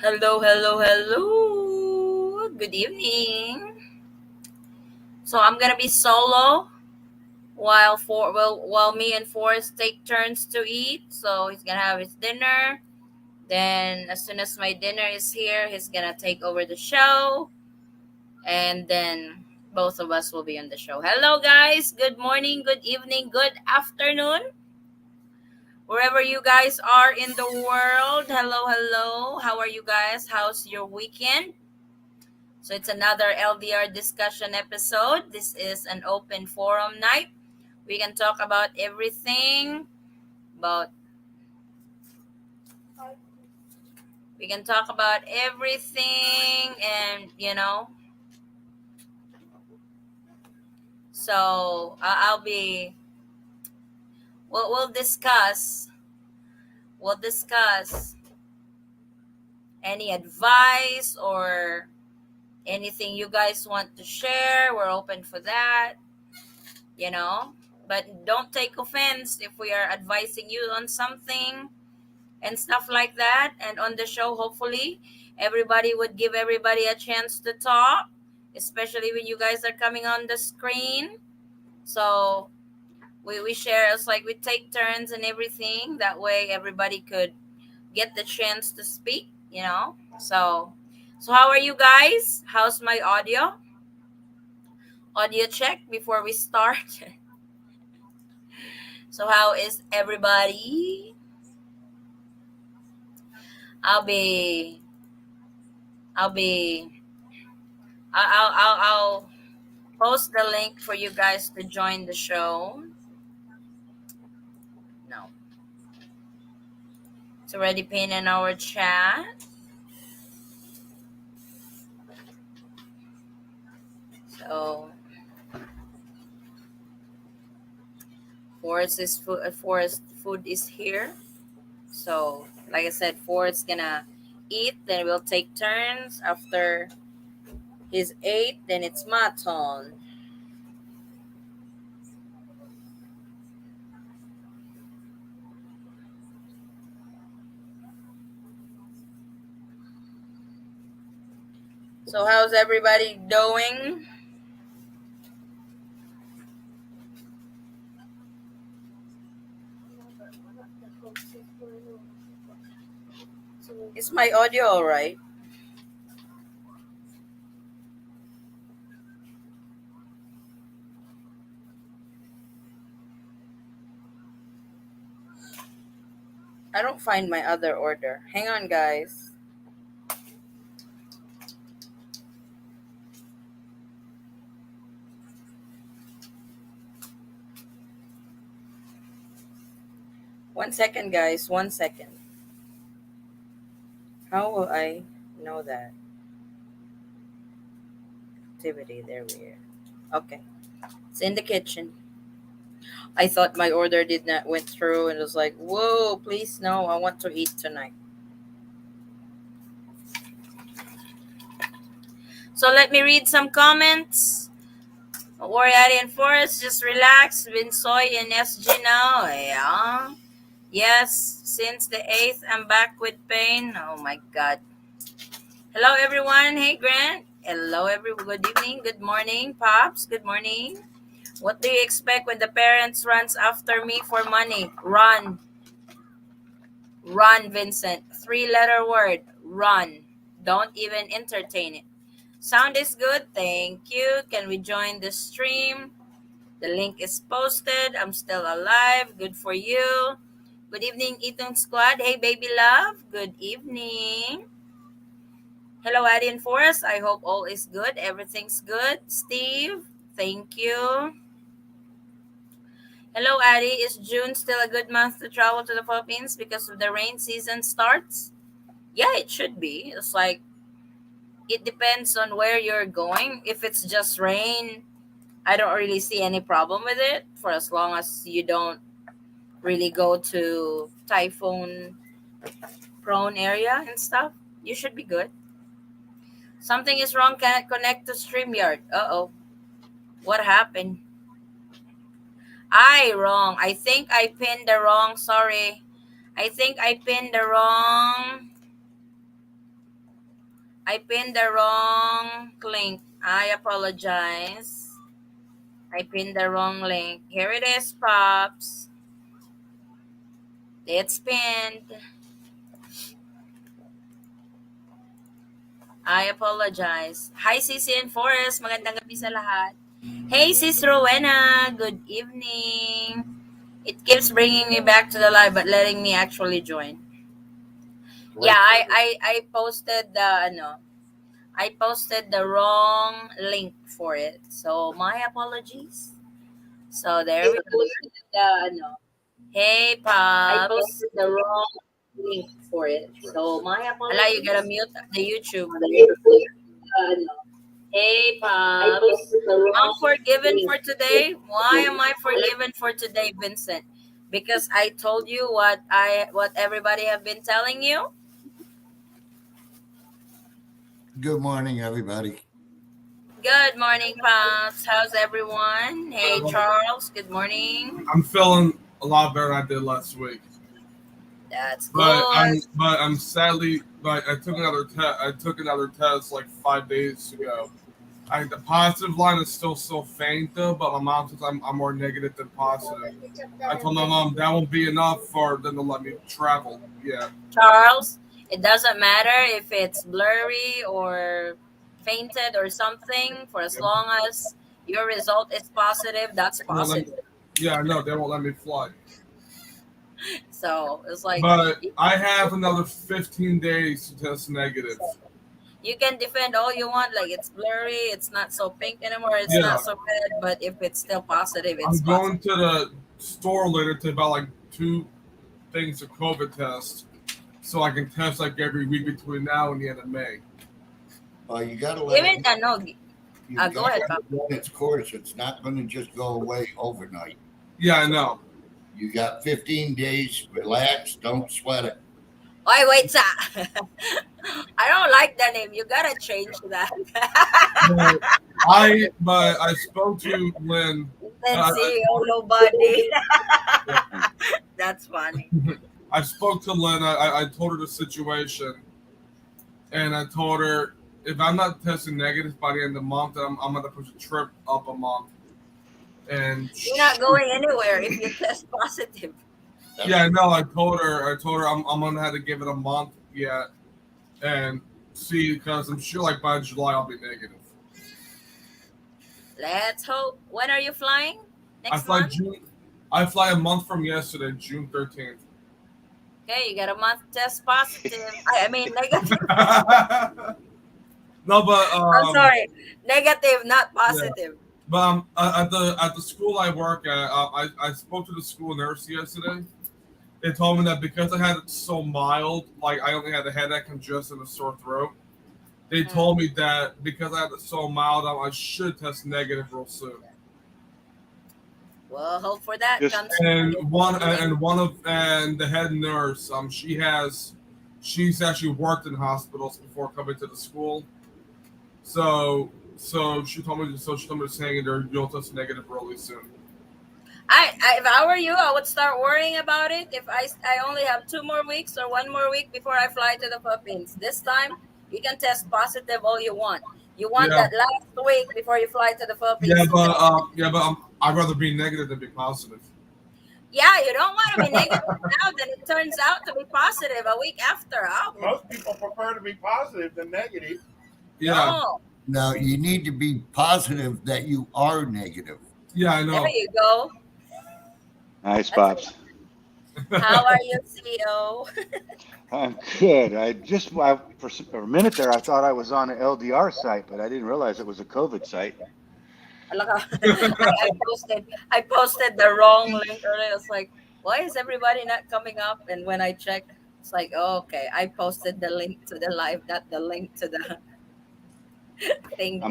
Hello, hello, hello. Good evening. So I'm gonna be solo while me and Forrest take turns to eat. So he's gonna have his dinner. Then as soon as my dinner is here, he's gonna take over the show, and then both of us will be on the show. Hello, guys. Good morning. Good evening. Good afternoon. Wherever you guys are in the world. Hello, hello. How are you guys? How's your weekend? So it's another LDR discussion episode. This is an open forum night. We can talk about everything. About we can talk about everything, and So I'll be. We'll discuss. We'll discuss any advice or anything you guys want to share. We're open for that. You know, but don't take offense if we are advising you on something and stuff like that. And on the show, hopefully, everybody would give everybody a chance to talk, especially when you guys are coming on the screen. So we share, it's like we take turns and everything. That way, everybody could get the chance to speak. So how are you guys? How's my audio? Audio check before we start. So how is everybody? I'll be, I'll be, I'll post the link for you guys to join the show. No, it's already pinned in our chat. So Forest food is here. So like I said, Forrest's gonna eat. Then we'll take turns. After he's ate, then it's my turn. So how's everybody doing? Is my audio all right? I don't find my other order. Hang on, guys. One second, guys. 1 second. How will I know that activity? There we are. Okay, it's in the kitchen. I thought my order did not went through, and it was like, whoa, please no, I want to eat tonight. So let me read some comments. Don't worry, Addy and Forrest, just relax. Vinsoy and SG now. Yeah. Yes, since the 8th, I'm back with pain. Oh my God. Hello, everyone. Hey, Grant. Hello, everyone. Good evening. Good morning, Pops. Good morning. What do you expect when the parents runs after me for money? Run. Run, Vincent. Three-letter word. Run. Don't even entertain it. Sound is good. Thank you. Can we join the stream? The link is posted. I'm still alive. Good for you. Good evening, Eaton Squad. Hey, baby love. Good evening. Hello, Addie and Forrest. I hope all is good. Everything's good. Steve, thank you. Hello, Addie. Is June still a good month to travel to the Philippines because of the rain season starts? Yeah, it should be. It's like it depends on where you're going. If it's just rain, I don't really see any problem with it for as long as you don't really go to typhoon prone area and stuff. You should be good. Something is wrong. Cannot connect to StreamYard. Uh oh. What happened? I wrong. I think I pinned the wrong. Sorry. I think I pinned the wrong. I pinned the wrong link. I apologize. I pinned the wrong link. Here it is, Pops. It's pinned. I apologize. Hi, Sisi and Forrest. Magandang gabi sa lahat. Hey, Sis Rowena. Good evening. It keeps bringing me back to the live but letting me actually join. Yeah, I posted I posted the wrong link for it. So my apologies. So there we go. Hey, I Pops. posted the wrong link for it. So my apologies. Ala, you gotta mute the YouTube. Hey, Pops. posted the wrong I'm forgiven link. for today. Why am I forgiven for today, Vincent? Because I told you what everybody have been telling you. Good morning, everybody. Good morning, Pops. How's everyone? Hey, Charles. Good morning. I'm feeling a lot better than I did last week. That's But good. I'm sadly like I took another test like 5 days ago. The positive line is still so faint though, but my mom says I'm more negative than positive. I told my mom that won't be enough for them to let me travel. Yeah. Charles, it doesn't matter if it's blurry or fainted or something, for as long as your result is positive, that's positive. Yeah, I know they won't let me fly. So it's like, But I have another 15 days to test negative. you can defend all you want, like it's blurry, it's not so pink anymore, it's not so red, but if it's still positive, it's I'm going positive. to the store later to buy like 2 things of COVID test, so I can test like every week between now and the end of May. You got to let Even it. no, go ahead, Pop. Run its course. It's not going to just go away overnight. Yeah, I know. You got 15 days. Relax. Don't sweat it. Oh, wait, sa. I don't like that name. You gotta change that. I spoke to Lynn. Then CEO nobody. That's funny. I spoke to Lynn. I told her the situation, and I told her if I'm not testing negative by the end of the month, then I'm gonna push a trip up a month. And you're not going anywhere if you test positive. Yeah, no, I told her I'm gonna have to give it a month yet and see, because I'm sure like by July I'll be negative. Let's hope. When are you flying? Next month? I fly a month from yesterday, June 13th. Okay, you got a month test positive. I mean negative. No, but I'm sorry, negative, not positive. Yeah. But at the school I work at, I spoke to the school nurse yesterday. They told me that because I had it so mild, like I only had a headache, congestion, and a sore throat. They told me that because I had it so mild, I should test negative real soon. Well, hope for that. And the head nurse, she's actually worked in hospitals before coming to the school. So she told me to hang in there. You'll test negative really soon. If I were you, I would start worrying about it. If I only have 2 more weeks or 1 more week before I fly to the Philippines. This time, you can test positive all you want. You want that last week before you fly to the Philippines. But I'd rather be negative than be positive. Yeah, you don't want to be negative now, then it turns out to be positive a week after. Most people prefer to be positive than negative. Yeah. Now, you need to be positive that you are negative. Yeah, I know. There you go. Nice, Pops. How are you, CEO? I'm good. For a minute there, I thought I was on an LDR site, but I didn't realize it was a COVID site. I posted the wrong link earlier. It's like, why is everybody not coming up? And when I checked, it's like, oh, okay, I posted the link to the live, not the link to the thing.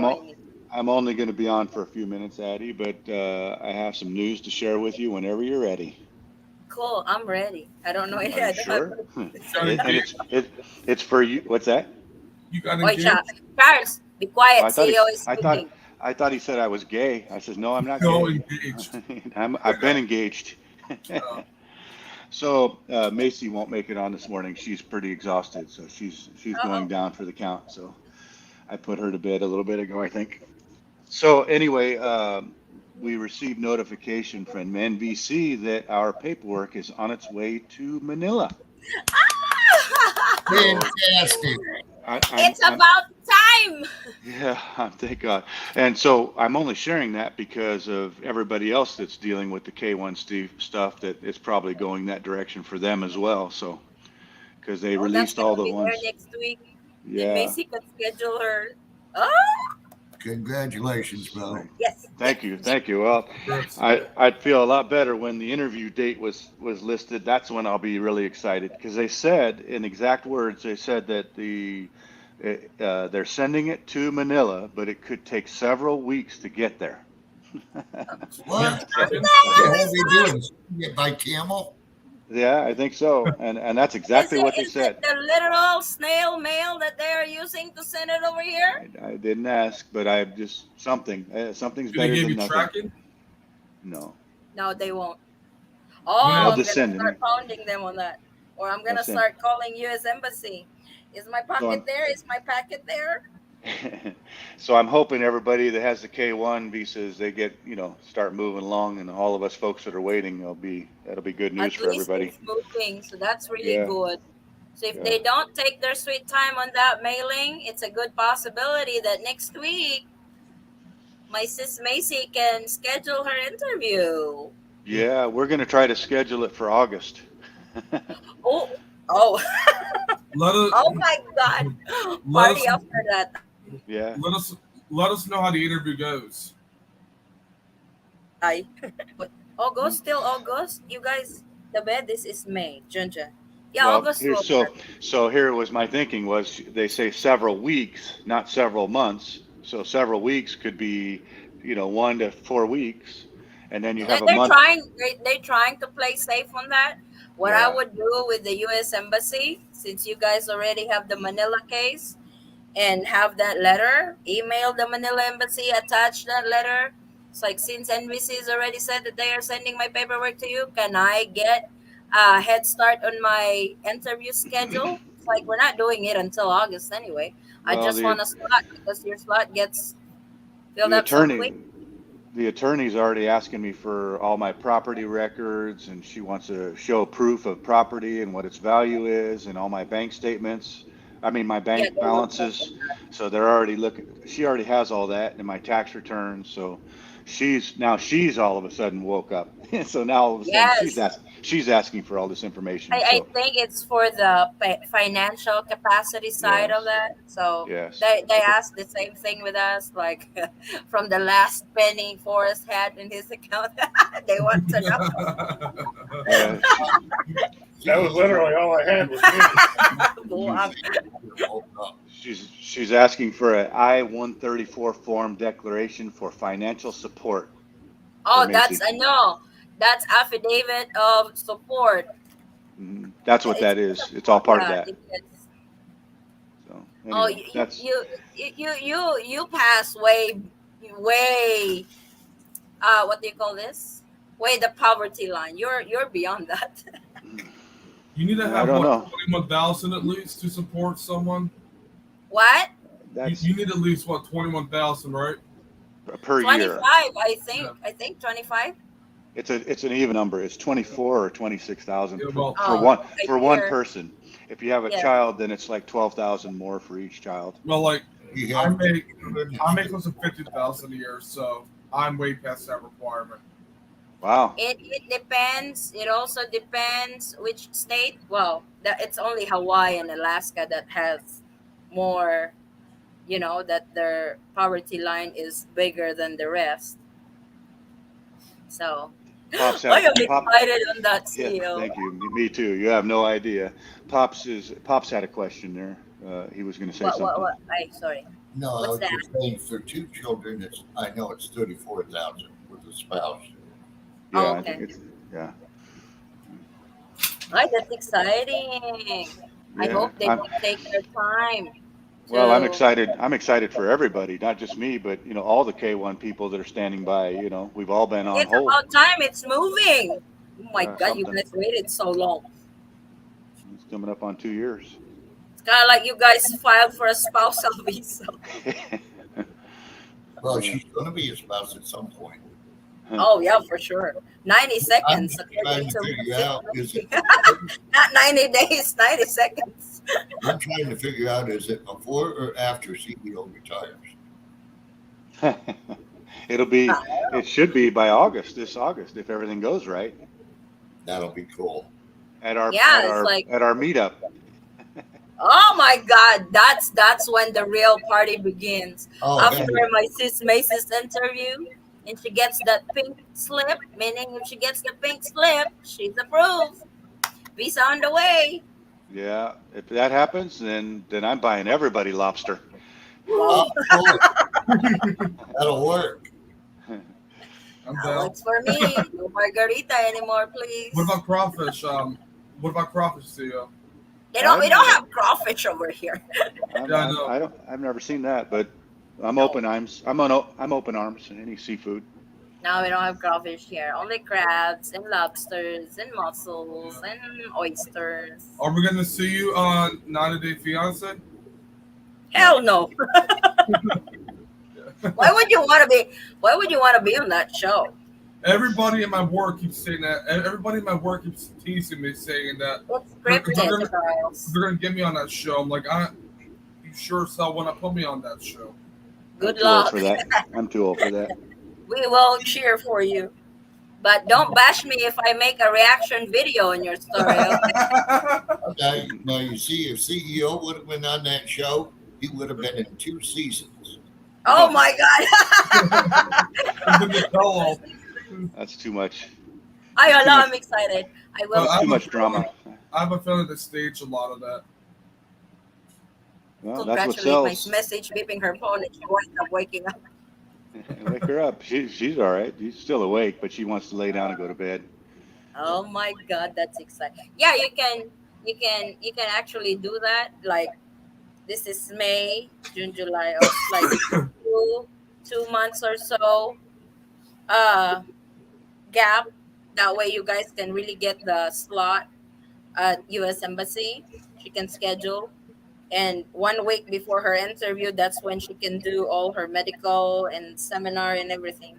I'm only going to be on for a few minutes, Addie, but I have some news to share with you whenever you're ready. Cool, I'm ready. I don't know. Are you sure? It's for you. What's that? You got engaged? Charles, be quiet. CEO is speaking. I thought he said I was gay. I said, no, I'm not gay. Engaged. I've been engaged. So Macy won't make it on this morning. She's pretty exhausted, so she's going down for the count. So I put her to bed a little bit ago, I think. So anyway, we received notification from NBC that our paperwork is on its way to Manila. Fantastic. It's about time. Yeah, thank God. And so I'm only sharing that because of everybody else that's dealing with the K1 stuff, that it's probably going that direction for them as well. So, because they Oh, that's released all gonna the be there ones. next week. And Yeah. Macy could schedule her. Oh, Congratulations, brother. yes. Thank you. Thank you. Well, Congrats. I'd feel a lot better when the interview date was listed. That's when I'll be really excited, because they said, in exact words, they said that they're sending it to Manila, but it could take several weeks to get there. What? So, What the hell are they doing? Sending it by camel? yeah, I think so, and that's exactly what they Is said. it the literal snail mail that they are using to send it over here? I didn't ask, but I just something's Did they better give than you nothing. tracking? No, No, they won't. Well, Oh, I'll I'm just gonna send it. start pounding them on that, or I'm gonna I'll send- start calling U.S. Embassy. Is my So I'm- pocket there? Is my packet there? So I'm hoping everybody that has the K1 visas, they get, start moving along, and all of us folks that are waiting, that'll be good news At for least everybody. it's moving, so that's really Yeah. good. So if Yeah. they don't take their sweet time on that mailing, it's a good possibility that next week my sis Macy can schedule her interview. Yeah, we're gonna try to schedule it for August. Oh, oh, Let us oh my God! Let Party us- after that. Yeah. let us know how the interview goes. August, still August. You guys, the bed. This is May, Junja. Yeah, Well, August. here, will so work. so here was my thinking was, they say several weeks, not several months. So several weeks could be, 1 to 4 weeks, and then you have a They're month. they're trying to play safe on that. What I Yeah. would do with the U.S. Embassy, since you guys already have the Manila case and have that letter, email the Manila Embassy, attach that letter. It's like, since NBC's already said that they are sending my paperwork to you, can I get a head start on my interview schedule? It's like, we're not doing it until August anyway. I Well, just want a slot because your slot gets filled the up so attorney, quick. the attorney's already asking me for all my property records, and she wants to show proof of property and what its value is, and all my bank statements. I mean, my bank Yeah, they want balances. So they're already looking. She already has all that in my tax returns. So she's all of a sudden woke up. So now all of a sudden Yes. she's asking for all this information. I So think it's for the financial capacity side of Yes. that. So yes, they Okay. asked the same thing with us, like from the last penny Forrest had in his account. They want to know. Yeah, That was literally all I had was me. Wow. she's asking for an I-134 form declaration for financial support. Oh, For that's, Macy. I know. That's affidavit of support. Mhm. That's what It's- that is. It's all part of Yeah, that. it's- So Oh, anyway, that's you pass way, what do you call this? Way the poverty line. You're beyond that. You need to I have don't what, know. 21,000 at least to support someone. What? That's You need at least what 21,000, right? per 25, year. I think. Yeah. I think 25. It's an even number. It's 24 or 26,000 Yeah, for, well- for Oh, one a for one year. person. If you have a Yeah. child, then it's like 12,000 more for each child. Well, like You I have- make close to 50,000 a year, so I'm way past that requirement. Wow. It depends. It also depends which state. Well, it's only Hawaii and Alaska that has more, that their poverty line is bigger than the rest. So Pops I am Pop, excited on that, yeah, CEO. thank you. Me too. You have no idea. Pops had a question there. He was going to say something. What? Sorry. No, I What's was that? just saying for two children, I know it's 34,000 with a spouse. Yeah, Oh, I okay. think it's yeah. Right, that's exciting. I Yeah, hope they I'm- will take their time. Well, I'm to- excited. I'm excited for everybody, not just me, but all the K1 people that are standing by. We've all been on It's hold. about time. It's moving. Oh my Yeah, God, you something. guys waited so long. It's coming up on 2 years. It's kind of like you guys filed for a spousal visa. Well, she's gonna be a spouse at some point. Oh yeah, for sure. 90 I'm seconds. just According trying to figure out, is it, Not 90 days, 90 seconds. I'm trying to figure out, is it before or after CEO retires? It should be by August, this August, if everything goes right. That'll be cool. At our Yeah, it's like, at our meetup. oh my God, that's when the real party begins. Oh, After yeah. my sis Macy's interview, and she gets that pink slip, meaning if she gets the pink slip, she's approved. Visa on the way. Yeah, if that happens, then I'm buying everybody lobster. Oh, cool. That'll work. I'm That down. works for me. No margarita anymore, please. What about crawfish? What about crawfish, CEO? We don't have crawfish over here. Yeah, I know. I've never seen that, but I'm open arms. I'm open arms to any seafood. No, we don't have crawfish here. Only crabs and lobsters and mussels and oysters. Are we gonna see you on 90 Day Fiance? Hell no. Why would you want to be? Why would you want to be on that show? Everybody in my work keeps saying that. Everybody in my work keeps teasing me, saying that It's scripted, Charles. they're gonna get me on that show. I'm like, you sure as hell want to put me on that show? Good I'm too old luck. for that. I'm too old for that. We will cheer for you. But don't bash me if I make a reaction video in your story. Okay? Now you see, if CEO would have been on that show, he would have been in 2 seasons. Oh my God. I'm gonna tell all. That's too much. I'm excited. I will. I'm Too a much feeling- drama. I have a feeling they stage a lot of that. Well, that's what Congratulate sells. my message beeping her phone and she winds up waking up. Wake her up. She's all right. She's still awake, but she wants to lay down and go to bed. Oh my God, that's exciting. Yeah, you can actually do that. Like this is May, June, July, or like 2 months or so gap. That way you guys can really get the slot at US Embassy. She can schedule. And 1 week before her interview, that's when she can do all her medical and seminar and everything.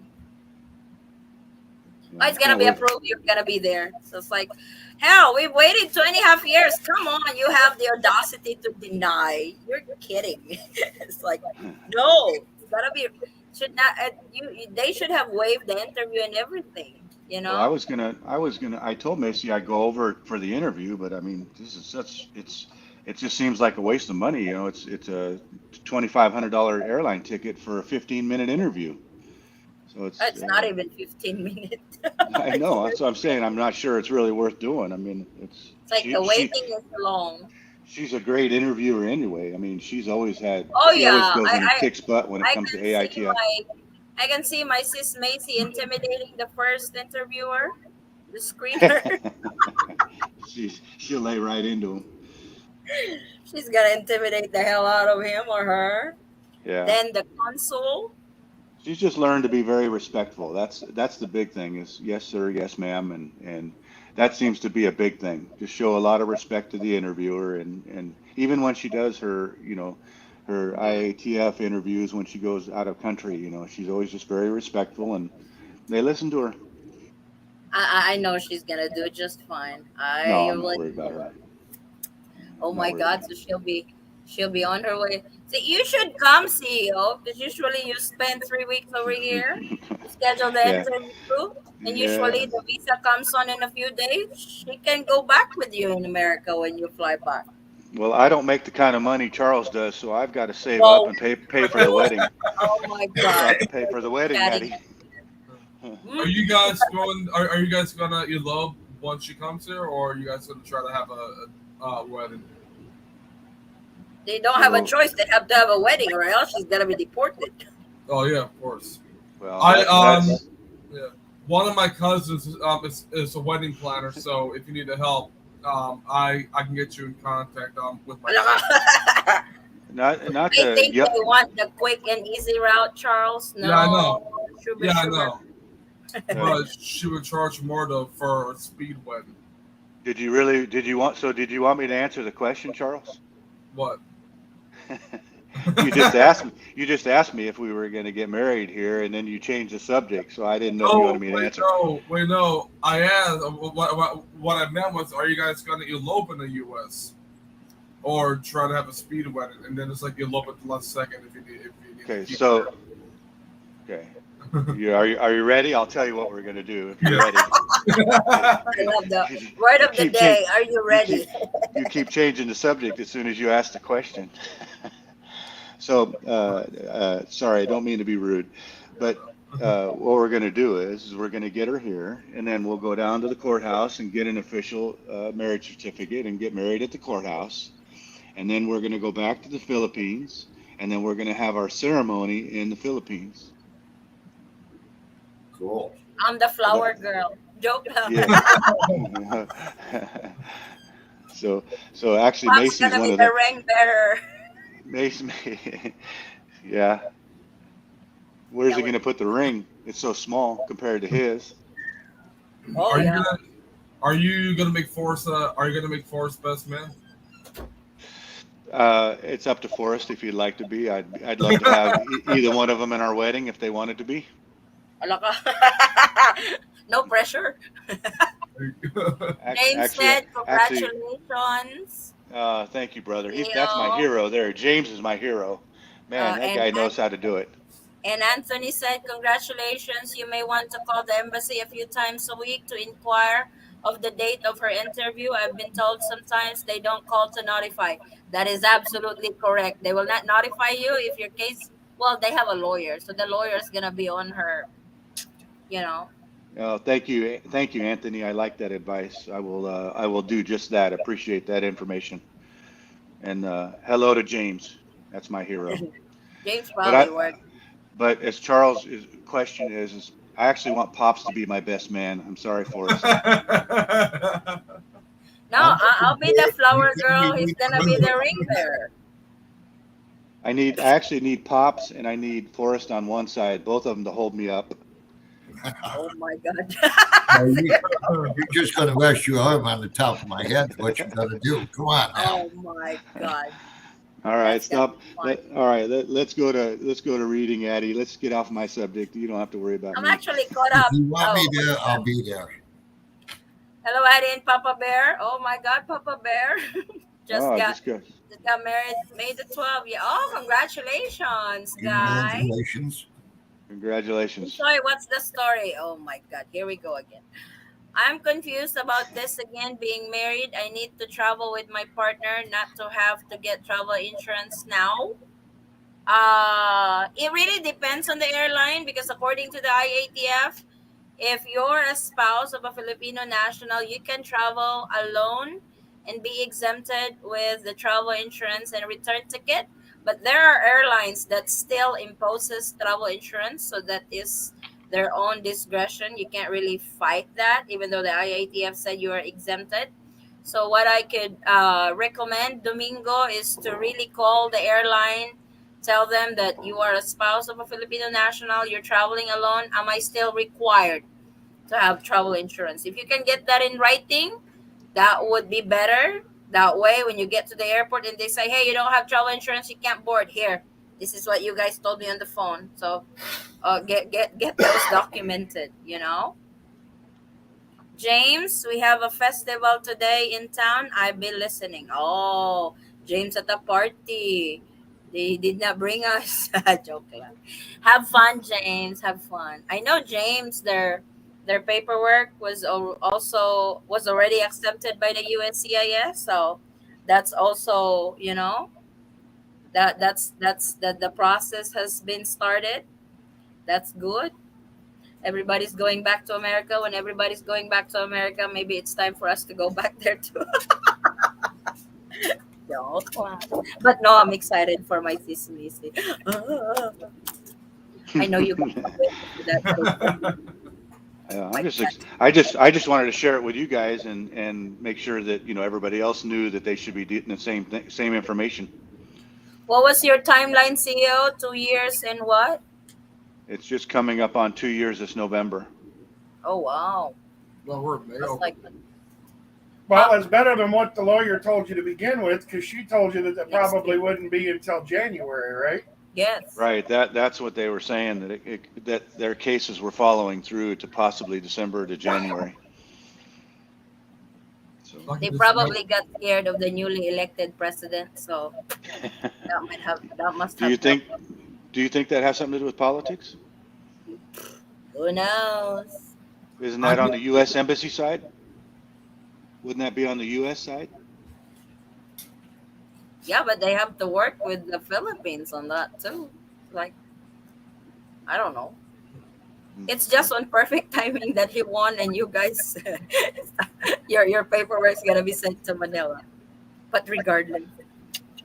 Oh, it's gonna be approved. You're gonna be there. So it's like, hell, we waited 2.5 years. Come on, you have the audacity to deny. You're kidding. It's like, no, it's gotta be. Should not. They should have waived the interview and everything. You know. Well, I was gonna. I told Macy I'd go over for the interview, but I mean, this is such. It just seems like a waste of money. You know, it's a $2,500 airline ticket for a 15-minute interview. So it's not even 15 minutes. I know. That's what I'm saying. I'm not sure it's really worth doing. I mean, It's like the waiting is long. She's a great interviewer anyway. I mean, she's always had. Oh, she yeah. always goes and kicks butt when it comes to AITF. I can see my sis Macy intimidating the first interviewer, the screener. She'll lay right into him. She's gonna intimidate the hell out of him or her. Yeah. Then the consul. She's just learned to be very respectful. That's the big thing is yes sir, yes ma'am, and that seems to be a big thing. Just show a lot of respect to the interviewer, and even when she does her her IATF interviews when she goes out of country, she's always just very respectful and they listen to her. I know she's gonna do just fine. No, I'm not worried about her. Oh my God! So she'll be on her way. So you should come, CEO, because usually you spend 3 weeks over here, schedule the interview, and usually the visa comes on in a few days. She can go back with you in America when you fly back. Well, I don't make the kind of money Charles does, so I've got to save up and pay for the wedding. Oh my I God! have to pay for the wedding, Daddy. Are you guys going? Are you guys gonna elope once she comes here, or are you guys gonna try to have a wedding? They don't have a choice. They have to have a wedding, or else she's gonna be deported. Oh yeah, of course. Well, one of my cousins is a wedding planner, so if you need the help, I can get you in contact with my. not I think they want the quick and easy route, Charles. No, yeah, I know. Sugar. I know. But she would charge more though for a speed wedding. Did you want me to answer the question, Charles? What? You just asked me. You just asked me if we were going to get married here, and then you changed the subject. So I didn't know if you wanted me to answer. Wait, no. I asked. What I meant was, are you guys going to elope in the U.S. or try to have a speed wedding, and then it's like you elope at the last second if you need. Okay, so okay, are you ready? I'll tell you what we're going to do if you're ready. I love the word of the keep day. Are you ready? You keep changing the subject as soon as you ask the question. So, sorry, I don't mean to be rude, but what we're going to do is we're going to get her here, and then we'll go down to the courthouse and get an official marriage certificate and get married at the courthouse. And then we're going to go back to the Philippines, and then we're going to have our ceremony in the Philippines. Cool. I'm the flower girl. Joke lang. Yeah. So actually, Pop's Macy's gonna one be of the the ring bearer. Macy. Yeah. Where's he going to put the ring? It's so small compared to his. Oh, Are yeah. you gonna make Forrest? Are you gonna make Forrest best man? It's up to Forrest if you'd like to be. I'd love to have either one of them in our wedding if they wanted to be. Ala ka. No pressure. James said, congratulations. Thank you, brother. You That's my know. hero there. James is my hero. Man, that guy knows how to do it. And Anthony said, congratulations. You may want to call the embassy a few times a week to inquire of the date of her interview. I've been told sometimes they don't call to notify. That is absolutely correct. They will not notify you if your case, well, they have a lawyer. So the lawyer is going to be on her, you know. Thank you, Anthony. I like that advice. I will do just that. Appreciate that information. And hello to James. That's my hero. James probably worked. But as Charles' question is I actually want Pops to be my best man. I'm sorry, Forrest. No, I'll be the flower girl. He's going to be the ring bearer. I actually need Pops and I need Forrest on one side, both of them to hold me up. Oh my God. You're just going to rest your arm on the top of my head. What you going to do? Come on now. Oh my God. All right, That's stop. fun. All right, let's go to reading, Addie. Let's get off my subject. You don't have to worry about I'm me. actually caught up. If you want me there, I'll be there. Hello, Addie and Papa Bear. Oh my God, Papa Bear. just got married May the 12th. Yeah. Oh, congratulations, guys. Congratulations. Congratulations. Sorry, what's the story? Oh my God, here we go again. I'm confused about this again. Being married, I need to travel with my partner, not to have to get travel insurance now. It really depends on the airline because according to the IATF, if you're a spouse of a Filipino national, you can travel alone and be exempted with the travel insurance and return ticket. But there are airlines that still imposes travel insurance, so that is their own discretion. You can't really fight that, even though the IATF said you are exempted. So what I could recommend, Domingo, is to really call the airline, tell them that you are a spouse of a Filipino national, you're traveling alone. Am I still required to have travel insurance? If you can get that in writing, that would be better. That way, when you get to the airport and they say, hey, you don't have travel insurance, you can't board here. This is what you guys told me on the phone. So get those documented, you know. James, we have a festival today in town. I'll be listening. Oh, James at the party. They did not bring us. Joke lang. Have fun, James. Have fun. I know James, their paperwork was already accepted by the USCIS. So that's also, you know, that's the process has been started. That's good. Everybody's going back to America. When everybody's going back to America, maybe it's time for us to go back there too. No, but no, I'm excited for my sis Missy. I know you can that. I just wanted to share it with you guys and make sure that everybody else knew that they should be getting the same information. What was your timeline, CEO? 2 years and what? It's just coming up on 2 years this November. Oh wow! Well, we're That's like, Well, it's better than what the lawyer told you to begin with, because she told you that it probably wouldn't be until January, right? Yes. Right. That's what they were saying, that that their cases were following through to possibly December to January. So, They probably got scared of the newly elected president, so that must do have you think that has something to do with politics? who knows? Isn't that on the U.S. Embassy side? Wouldn't that be on the U.S. side? Yeah, but they have to work with the Philippines on that too. Like, I don't know. It's just on perfect timing that he won, and you guys, your paperwork's gonna be sent to Manila. But regardless,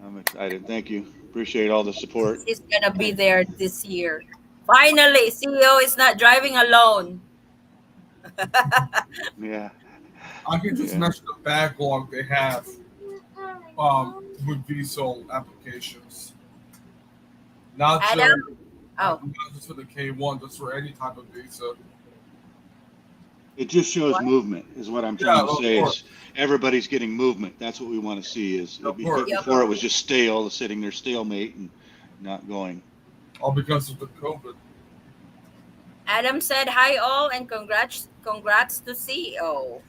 I'm excited. Thank you. Appreciate all the support. he's gonna be there this year. Finally, CEO is not driving alone. Yeah. I can just Yeah. mention the backlog they have with visa applications. Not just, Adam? Oh, not just for the K1, just for any type of visa. It just shows What? movement, is what I'm Yeah, trying to of say. course. Is everybody's getting movement. That's what we want to see. Is Of course. before it was just stale, sitting there stalemate and not going. All because of the COVID. Adam said hi all and congrats to CEO.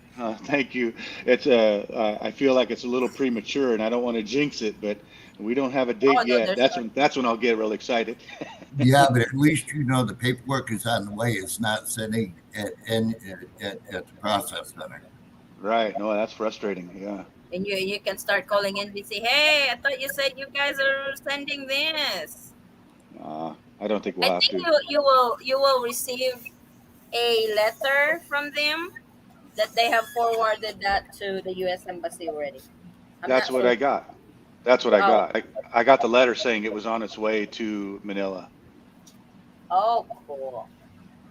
Thank you. It's I feel like it's a little premature, and I don't want to jinx it, but we don't have a date Oh, no, yet. That's when I'll get real excited. Yeah, but at least you know the paperwork is on the way. It's not sitting at the process center. Right. No, that's frustrating. Yeah. And you can start calling NBC. Hey, I thought you said you guys are sending this. I don't think we'll I have think to. you will receive a letter from them that they have forwarded that to the U.S. Embassy already. That's what I got. That's what I Oh. got. I got the letter saying it was on its way to Manila. Oh, cool.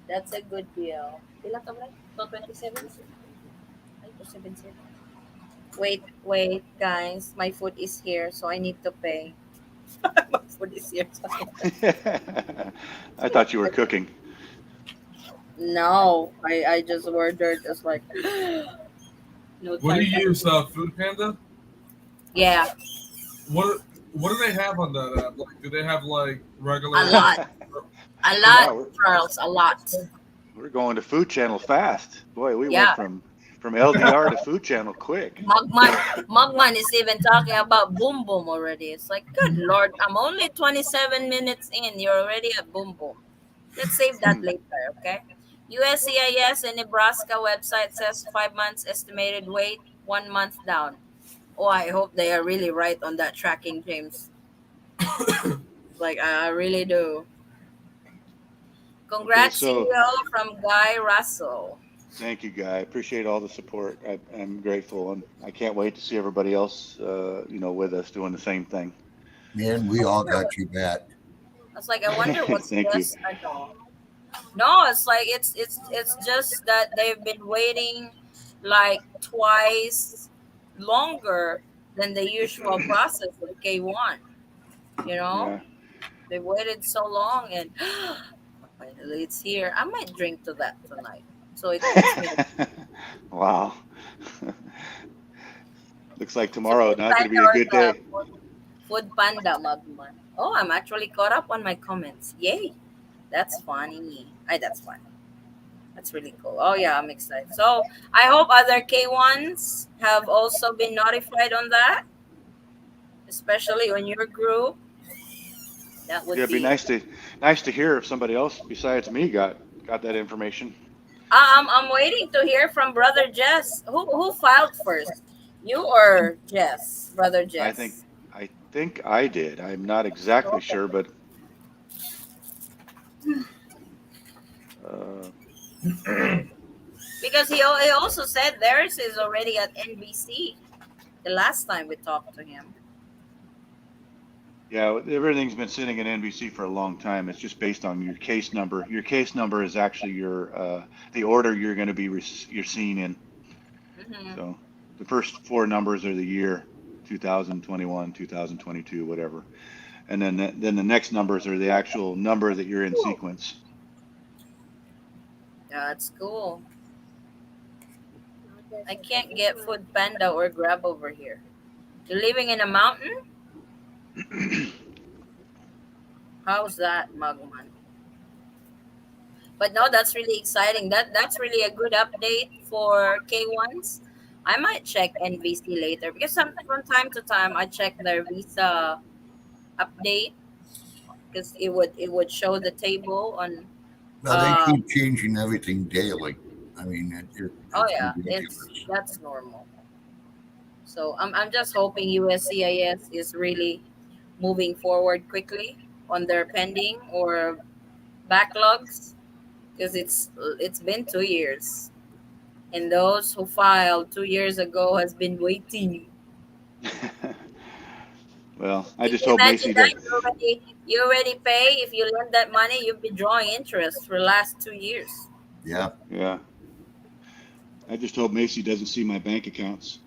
That's a good deal. Pila ka ba? 227? Ay, 277. Wait, guys. My food is here, so I need to pay. My food is here. I thought you were cooking. No, I just ordered. It's like no What do time. you use, Food Panda? Yeah, What do they have on that app? Like, do they have like regular? a lot, Wow. Charles, a lot. We're going to Food Channel fast. Boy, we Yeah. went from LDR to Food Channel quick. Mugman is even talking about Boom Boom already. It's like, good lord, I'm only 27 minutes in. You're already at Boom Boom. Let's save that later, okay? USCIS and Nebraska website says 5 months estimated wait, 1 month down. Oh, I hope they are really right on that tracking, James. Like, I really do. Congrats, Okay, so- CEO from Guy Russell. Thank you, Guy. I appreciate all the support. I'm grateful, and I can't wait to see everybody else, with us doing the same thing. Man, we all got you back. I was like, I wonder what's Thank you. this. I don't. No, it's like it's just that they've been waiting like twice longer than the usual process with K1. You know, Yeah. they waited so long, and finally it's here. I might drink to that tonight. So it makes me Wow. Looks like tomorrow not going to be a good day. Food Panda, Magman. Oh, I'm actually caught up on my comments. Yay. That's funny. That's funny. That's really cool. Oh, yeah, I'm excited. So I hope other K1s have also been notified on that, especially on your group. That would Yeah, it'd be nice to hear if somebody else besides me got that information. I'm waiting to hear from Brother Jess. Who filed first? You or Jess? Brother Jess. I think I did. I'm not exactly sure, but Because he also said theirs is already at NBC the last time we talked to him. yeah, everything's been sitting at NBC for a long time. It's just based on your case number. Your case number is actually your the order you're going to be you're seen in. Mhm. So the first four numbers are the year, 2021, 2022, whatever, and then the next numbers are the actual number that you're in sequence. That's cool. I can't get Food Panda or Grab over here. You're living in a mountain? How's that, Magman? But no, that's really exciting. That's really a good update for K1s. I might check NVC later because from time to time I check their visa update because it would show the table on. Well, they Uh, keep changing everything daily. I mean, oh it's yeah, ridiculous. that's normal. So I'm just hoping USCIS is really moving forward quickly on their pending or backlogs because it's been 2 years, and those who filed 2 years ago has been waiting. Well, I Can just you hope imagine Macy that does. you already pay if you lend that money, you've been drawing interest for the last 2 years. Yeah. Yeah. I just hope Macy doesn't see my bank accounts.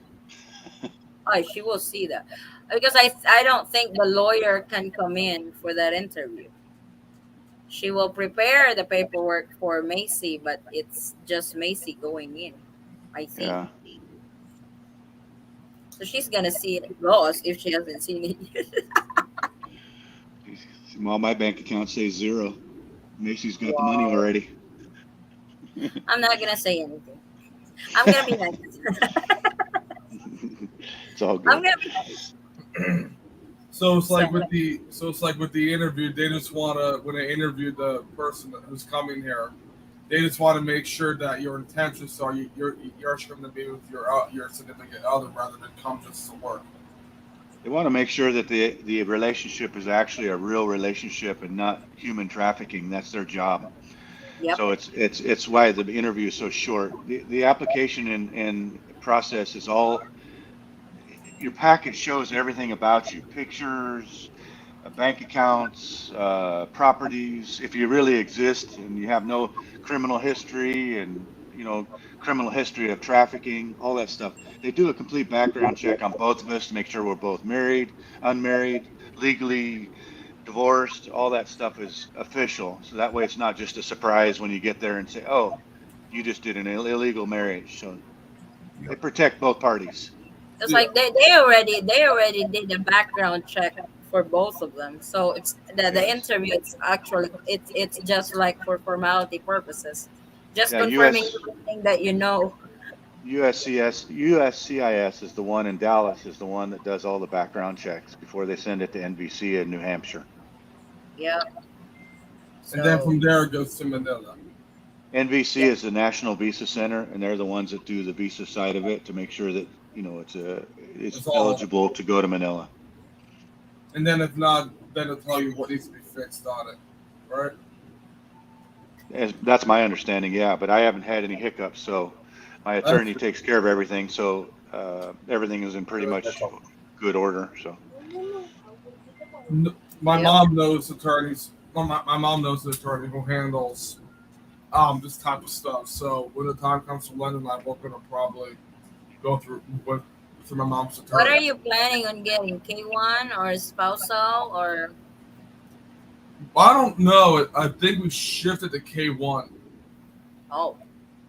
Oh, she will see that because I don't think the lawyer can come in for that interview. She will prepare the paperwork for Macy, but it's just Macy going in, I think. Yeah. So she's gonna see it lost if she hasn't seen it yet. Well, my bank account says 0. Macy's got the money Wow. already. I'm not gonna say anything. I'm gonna be nice. It's all I'm good. gonna be nice. So it's like with the interview, they just wanna when they interview the person who's coming here, they just want to make sure that your intentions are you're actually going to be with your significant other rather than come just to work. They want to make sure that the relationship is actually a real relationship and not human trafficking. That's their job. Yep. So it's why the interview is so short. The application and process is all. Your package shows everything about you: pictures, bank accounts, properties. If you really exist and you have no criminal history and criminal history of trafficking, all that stuff. They do a complete background check on both of us to make sure we're both married, unmarried, legally divorced. All that stuff is official. So that way it's not just a surprise when you get there and say, oh, you just did an illegal marriage. So they protect both parties. It's like they already did a background check for both of them. So it's the interview. It's actually it's just like for formality purposes, just Yeah, confirming everything that you know. USCIS is the one in Dallas is the one that does all the background checks before they send it to NVC in New Hampshire. Yeah. And then So- from there it goes to Manila. NVC is the National Visa Center, and they're the ones that do the visa side of it to make sure that it's It's all- eligible to go to Manila. And then if not, then they'll tell you what needs to be fixed on it, right? That's my understanding, yeah. But I haven't had any hiccups, so my attorney takes care of everything. So everything is in pretty much good order. So My Yep. mom knows attorneys. Well, my mom knows the attorney who handles this type of stuff. So when the time comes for London, I'm going to probably go through my mom's attorney. What are you planning on getting? K1 or spousal or? I don't know. I think we shifted to K1 Oh,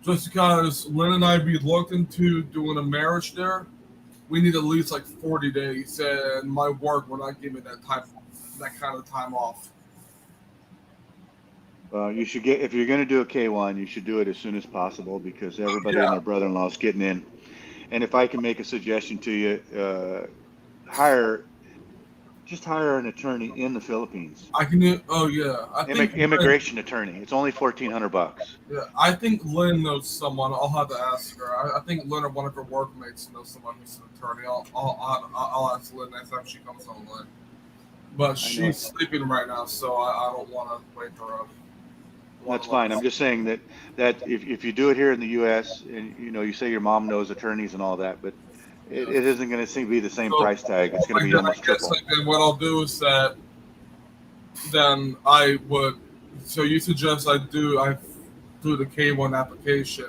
just because Lynn and I be looked into doing a marriage there. We need at least like 40 days, and my work will not give me that kind of time off. you should get if you're going to do a K1, you should do it as soon as possible because everybody and their brother-in-law is getting in. And if I can make a suggestion to you, hire an attorney in the Philippines. I can do. Oh yeah, I think Immigration attorney. It's only $1,400. Yeah, I think Lynn knows someone. I'll have to ask her. I think Lynn or one of her workmates knows someone who's an attorney. I'll ask Lynn next time she comes online. But she's sleeping right now, so I don't want to wake her up. That's fine. I'm just saying that if you do it here in the U.S. and you say your mom knows attorneys and all that, but it isn't going to be the same price tag. It's going to be almost triple. Then what I'll do is that then I would. So you suggest I do the K1 application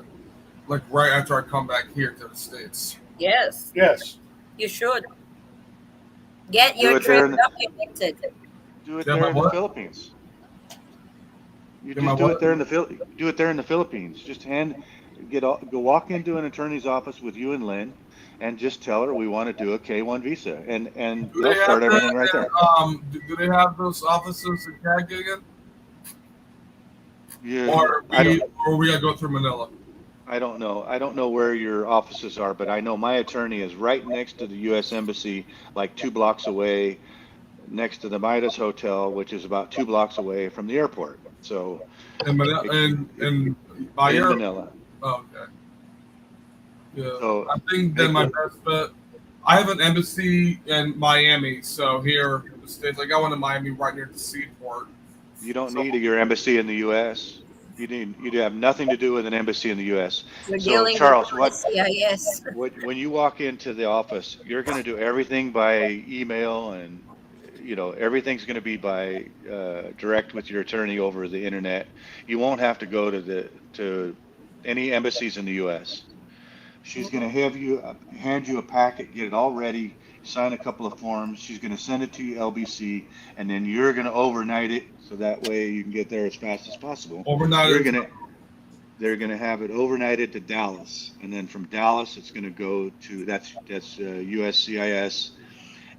like right after I come back here to the States. yes, Yes. you should get Do your it there trip in documented. Do it Yeah, there my in the what? Philippines. You Yeah, my just do what? it there in the Philippines. Just hand go walk into an attorney's office with you and Lynn, and just tell her we want to do a K1 visa, and Do they'll they start have everything that? right there. Do they have those offices in Cagayan? Yeah, Or I don't. we gotta go through Manila? I don't know. I don't know where your offices are, but I know my attorney is right next to the U.S. Embassy, like 2 blocks away, next to the Midas Hotel, which is about 2 blocks away from the airport. So In Manila, in by in your, Manila. oh, okay. Yeah, So I think they that my could- best bet. I have an embassy in Miami, so here in the States, like I went to Miami right near the seaport. You don't need your embassy in the U.S. You have nothing to do with an embassy in the U.S. You're So dealing Charles, with CIS. when you walk into the office, you're going to do everything by email, and everything's going to be by direct with your attorney over the internet. You won't have to go to any embassies in the U.S. She's going to hand you a packet, get it all ready, sign a couple of forms. She's going to send it to you LBC, and then you're going to overnight it so that way you can get there as fast as possible. Overnight. They're going to have it overnighted to Dallas, and then from Dallas it's going to go to that's USCIS.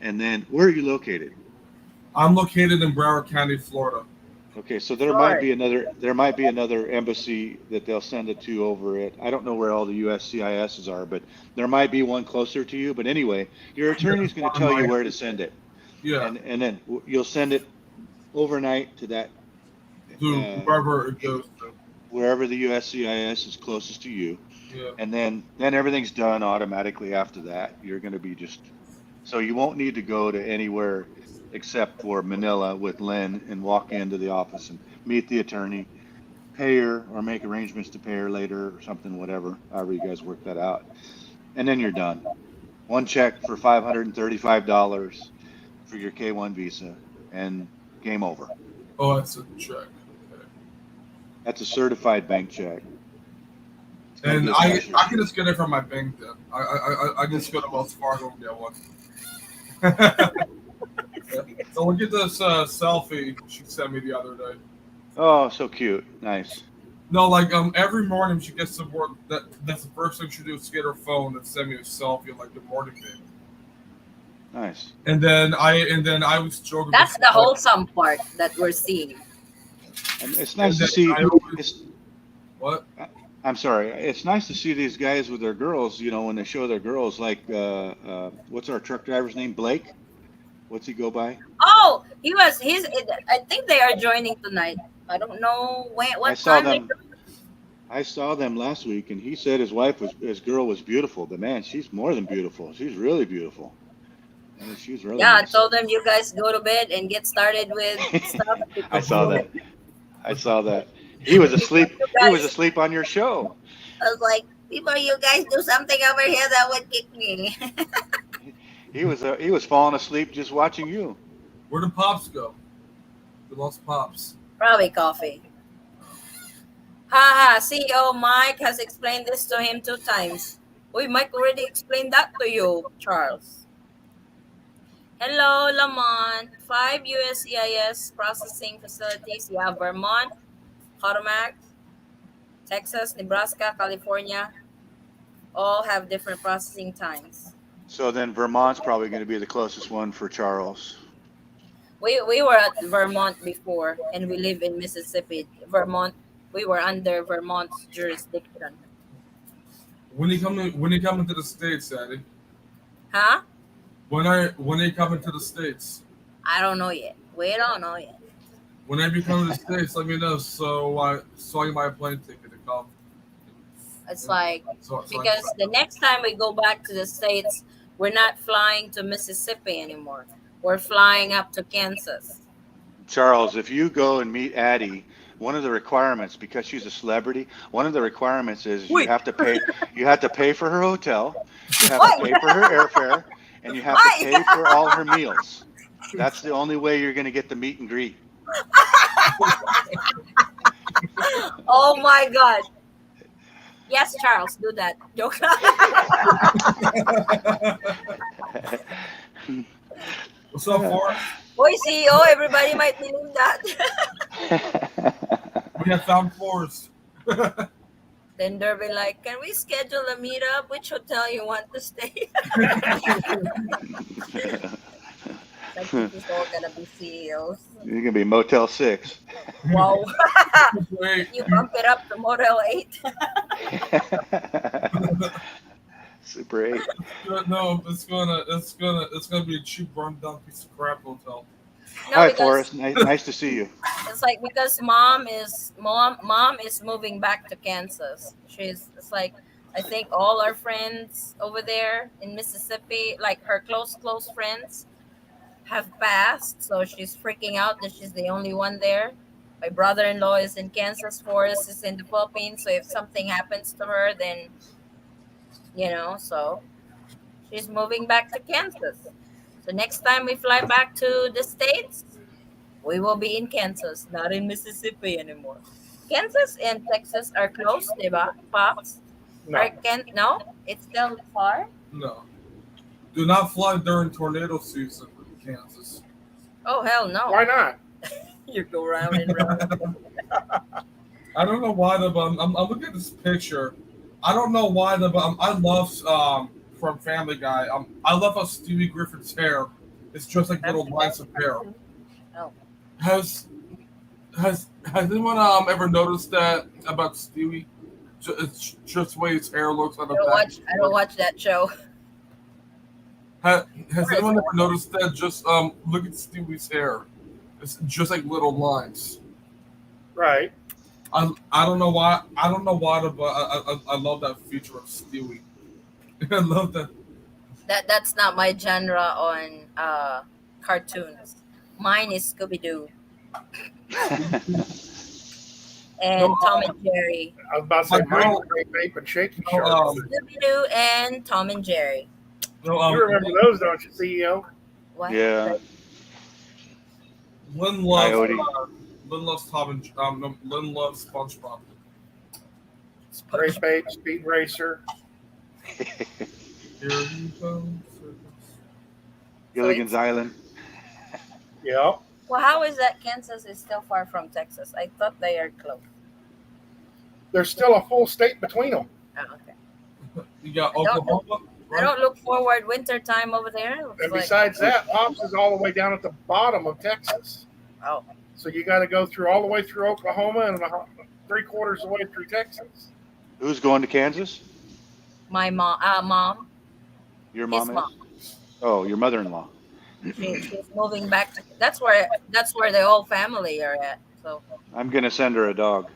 And then where are you located? I'm located in Broward County, Florida. Okay, so there might be another embassy that they'll send it to over it. I don't know where all the USCISs are, but there might be one closer to you. But anyway, your attorney's going to tell you where to send it, Yeah, and then you'll send it overnight to that to wherever it goes to. wherever the USCIS is closest to you, Yeah. and then everything's done automatically after that. You're going to be so you won't need to go to anywhere except for Manila with Lynn and walk into the office and meet the attorney, pay her or make arrangements to pay her later or something, whatever, however you guys work that out. And then you're done. One check for $535 for your K1 visa and game over. Oh, that's a check. Okay. That's a certified bank check. It's gonna And be a I pleasure. can just get it from my bank then. I can just go to Wells Fargo and get one. So look at this selfie she sent me the other day. Oh, so cute. Nice. No, like every morning she gets to work. That's the first thing she do is get her phone and send me a selfie like good morning baby. Nice. And then I was joking. That's the wholesome part that we're seeing. And it's nice to then see. I always- What? I'm sorry. It's nice to see these guys with their girls. When they show their girls, like what's our truck driver's name? Blake. What's he go by? Oh, he's. I think they are joining tonight. I don't know what I saw time. them. I saw them last week, and he said his girl was beautiful. But man, she's more than beautiful. She's really beautiful. And she's really Yeah, I nice. told them you guys go to bed and get started with stuff. I saw that. I saw that. He was asleep. He was asleep on your show. I was like, before you guys do something over here that would kick me. He was falling asleep just watching you. Where did Pops go? We lost Pops. Probably coffee. Haha, CEO Mike has explained this to him 2 times. Uy, Mike already explained that to you, Charles. Hello, Lamont. 5 USCIS processing facilities. You have Vermont, Potomac, Texas, Nebraska, California. All have different processing times. So then Vermont's probably going to be the closest one for Charles. We were at Vermont before, and we live in Mississippi. Vermont, we were under Vermont's jurisdiction. When you coming to the States, Daddy? Huh? When are you coming to the States? I don't know yet. We don't know yet. Whenever you come to the States, let me know so I can buy a plane ticket to come. It's like, So because the next time we go back to the States, we're not flying to Mississippi anymore. We're flying up to Kansas. Charles, if you go and meet Addie, one of the requirements, because she's a celebrity, one of the requirements is you Wait. have to pay. You have to pay for her hotel. You have to pay for her airfare, and you have to Why? pay for all her meals. That's the only way you're going to get the meet and greet. Oh my God. Yes, Charles, do that. Joke. What's up, Forrest? Boy, CEO, everybody might believe that. We have found Forrest. There Then they'll be like, "Can we schedule a meetup? Which hotel you want to stay?" Like this is all gonna be CEOs. You're gonna be Motel 6. Wow, Wait, you bump it up to Motel 8. Super 8. no, it's gonna be a cheap, run-down piece of crap hotel. No, Hi, because Forrest. Nice to see you. it's like because mom is moving back to Kansas. It's like I think all our friends over there in Mississippi, like her close friends, have passed. So she's freaking out that she's the only one there. My brother-in-law is in Kansas. Forrest is in the Philippines. So if something happens to her, then so she's moving back to Kansas. So next time we fly back to the States, we will be in Kansas, not in Mississippi anymore. Kansas and Texas are close, diba, Pops? No. Or no? It's still far? No, do not fly during tornado season in Kansas. Oh, hell no. Why not? You go round and round. I don't know why but I'm looking at this picture. I don't know why but I love from Family Guy. I love how Stewie Griffin's hair is just like little lines of hair. Oh. Has anyone ever noticed that about Stewie? It's just the way his hair looks on the back. I don't watch that show. Has anyone ever noticed that? Just look at Stewie's hair. It's just like little lines. Right. I don't know why. I don't know why, but I love that feature of Stewie. I love that. That's not my genre on cartoons. Mine is Scooby-Doo and Tom and Jerry. I was about to say My girl- mine, Great Ape and Shaky No, Shark. Scooby-Doo and Tom and Jerry. No, You remember those, don't you, CEO? What? Yeah. Lynn loves Coyote. Lynn loves Tom and no, Lynn loves SpongeBob. Grape Ape, Speed Racer. Here he comes. Gilligan's Island. Yeah. Well, how is that Kansas is still far from Texas? I thought they are close. There's still a full state between them. Oh, okay. You got I don't Oklahoma. I don't look forward winter time over there. It looks And like- besides that, Pops is all the way down at the bottom of Texas. Oh, So you got to go through all the way through Oklahoma and 3/4 of the way through Texas. Who's going to Kansas? my mom, Your his mom is? mom. Oh, your mother-in-law. She's moving back to. That's where the whole family are at. So, I'm gonna send her a dog.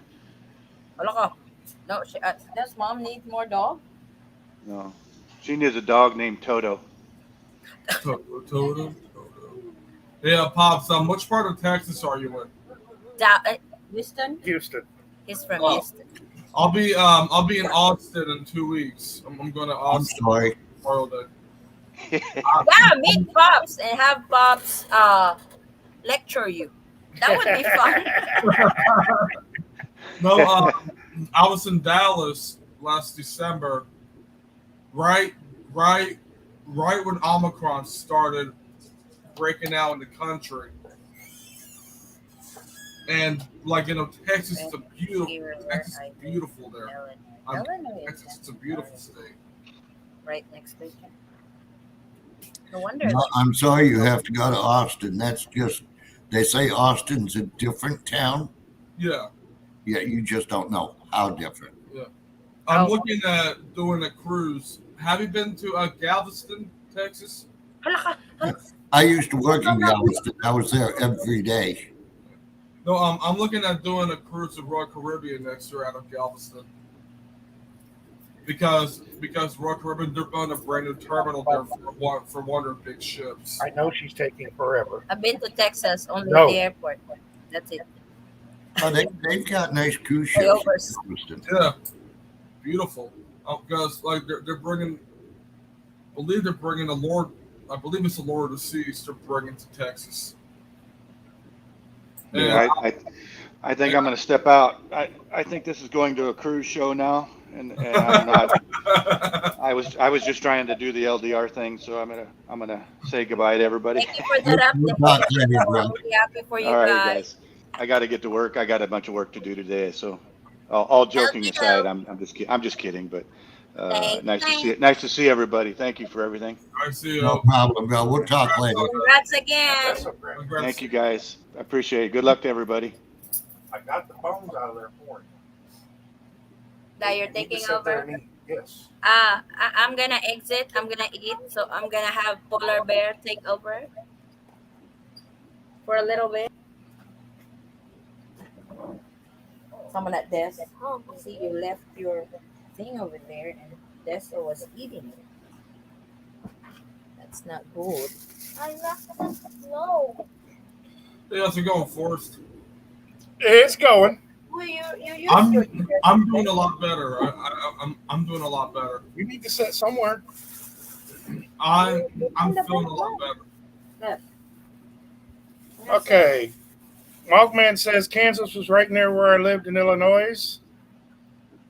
wala ka. No, does mom need more dog? No, she needs a dog named Toto. Toto. Yeah, Pops. Which part of Texas are you in? Houston. Houston. He's from Oh. Houston. I'll be in Austin in 2 weeks. I'm going to I'm Austin sorry. tomorrow day. Yeah, meet Pops and have Pops lecture you. That would be fun. No, I was in Dallas last December, right when Omicron started breaking out in the country, and Texas is Texas is beautiful there. Texas is a beautiful state. Right next to you. No wonder. No, I'm sorry you have to go to Austin. That's just, they say Austin's a different town. Yeah, Yeah, you just don't know how different. I'm Oh. looking at doing a cruise. Have you been to Galveston, Texas? I used to work in Galveston. I was there every day. No, I'm looking at doing a cruise to Royal Caribbean next year out of Galveston. Because Royal Caribbean, they're building a brand new terminal there for one of their big ships. I know she's taking forever. I've been to Texas, only No. the airport. That's it. Oh, they've got nice cruise Way ships. over. in Galveston. Yeah, beautiful. Because they're bringing, I believe it's the Lord of the Seas they're bringing to Texas. Yeah, I think I'm gonna step out. I think this is going to a cruise show now, and I'm not. I was just trying to do the LDR thing, so I'm gonna say goodbye to everybody. Thank you for that Good update. luck to you, I'm brother. really happy for you All right, guys. guys. I got to get to work. I got a bunch of work to do today, so All joking LTO. aside, I'm just kidding, but Thanks. nice to see everybody. Thank you for everything. I see you. No problem, Bill. We'll talk later. Congrats again. That's okay. Congrats. Thank you guys. I appreciate it. Good luck to everybody. I got the bones out of there for you. That you're You need to taking sit there over. and eat. Yes. I'm gonna exit. I'm gonna eat. So I'm gonna have Polar Bear take over for a little bit. Someone at desk. Oh, see, you left your thing over there, and Dessa was eating it. That's not good. I'm not gonna know. Yeah, so going forced. It's going. Well, you I'm used to. I'm doing a lot better. I'm doing a lot better. You need to sit somewhere. I'm feeling a lot better. Okay. Mogman says Kansas was right near where I lived in Illinois.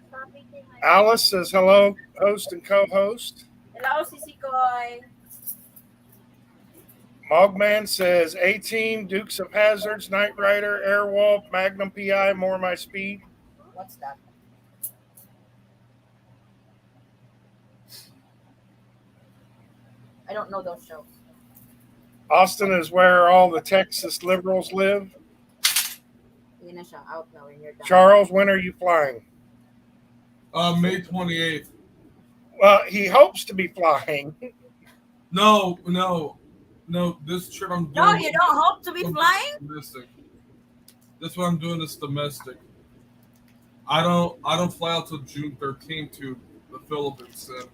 Stop eating my Alice says hello, host and co-host. Hello, Sisi Koy. Mogman says A-Team, Dukes of Hazards, Knight Rider, Airwolf, Magnum PI, More My Speed. What's that? I don't know those shows. Austin is where all the Texas liberals live. Yun na siya, out now when you're done. Charles, when are you flying? May 28th. Well, he hopes to be flying. No. This trip I'm doing. No, you don't hope to be flying? Domestic. This what I'm doing is domestic. I don't fly out till June 13th to the Philippines. And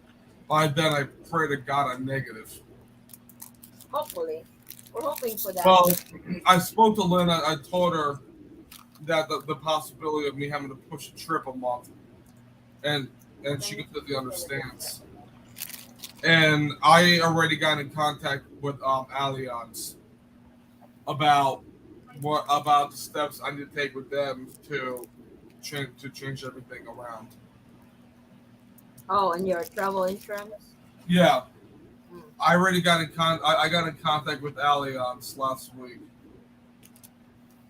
by then, I pray to God I'm negative. Hopefully. We're hoping for that. Well, I spoke to Lynn. I told her that the possibility of me having to push a trip a month, and she completely understands. And I already got in contact with Allianz about the steps I need to take with them to change everything around. Oh, and your travel insurance? Yeah, I already got in I got in contact with Allianz last week,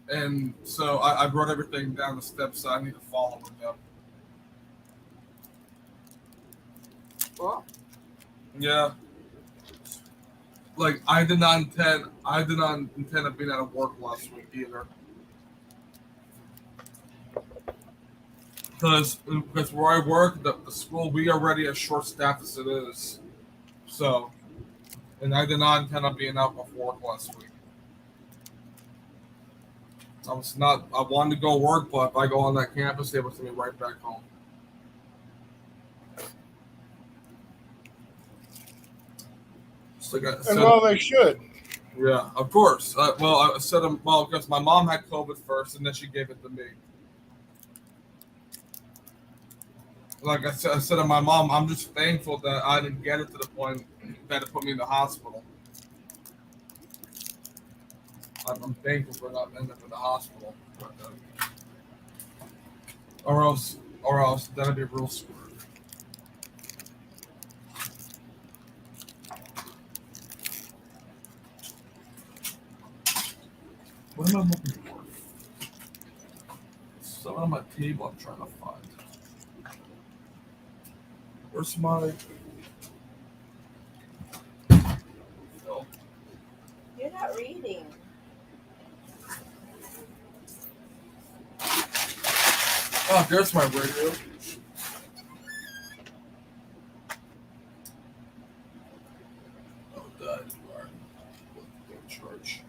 and so I wrote everything down, the steps I need to follow with them. Cool. Yeah. Like I did not intend of being out of work last week either. Because where I work, the school, we are already as short staffed as it is. So, and I did not intend on being out before work last week. I wanted to go work, but if I go on that campus, they would send me right back home. Just like I said, And well, they should. yeah, of course. I said, because my mom had COVID first, and then she gave it to me. Like I said to my mom, I'm just thankful that I didn't get it to the point that it put me in the hospital. I'm thankful for not ending up in the hospital. Or else, that'd be real screwed. What am I looking for? Something on my table I'm trying to find. Where's my... Oh, You're not reading. there's my radio. Oh, that you are. Church.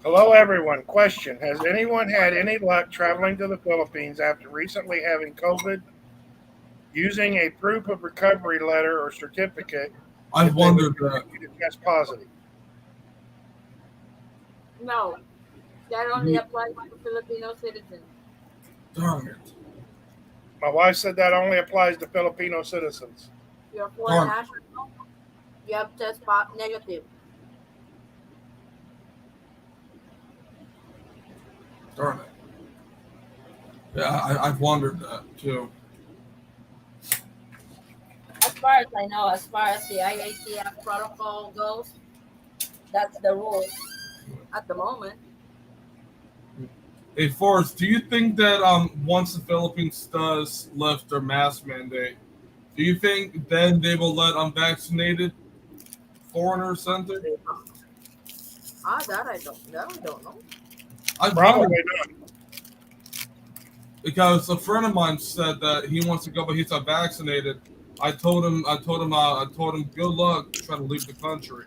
Hello, everyone. Question: has anyone had any luck traveling to the Philippines after recently having COVID, using a proof of recovery letter or certificate? I've wondered that. You to test positive. No. That only applies to Filipino citizens. Darn it. My wife said that only applies to Filipino citizens. You're foreign Darn. national. You have test negative. Darn it. Yeah, I've wondered that too. As far as I know, as far as the IATF protocol goes, that's the rule at the moment. Hey, Forrest, do you think that once the Philippines does lift their mask mandate, do you think then they will let unvaccinated foreigners enter? That I don't know. I don't know. I Probably wonder not. because a friend of mine said that he wants to go, but he's not vaccinated. I told him, good luck trying to leave the country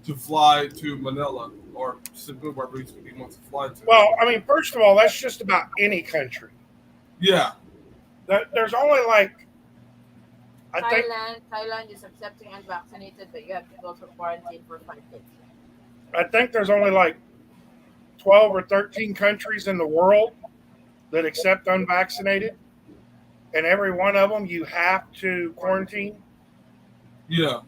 to fly to Manila or Cebu, wherever he wants to fly to. Well, I mean, first of all, that's just about any country. Yeah, There's only like, I think, Thailand is accepting unvaccinated, but you have to go to quarantine for 5 days. I think there's only like 12 or 13 countries in the world that accept unvaccinated, and every one of them you have to quarantine. yeah.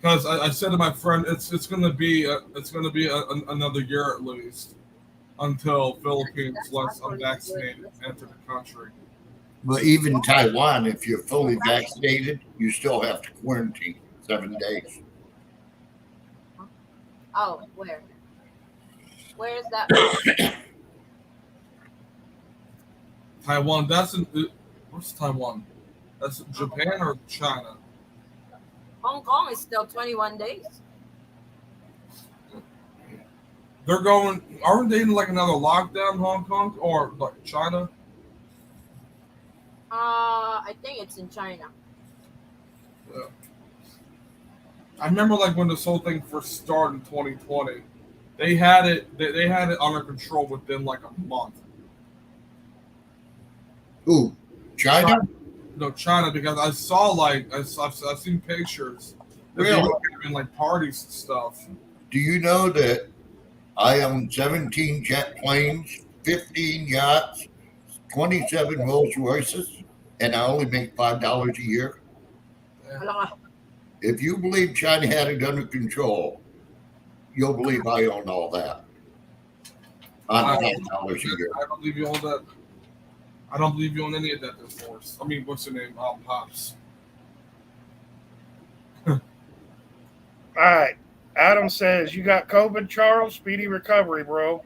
Because I said to my friend, it's gonna be another year at least until Philippines lets unvaccinated enter the country. But even Taiwan, if you're fully vaccinated, you still have to quarantine 7 days. Oh, where? Where is that? Taiwan, where's Taiwan? That's Japan or China? Hong Kong is still 21 days. They're going. Aren't they in like another lockdown, Hong Kong or like China? I think it's in China. I remember like when this whole thing first started in 2020, they had it. They had it under control within like a month. Who? China? No, China, because I saw like I've seen pictures. That Really? They were having like parties and stuff. Do you know that I own 17 jet planes, 15 yachts, 27 Rolls Royces, and I only make $5 a year? Alam ka, If you believe China had it under control, you'll believe I own all that. On $5 a year. I don't believe you own that. I don't believe you own any of that, Force. I mean, what's your name? Pops. All right. Adam says, you got COVID, Charles? Speedy recovery, bro.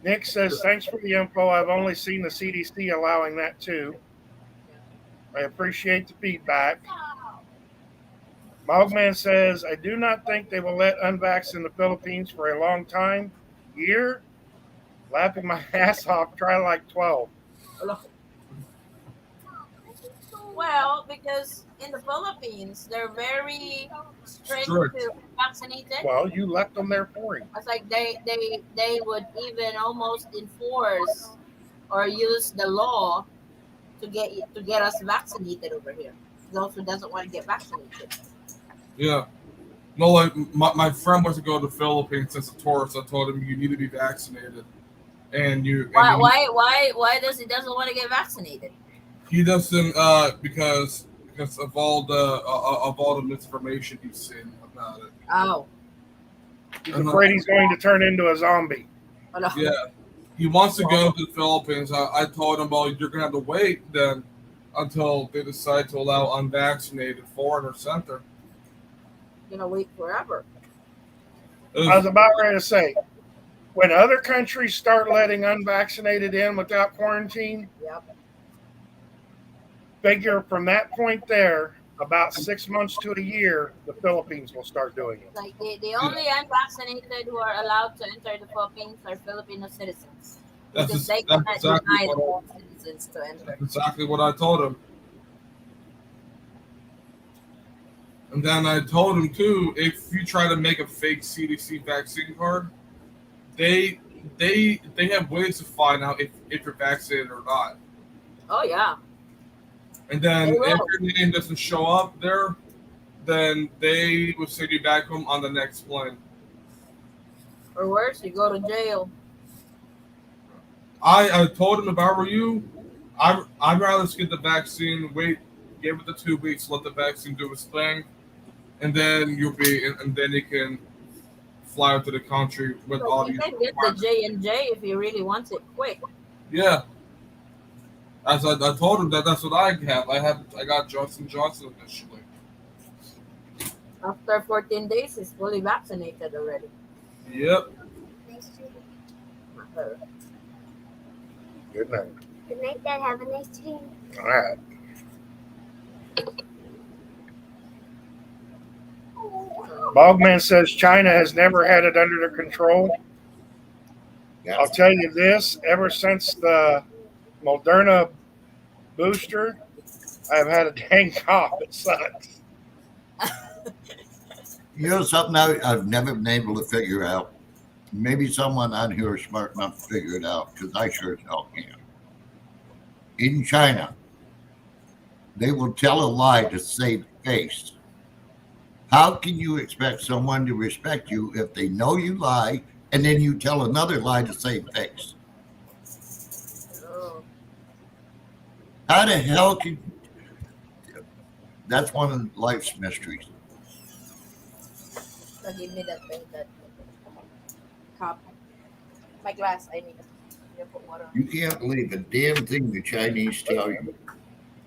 Nick says, thanks for the info. I've only seen the CDC allowing that too. I appreciate the feedback. Mogman says, I do not think they will let unvax in the Philippines for a long time. Year? Laughing my ass off. Try like 12. well, because in the Philippines, they're very strict Strict. to vaccinated. Well, you left them there for him. It's like they would even almost enforce or use the law to get us vaccinated over here. Those who doesn't want to get vaccinated. Yeah. No, like my friend wants to go to the Philippines as a tourist. I told him you need to be vaccinated, and you. And Why does he doesn't want to get vaccinated? He doesn't because of all the misinformation he's seen about it. Oh, He's afraid he's going to turn into a zombie. Yeah, he wants to go to the Philippines. I told him, well, you're gonna have to wait then until they decide to allow unvaccinated foreigners enter. gonna wait forever. I was about ready to say, when other countries start letting unvaccinated in without quarantine, Yep. figure from that point there, about 6 months to a year, the Philippines will start doing it. Like the only unvaccinated who are allowed to enter the Philippines are Filipino citizens. Because they cannot deny all citizens to enter. That's exactly what I told him. And then I told him too, if you try to make a fake CDC vaccine card, they have ways to find out if you're vaccinated or not. Oh yeah. And then They will. if your name doesn't show up there, then they will send you back home on the next plane. Or worse, you go to jail. I told him if I were you, I'd rather just get the vaccine, wait, give it the 2 weeks, let the vaccine do its thing, and then and then you can fly out to the country with all Like, you these. can get the J&J if he really wants it quick. Yeah. As I told him that's what I have. I got Johnson Johnson initially. After 14 days, he's fully vaccinated already. Yep. Good night. Good night, Dad. Have a nice dream. All right. Bogman says China has never had it under their control. I'll That's tell you this, ever since the Moderna booster, I've had a dang cough. It sucks. You know something I've never been able to figure out? Maybe someone on here is smart enough to figure it out, because I sure as hell can't. In China, they will tell a lie to save face. How can you expect someone to respect you if they know you lie and then you tell another lie to save face? Oh, How the hell can that's one of life's mysteries. so give me that thing, that cup. My glass, I need to put water on. You can't believe a damn thing the Chinese tell you.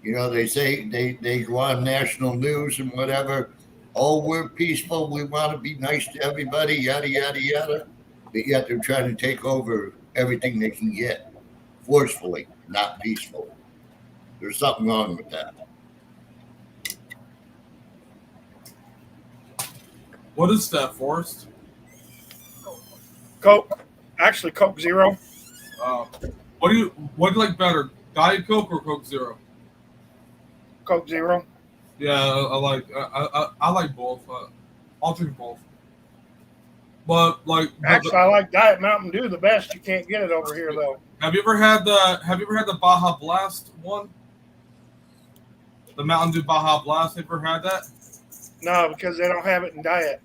You know, they say they go on national news and whatever. Oh, we're peaceful. We want to be nice to everybody, yada, yada, yada. But yet they're trying to take over everything they can get forcefully, not peacefully. There's something wrong with that. What is that, Forrest? Coke, actually Coke Zero. What do you like better, Diet Coke or Coke Zero? Coke Zero. Yeah, I like both. I'll drink both. But Actually, I like Diet Mountain Dew the best. You can't get it over here though. have you ever had the Baja Blast one? The Mountain Dew Baja Blast. Have you ever had that? No, because they don't have it in Diet.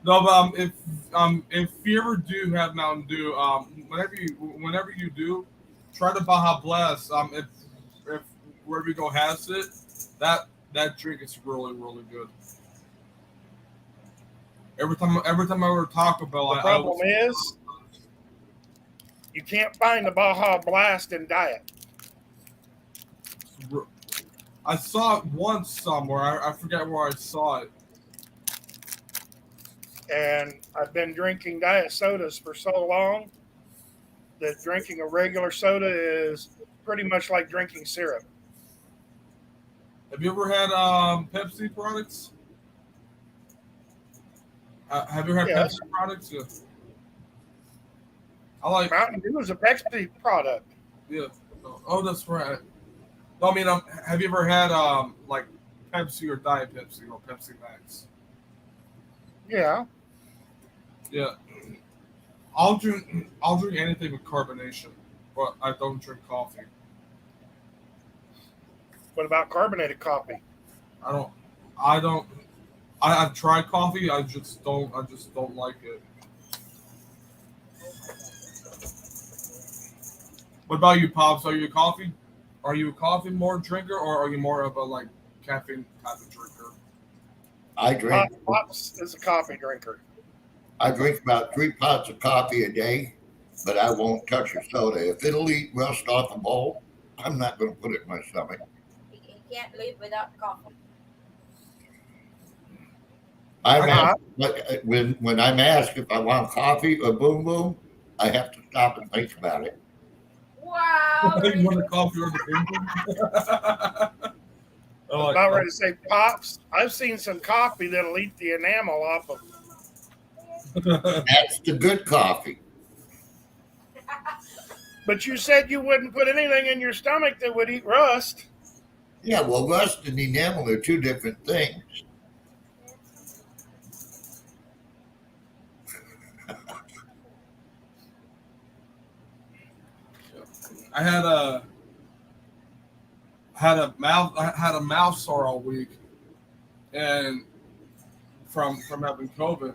No, but if you ever do have Mountain Dew, whenever you do, try the Baja Blast. If wherever you go has it, that drink is really really good. Every time I ever talk about, The problem is, you can't find the Baja Blast in Diet. I saw it once somewhere. I forget where I saw it. And I've been drinking diet sodas for so long that drinking a regular soda is pretty much like drinking syrup. Have you ever had Pepsi products? Have you ever had Yes. Pepsi products? Yeah. I like. Mountain Dew is a Pepsi product. Yeah. Oh, that's right. No, I mean, have you ever had like Pepsi or Diet Pepsi or Pepsi Max? Yeah. Yeah. I'll drink anything with carbonation, but I don't drink coffee. What about carbonated coffee? I've tried coffee. I just don't like it. What about you, Pops? Are you a coffee more drinker, or are you more of a like caffeine type of drinker? I drink Pops is a coffee drinker. I drink about 3 pots of coffee a day, but I won't touch a soda. If it'll eat rust off a bowl, I'm not going to put it in my stomach. You can't live without coffee. I'm asked, when I'm asked if I want coffee or boom boom, I have to stop and think about it. Wow. You want a coffee or the boom? I was about ready to say, Pops, I've seen some coffee that'll eat the enamel off of. That's the good coffee. But you said you wouldn't put anything in your stomach that would eat rust. Yeah, well, rust and enamel are two different things. I had a mouth sore all week, and from having COVID,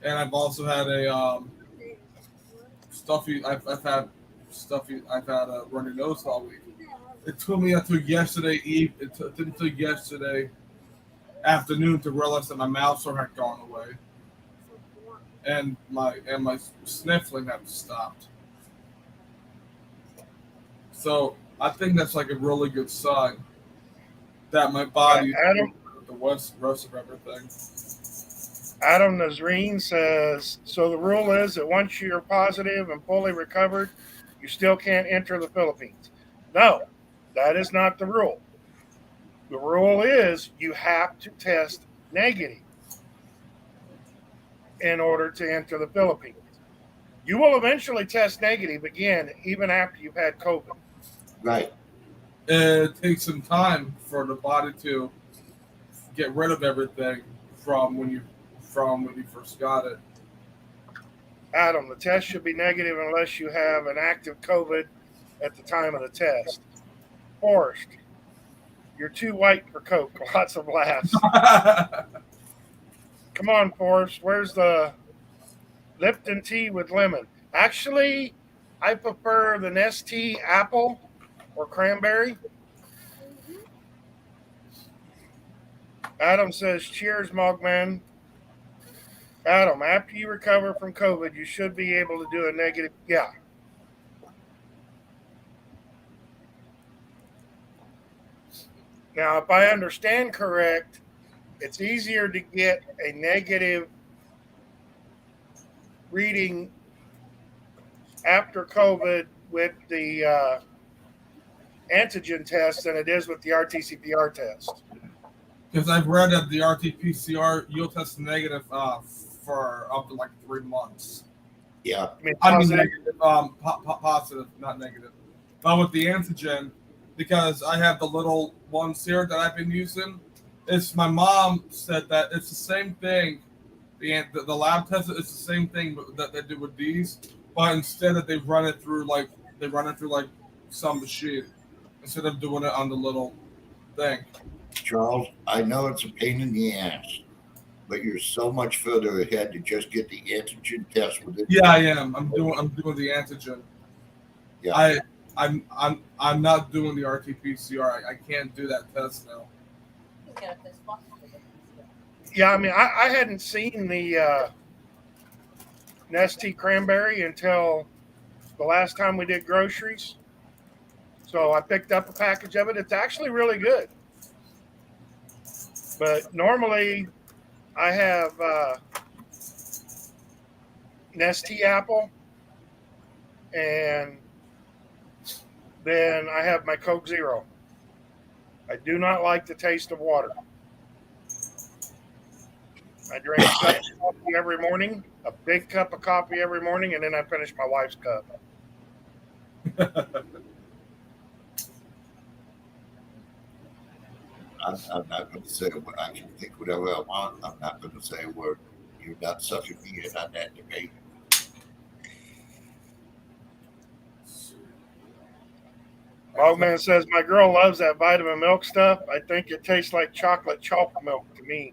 and I've also had a stuffy. I've had a runny nose all week. It took me until yesterday afternoon to realize that my mouth sore had gone away, and my sniffling had stopped. So I think that's like a really good sign that my body Adam? the rest of everything. Adam Nazreen says, so the rule is that once you're positive and fully recovered, you still can't enter the Philippines. No, that is not the rule. The rule is you have to test negative in order to enter the Philippines. You will eventually test negative again, even after you've had COVID. Right. It takes some time for the body to get rid of everything from when you first got it. Adam, the test should be negative unless you have an active COVID at the time of the test. Forrest, you're too white for Coke. Lots of laughs. Come on, Forrest. Where's the Lipton tea with lemon? Actually, I prefer the Nestea apple or cranberry. Adam says, cheers, Mogman. Adam, after you recover from COVID, you should be able to do a negative. Yeah. Now, if I understand correct, it's easier to get a negative reading after COVID with the antigen test than it is with the RT-PCR test. Because I've read that the RT-PCR, you'll test negative for up to like 3 months. Yeah. I mean, I mean positive. negative, positive, not negative. But with the antigen, because I have the little ones here that I've been using, it's my mom said that it's the same thing. The lab test is the same thing that they do with these, but instead that they run it through like some machine instead of doing it on the little thing. Charles, I know it's a pain in the ass, but you're so much further ahead to just get the antigen test with it. Yeah, I am. I'm doing the antigen. Yeah. I'm not doing the RT-PCR. I can't do that test now. Yeah, I mean, I hadn't seen the Nestea cranberry until the last time we did groceries. So I picked up a package of it. It's actually really good. But normally I have Nestea apple, and then I have my Coke Zero. I do not like the taste of water. I drink a cup of coffee every morning, a big cup of coffee every morning, and then I finish my wife's cup. I'm not going to say what I can think whatever I want. I'm not going to say a word. You're not sucking me in on that debate. Mogman says, my girl loves that vitamin milk stuff. I think it tastes like chocolate chalk milk to me.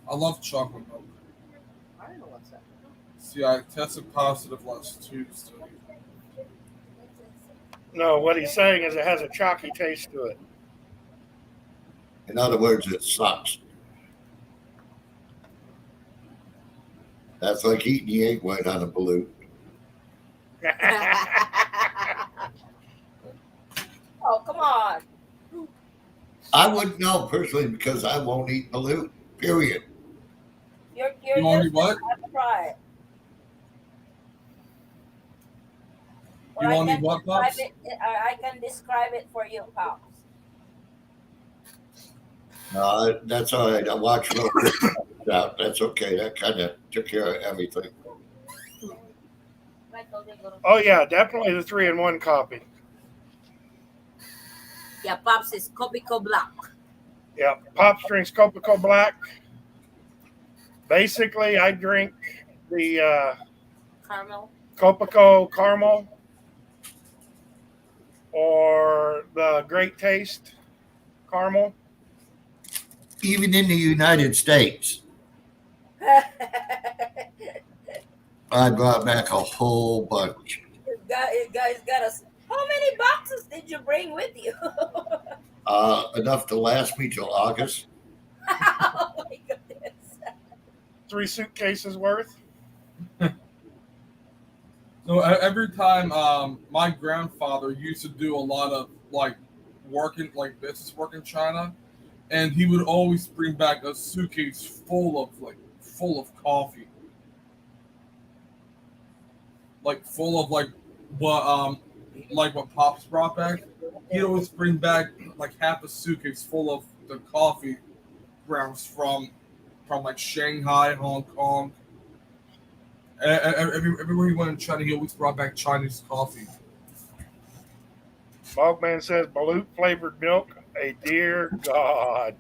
I love chocolate milk. I don't know what's that. See, I tested positive last Tuesday. No, what he's saying is it has a chalky taste to it. In other words, it sucks. That's like eating the egg white on a balloon. Oh, come on. I wouldn't know personally because I won't eat balloon. Period. You're You want me just what? have to try it. You Or I want me can what, describe Pops? I can describe it for you, Pops. That's all right. I watched real quick. That's okay. That kind of took care of everything. Oh, yeah, definitely the 3-in-1 coffee. Yeah, Pops is Copico Black. Yeah, Pops drinks Copico Black. Basically, I drink the Caramel. Copico Caramel or the Great Taste Caramel. Even in the United States, I brought back a whole bunch. You guys got us. How many boxes did you bring with you? Enough to last me till August. Oh my goodness. 3 suitcases worth. So every time, my grandfather used to do a lot of business work in China, and he would always bring back a suitcase full of full of coffee. Like full of like what Pops brought back. He'd always bring back like half a suitcase full of the coffee grounds from like Shanghai, Hong Kong. Everywhere he went in China, he always brought back Chinese coffee. Bogman says balut flavored milk. A dear God.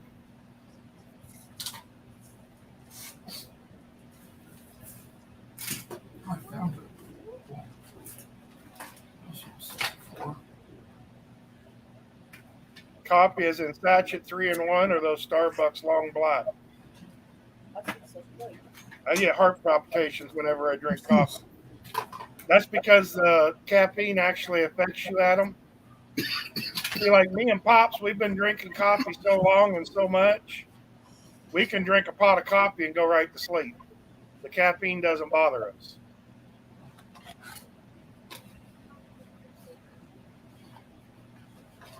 I found it. Coffee is in sachet 3-in-1 or those Starbucks long black. I get heart palpitations whenever I drink coffee. That's because the caffeine actually affects you, Adam. See, like me and Pops, we've been drinking coffee so long and so much, we can drink a pot of coffee and go right to sleep. The caffeine doesn't bother us.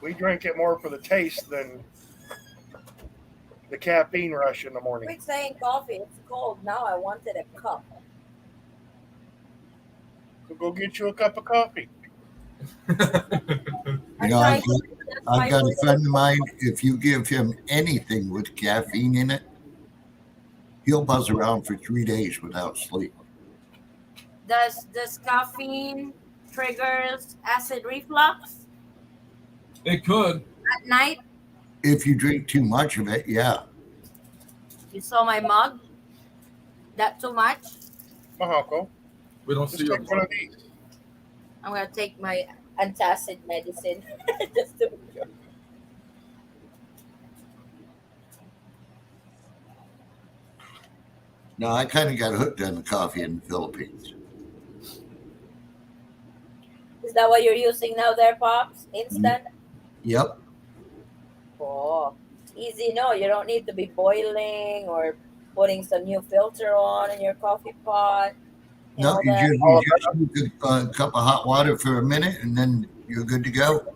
We drink it more for the taste than the caffeine rush in the morning. Quit saying coffee. It's cold. Now I wanted a cup. So go get you a cup of coffee. You know, I've got a friend of mine, if you give him anything with caffeine in it, he'll buzz around for 3 days without sleep. Does caffeine triggers acid reflux It could. at night? If you drink too much of it, yeah. You saw my mug? That too much? Mahako. We don't Just see your take one of these. I'm gonna take my antacid medicine just to be sure. No, I kind of got hooked on the coffee in the Philippines. Is that what you're using now there, Pops? Instant? Yep. Oh, easy. No, you don't need to be boiling or putting some new filter on in your coffee pot. and No, all you that. just use a cup of hot water for a minute and then you're good to go.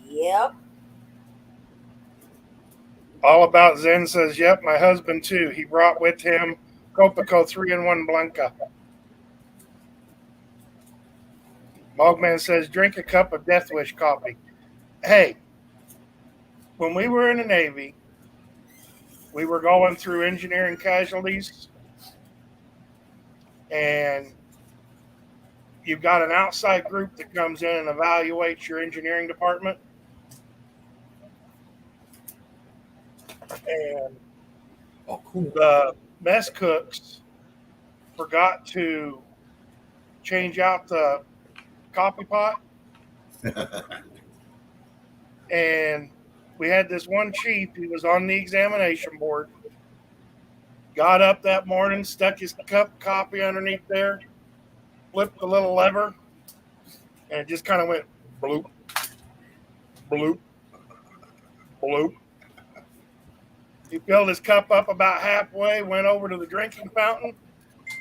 Yep. All About Zen says, yep, my husband too. He brought with him Copico 3-in-1 Blanca. Mogman says, drink a cup of Death Wish coffee. Hey, when we were in the Navy, we were going through engineering casualties, and you've got an outside group that comes in and evaluates your engineering department. And Oh, cool. the mess cooks forgot to change out the coffee pot. And we had this one chief, he was on the examination board, got up that morning, stuck his cup of coffee underneath there, flipped the little lever, and it just kind of went bloop, bloop, bloop. He filled his cup up about halfway, went over to the drinking fountain,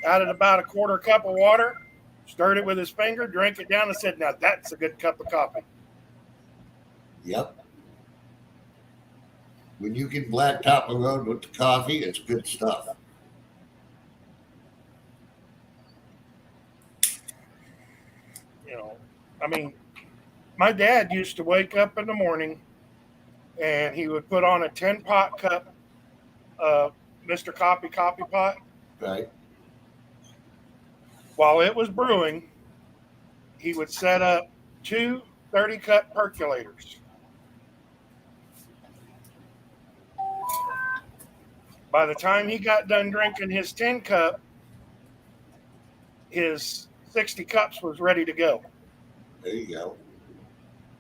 added about a quarter cup of water, stirred it with his finger, drank it down, and said, now that's a good cup of coffee. Yep. When you can blacktop a road with the coffee, it's good stuff. You know, I mean, my dad used to wake up in the morning and he would put on a 10-pot cup of Mr. Coffee coffee pot. Right. While it was brewing, he would set up two 30-cup percolators. By the time he got done drinking his 10-cup, his 60 cups was ready to go. There you go.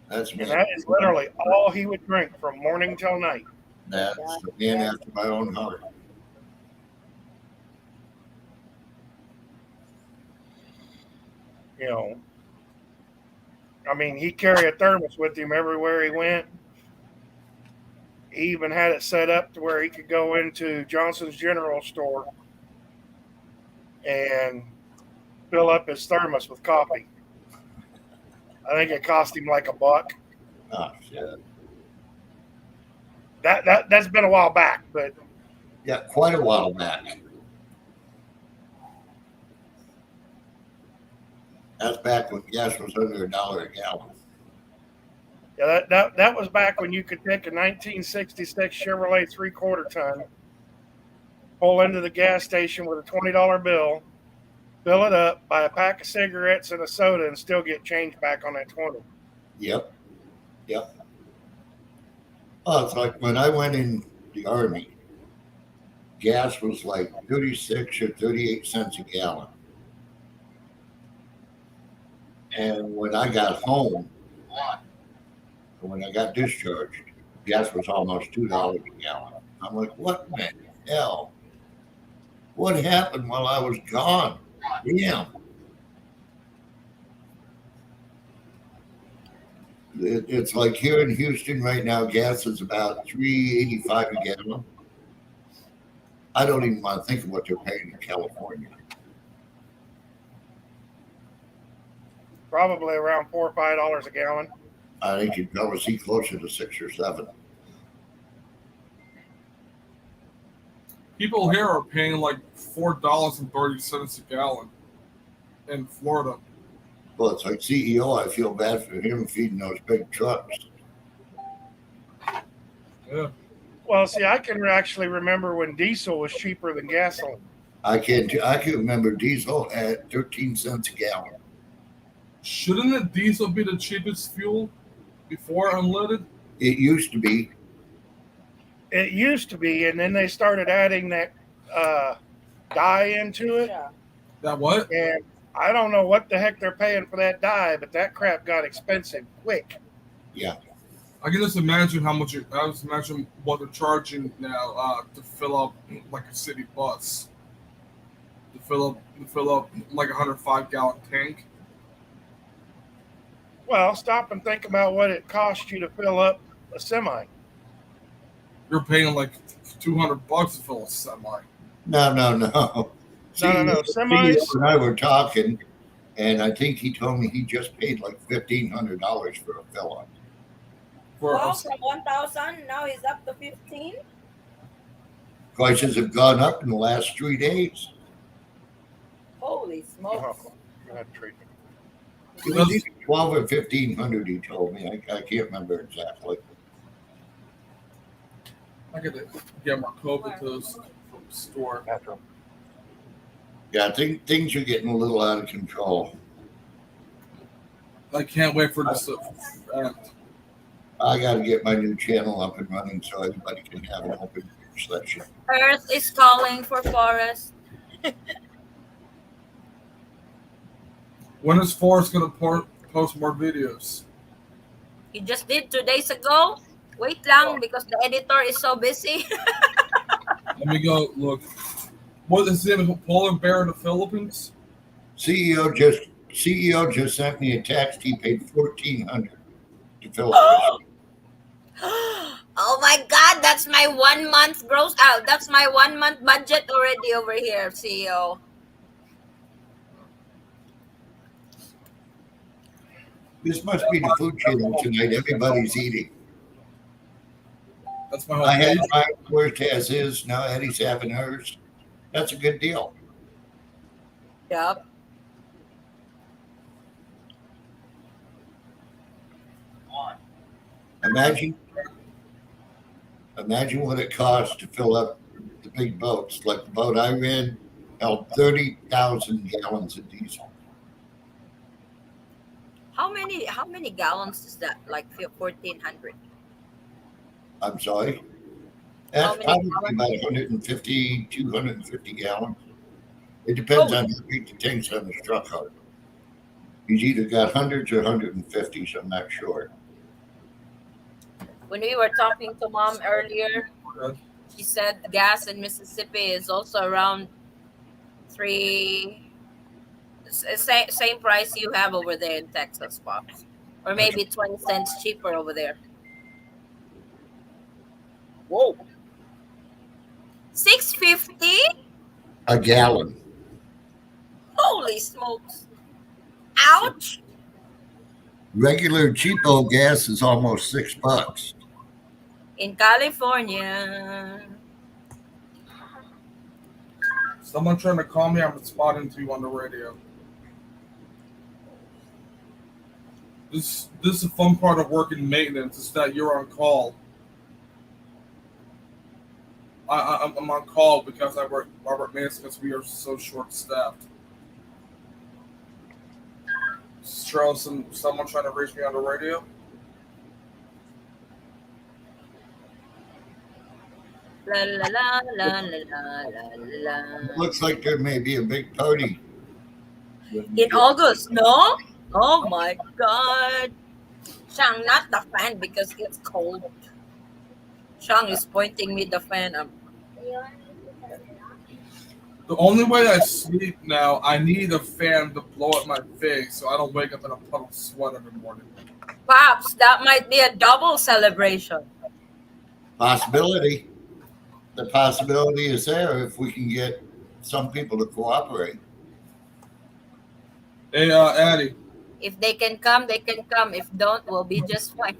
That's And that is literally all he would drink from morning till night. That's the man after my own heart. You know, I mean, he carried a thermos with him everywhere he went. He even had it set up to where he could go into Johnson's General Store and fill up his thermos with coffee. I think it cost him like $1. Oh, shit. That's been a while back, but Yeah, quite a while back. That's back when gas was under $1 a gallon. Yeah, that was back when you could take a 1966 Chevrolet 3/4 ton, pull into the gas station with a $20 bill, fill it up, buy a pack of cigarettes and a soda, and still get change back on that 20. Yep. Yep. Oh, it's like when I went in the Army, gas was like 36 or 38 cents a gallon. And when I got home, when I got discharged, gas was almost $2 a gallon. I'm like, what in the hell? What happened while I was gone? Damn. It's like here in Houston right now, gas is about $3.85 a gallon. I don't even want to think of what they're paying in California. Probably around $4 or $5 a gallon. I think you'd probably see closer to 6 or 7. People here are paying like $4.30 a gallon in Florida. Well, it's like CEO. I feel bad for him feeding those big trucks. Yeah. Well, see, I can actually remember when diesel was cheaper than gasoline. I can remember diesel at 13 cents a gallon. Shouldn't a diesel be the cheapest fuel before unleaded? It used to be. It used to be, and then they started adding that dye into it. That what? And I don't know what the heck they're paying for that dye, but that crap got expensive quick. Yeah. I can just imagine imagine what they're charging now to fill up like a city bus. To fill up like a 105-gallon tank. Well, stop and think about what it costs you to fill up a semi. You're paying like $200 to fill a semi. No. No. Semis. And I were talking, and I think he told me he just paid like $1,500 for a fill up. Wow, from 1,000 now is up to 15. Prices have gone up in the last 3 days. Holy smokes! Oh, go ahead, treatment. It was either 12 or 1,500. He told me. I can't remember exactly. I gotta get my COVID test from the store. Yeah, I think things are getting a little out of control. I can't wait for this to end. I got to get my new channel up and running so everybody can have an open session. Earth is calling for Forrest. When is Forrest gonna post more videos? He just did 2 days ago. Wait lang because the editor is so busy. Let me go look. What is his name? Polar Bear in the Philippines? CEO just sent me a text. He paid $1,400 to fill up. Oh my God, that's my 1 month gross out. That's my 1 month budget already over here, CEO. This must be the food channel tonight. Everybody's eating. That's my whole I had page. mine first as is. Now Eddie's having hers. That's a good deal. Yep. Imagine what it costs to fill up the big boats. Like the boat I ran held 30,000 gallons of diesel. How many gallons is that? Like 1,400. I'm sorry. How That's many probably about 150, 250 gallons. It depends on how big the tanks on the truck are. He's either got hundreds or 150s. I'm not sure. When we were talking to Mom earlier, she said gas in Mississippi is also around same price you have over there in Texas, Pops, or maybe 20 cents cheaper over there. Whoa, $6.50. A gallon. Holy smokes! Ouch! Regular cheapo gas is almost $6. In California. Someone trying to call me. I'm responding to you on the radio. This is the fun part of working maintenance is that you're on call. I'm on call because I work maintenance because we are so short staffed. Someone trying to reach me on the radio. La la la la la la la. Looks like there may be a big party. In August, no? Oh my God. Shang, not the fan because it's cold. Shang is pointing me the fan. The only way I sleep now, I need a fan to blow at my face so I don't wake up in a puddle of sweat every morning. Pops, that might be a double celebration. Possibility. The possibility is there if we can get some people to cooperate. Hey, Addie. If they can come, they can come. If don't, we'll be just fine.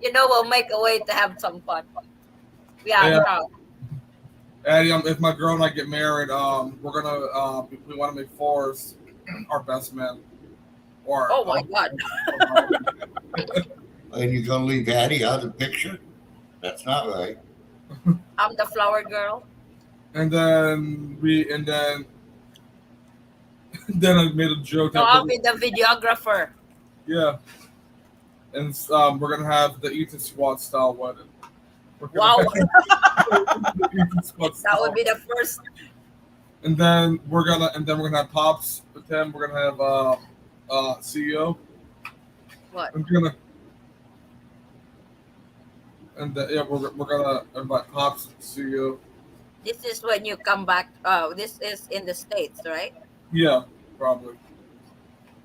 We'll make a way to have some fun. Yeah, Yeah. proud. Addie, if my girl and I get married, we're gonna we want to make Forrest our best man. Or Oh my God. And you're going to leave Addie out of the picture? That's not right. I'm the flower girl. and then then I made a joke So that I'll be the videographer. yeah, and we're gonna have the Eaton Squad style wedding. We're gonna Wow. have the Eaton Squad That style. would be the first. And then we're gonna have Pops with him. We're gonna have CEO. What? I'm gonna yeah, we're gonna invite Pops CEO. This is when you come back. This is in the States, right? Yeah, probably.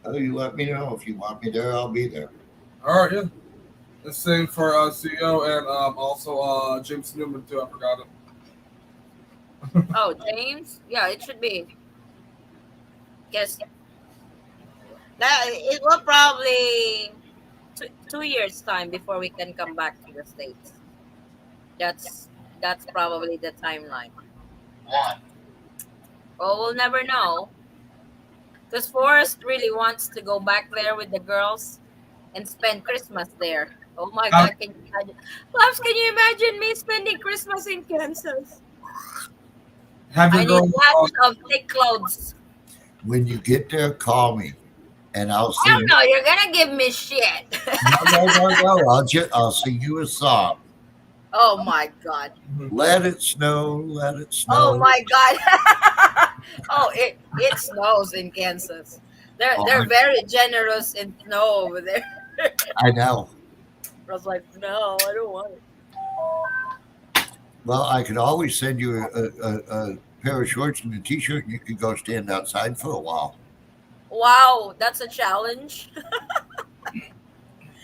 Oh, you let me know. If you want me there, I'll be there. All right, yeah. The same for CEO and also James Newman too. I forgot him. Oh, James? Yeah, it should be. Guess that it will probably 2 years time before we can come back to the States. That's probably the timeline. Well, we'll never know. Because Forrest really wants to go back there with the girls and spend Christmas there. Oh my God, can you imagine? Pops, can you imagine me spending Christmas in Kansas? Have I your need girl. lots of thick clothes. When you get there, call me, and I'll I sing. don't know, you're gonna give me shit. No. I'll sing you a song. Oh my God. Let it snow, let it snow. Oh my God. Oh, it snows in Kansas. They're Oh, very generous in snow over there. I know. I was like, no, I don't want it. Well, I could always send you a pair of shorts and a T-shirt, and you could go stand outside for a while. Wow, that's a challenge.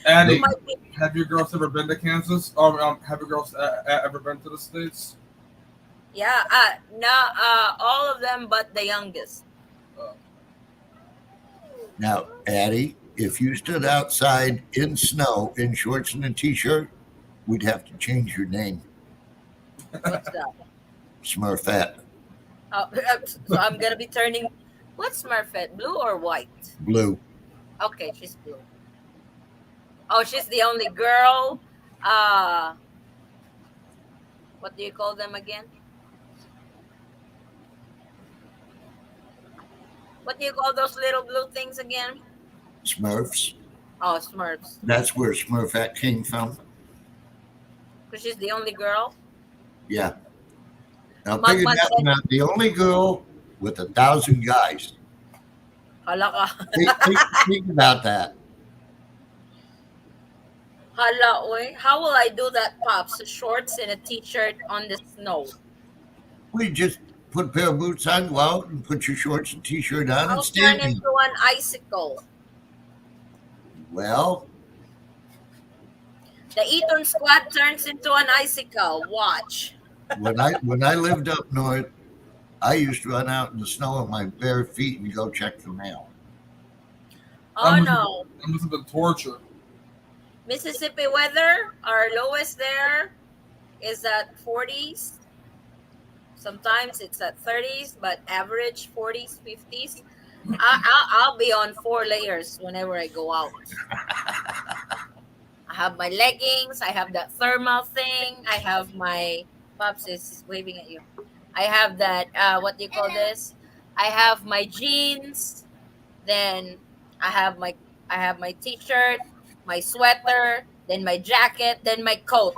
Addie, You might be- have your girls ever been to Kansas? Or have your girls ever been to the States? Yeah, no, all of them but the youngest. Now, Addie, if you stood outside in snow in shorts and a T-shirt, we'd have to change your name, What's that? Smurfette. So I'm gonna be turning. What's Smurfette? Blue or white? Blue. Okay, she's blue. Oh, she's the only girl. What do you call them again? What do you call those little blue things again? Smurfs. Oh, Smurfs. That's where Smurfette came from. Because she's the only girl. Yeah. Now, Mag- figure that one out. The only girl with 1,000 guys. Hala ka. Think about that. Hala, oy. How will I do that, Pops? Shorts and a t-shirt on the snow. We just put a pair of boots on, go out, and put your shorts and T-shirt on I'll and stand turn in. into an icicle. Well, The Eton squad turns into an icicle. Watch. when I lived up north, I used to run out in the snow with my bare feet and go check the mail. Oh no. That must have been torture. Mississippi weather, our lowest there is at 40s. Sometimes it's at 30s, but average 40s, 50s. I'll be on 4 layers whenever I go out. I have my leggings. I have that thermal thing. I have my Pops is waving at you. I have that. What do you call this? I have my jeans. Then I have my I have my t-shirt, my sweater, then my jacket, then my coat,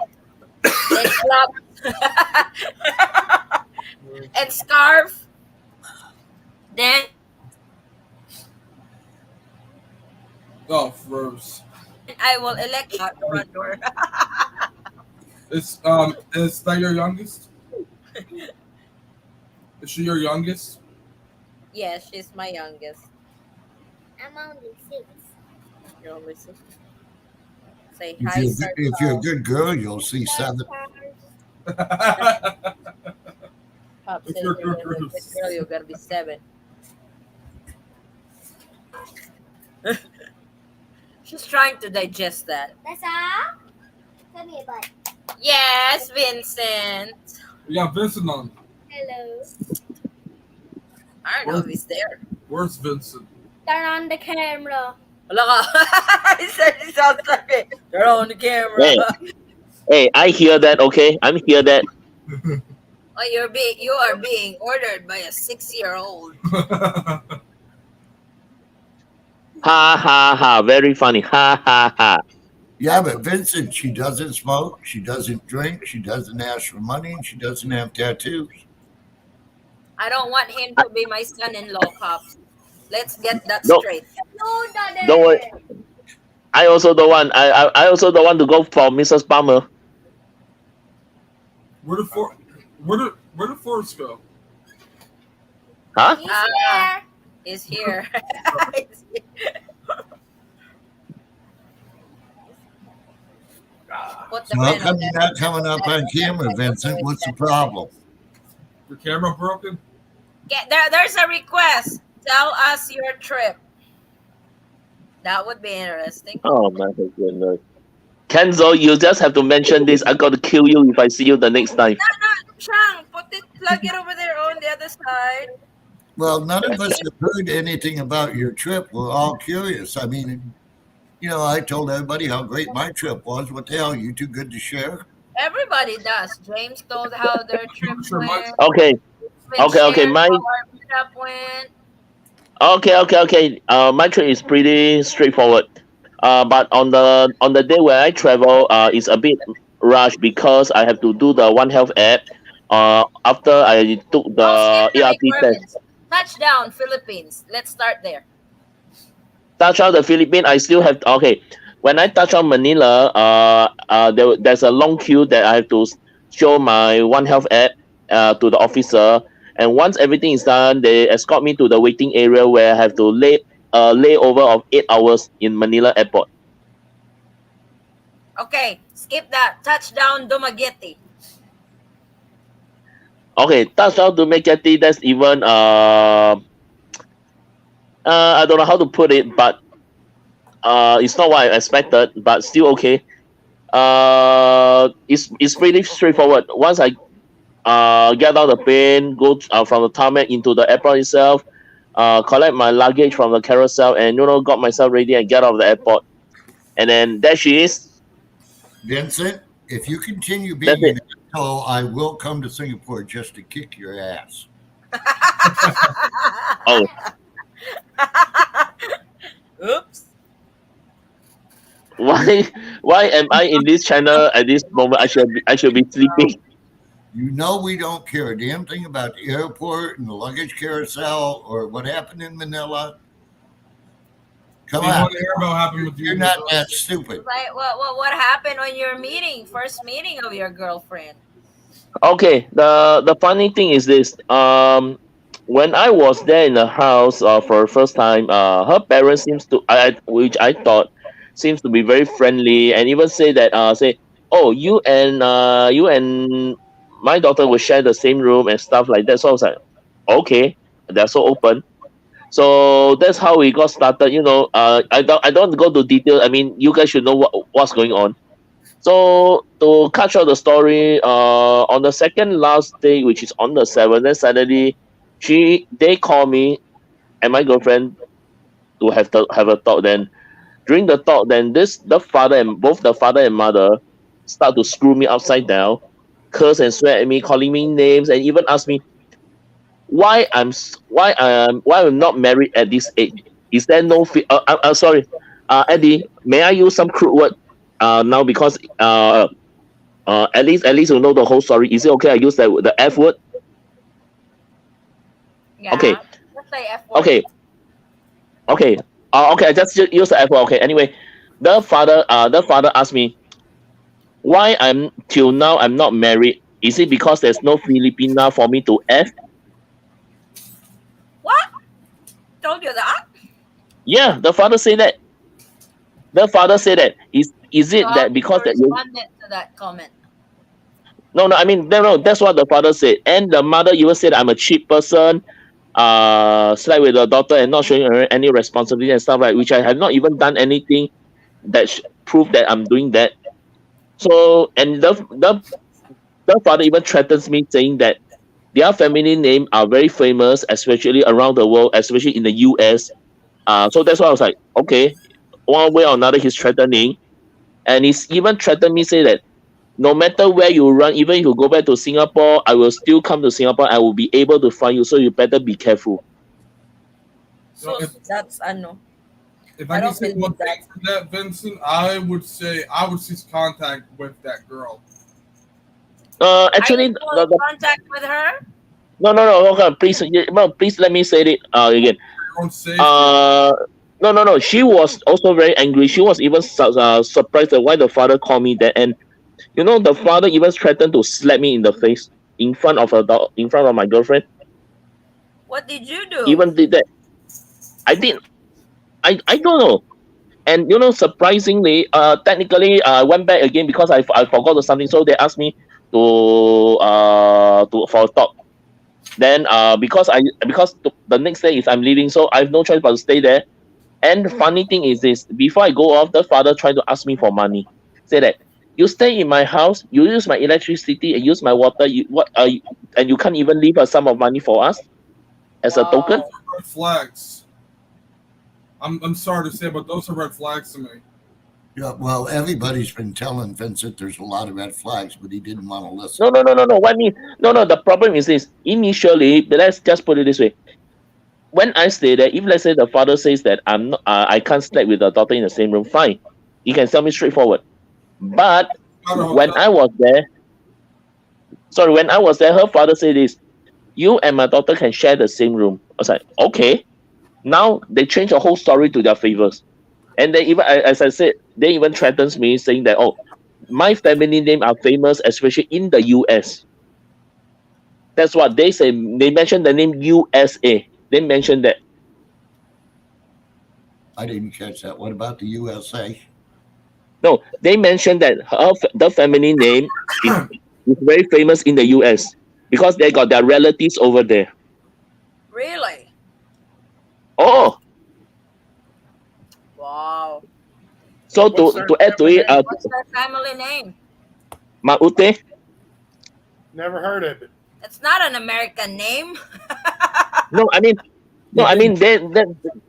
then gloves and scarf. Then Oh, froze. I will elect out the front door. Is that your youngest? Is she your youngest? Yes, she's my youngest. I'm only 6. You're only 6. Say If hi, you're, sir. if you're a good girl, you'll see 7. Pop If said you're if you're good a good girls. girl, you're gonna be 7. She's trying to digest that. That's all? Tell me about it. Yes, Vincent. We got Vincent on. Hello. I don't know if he's there. Where's Vincent? Turn on the camera. Wala ka. He said he sounds like it. They're on the camera. Hey. Hey, I hear that. Okay, I'm hear that. Oh, you are being ordered by a 6-year-old. Ha ha ha! Very funny. Ha ha ha! Yeah, but Vincent, she doesn't smoke, she doesn't drink, she doesn't ask for money, and she doesn't have tattoos. I don't want him to be my son-in-law, Pops. Let's get that No. straight. No, Daddy. Don't worry. I also don't want. I also don't want to go for Mrs. Palmer. Where did Forrest go? Huh? He's Ah. here. Is here. He's here. Put the So how pen come on you're that. not coming up on camera, Vincent? What's the problem? Your camera broken? There's a request. Tell us your trip. That would be interesting. Oh my goodness. Kenzo, you just have to mention this. I got to kill you if I see you the next time. Chang, plug it over there on the other side. Well, none of us have heard anything about your trip. We're all curious. I mean, I told everybody how great my trip was. What the hell? You too good to share? Everybody does. James told how their trip Sure, went. Okay. Okay. Shared My how our meetup went. Okay. My trip is pretty straightforward. But on the day when I travel, it's a bit rushed because I have to do the One Health app. After I took the Oh, skip the ART test. requirements. Touchdown, Philippines. Let's start there. Touch out the Philippines, I still have okay. When I touch on Manila, there's a long queue that I have to show my One Health app to the officer, and once everything is done, they escort me to the waiting area where I have to layover of 8 hours in Manila airport. Okay, skip that. Touchdown, Dumaguete. Okay, touchdown to Makati. That's even I don't know how to put it, but it's not what I expected, but still okay. It's pretty straightforward. Once I get out the plane, go from the tarmac into the airport itself, collect my luggage from the carousel, and got myself ready and get out of the airport. And then there she is. Vincent, if you continue That's being it. an asshole, I will come to Singapore just to kick your ass. Oh, Oops. why am I in this channel at this moment? I should be sleeping. You know we don't care a damn thing about the airport and the luggage carousel or what happened in Manila. Come You on, want to hear about what happened with you? you're not that stupid. Like, what happened on your first meeting of your girlfriend? Okay, the funny thing is this. When I was there in the house for the first time, her parents which I thought seems to be very friendly, and even say that oh, you and my daughter will share the same room and stuff like that. So I was like, okay, they're so open. So that's how we got started. I don't go to detail. I mean, you guys should know what's going on. So to cut short the story, on the second last day, which is on the 7th, then suddenly they call me and my girlfriend to have a talk. Then during the talk, then the father and both the father and mother start to screw me upside down, curse and swear at me, calling me names, and even ask me why I'm not married at this age. Is there no sorry, Eddie, may I use some crude word now because at least you know the whole story. Is it okay I use the F word? Yeah. Okay. Let's say F word. Okay. Okay. Okay, I just use the F word. Okay. Anyway, the father asked me why till now I'm not married. Is it because there's no Filipina for me to F? What? Told you that? Yeah, the father said that. The father said that. Is it So how that did because you that you respond to that comment? no, I mean no, that's what the father said. And the mother even said I'm a cheap person, slept with the daughter and not showing her any responsibility and stuff like, which I have not even done anything that prove that I'm doing that. So and the father even threatens me saying that their family name are very famous, especially around the world, especially in the US. So that's why I was like, okay, one way or another he's threatening. And he's even threatened me say that no matter where you run, even if you go back to Singapore, I will still come to Singapore. I will be able to find you. So you better be careful. So that's ano. If I I don't can say one believe thing for that, Vincent, I would cease contact with that girl. Actually, Are you still in contact with her? no, okay, please let me say it again. Your own safety. No. She was also very angry. She was even surprised at why the father called me that, and the father even threatened to slap me in the face in front of in front of my girlfriend. What did you do? Even did that. I did. I don't know. And surprisingly, technically, I went back again because I forgot something. So they asked me to for a talk. Then because the next day is I'm leaving, so I have no choice but to stay there. And the funny thing is this: before I go off, the father tried to ask me for money. Say that you stay in my house, you use my electricity and use my water. And you can't even leave a sum of money for us as a token. Wow. Red flags. I'm sorry to say, but those are red flags to me. Yeah, well, everybody's been telling Vincent there's a lot of red flags, but he didn't want to listen. No. What I mean, no. The problem is this. Initially, let's just put it this way. When I stay there, if let's say the father says that I'm not, I can't sleep with the daughter in the same room, fine. He can tell me straightforward. But when I was there, her father said this: you and my daughter can share the same room. I was like, okay. Now they change the whole story to their favors, and they even, as I said, they even threatens me saying that, oh, my family name are famous, especially in the US. That's what they say. They mentioned the name USA. They mentioned that. I didn't catch that. What about the USA? No, they mentioned that the family name is very famous in the US because they got their relatives over there. Really? Oh, Wow. so What's to add to it, What's their family name? Maute. Never heard of it. It's not an American name. No, I mean,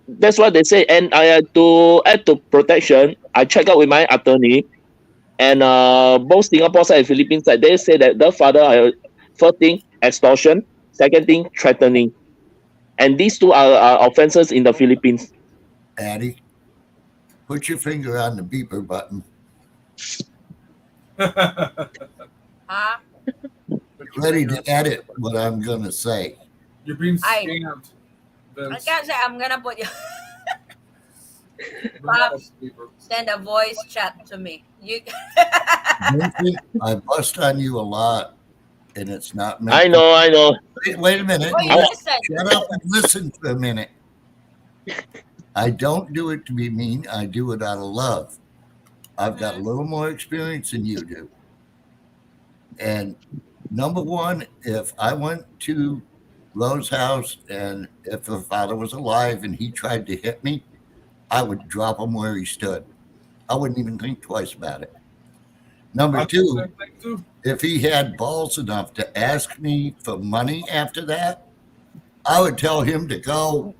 that's what they say. And I to add to protection, I check out with my attorney, and both Singapore side and Philippines side, they say that the father, first thing extortion, second thing threatening, and these two are offenses in the Philippines. Addie, put your finger on the beeper button. Huh? Ready to edit what I'm going to say. You're being I- scammed. I Vince. can't say I'm gonna put you. Vanilla sleeper. Send a voice chat to me. You. Vincent, I bust on you a lot, and it's not meant I know. Wait a minute. Wait, listen. Shut up and listen for a minute. I don't do it to be mean. I do it out of love. I've got a little more experience than you do. And number one, if I went to Lowe's house and if the father was alive and he tried to hit me, I would drop him where he stood. I wouldn't even think twice about it. Number I two, do the same thing too. if he had balls enough to ask me for money after that, I would tell him to go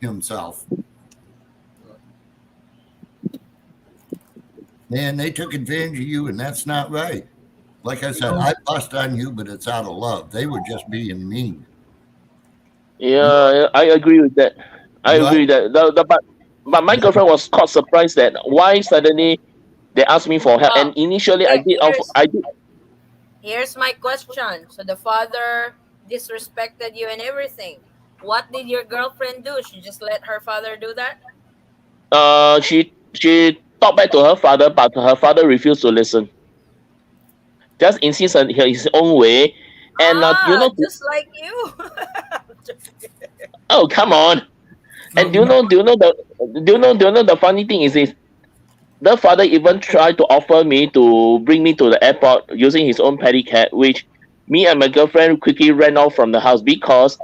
himself. Man, they took advantage of you, and that's not right. Like I said, I bust on you, but it's out of love. They were just being mean. Yeah, I agree with that. I You agree with that. But my girlfriend was caught surprised that why suddenly they asked me for help. Oh, And initially, I did offer. Here's my question. So the father disrespected you and everything. What did your girlfriend do? She just let her father do that? She talked back to her father, but her father refused to listen. Just insists on his own way, and Just like you. oh come on. And do you know the funny thing is this? The father even tried to offer me to bring me to the airport using his own pedicab, which me and my girlfriend quickly ran off from the house because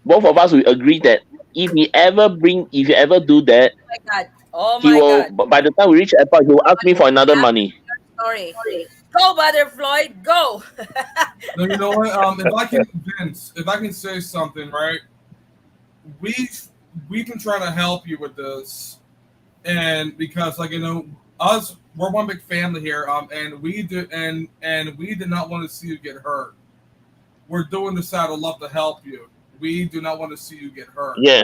both of us we agreed that if you ever do that, Oh my God. Oh he my will. God. By the time we reach the airport, he will ask me for another money. Sorry. Go, Brother Floyd. Go. No, you know what? If I can say something, right? We can try to help you with this, and because us, we're one big family here, and we do, and we did not want to see you get hurt. We're doing this out of love to help you. We do not want to see you get hurt. Yeah.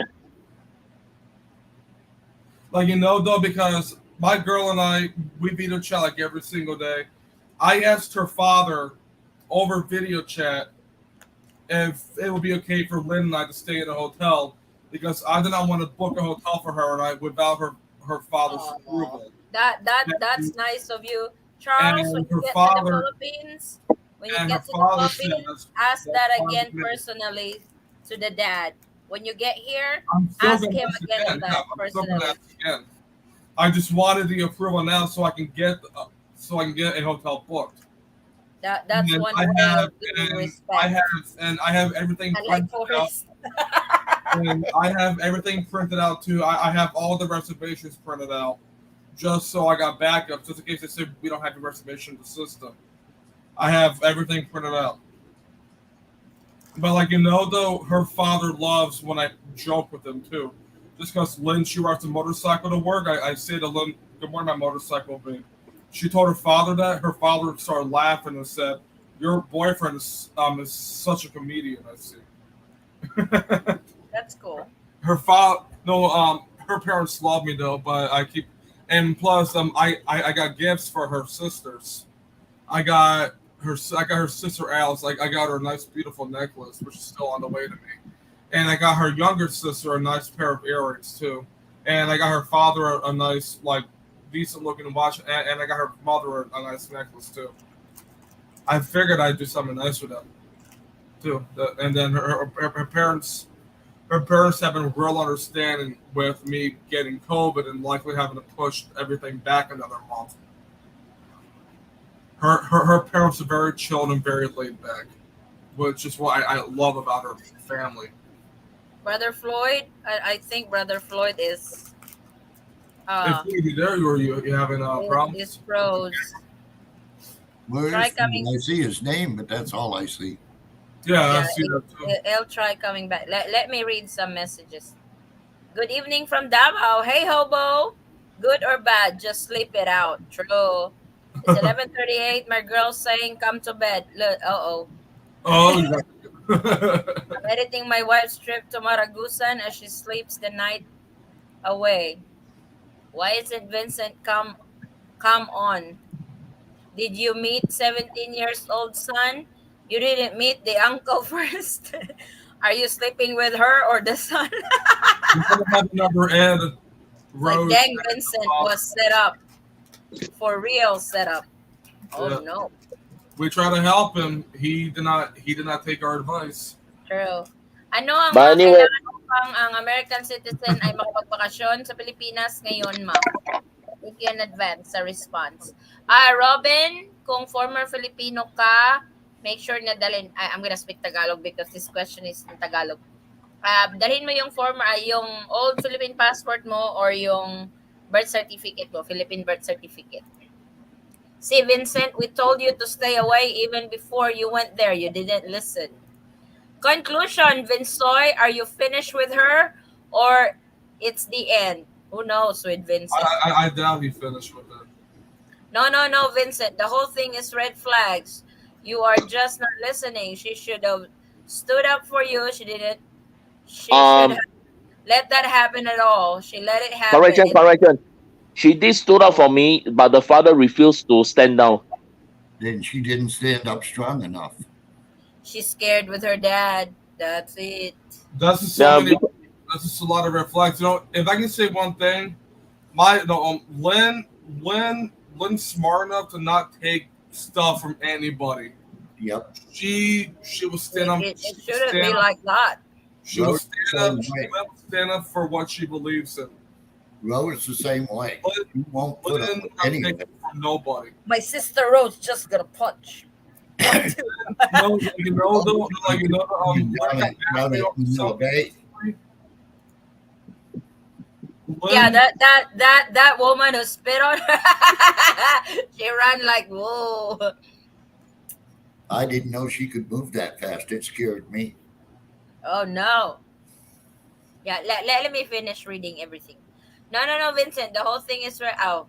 Though, because my girl and I, we beat each other like every single day. I asked her father over video chat if it would be okay for Lynn and I to stay in a hotel because I did not want to book a hotel for her and I without her father's approval. That's nice of you, Charles. When you get to the Philippines, ask that again personally to the dad. When you get here, ask him again that personally. I just wanted the approval now so I can get a hotel booked. That's And one I way have, of giving and respect. I have everything Unlike printed out. tourists. And I have everything printed out too. I have all the reservations printed out, just so I got backup, just in case they say we don't have a reservation in the system. I have everything printed out. But though, her father loves when I joke with him too. Just because Lynn, she rides a motorcycle to work, I say to Lynn, "Good morning, my motorcycle babe." She told her father that. Her father started laughing and said, "Your boyfriend is such a comedian." I see. That's cool. Her her parents love me though, but and plus I got gifts for her sisters. I got her sister Alice. I got her a nice beautiful necklace, which is still on the way to me, and I got her younger sister a nice pair of earrings too, and I got her father a nice decent looking watch, and I got her mother a nice necklace too. I figured I'd do something nice for them too, and then her parents. Her parents have been real understanding with me getting COVID and likely having to push everything back another month. Her parents are very chilled and very laid back, which is what I love about her family. Brother Floyd, I think Brother Floyd is If you there, you having problems? is froze. Where Try is he? coming. I see his name, but that's all I see. Yeah, I Yeah, see that too. I'll try coming back. Let me read some messages. Good evening from Davao. Hey, hobo. Good or bad, just sleep it out. True. It's 11:38. My girl's saying, "Come to bed." Look, Oh, I'm editing my wife's trip to Maragusan as she sleeps the night away. Why isn't Vincent come on? Did you meet 17 years old son? You didn't meet the uncle first. Are you sleeping with her or the son? have number Ed Like Rose. dang, Vincent was set up. For real set up. Oh Yeah. no. We try to help him. He did not take our advice. True. Ano ang But anyway, kailangan upang ang American citizen ay makapagbakasyon sa Pilipinas ngayon, ma'am? Thank you in advance sa response. Robin, kung former Filipino ka, make sure na dalhin, I'm gonna speak Tagalog because this question is in Tagalog. Dalhin mo yung yung old Philippine passport mo or yung birth certificate mo, Philippine birth certificate. See, Vincent, we told you to stay away even before you went there. You didn't listen. Conclusion, Vinsoy, are you finished with her? Or it's the end. Who knows with Vincent? I doubt he finished with it. No, Vincent. The whole thing is red flags. You are just not listening. She should have stood up for you. She didn't. She should Um, have let that happen at all. She let it happen. correction. She did stood up for me, but the father refused to stand down. Then she didn't stand up strong enough. She's scared with her dad. That's it. That's just Yeah, that's just a lot of red flags. You know, if I can say one thing, Lynn's smart enough to not take stuff from anybody. Yep. She will stand up. It shouldn't be like that. She will Rose stand up for what she believes in. Rose the same way. You won't put up Lynn with not any of take it. it from nobody. My sister Rose just gonna punch. No, you know, though, like you know, Down at Mill Bay. Yeah, that woman who spit on her, she ran like whoa. I didn't know she could move that fast. It scared me. Oh no. Yeah, let me finish reading everything. No, Vincent. The whole thing is right. Oh,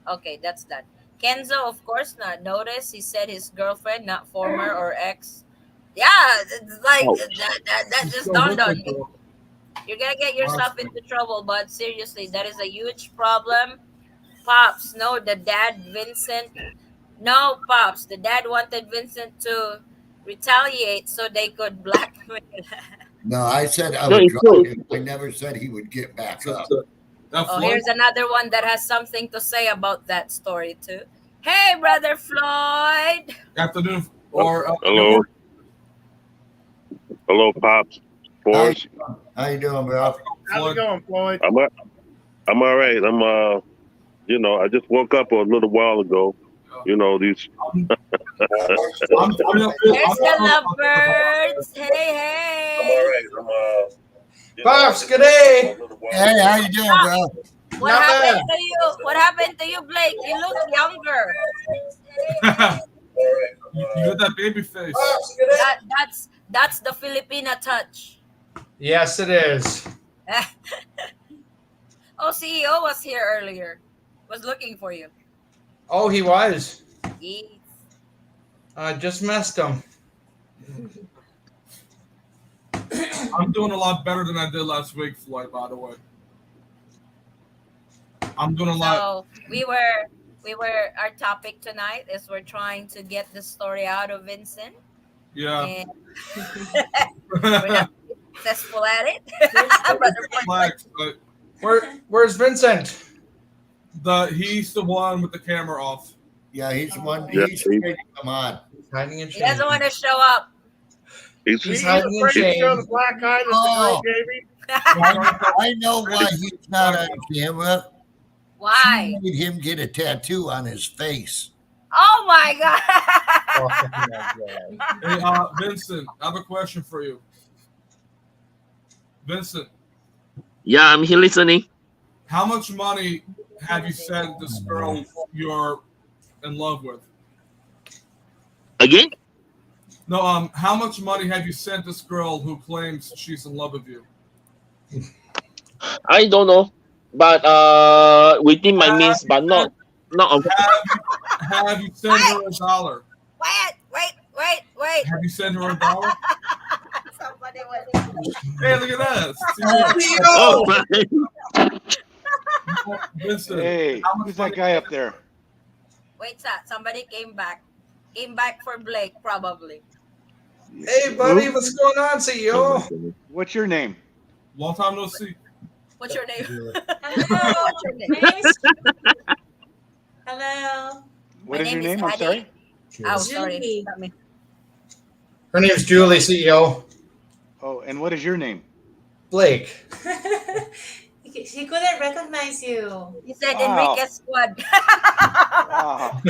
okay, that's done. Kenzo, of course not. Notice he said his girlfriend, not former or ex. Yeah, it's like Oh. that just dawned on me. You're gonna get yourself into trouble, but seriously, that is a huge problem. Pops, no, the dad, Vincent. No, Pops, the dad wanted Vincent to retaliate so they could blackmail. No, I said I No, would it's drop true. him. I never said he would get back up. That Oh, Floyd, here's another one that has something to say about that story too. Hey, brother Floyd. afternoon or Hello. Hello, Pops. Boys. How you doing, bro? How's it going, Floyd? I'm all right. I just woke up a little while ago. These. I'm There's the lovebirds. Hey. I'm all right. Pops, good day. Hey, how you doing, bro? What Not happened bad. to you? What happened to you, Blake? You look younger. you got that baby face. Pops, good day. That's the Filipina touch. Yes, it is. Oh, CEO was here earlier. Was looking for you. Oh, he was. Yes. I just missed him. I'm doing a lot better than I did last week, Floyd. By the way, I'm doing a lot. So we were our topic tonight is we're trying to get the story out of Vincent. Yeah. And we're not successful at it. Brother Floyd. Flags, but Where's Vincent? he's the one with the camera off. Yeah, he's one. Yeah, He's ready to come on. He's hiding in He shame. doesn't want to show up. He's He's He's hiding in afraid to show shame. the black eye that Oh. the girl gave him. I know why he's not on camera. Why? She made him get a tattoo on his face. Oh my Oh, god. Hey, Vincent, I have a question for you. Vincent, Yeah, I'm here listening. how much money have you sent this girl you're in love with? Again? No, how much money have you sent this girl who claims she's in love with you? I don't know, but within my means, but not. Have you sent her $1? Wait. Have you sent her $1? Somebody was. Hey, look at that. Oh, right. Vincent, Hey, how much who's that money- guy up there? Wait, sir. Somebody came back. Came back for Blake, probably. Hey, buddy, what's going on, CEO? What's your name? Long time no see. What's your name? Hello. What's your name? Hello. What My is your name is name? I'm Addie. sorry. Oh, sorry. Julie. Not me. Her name's Julie, CEO. Oh, and what is your name? Blake. She couldn't recognize you. He said Wow. Enriquez squad. Wow,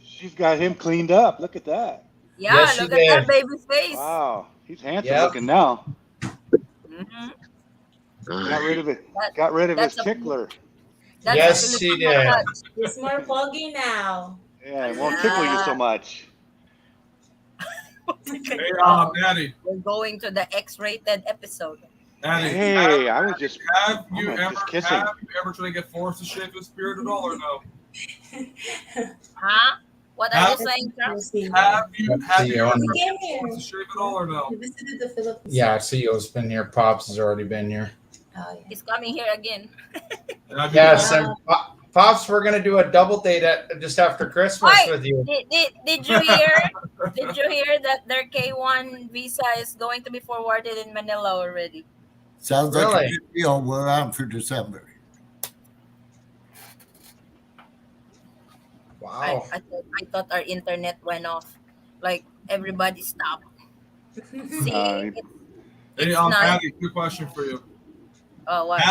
she's got him cleaned up. Look at that. Yeah, Yes, she look at that did. baby face. Wow, he's handsome Yep. looking now. Mhm. Got rid of it. That- Got rid of his that's a- tickler. That's Yes, a she Filipino did. touch. It's more foggy now. Yeah, it won't tickle you so much. Hey, Daddy. We're going to the X-rated episode. Annie, Hey, I was just have you I'm ever just kissing. tried to get forced to shave his beard at all or no? Huh? What are you Have, saying, Charles? have you CEO. ever He been came forced to here. shave at all or no? He visited the Philippines. Yeah, CEO's been here. Pops has already been here. Oh, yeah. He's coming here again. And have you Yes, ever- and Pops, we're gonna do a double date just after Christmas Why? with you. Did you hear? Did you hear that their K1 visa is going to be forwarded in Manila already? Sounds like Really? a good deal. We're on for December. Wow. I thought our internet went off. Like everybody stopped. See, Uh, Hey, it's not. Annie, quick question for you. Oh, what?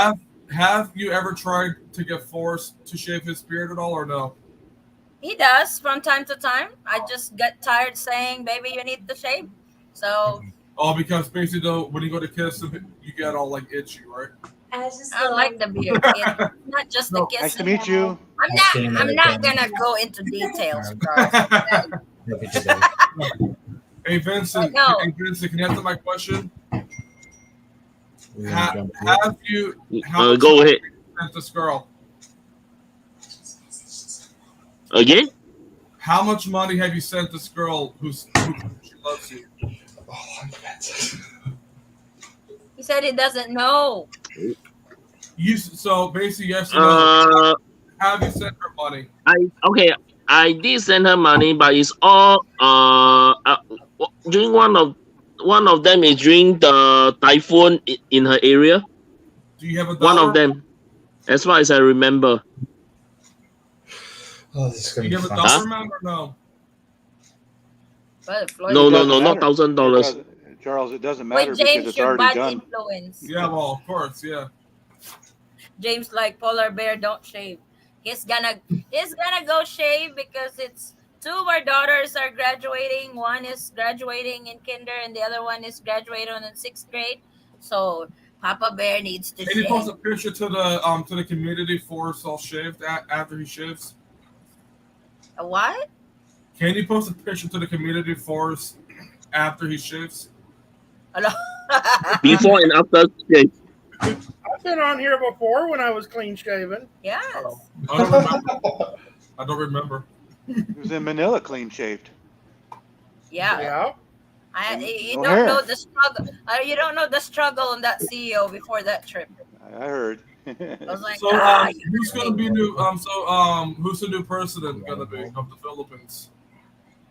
Have you ever tried to get forced to shave his beard at all or no? He does from time to time. I just get tired saying, "Baby, you need to shave." So Oh, because basically though, when you go to kiss him, you get all like itchy, right? I just I like the beard. It's not just the kissing. nice to meet you. I'm not gonna go into details, Charles. Look at you there. Hey Vincent, No. hey Vincent, can you answer my question? We're gonna jump in. Have you how Go ahead. sent this girl? Again? How much money have you sent this girl who she loves you? He said he doesn't know. So basically yes or no. Have you sent her money? I did send her money, but it's all during one of them is during the typhoon in her area. Do you have a dollar? One of them, as far as I remember. Oh, this is Do gonna you be have a fun. dollar Huh? amount or no? But Floyd, No, Doesn't not matter. $1,000. Charles, it doesn't matter with because James, it's you're already bad done. influence. Yeah, well, of course, yeah. James like polar bear, don't shave. He's gonna go shave because it's two of our daughters are graduating. One is graduating in kinder, and the other one is graduating in 6th grade. So Papa Bear needs to Can you shave. post a picture to the community force all shaved after he shaves? A what? Can you post a picture to the community force after he shaves? Hello? Before and after shave. I've been on here before when I was clean shaven. Yes. I don't remember. I don't remember. He was in Manila clean shaved. Yeah. Yeah. You No don't hair. know the struggle. You don't know the struggle on that CEO before that trip. I heard. I was like, So who's gonna be new? Who's the new president gonna be of the Philippines?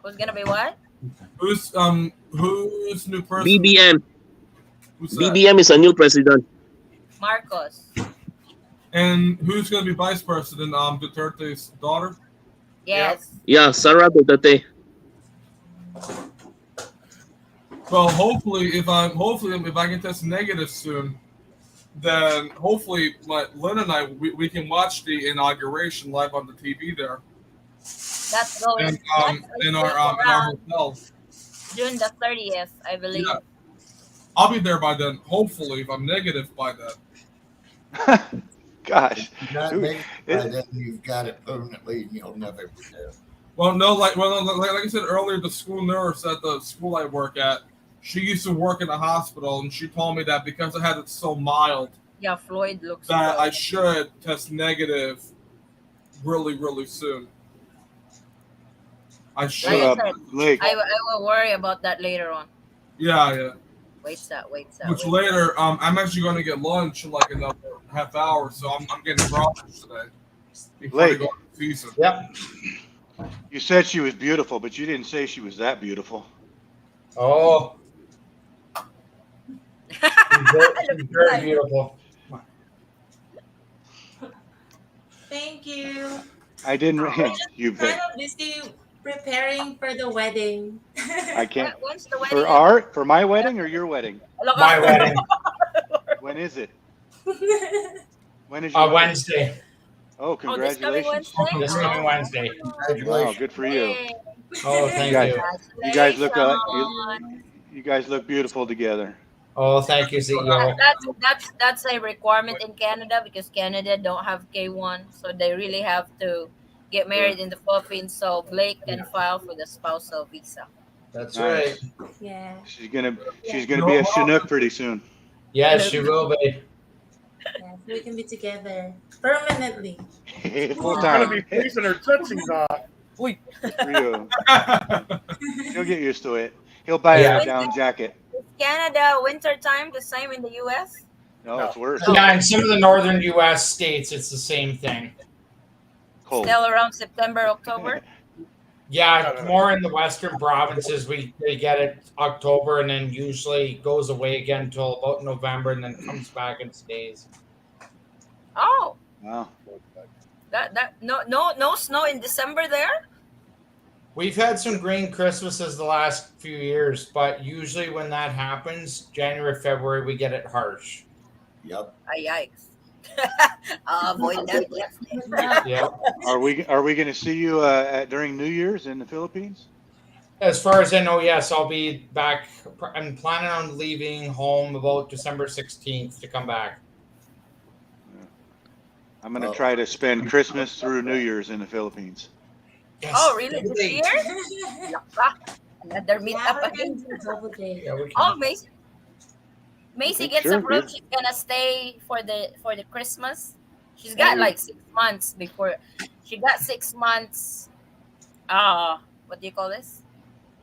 who's gonna be what? Who's new president? BBM. Who's that? BBM is a new president. Marcos. And who's gonna be vice president? Duterte's daughter. Yes. Yeah, Sara Duterte. Well, hopefully, if I can test negative soon, then hopefully, Lynn and I we can watch the inauguration live on the TV there, That's going. and that's in our hotel. June the 30th, I believe. Yeah. I'll be there by then. Hopefully, if I'm negative by then. Gosh. Not Ooh, maybe by it- then you've got it permanently and you'll never be there. Well, no, like I said earlier, the school nurse at the school I work at, she used to work in a hospital, and she told me that because I had it so mild, Yeah, Floyd looks that good. I should test negative really, really soon. I should. Like I said, Lake. I will worry about that later on. Yeah. Wait that. Which later, I'm actually going to get lunch in like another half hour, so I'm getting brunch today before I Lake. go to the season. Yep. You said she was beautiful, but you didn't say she was that beautiful. Oh. She's very beautiful. Thank you. I didn't. You Kind bet. of busy preparing for the wedding. I can't. When's the wedding? For my wedding or your wedding? My wedding. When is it? When is your wedding? Wednesday. Oh, Oh, this coming congratulations! Wednesday? This coming Wednesday. Wow, Congratulations. good for you. Yay. Oh, thank guys- you. You guys look Congratulations. you guys look beautiful together. Oh, thank you, CEO. That's a requirement in Canada because Canada don't have K1, so they really have to get married in the Philippines. So Blake can file for the spousal visa. That's Nice. right. Yeah. She's gonna be a Chinook pretty soon. Yes, she will be. Yeah, so we can be together permanently. Full She's gonna be time. freezing her tootsies off. Uy. Rio. He'll get used to it. He'll buy her Yeah. a down jacket. Is Canada winter time the same in the US? No, No. it's worse. Yeah, in some of the northern U.S. states, it's the same thing. Cold. Still around September, October? Yeah, more in the western provinces, they get it October and then usually goes away again until about November and then comes back and stays. Oh, Wow. that no snow in December there? We've had some green Christmases the last few years, but usually when that happens, January, February, we get it harsh. Yep. Yikes. I'll avoid that. Yeah. Are we going to see you during New Year's in the Philippines? As far as I know, yes, I'll be back. I'm planning on leaving home about December 16th to come back. I'm going to try to spend Christmas through New Year's in the Philippines. Yes, Oh, really? double This date. year? Another meet Yeah, up we're again. going to double date. Yeah, we can. Oh, Macy gets Sure, approved. She's gonna stay for the Christmas. She's got like 6 months before. She got 6 months. What do you call this?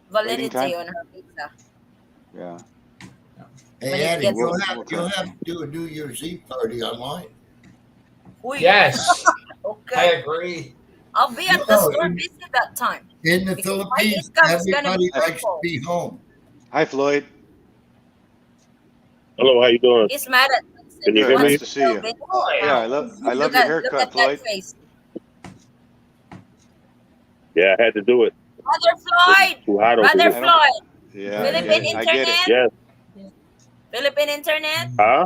Waiting Validity time? on her visa. Yeah. When Hey, it Eddie, gets- you'll have to do a New Year's Eve party online. Uy, Yes, I okay. agree. I'll be at the store busy that time. In the Because my Philippines, income is gonna everybody be likes to triple. be home. Hi, Floyd. Hello, how you doing? He's mad at Vincent. Can you Good. hear me? Nice to see you. Yeah, I love Look your at look haircut, at Floyd. that face. Yeah, I had to do it. Brother Floyd. Too hot over Brother here. Floyd. Yeah, Philippine I get it. internet. Yes. Philippine internet. Huh?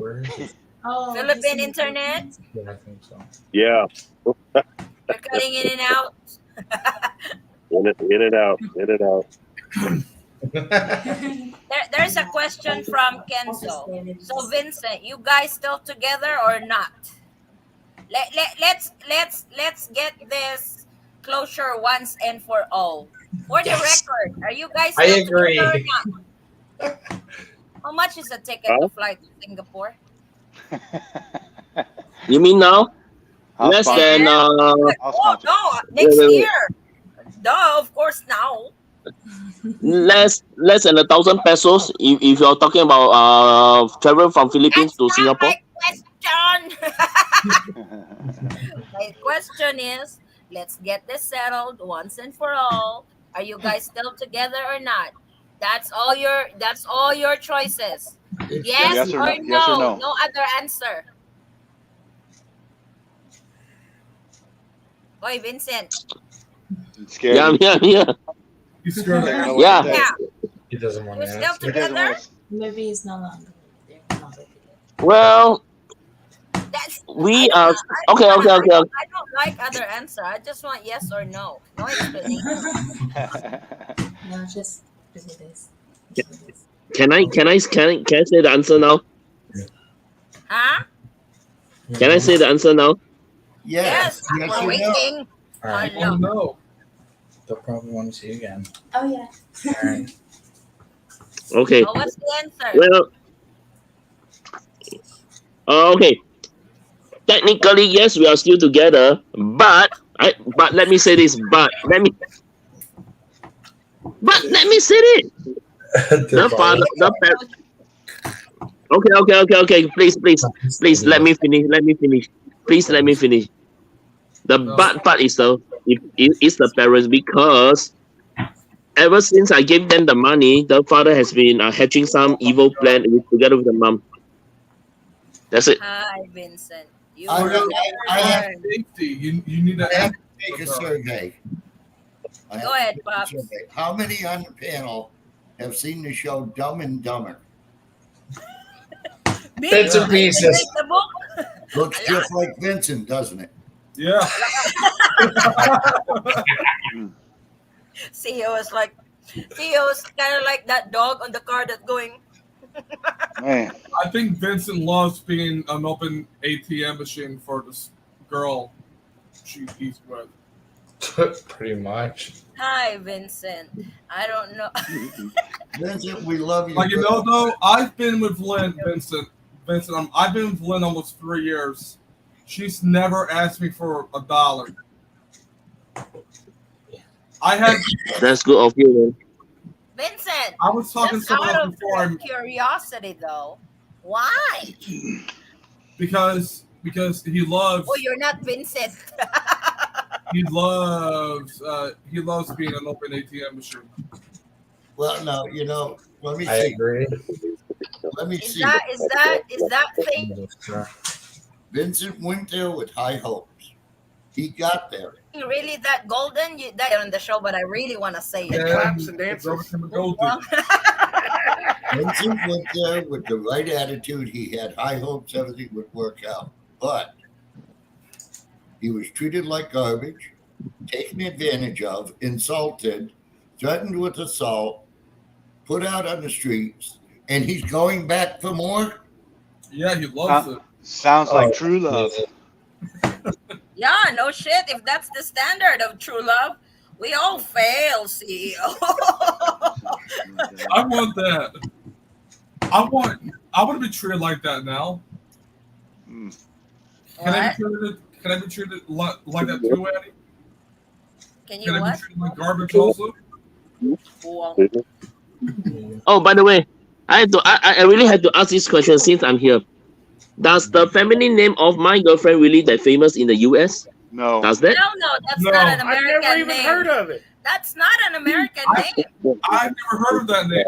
Oh, Philippine he's- internet. Yeah, I think so. Yeah. You're cutting in and out. In and out. In and out. There's a question from Kenzo. So Vincent, you guys still together or not? Let's get this closure once and for all. For the Yes. record, are you guys I still agree. together or not? How much is a ticket to fly to Singapore? You mean now? I'll Less sponsor than it. I'll Oh sponsor it. no, next wait. year. Duh, of course now. less than 1,000 pesos. If you're talking about travel from Philippines That's to not Singapore. my question. My question is, let's get this settled once and for all. Are you guys still together or not? That's all your choices. Yes, Yes or or no? Yes or no? No other answer. Boy, Vincent. It's scary. Yeah. He's scared. I don't know Yeah. what to Yeah. say. He doesn't want You're to still answer. He doesn't together? want to. Maybe he's no longer. They're no longer together. Well, That's we I are don't- okay. I don't like other answer. I just want yes or no. No explanation. No, just do this. Just do this. Can I say the answer now? Huh? Can I say the answer now? Yes. Yes, Yes, we're you know. waiting. All right. Oh, no. No. They'll probably want to see you again. Oh yeah. All right. Okay. So what's the answer? Well, okay. Technically, yes, we are still together, but let me say this. But let me say it. The father, the parent. Okay. Please, let me finish. Please let me finish. The bad part is the parents, because ever since I gave them the money, the father has been hatching some evil plan together with the mom. That's it. Hi, Vincent. You I will know, never I have- learn. Safety. You need I to have to take a survey. I have Go to ahead, take a Pops. survey. How many on the panel have seen the show Dumb and Dumber? Me? Bits and pieces. Read the book? Looks just like Vincent, doesn't it? Yeah. CEO is kind of like that dog on the car that's going. Man, I think Vincent loves being an open ATM machine for this girl he's with. Pretty much. Hi, Vincent. I don't know. Vincent, we love you. Like, you know, though, I've been with Vincent Vincent, I've been with Lynn almost 3 years. She's never asked me for $1. I had. That's good of you, Vincent, I was talking to just someone out else of before. I'm, curiosity, though, why? because he loves. Oh, you're not Vincent. He loves being an open ATM machine. Well, no, you know, let me I see. agree. Let me Is see. that thing Vincent went there with high hopes. He got there. really that golden? That on the show, but I really want to say it. Claps and It's dances. over to McGoldie. Vincent went there with the right attitude. He had high hopes everything would work out. But he was treated like garbage, taken advantage of, insulted, threatened with assault, put out on the streets, and he's going back for more? Yeah, he loves it. Sounds like true love. Yeah, no shit. If that's the standard of true love, we all fail, CEO. I want that. I want to be treated like that now. Mm. Can I be treated like that too, Eddie? Can you Can I be what? treated like garbage also? Well, Oh, by the way, I really had to ask this question since I'm here. Does the family name of my girlfriend really that famous in the US? No. Does that? no, that's No. not an I've American never even name. heard of it. That's not an American name. I've never heard of that name.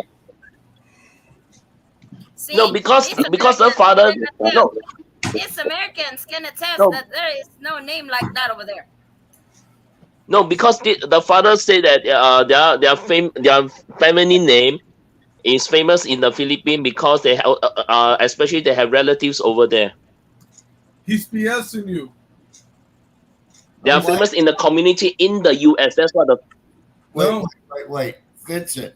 See, No, because these her Americans father. can attest- No, These Americans can attest No. that there is no name like that over there. no, because the father said that their family name is famous in the Philippines because they have especially they have relatives over there. He's BSing you. They are What? famous in the community in the US. That's what the No. Wait. Vincent,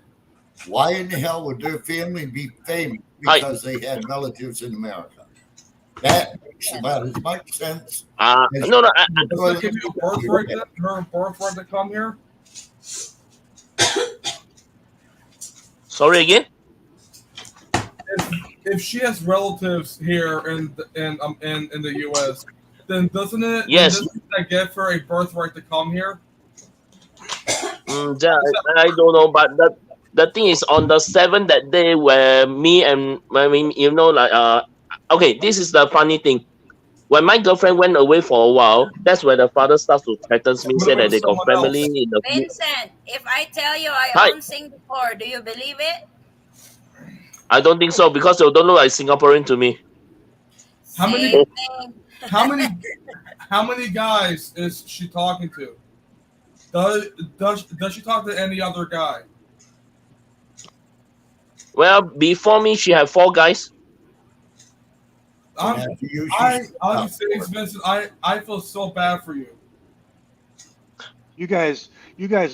why in the hell would their family be famous because they had relatives in America? That makes about as much sense. no. Does that give you a birthright then? Her birthright to come here? Sorry again. If she has relatives here in the U.S., then doesn't it? Yes. Then doesn't that give her a birthright to come here? I don't know, but the thing is on the 7th that day where me and okay, this is the funny thing. When my girlfriend went away for a while, that's where the father starts to threaten me, What say about that they got someone family else? in the Vincent, if I tell you I Hi. own Singapore, do you believe it? I don't think so because they don't look like Singaporean to me. How many- Same thing. How many guys is she talking to? Does she talk to any other guy? Well, before me, she had 4 guys. I'm Oh, saying, Vincent, I feel so bad for you. You guys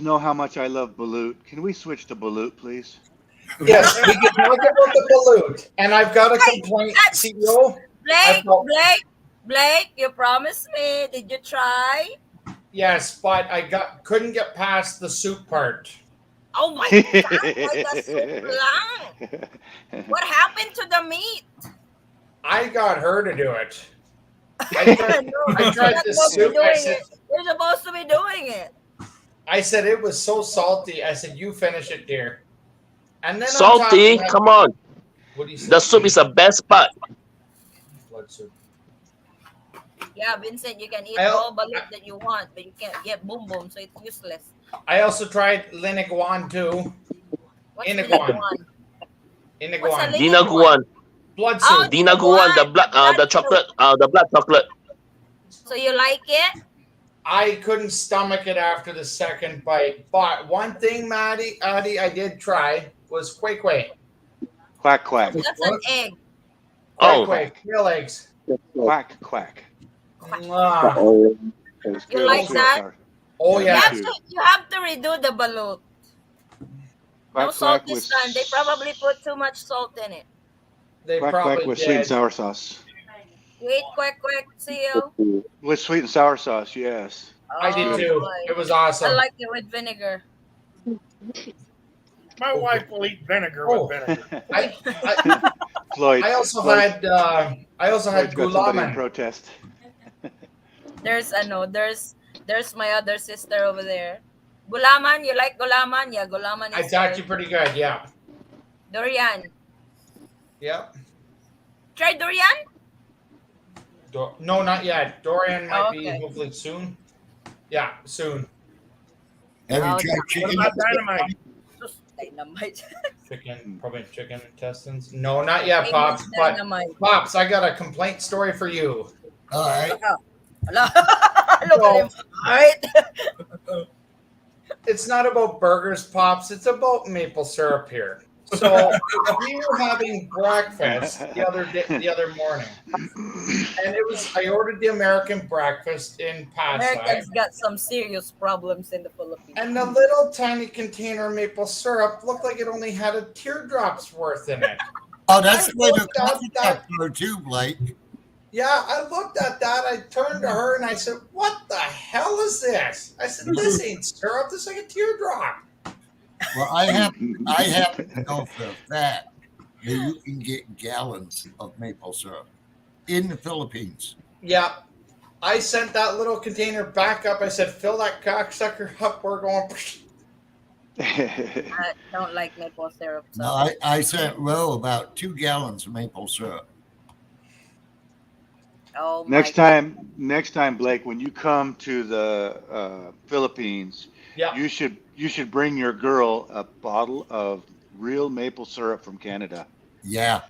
know how much I love Balut. Can we switch to Balut, please? Yes, we can talk about the balut. And I've got a complaint, CEO. Blake, you promised me. Did you try? Yes, but I couldn't get past the soup part. Oh my God, why that's so long? What happened to the meat? I got her to do it. I tried You're the supposed to be soup. doing I said, it. You're supposed to be doing it. it was so salty. I said, you finish it, dear. And then on top Salty, of that- come on. What do you say? The soup is the best part. Blood soup. Yeah, Vincent, you can eat I- all balut that you want, but you can't get boom boom, so it's useless. I also tried Liniguan too. What's Inaguan. the one? Inaguan. What's a Dina Guan. Blood Oh, soup. Dina Guan, the blood chocolate, the blood chocolate. So you like it? I couldn't stomach it after the second bite. But one thing, Addie, I did try was Quay Quay. Quack quack. That's an egg. Oh. Quay Quay. Real eggs. Quack quack. Mwah. You like that? Oh, You yeah. have to redo the balut. No Quack salt quack this with time. They probably put too much salt in it. They quack probably quack with sweet and did. sour sauce. You ate quick, CEO? With sweet and sour sauce, yes. I did Oh, too. boy. It was I awesome. like it with vinegar. My wife will eat vinegar Oh. with vinegar. Floyd. I also Floyd- had Floyd's got somebody in gulaman. protest. There's my other sister over there. Gulaman, you like gulaman? Yeah, gulaman is It's actually pretty good. Yeah. durian. Yep. Try durian? No, not yet. Dorian might be okay. hopefully soon. Yeah, soon. Have Oh, you tried What chicken? about dynamite? Dynamite. Probably chicken intestines. No, not yet, Pops. Famous But dynamite. Pops, I got a complaint story for you. All right. Look at him. All right. It's not about burgers, Pops. It's about maple syrup here. So we were having breakfast the other morning, and I ordered the American breakfast in Pasay, Americans got some serious problems in the Philippines. and the little tiny container of maple syrup looked like it only had a teardrop's worth in it. Oh, that's I the way the looked at coffee that- cups are too, Blake. Yeah, I looked at that. I turned to her and I said, "What the hell is this?" I said, "This ain't syrup. This is like a teardrop." Well, I happen to know for a fact that you can get gallons of maple syrup in the Philippines. Yeah. I sent that little container back up. I said, "Fill that cocksucker up. We're going." I don't like maple syrup. So. No, I sent Ro about 2 gallons of maple syrup. Oh my Next time, Blake, when you come to the Philippines, Yeah. you should bring your girl a bottle of real maple syrup from Canada. Yeah,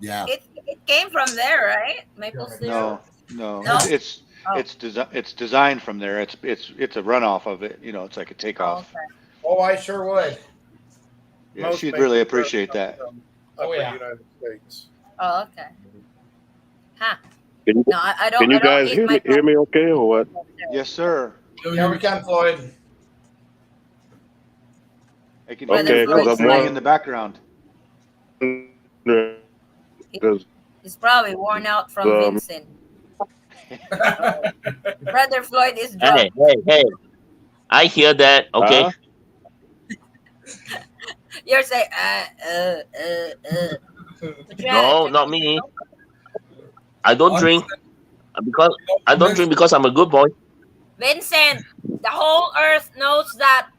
yeah. It came from there, right? Maple syrup. No, No? it's Oh. it's designed from there. It's a runoff of it. You know, it's like a takeoff. Okay. Oh, I sure would. Yeah, Most she'd maple really syrup appreciate comes that. from Oh, upper yeah. United States. Oh, okay. Huh. Can you, No, I don't. can you I don't guys eat hear me okay or what? Yes, sir. Yeah, we can, Floyd. I can Brother hear Floyd you is singing right. in the background. Because He's probably worn out from Vincent. Brother Floyd is Hey, drunk. hey. I hear that. Okay. Huh? You're saying, No, not me. I don't Oh, drink because I'm a good boy. Vincent, the whole earth knows that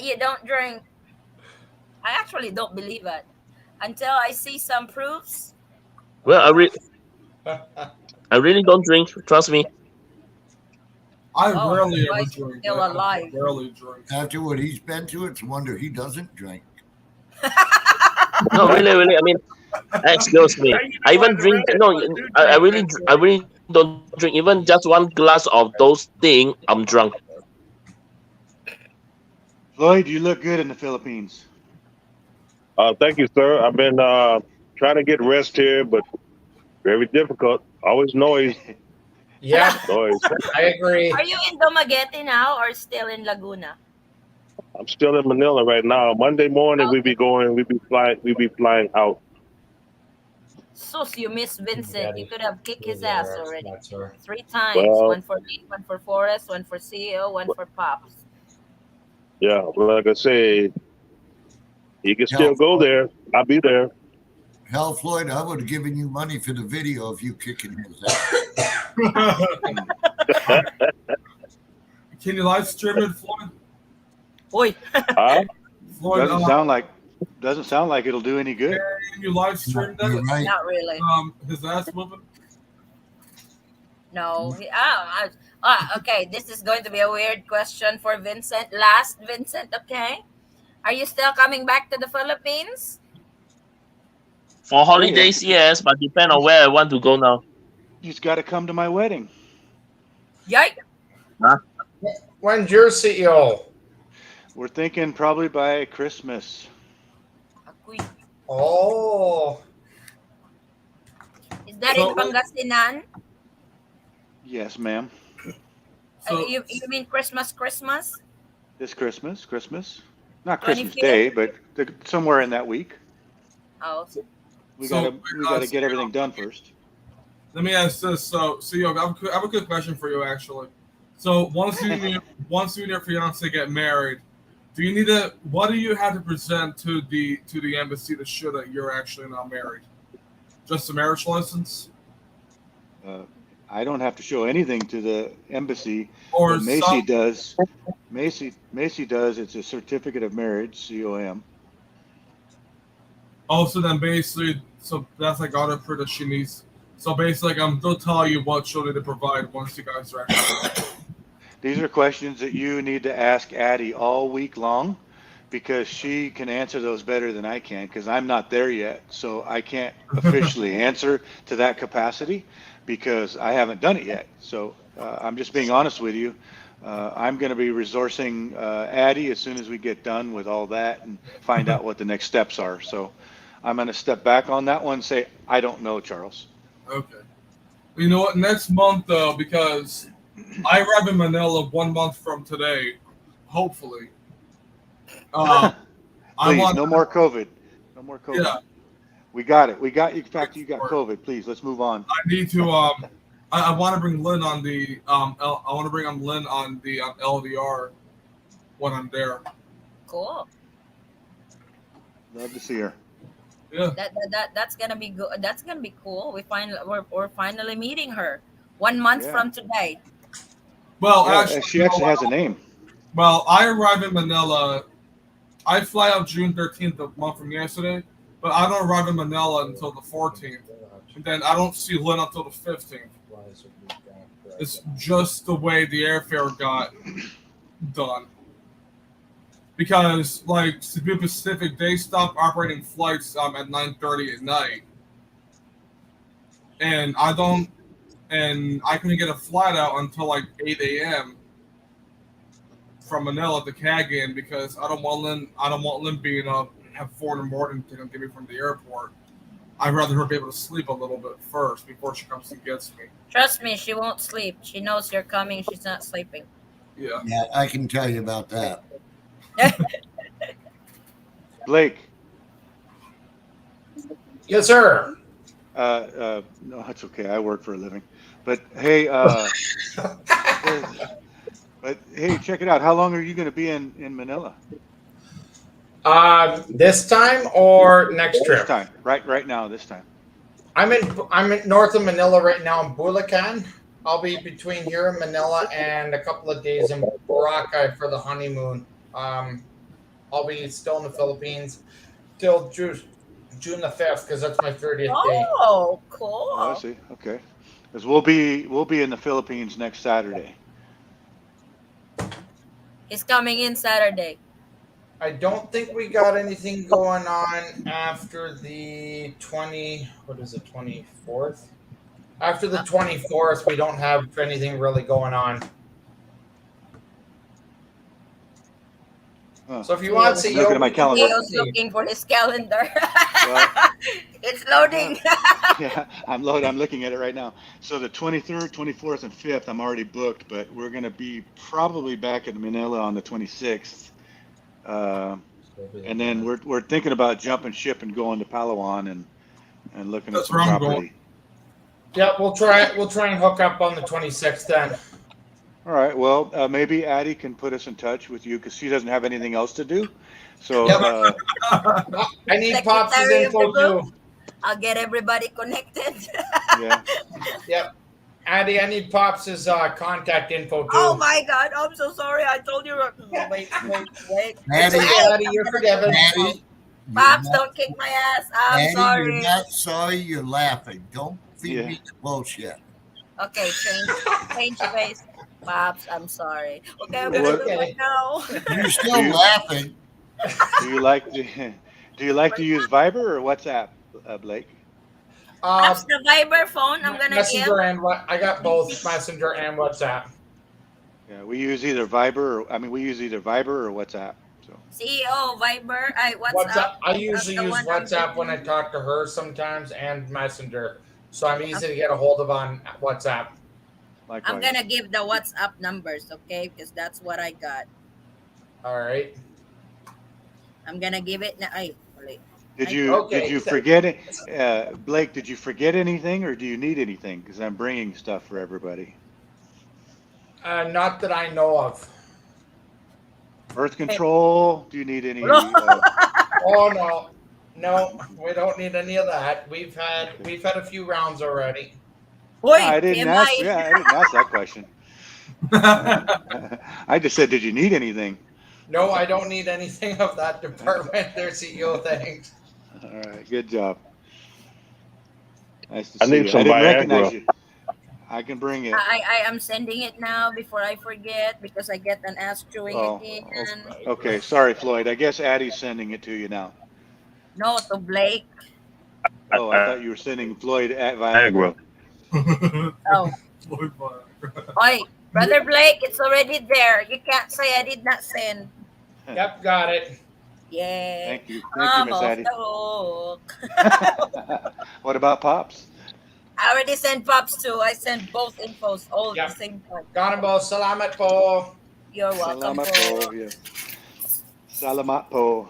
you don't drink. I actually don't believe it until I see some proofs. Well, I really don't drink. Trust me. I Oh, rarely why ever is he drink. still I alive? rarely drink. After what he's been to, it's a wonder he doesn't drink. No, really. I mean, excuse me. I even drink. No, I really don't drink. Even just one glass of those things, I'm drunk. Floyd, you look good in the Philippines. Thank you, sir. I've been trying to get rest here, but very difficult. Always noise. Yeah, Noise. I agree. Are you in Dumaguete now or still in Laguna? I'm still in Manila right now. Monday morning we be flying out. Sus, you miss Vincent. You could have kicked his ass already. That's her. 3 times. Well- One for me, one for Forrest, one for CEO, one for Pops. Yeah, like I say, you can still go there. I'll be there. Hell, Floyd, I would have given you money for the video of you kicking his ass. Can you live stream it, Floyd? Oi. Huh? Floyd, Doesn't sound like it'll do any good. can you live stream You're that? right. Not really. His ass moving. No. Okay, this is going to be a weird question for Vincent. Vincent, okay? Are you still coming back to the Philippines? For holidays, yes, but depend on where I want to go now. You've got to come to my wedding. Yike. When's your CEO? We're thinking probably by Christmas. Oh, Is that So- in Pangasinan? Yes, ma'am. So, You mean Christmas? This Christmas. Not Christmas 25th? Day, but somewhere in that week. Oh, We So, gotta get everything done first. let me ask this. So, CEO, I have a good question for you, actually. So once you and your fiance get married, what do you have to present to the embassy to show that you're actually not married? Just a marriage license? I don't have to show anything to the embassy. Or But Macy some, does. Macy does. It's a certificate of marriage, COM. also then basically, so that's like other proof that she needs. So basically, like, they'll tell you what she'll need to provide once you guys are actually. These are questions that you need to ask Addie all week long, because she can answer those better than I can, because I'm not there yet. So I can't officially answer to that capacity because I haven't done it yet. So I'm just being honest with you. I'm going to be resourcing Addie as soon as we get done with all that and find out what the next steps are. So I'm going to step back on that one and say, I don't know, Charles. Okay. You know what? Next month, though, because I arrive in Manila 1 month from today, hopefully. I Please, want no more COVID. No more COVID. Yeah. We got it. We got you. In fact, you got COVID. Please, let's move on. I need to. I want to bring Lynn on the. I want to bring on Lynn on the LDR when I'm there. Cool. Love to see her. Yeah. That's gonna be good. That's gonna be cool. We're finally meeting her 1 month Yeah. from today. Well, Yeah, actually, she actually has a name. Well, I arrive in Manila. I fly out June 13th, a month from yesterday, but I don't arrive in Manila until the 14th, and then I don't see Lynn until the 15th. It's just the way the airfare got done. Because, like, Cebu Pacific, they stopped operating flights at 9:30 at night, and I couldn't get a flight out until like 8 a.m. from Manila to Cagayan because I don't want Lynn being up at 4 in the morning to come get me from the airport. I'd rather her be able to sleep a little bit first before she comes and gets me. Trust me, she won't sleep. She knows you're coming. She's not sleeping. Yeah. Yeah, I can tell you about that. Blake. Yes, sir. No, that's okay. I work for a living. But hey, check it out. How long are you going to be in Manila? This time or next This trip? time, right now, this time. I'm in north of Manila right now in Bulacan. I'll be between here in Manila and a couple of days in Boracay for the honeymoon. I'll be still in the Philippines till June the 5th because that's my 30th day. Oh, cool. Oh, I see. Okay, because we'll be in the Philippines next Saturday. He's coming in Saturday. I don't think we got anything going on after the 24th? After the 24th, we don't have anything really going on. Huh. So if you want to see, Looking at my calendar. Leo's looking for his calendar. Well, It's loading. yeah, I'm looking at it right now. So the 23rd, 24th, and 5th, I'm already booked, but we're going to be probably back in Manila on the 26th. And then we're thinking about jumping ship and going to Palawan and looking That's at some where I'm property. going. Yeah, we'll try and hook up on the 26th then. All right. Well, maybe Addie can put us in touch with you because she doesn't have anything else to do. So Yep. I need Pops' Secretary of the info group. too. I'll get everybody connected. yeah. Yep. Addie, I need Pops' contact info too. Oh my God! I'm so sorry. I told you. Wait. Maddie, Addie, you're forgiven. Maddie, Pops, don't kick my ass. I'm Maddie, sorry. you're not sorry. You're laughing. Don't feed Yeah. me the bullshit. Okay, change face. Pops, I'm sorry. Okay, I'm What? gonna do it now. You're still laughing. Do you like to use Viber or WhatsApp, Blake? That's the Viber phone I'm gonna give. Messenger and I got both Messenger and WhatsApp. Yeah, we use either Viber or WhatsApp. So CEO, Viber, WhatsApp. I usually the use one I'm WhatsApp when I talk to her sometimes and Messenger. So I'm easy to get a hold of on WhatsApp. likewise. I'm gonna give the WhatsApp numbers, okay? Because that's what I got. All right. I'm gonna give it now. Wait. Did you Okay. forget it, Blake? Did you forget anything, or do you need anything? Because I'm bringing stuff for everybody. Not that I know of. Birth control? Do you need any? Oh no, no, we don't need any of that. We've had a few rounds already. Oi, I didn't TMI. ask. Yeah, I didn't ask that question. I just said, did you need anything? No, I don't need anything of that department. There, CEO. Thanks. All right, good job. Nice to I see need you. some I didn't Viagra. recognize you. I can bring it. I am sending it now before I forget because I get an ass chewing Oh, again. okay. Sorry, Floyd. I guess Addie's sending it to you now. No, to Blake. Oh, I thought you were sending Floyd at Viagra. Oh. Oi, Brother Blake, it's already there. You can't say I did not send. Yep, got it. Yeah. Thank you. Thank you, I'm Miss off Addie. the hook. What about Pops? I already sent Pops too. I sent both infos all at the same time. Got him both. Salamat po. You're welcome Salamat po. po. Yeah. Salamat po.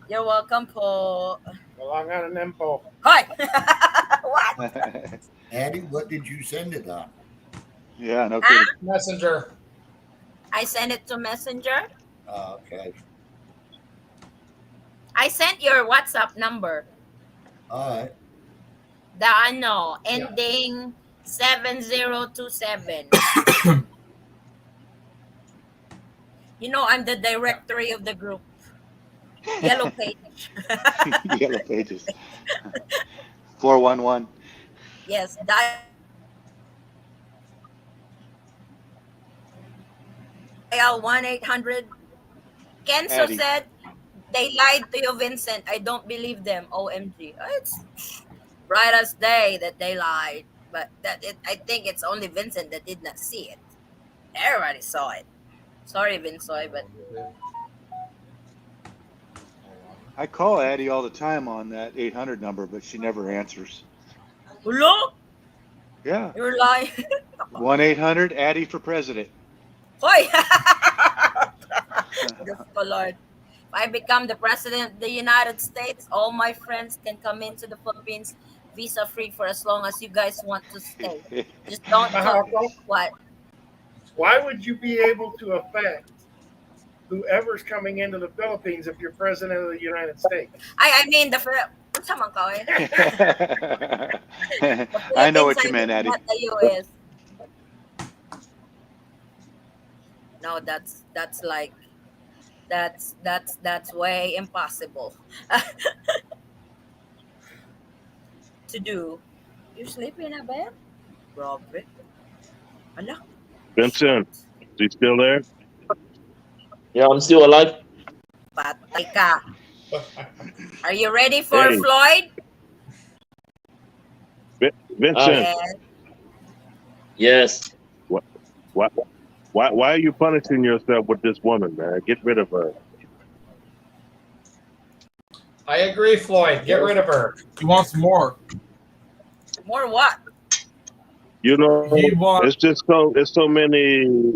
You're welcome po. Kailangan ng info. Hi. What? Addie, what did you send it on? Yeah, no kidding. Messenger. I sent it to Messenger. Oh, okay. I sent your WhatsApp number. All right. The ano, ending 7027. You know, I'm the directory of the group. Yellow page. Yellow pages. 411. Yes, dial 1-800. Kenzo Addie. said they lied to you, Vincent. I don't believe them. OMG. It's bright as day that they lied. But I think it's only Vincent that did not see it. Everybody saw it. Sorry, Vinsoy, but I call Addie all the time on that 800 number, but she never answers. hello? Yeah. You're lying. 1-800 Addie for president. Hoy! Just the Lord. If I become the president of the United States, all my friends can come into the Philippines visa free for as long as you guys want to stay. Just don't talk. What? Why would you be able to affect whoever's coming into the Philippines if you're president of the United States? I mean, the Sama ka, eh. I know what you meant, Addie. What the US. No, that's like that's way impossible to do. You sleep in a bed, Robert? Ala. Vincent, is he still there? Yeah, I'm still alive. Patay ka. Are you ready for Hey. Floyd? Vincent, Yes. why are you punishing yourself with this woman, man? Get rid of her. I agree, Floyd. Get rid of her. He wants more. More what? You know, He wants. it's so many.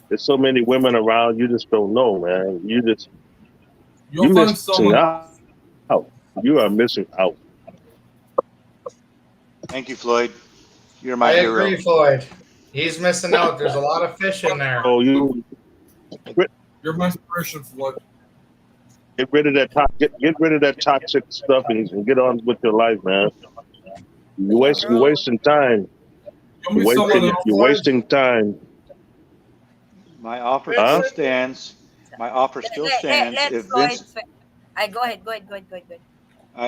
There's so many women around. You just don't know, man. You'll You find missing someone. out. You are missing out. Thank you, Floyd. You're my I hero. agree, Floyd. He's missing out. There's a lot of fish in there. Oh, you You're my inspiration, Floyd. get rid of that. Get rid of that toxic stuff and get on with your life, man. You're wasting time. Show me someone else. You're wasting time. My offer Huh? still stands. My offer still stands. Let If Floyd. Vince, Go ahead.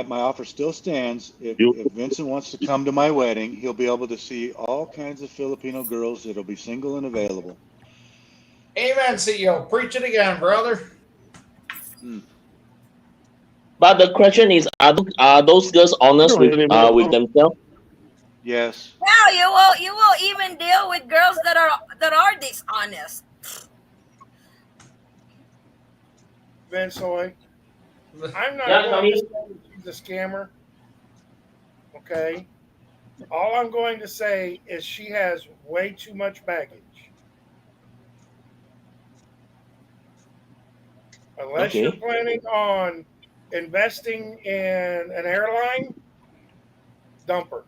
my offer still stands. If You- Vincent wants to come to my wedding, he'll be able to see all kinds of Filipino girls that'll be single and available. Amen, CEO. Preach it again, brother. But the question is, are those girls honest with themselves? Yes. Now you will even deal with girls that are dishonest. Vince Hoy, I'm not Yeah, going I mean- to say she's a scammer. Okay. All I'm going to say is she has way too much baggage. Unless Okay. you're planning on investing in an airline, dump her.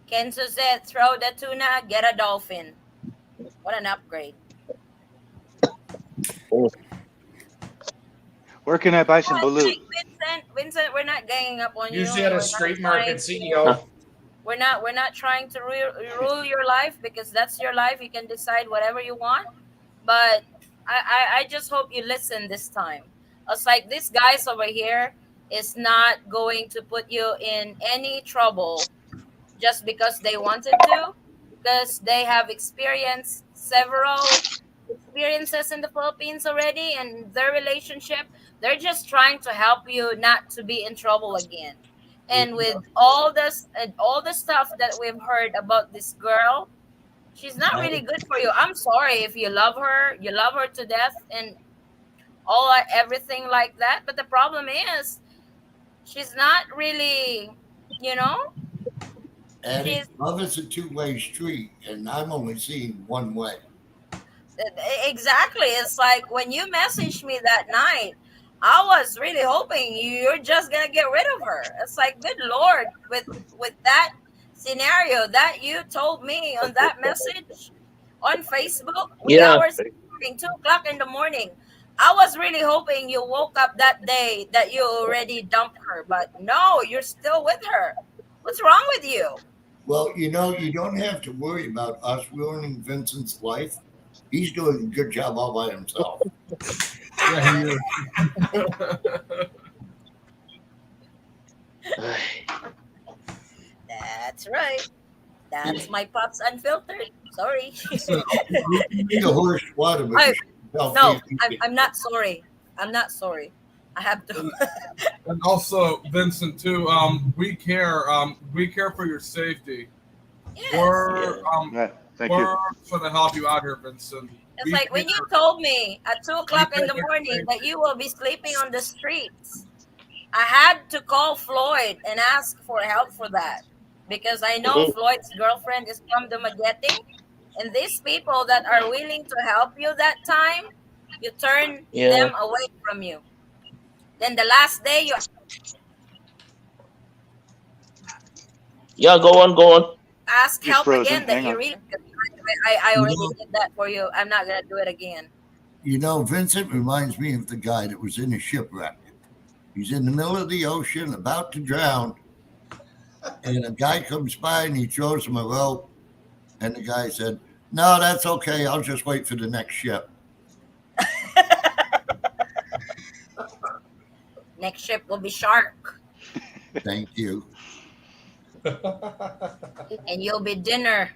Kenzo said, throw the tuna, get a dolphin. What an upgrade. Where can I buy some balut? Vincent, we're not ganging up on you. Usually at and a we're not street trying market to- CEO. We're not trying to rule your life, because that's your life. You can decide whatever you want. But I just hope you listen this time. It's like these guys over here is not going to put you in any trouble just because they wanted to, because they have experienced several experiences in the Philippines already and their relationship. They're just trying to help you not to be in trouble again. And with all this and all the stuff that we've heard about this girl, she's not really good for you. I'm sorry if you love her to death and everything like that. But the problem is, she's not really, you know, And she's love is a two-way street, and I'm only seeing one way. exactly. It's like when you messaged me that night, I was really hoping you're just gonna get rid of her. It's like, good lord, with that scenario that you told me on that message on Facebook, wee Yeah. hours in the morning, 2 o'clock in the morning. I was really hoping you woke up that day that you already dumped her, but no, you're still with her. What's wrong with you? Well, you know, you don't have to worry about us ruining Vincent's life. He's doing a good job all by himself. Yeah, he is. That's right. That's my Pops Unfiltered. Sorry. So, You need a horse water, but I- you should No, I'm not sorry. I'm not sorry. I have to. and also, Vincent, too. We care. We care for your safety. Yes. We're Yeah, thank you. we're trying to help you out here, Vincent. It's We like when you care. told me at 2 o'clock in the morning that you will be sleeping on the streets. I had to call Floyd and ask for help for that, because I know Floyd's girlfriend is from Dumaguete, and these people that are willing to help you that time, you turn Yeah. them away from you. Then the last day you Yeah, go on. ask He's help frozen. again, that Hang you on. really. I already did that for you. I'm not gonna do it again. You know, Vincent reminds me of the guy that was in a shipwreck. He's in the middle of the ocean, about to drown, and a guy comes by and he throws him a rope. And the guy said, "No, that's okay. I'll just wait for the next ship." Next ship will be shark, Thank you. and you'll be dinner.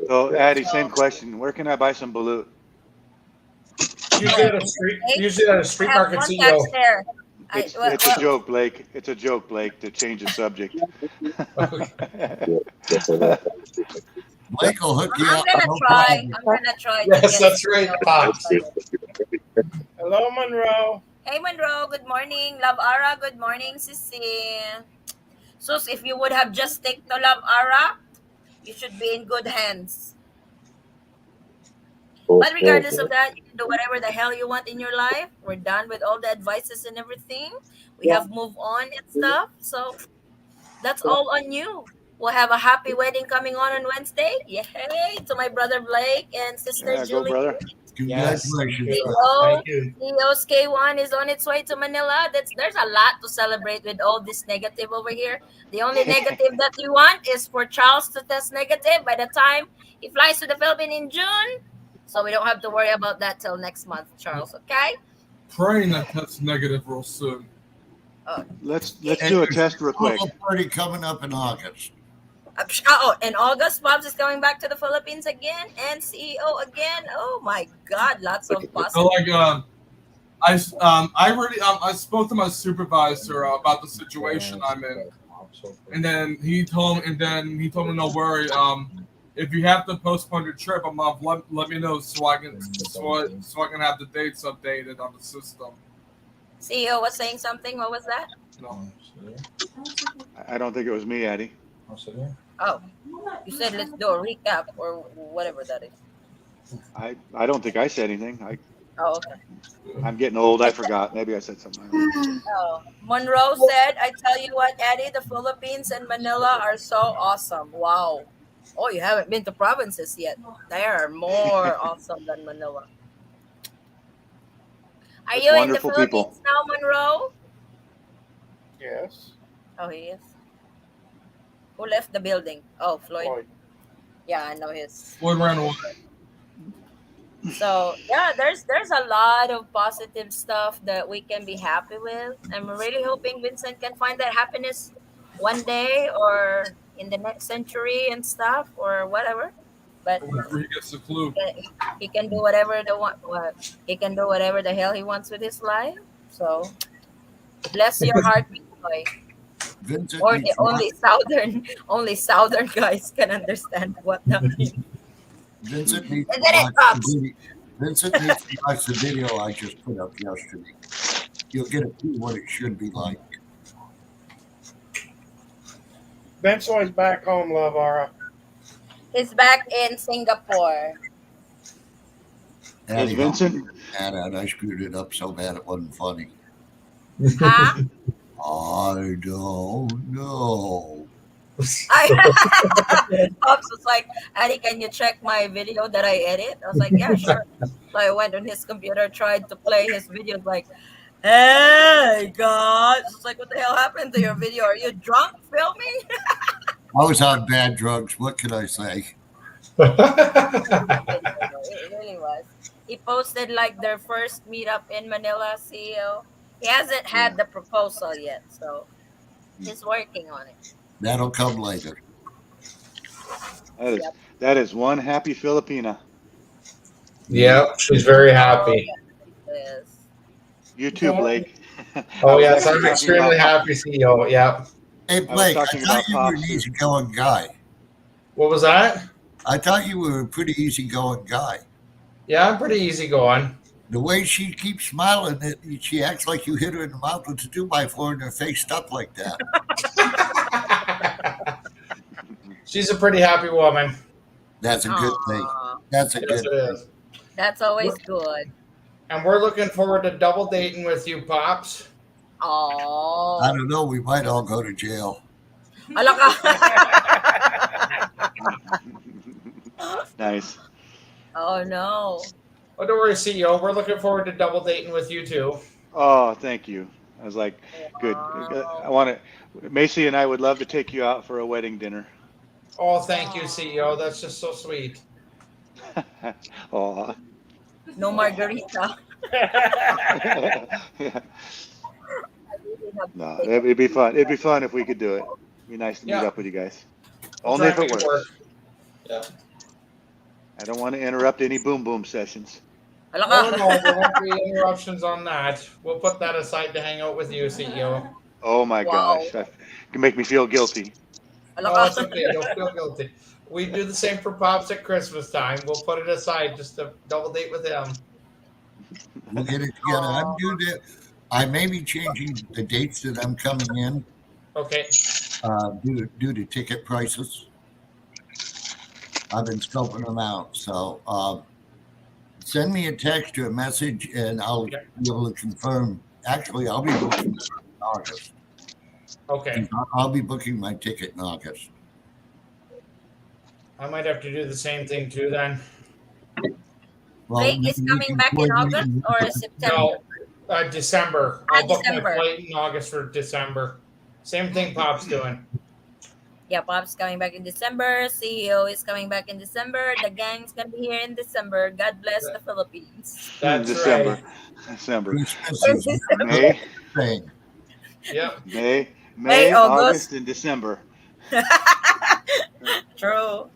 So, Addie, same question. Where can I buy some balut? Usually at a street I have market E contacts CEO. there. It's a joke, Blake. It's a joke, Blake, to change the subject. Blake will hook you I'm up. gonna no try. problem. I'm gonna try. to Yes, get that's you right, know, Pops. Hello, Monroe. Hey Monroe, good morning. Love Ara, good morning. Sisi. Sus, if you would have just stick to Love Ara, you should be in good hands. But regardless of that, you can do whatever the hell you want in your life. We're done with all the advices and everything. We have moved on and stuff. So that's all on you. We'll have a happy wedding coming on Wednesday. Yay! To my brother Blake and sister Yeah, go, Julie. brother. Congratulations. Yes. CEO, Thank you. EO's K1 is on its way to Manila. There's a lot to celebrate with all this negative over here. The only negative that we want is for Charles to test negative by the time he flies to the Philippines in June. So we don't have to worry about that till next month, Charles. Okay? Praying that that's negative real soon. Let's do a test real quick. Football party coming up in August. Oh, in August, Bobs is coming back to the Philippines again, and CEO again. Oh my God, lots of So positive. like I spoke to my supervisor about the situation I'm in, and then he told me no worry. If you have to postpone your trip a month, let me know so I can have the dates updated on the system. CEO was saying something. What was that? No. I don't think it was me, Addie. Oh, you said let's do a recap or whatever that is. I don't think I said anything. Oh, okay. I'm getting old. I forgot. Maybe I said something. Oh, Monroe said, "I tell you what, Eddie, the Philippines and Manila are so awesome. Wow. Oh, you haven't been to provinces yet. They are more awesome than Manila. Are Such you in the wonderful people. Philippines now, Monroe? Yes. Oh, he is. Who left the building? Oh, Floyd. Floyd. Yeah, I know his. Floyd ran away. So yeah, there's a lot of positive stuff that we can be happy with. I'm really hoping Vincent can find that happiness one day or in the next century and stuff or whatever. But Whenever he gets the clue. he can do whatever he can do whatever the hell he wants with his life. So bless your heart, boy. Vincent Or needs the only southern guys can understand what that means. Vincent needs to Isn't it, watch Pops? the video. Vincent needs to watch the video I just put up yesterday. You'll get a clue what it should be like. Bensoy's back home, love Ara. He's back in Singapore. Is Vincent? And I screwed it up so bad it wasn't funny. Huh? I don't know. Pops was like, Eddie, can you check my video that I edit? I was like, yeah, sure. So I went on his computer, tried to play his videos, like, hey, God. I was like, what the hell happened to your video? Are you drunk filming? I was on bad drugs. What can I say? It really was. He posted like their first meetup in Manila, CEO. He hasn't had the proposal yet, so he's working on it. That'll come later. That is one happy Filipina. Yep, she's very happy. Yes. You too, Blake. Oh yes, I'm extremely happy, CEO. Yep. Hey, Blake, I talking thought about you were an Pops. easygoing guy. What was that? I thought you were a pretty easygoing guy. Yeah, I'm pretty easygoing. The way she keeps smiling, she acts like you hit her in the mouth with a 2x4 in her face, stuff like that. She's a pretty happy woman. That's a good thing. Aw, That's a Yes, good it thing. is. that's always good. And we're looking forward to double dating with you, Pops. I Oh, don't know. We might all go to jail. Nice. Oh no. Oh, don't worry, CEO. We're looking forward to double dating with you too. Oh, thank you. I was like, good. I want to. Macy and I would love to take you out for a wedding dinner. Oh, thank you, CEO. That's just so sweet. Oh. No margarita. No, it'd be fun. It'd be fun if we could do it. It'd be nice to meet Yeah. up with you guys. We'll Only if try it and make works. Yeah. I don't want to interrupt any boom boom sessions. No, there won't be interruptions on that. We'll put that aside to hang out with you, CEO. Oh my Wow. gosh, that can make me feel guilty. No, it's okay. Don't feel guilty. We do the same for Pops at Christmas time. We'll put it aside just to double date with him. We'll get it together. I may be changing the dates that I'm coming in Okay. due to ticket prices. I've been scoping them out. So send me a text or a message and I'll be able to confirm. Actually, I'll be booking in August. Okay. I'll be booking my ticket in August. I might have to do the same thing too then. Well, Blake is maybe we coming can back in coordinate August and- or September? No, December. I'll book December. my flight in August for December. Same thing Pop's doing. Yeah, Pop's coming back in December. CEO is coming back in December. The gang's gonna be here in December. God bless the Philippines. That's December. right. December. Christmas is May, thing. Yep. May, August. August, and December. True.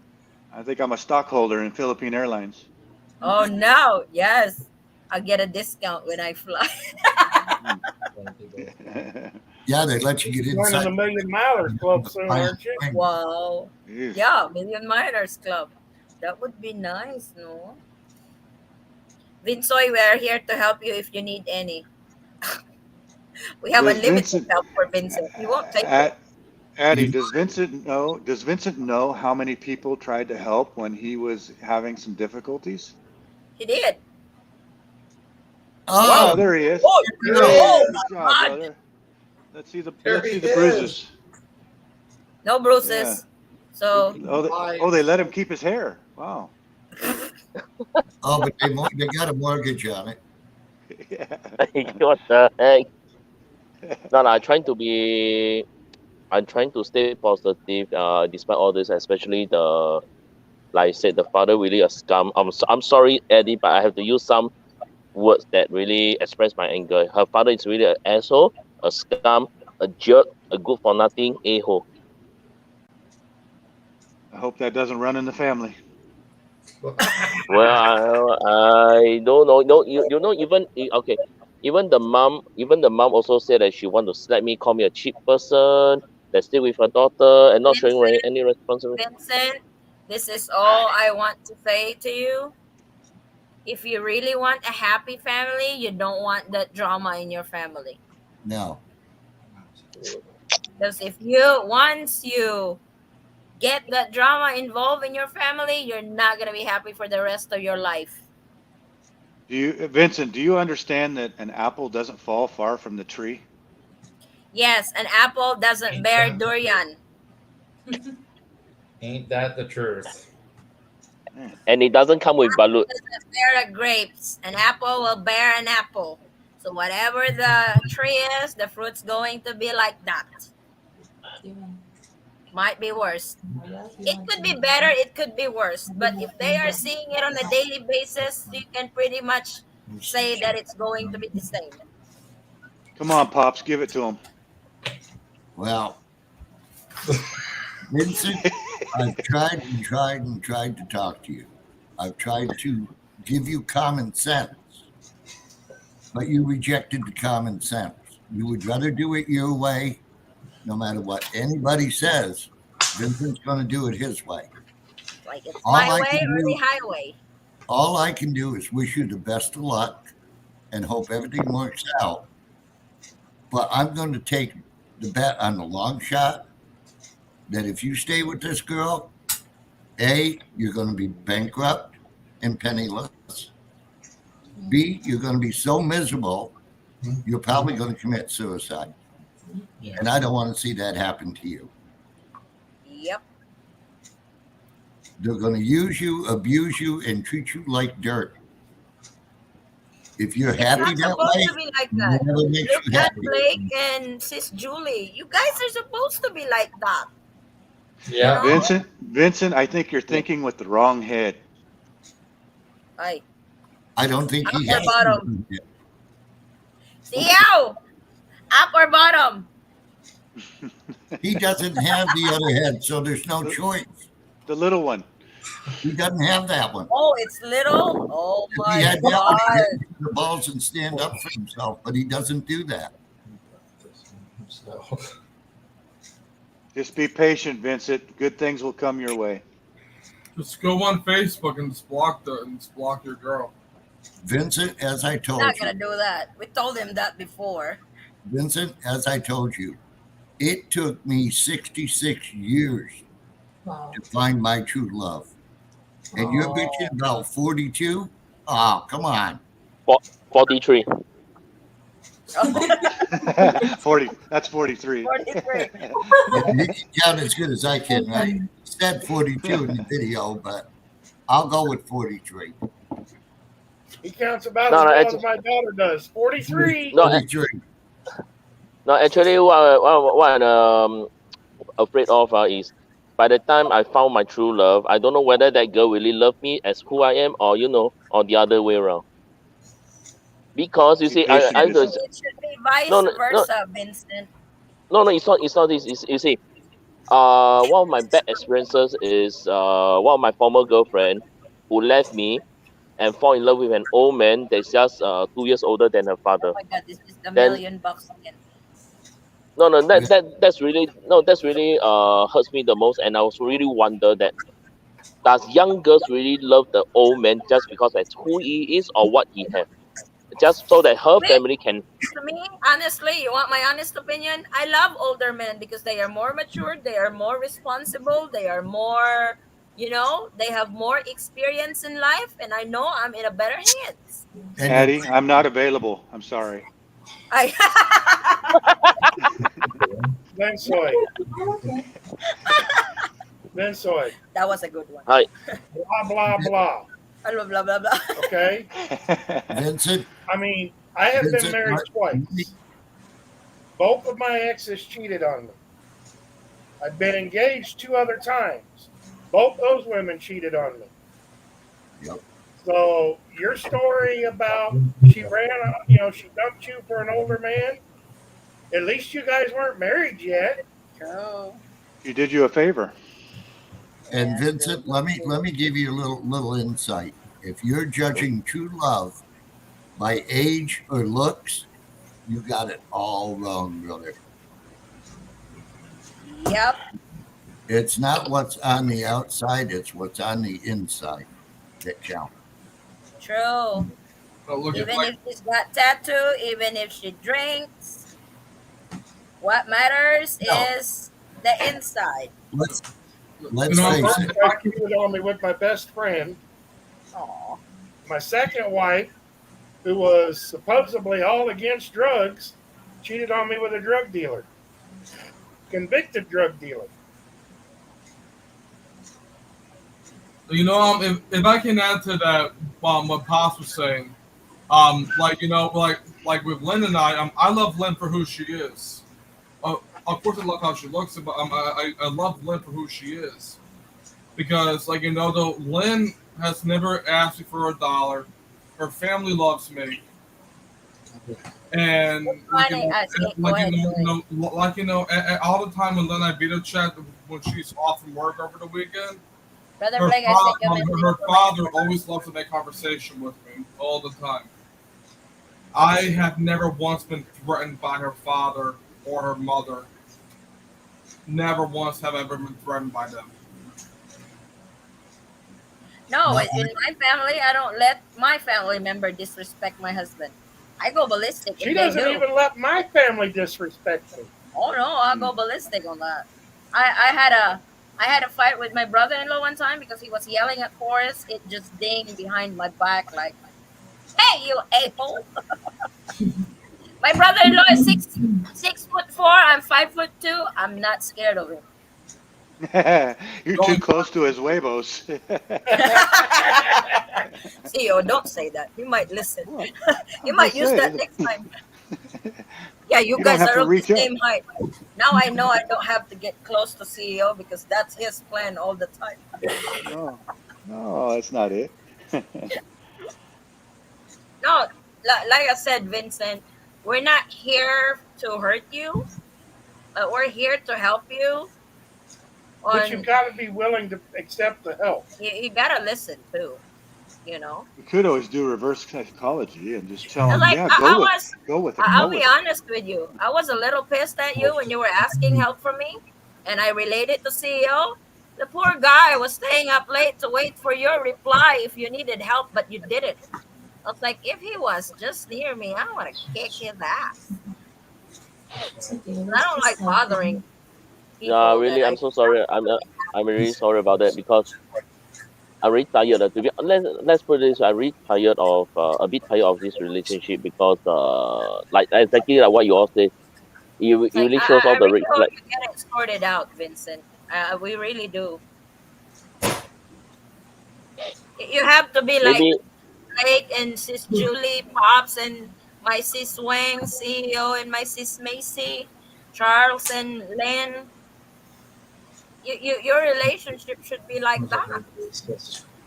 I think I'm a stockholder in Philippine Airlines. Oh no, yes. I'll get a discount when I fly. Yeah, they let you get Joining inside. the Million Milers Club soon, aren't you? Wow. Jeez. Yeah, Million Miners Club. That would be nice, no? Vinsoy, we are here to help you if you need any. We have Does unlimited Vincent- help for Vincent. He won't take it. Addie, does Vincent know how many people tried to help when he was having some difficulties? He did. Oh, Oh, there he is. Oh, There no. he oh is. my Good job, God. brother. Let's see the There let's see he the is. bruises. No Yeah. bruises. So Oh, they let him keep his hair. Wow. Oh, but they got a mortgage on it. Yeah. What the heck? No, no, I'm trying to stay positive, despite all this, especially like I said, the father really a scum. I'm sorry, Eddie, but I have to use some words that really express my anger. Her father is really an asshole, a scum, a jerk, a good for nothing a-hole. I hope that doesn't run in the family. Well, I don't know. No, you know, okay, even the mom also said that she want to slap me, call me a cheap person, that stay with her daughter and not showing Vincent, any responsibility. Vincent, this is all I want to say to you. If you really want a happy family, you don't want that drama in your family. No. Because once you get that drama involved in your family, you're not gonna be happy for the rest of your life. Vincent, do you understand that an apple doesn't fall far from the tree? Yes, an apple doesn't bear durian. Ain't that the truth? Man. And it doesn't come with balut. Doesn't bear grapes. An apple will bear an apple. So whatever the tree is, the fruit's going to be like that. Might be worse. It could be better, it could be worse. But if they are seeing it on a daily basis, you can pretty much say that it's going to be the same. Come on, Pops, give it to him. Well, Vincent, I've tried and tried and tried to talk to you. I've tried to give you common sense, but you rejected the common sense. You would rather do it your way, no matter what anybody says. Vincent's going to do it his way. Like it's All my I way can or the do- highway. All I can do is wish you the best of luck and hope everything works out. But I'm going to take the bet on the long shot that if you stay with this girl, A, you're going to be bankrupt and penniless. B, you're going to be so miserable, you're probably going to commit suicide. And I don't want to see that happen to you. Yep. They're going to use you, abuse you, and treat you like dirt. If you're It's happy not that supposed way, to be like that. never makes Look you at happy. Blake and Sis Julie. You guys are supposed to be like that. Yeah. Vincent, I think you're thinking with the wrong head. Right. I don't think he Up or has. bottom? Theo! Up or bottom? He doesn't have the other head, so there's no choice. The little one. He doesn't have that one. Oh, it's little? Oh If my he had that one, God. he'd get the balls and stand up for himself, but he doesn't do that. Just be patient, Vincent. Good things will come your way. Just go on Facebook and just block your girl. Vincent, as I told Not you, gonna do that. We told him that before. Vincent, as I told you, it took me 66 years Wow. to find my true love. And you're Oh. bitching about 42? Oh, come on. 43. 40. That's 43. 43. You can count as good as I can. I said 42 in the video, but I'll go with 43. He counts about No, as no, well it's- as my daughter does. 43. No, 43. No, actually, what I'm afraid of is by the time I found my true love, I don't know whether that girl really loved me as who I am, or or the other way around. Because you Be see, patient, I Vincent. It should be vice No, no, versa, Vincent. no, it's not this. You see, one of my bad experiences is one of my former girlfriend who left me and fall in love with an old man that's just 2 years older than her father. Oh my God, this is the Then- $1,000,000 again. No, that's really hurts me the most, and I also really wonder that does young girls really love the old man just because that's who he is or what he has, just so that her family can. To me, honestly, you want my honest opinion? I love older men because they are more mature, they are more responsible, they are more, They have more experience in life, and I know I'm in a better hands. And Addie, I'm not available. I'm sorry. I Then soy. Then soy. That was a good one. Hi. Blah blah blah. Blah blah blah blah. Okay. Vincent, I mean, I have been Vincent, married twice. Both of my exes cheated on me. I've been engaged 2 other times. Both those women cheated on me. Yep. So your story about she dumped you for an older man. At least you guys weren't married yet. True. You did you a favor. and Yeah, Vincent, let me give you a little insight. If you're judging true love by age or looks, you got it all wrong, brother. Yep. It's not what's on the outside, it's what's on the inside that counts. True. But look at Even like if she's got tattoo, even if she drinks, what matters No. is the inside. Let's You know, face it. I cheated on me with my best friend. Aw. My second wife, who was supposedly all against drugs, cheated on me with a drug dealer. Convicted drug dealer. if I can add to that, what Pops was saying, like with Lynn and I love Lynn for who she is. Of course, I love how she looks, but I love Lynn for who she is, because though Lynn has never asked me for $1, her family loves me, and Funny, go ahead. all the time when Lynn and I video chat when she's off from work over the weekend. Brother Her, Blake, I fa- think you're missing her the father always loves to make conversation with me all the time. I have never once been threatened by her father or her mother. Never once have I ever been threatened by them. No, in my family, I don't let my family member disrespect my husband. I go ballistic. She if they doesn't do. even let my family disrespect me. Oh no, I'll go ballistic on that. I had a fight with my brother-in-law one time because he was yelling at Forrest. It just dinged behind my back like, "Hey, you a-hole!" My brother-in-law is 6'4". I'm 5'2". I'm not scared of him. You're too close to his huevos. CEO, don't say that. He might listen. Well, He I'm might just use that saying. next time. Yeah, you You don't guys have are to of the reach up. same height. Now I know I don't have to get close to CEO because that's his plan all the time. No, that's not it. No, like I said, Vincent, we're not here to hurt you. We're here to help you. But you've got to be willing to accept the help. You gotta listen too. You could always do reverse psychology and just tell him, Like yeah, go with it. I'll Go be with it. honest with you. I was a little pissed at you when you were asking help from me, and I related to CEO. The poor guy was staying up late to wait for your reply if you needed help, but you didn't. I was like, if he was just near me, I want to kick his ass. It's okay. I don't like bothering people. Yeah, really, that I'm so sorry. I'm really sorry about that because I'm really tired. To be, let's put it this way, I'm really tired of a bit tired of this relationship because like exactly like what you all say, it really shows all the really red hope flag. you get it sorted out, Vincent. We really do. You have to be like Maybe Blake and Sis Julie, Pops and my Sis Wang, CEO and my Sis Macy, Charles and Len. Your relationship should be like that.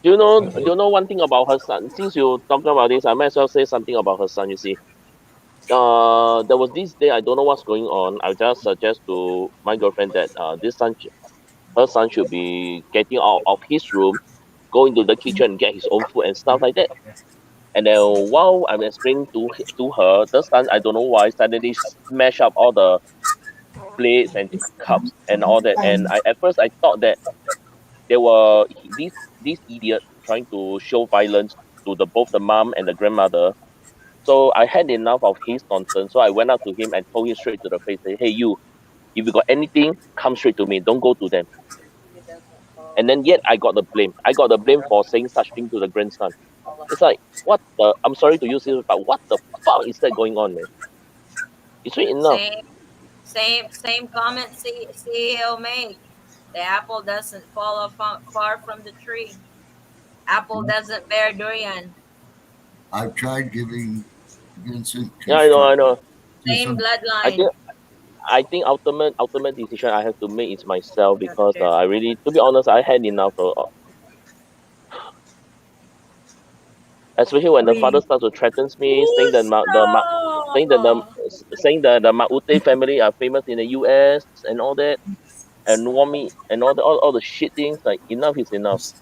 do you know one thing about her son? Since you talking about this, I might as well say something about her son. You see, there was this day I don't know what's going on. I just suggest to my girlfriend that her son should be getting out of his room, go into the kitchen and get his own food and stuff like that. And then while I'm explaining to her, the son, I don't know why, suddenly smash up all the plates and cups and all that. And at first I thought that they were this idiot trying to show violence to both the mom and the grandmother. So I had enough of his nonsense. So I went up to him and told him straight to the face, say, "Hey, you, if you got anything, come straight to me. Don't go to them." and then yet I got the blame. I got the blame for saying such thing to the grandson. It's like, what the? I'm sorry to use it, but what the fuck is that going on, man? It's really enough. Same comment CEO made. The apple doesn't fall far from the tree. Apple doesn't bear durian. I've tried giving Vincent. Yeah, I know. Same some- bloodline. I think ultimate decision I have to make is myself, because I really, to be honest, I had enough. Especially when the father starts to threaten me, saying that the Maute family are famous in the US and all that, and want me and all the shit things. Like, enough is enough.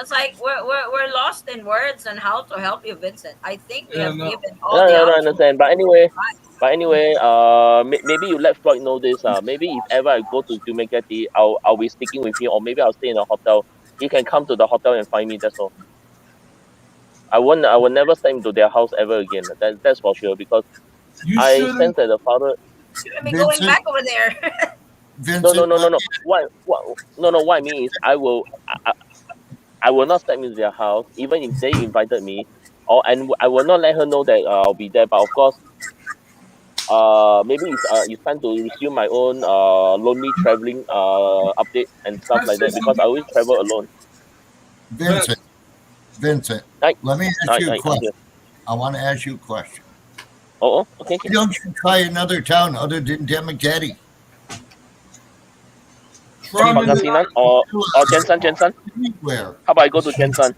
It's like we're lost in words on how to help you, Vincent. I think we have given all No, the I options. understand. But anyway, maybe you let Floyd know this. Maybe if ever I go to Dumaguete, I'll be sticking with him, or maybe I'll stay in a hotel. He can come to the hotel and find me. That's all. I will never step into their house ever again. That's for sure, because I sense that the father. Shouldn't be going back over there. Vincent, No. What I mean is, I will not step into their house, even if they invited me, and I will not let her know that I'll be there. But of course, maybe it's time to resume my own lonely traveling update and stuff like that, because I always travel alone. Vincent, let me ask you a question. I want to ask you a question. Oh, okay. Why don't you try another town other than Dumaguete? Pangasinan or Jensan? Where? How about I go to Jensan?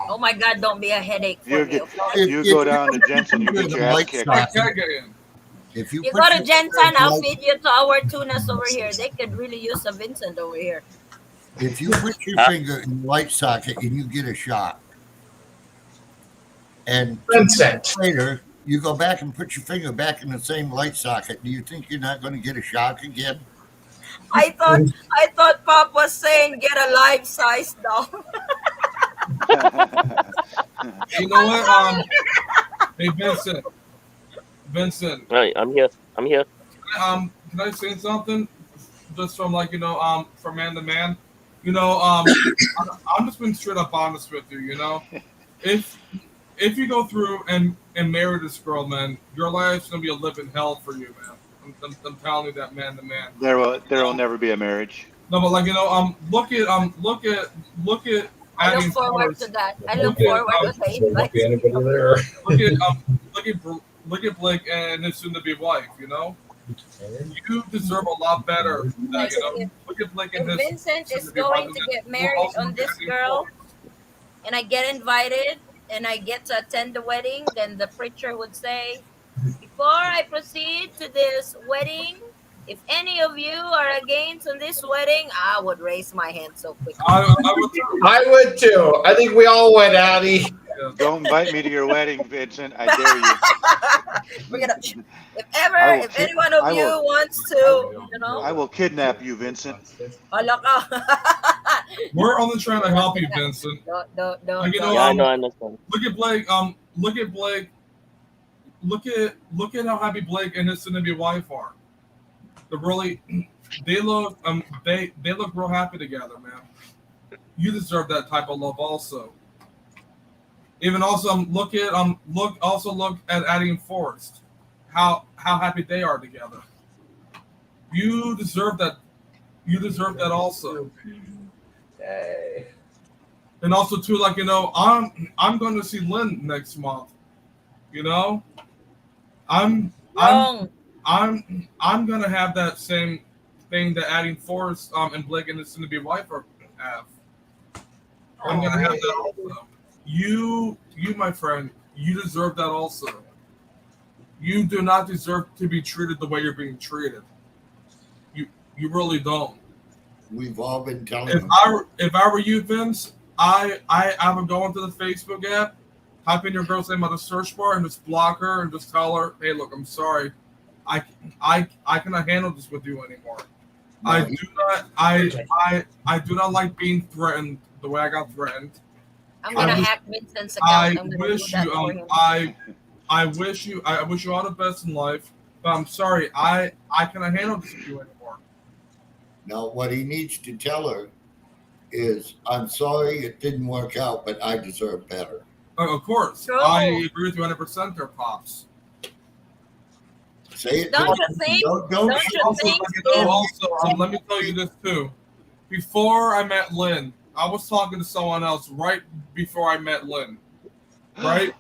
Oh my God! Don't be a headache for me. You go down to Jensen, you get your ass kicked. If You go to Jensen, I'll feed you to our tunas over here. They could really use a Vincent over here. If you put your finger in the light socket and you get a shock, and Vincent later you go back and put your finger back in the same light socket, do you think you're not going to get a shock again? I thought Pop was saying get a life-size doll. You know what? Hey, Vincent. Right, I'm here. Can I say something? Just from from man to man. I'm just being straight up honest with you. If you go through and marry this girl, man, your life's gonna be a living hell for you, man. I'm telling you that, man to man. There will never be a marriage. No, but look at I look forward to that. I look forward to that. Look at Blake and his soon-to-be wife. You deserve a lot better. Look at Blake and his. Vincent is going to get married on this girl, and I get invited, and I get to attend the wedding, then the preacher would say, before I proceed to this wedding, if any of you are against on this wedding, I would raise my hand so quickly. I would too. I think we all would, Addie. Don't invite me to your wedding, Vincent. I dare you. If any one of you wants to, I will kidnap you, Vincent. We're only trying to help you, Vincent. Don't. I understand. Look at Blake. Look at Blake. Look at how happy Blake and his soon-to-be wife are. They look real happy together, man. You deserve that type of love, also. Even also look at Addie and Forrest, how happy they are together. You deserve that. You deserve that also. Hey. And also too, I'm going to see Lynn next month. I'm gonna have that same thing that Addie Forrest and Blake and his soon-to-be wife have. I'm gonna have that also. You, my friend, you deserve that also. You do not deserve to be treated the way you're being treated. You really don't. We've all been telling If them. I were you, Vince, I would go into the Facebook app, type in your girl's name on the search bar, and just block her and just tell her, "Hey, look, I'm sorry, I cannot handle this with you anymore. No, I do not like being threatened the way I got threatened. I'm gonna hack Vincent's account. I wish you all the best in life. But I'm sorry, I cannot handle this with you anymore. Now, what he needs to tell her is, I'm sorry it didn't work out, but I deserve better. Of course, True. I agree with you 100% there, Pops. Say it. Don't to you him. think? Don't Don't you Also, think? let me tell you this too. Before I met Lynn, I was talking to someone else right before I met Lynn. Right?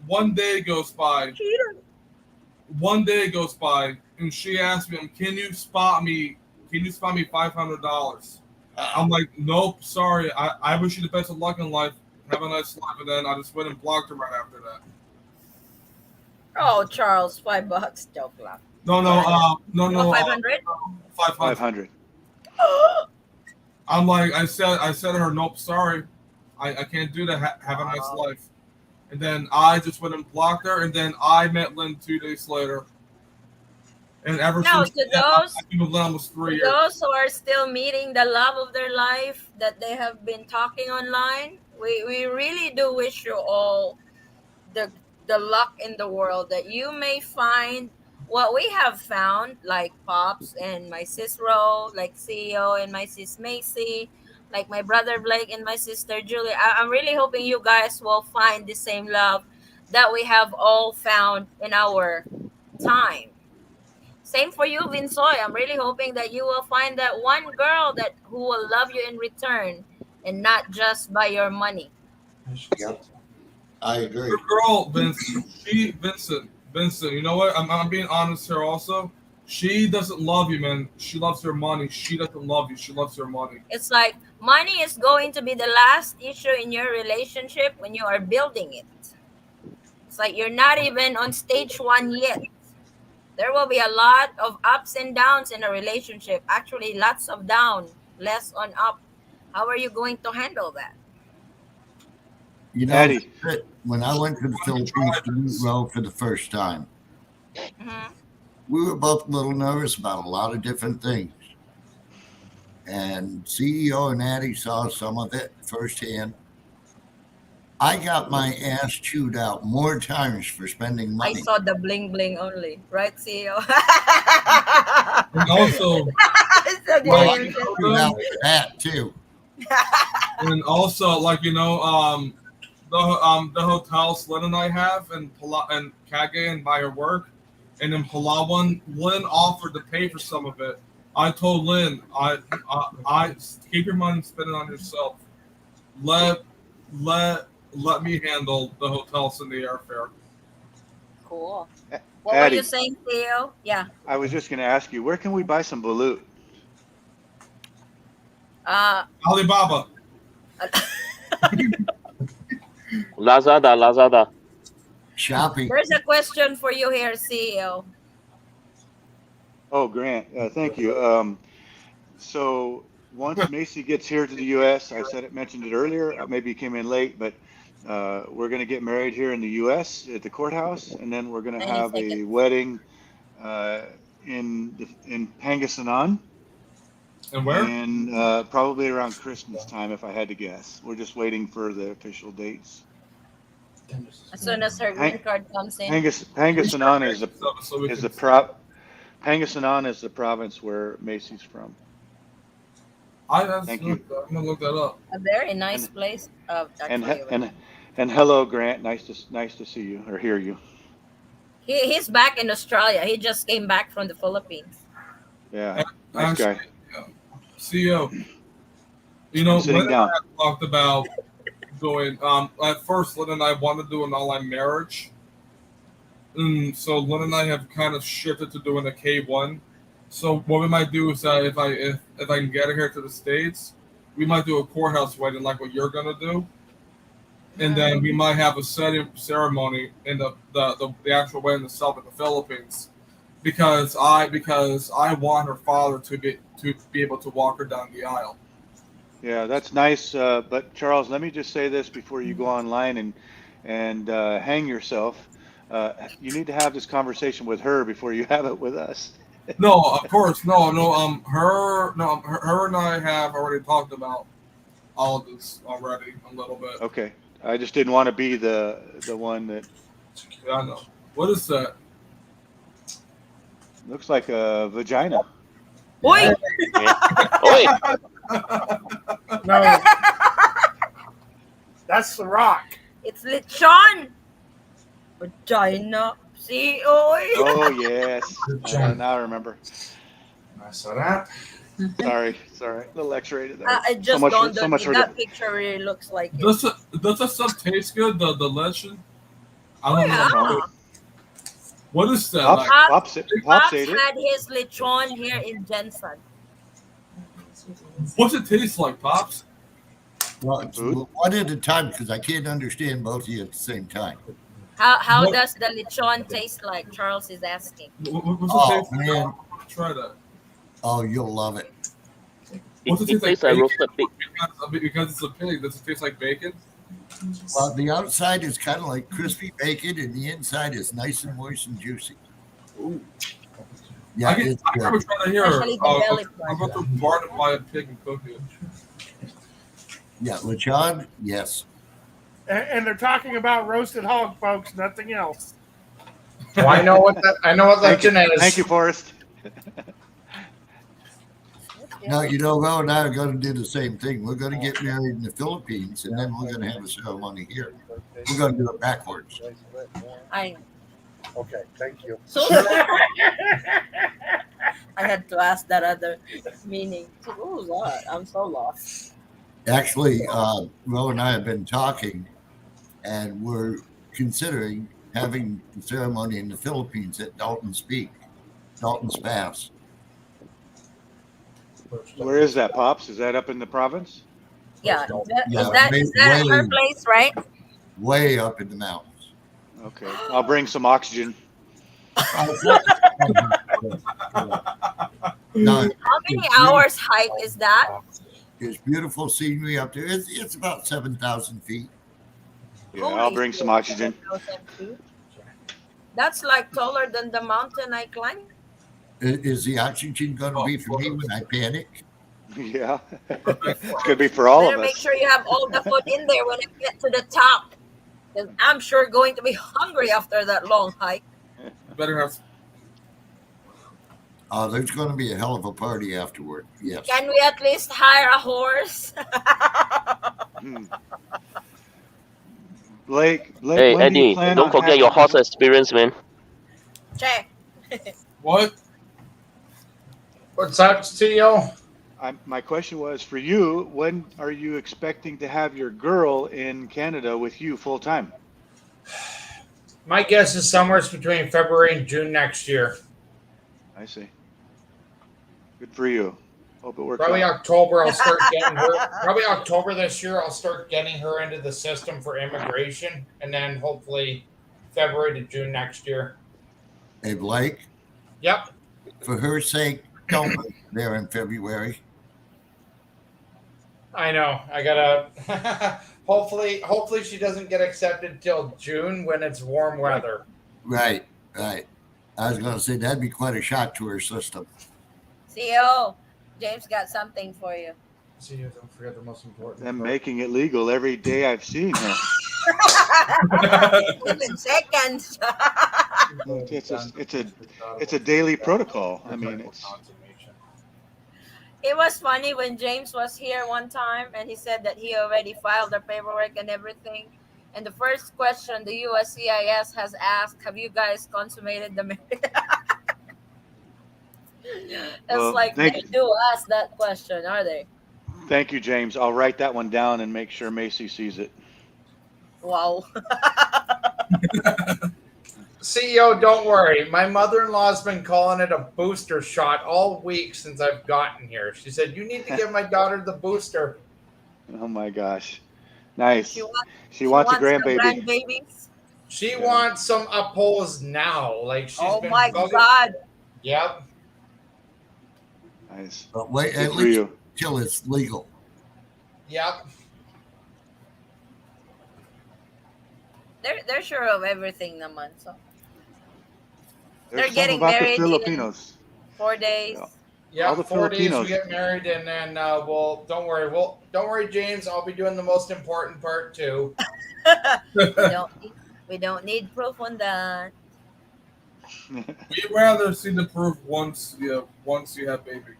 One day goes by. One day goes by, and she asked me, "Can you spot me? Can you spot me $500?" I'm like, "Nope, sorry. I wish you the best of luck in life. Have a nice life." And then I just went and blocked her right after that. Oh, Charles, $5. Joke laugh. No, 500. 500. 500. I'm like, I said to her, "Nope, sorry, I can't do that. Have a nice life." And then I just went and blocked her, and then I met Lynn 2 days later. And ever Now, since to then, those I've been with Lynn almost 3 years. those who are still meeting the love of their life that they have been talking online, we really do wish you all the luck in the world that you may find what we have found, like Pops and my sis Ro, like CEO and my sis Macy, like my brother Blake and my sister Julie. I'm really hoping you guys will find the same love that we have all found in our time. Same for you, Vinsoy. I'm really hoping that you will find that one girl that who will love you in return and not just by your money. Yep. I agree. Your girl, Vincent, you know what? I'm being honest here also. She doesn't love you, man. She loves her money. She doesn't love you. She loves her money. It's like money is going to be the last issue in your relationship when you are building it. It's like you're not even on stage 1 yet. There will be a lot of ups and downs in a relationship. Actually, lots of down, less on up. How are you going to handle that? You know, Eddie. when I went to the Philippines to meet Ro for the first time, Mhm. we were both a little nervous about a lot of different things. And CEO and Addie saw some of it firsthand. I got my ass chewed out more times for spending I money. saw the bling bling only, right, CEO? And also, So the Well, I real- got chewed out for that too. like the hotels Lynn and I have and Kage and by her work, and in Palawan, Lynn offered to pay for some of it. I told Lynn, I keep your money and spend it on yourself. Let me handle the hotels and the airfare. Cool. What Addie, were you saying, Theo? Yeah. I was just going to ask you, where can we buy some balut? Alibaba. Lazada. Shopping. There's a question for you here, CEO. Oh, Grant, thank you. So once Macy gets here to the U.S., mentioned it earlier. Maybe you came in late, but we're going to get married here in the U.S. at the courthouse, and then we're going to have a wedding in Pangasinan. And where? And probably around Christmas time, if I had to guess. We're just waiting for the official dates. As soon as her green card comes in. Pangasinan is the province where Macy's from. Thank you. I'm gonna look that up. A very nice place. And hello, Grant. Nice to see you or hear you. He's back in Australia. He just came back from the Philippines. Yeah, nice guy. CEO, you know, sitting Lynn down. and I talked about going. At first, Lynn and I wanted to do an online marriage, and so Lynn and I have kind of shifted to doing a K1. So what we might do is if I can get her here to the States, we might do a courthouse wedding like what you're gonna do, and then we might have a ceremony in the actual wedding itself in the Philippines, because I want her father to be able to walk her down the aisle. Yeah, that's nice. But Charles, let me just say this before you go online and hang yourself. You need to have this conversation with her before you have it with us. No, of course, no. Her and I have already talked about all of this already a little bit. Okay, I just didn't want to be the one that. Yeah, I know. What is that? Looks like a vagina. Oi! Oi! No, that's the Rock. It's lechon! Vagina. See? Oi! Oh yes. Now I remember. I saw that. Sorry. A little X-rated there. I just much- don't so much for that the- picture really looks like it. Does the stuff taste good? The lechon? I Oh, don't yeah. know. What is that? Pops, Like, Pops, Pops Pops ate it. had his lechon here in Jensen. what's it taste like, Pops? Well, it's Food? one at a time because I can't understand both of you at the same time. How What- does the lechon taste like? Charles is asking. What's Oh, it taste like? man. Try that. Oh, you'll love it. What's It it taste tastes like? like roasted pig. Because it's a pig. Does it taste like bacon? Well, the outside is kind of like crispy bacon, and the inside is nice and moist and juicy. Ooh. Yeah, I it's never good. tried to hear. Especially the belly I'm part. about to bar to buy a pig and cook it. Yeah, lechon, yes. And they're talking about roasted hog, folks, nothing else. Well, I know what Thank you, lechon is. thank you, Forrest. Now, you know, Ro and I are going to do the same thing. We're going to get married in the Philippines, and then we're going to have a ceremony here. We're going to do it backwards. I Okay, thank you. so I had to ask that other meaning. What was that? I'm so lost. Actually, Ro and I have been talking, and we're considering having the ceremony in the Philippines at Dalton's Pass. Where is that, Pops? Is that up in the province? Yeah, Yeah, is that her way- place, right? Way up in the mountains. Okay, I'll bring some oxygen. No, How many hours hike is that? it's beautiful scenery up there. It's about 7,000 feet. Yeah, I'll bring some oxygen. That's like taller than the mountain I climbed. Is the oxygen going to be for me when I panic? Yeah, could be for all Better of make us. sure you have all the food in there when you get to the top. 'Cause I'm sure going to be hungry after that long hike. Better have. There's going to be a hell of a party afterward. Yes. Can we at least hire a horse? Hmm. Blake, Hey, when do you Eddie, plan don't on forget having- your horse experience, man. Check. What? What's that, CEO? My question was for you. When are you expecting to have your girl in Canada with you full time? My guess is somewhere between February and June next year. I see. Good for you. Hope it works Probably out. October, I'll start getting her. Probably October this year, I'll start getting her into the system for immigration, and then hopefully February to June next year. Hey, Blake, Yep. for her sake, don't go there in February. I know. I gotta. hopefully she doesn't get accepted till June when it's warm weather. Right. I was going to say that'd be quite a shock to her system. CEO, James got something for you. See, don't forget the most important. Them making it legal every day I've seen her. Within seconds. It's a daily protocol. I mean, it's It was funny when James was here one time and he said that he already filed the paperwork and everything. And the first question the USCIS has asked, have you guys consummated the marriage? It's Well, like thank they you. do ask that question, are they? Thank you, James. I'll write that one down and make sure Macy sees it. Wow. CEO, don't worry. My mother-in-law's been calling it a booster shot all week since I've gotten here. She said, you need to give my daughter the booster. Oh my gosh, nice. She wants a the grandbaby. grandbabies. She wants some apples now. Like she's Oh been my bugging- God. Yep. Nice. But wait, Good at for least you. till it's legal. Yep. They're sure of everything naman. So There's They're something getting about married the in- Filipinos. 4 days. Yeah. Yeah, All the 4 days we Filipinos. get married, and then don't worry, James. I'll be doing the most important part too. We don't need proof on that. We rather see the proof once you have baby.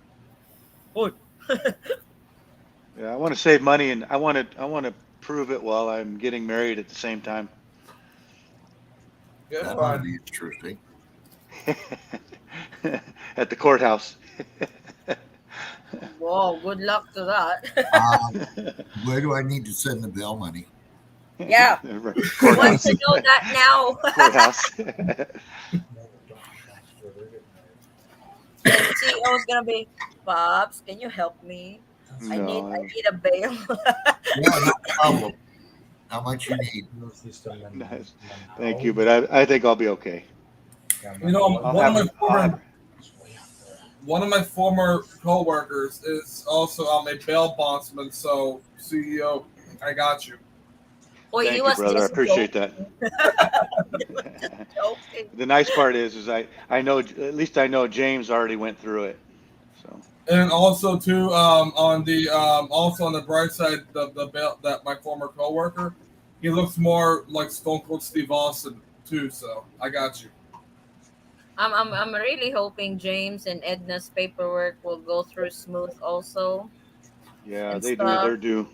Yeah, I want to save money, and I want to prove it while I'm getting married at the same time. Good That ought to one. be interesting. At the courthouse. Whoa, good luck to that. Where do I need to send the bail money? Yeah. We want Courthouse. to know that now. Courthouse. And CEO is gonna be, Pops, can you help me? I No, need a bail. Yeah, no problem. How much you need? nice. Thank you, but I think I'll be okay. You know, I'll one have, I'll have, one of my former coworkers is also a bail bondsman. So CEO, I got you. Well, thank he you, was brother. I just appreciate that. joking. The nice part is I know, at least I know James already went through it. So And also too, on the bright side, the bail that my former coworker, he looks more like Stone Cold Steve Austin too. So I got you. I'm really hoping James and Edna's paperwork will go through smooth also. yeah, And they do. stuff. They're due.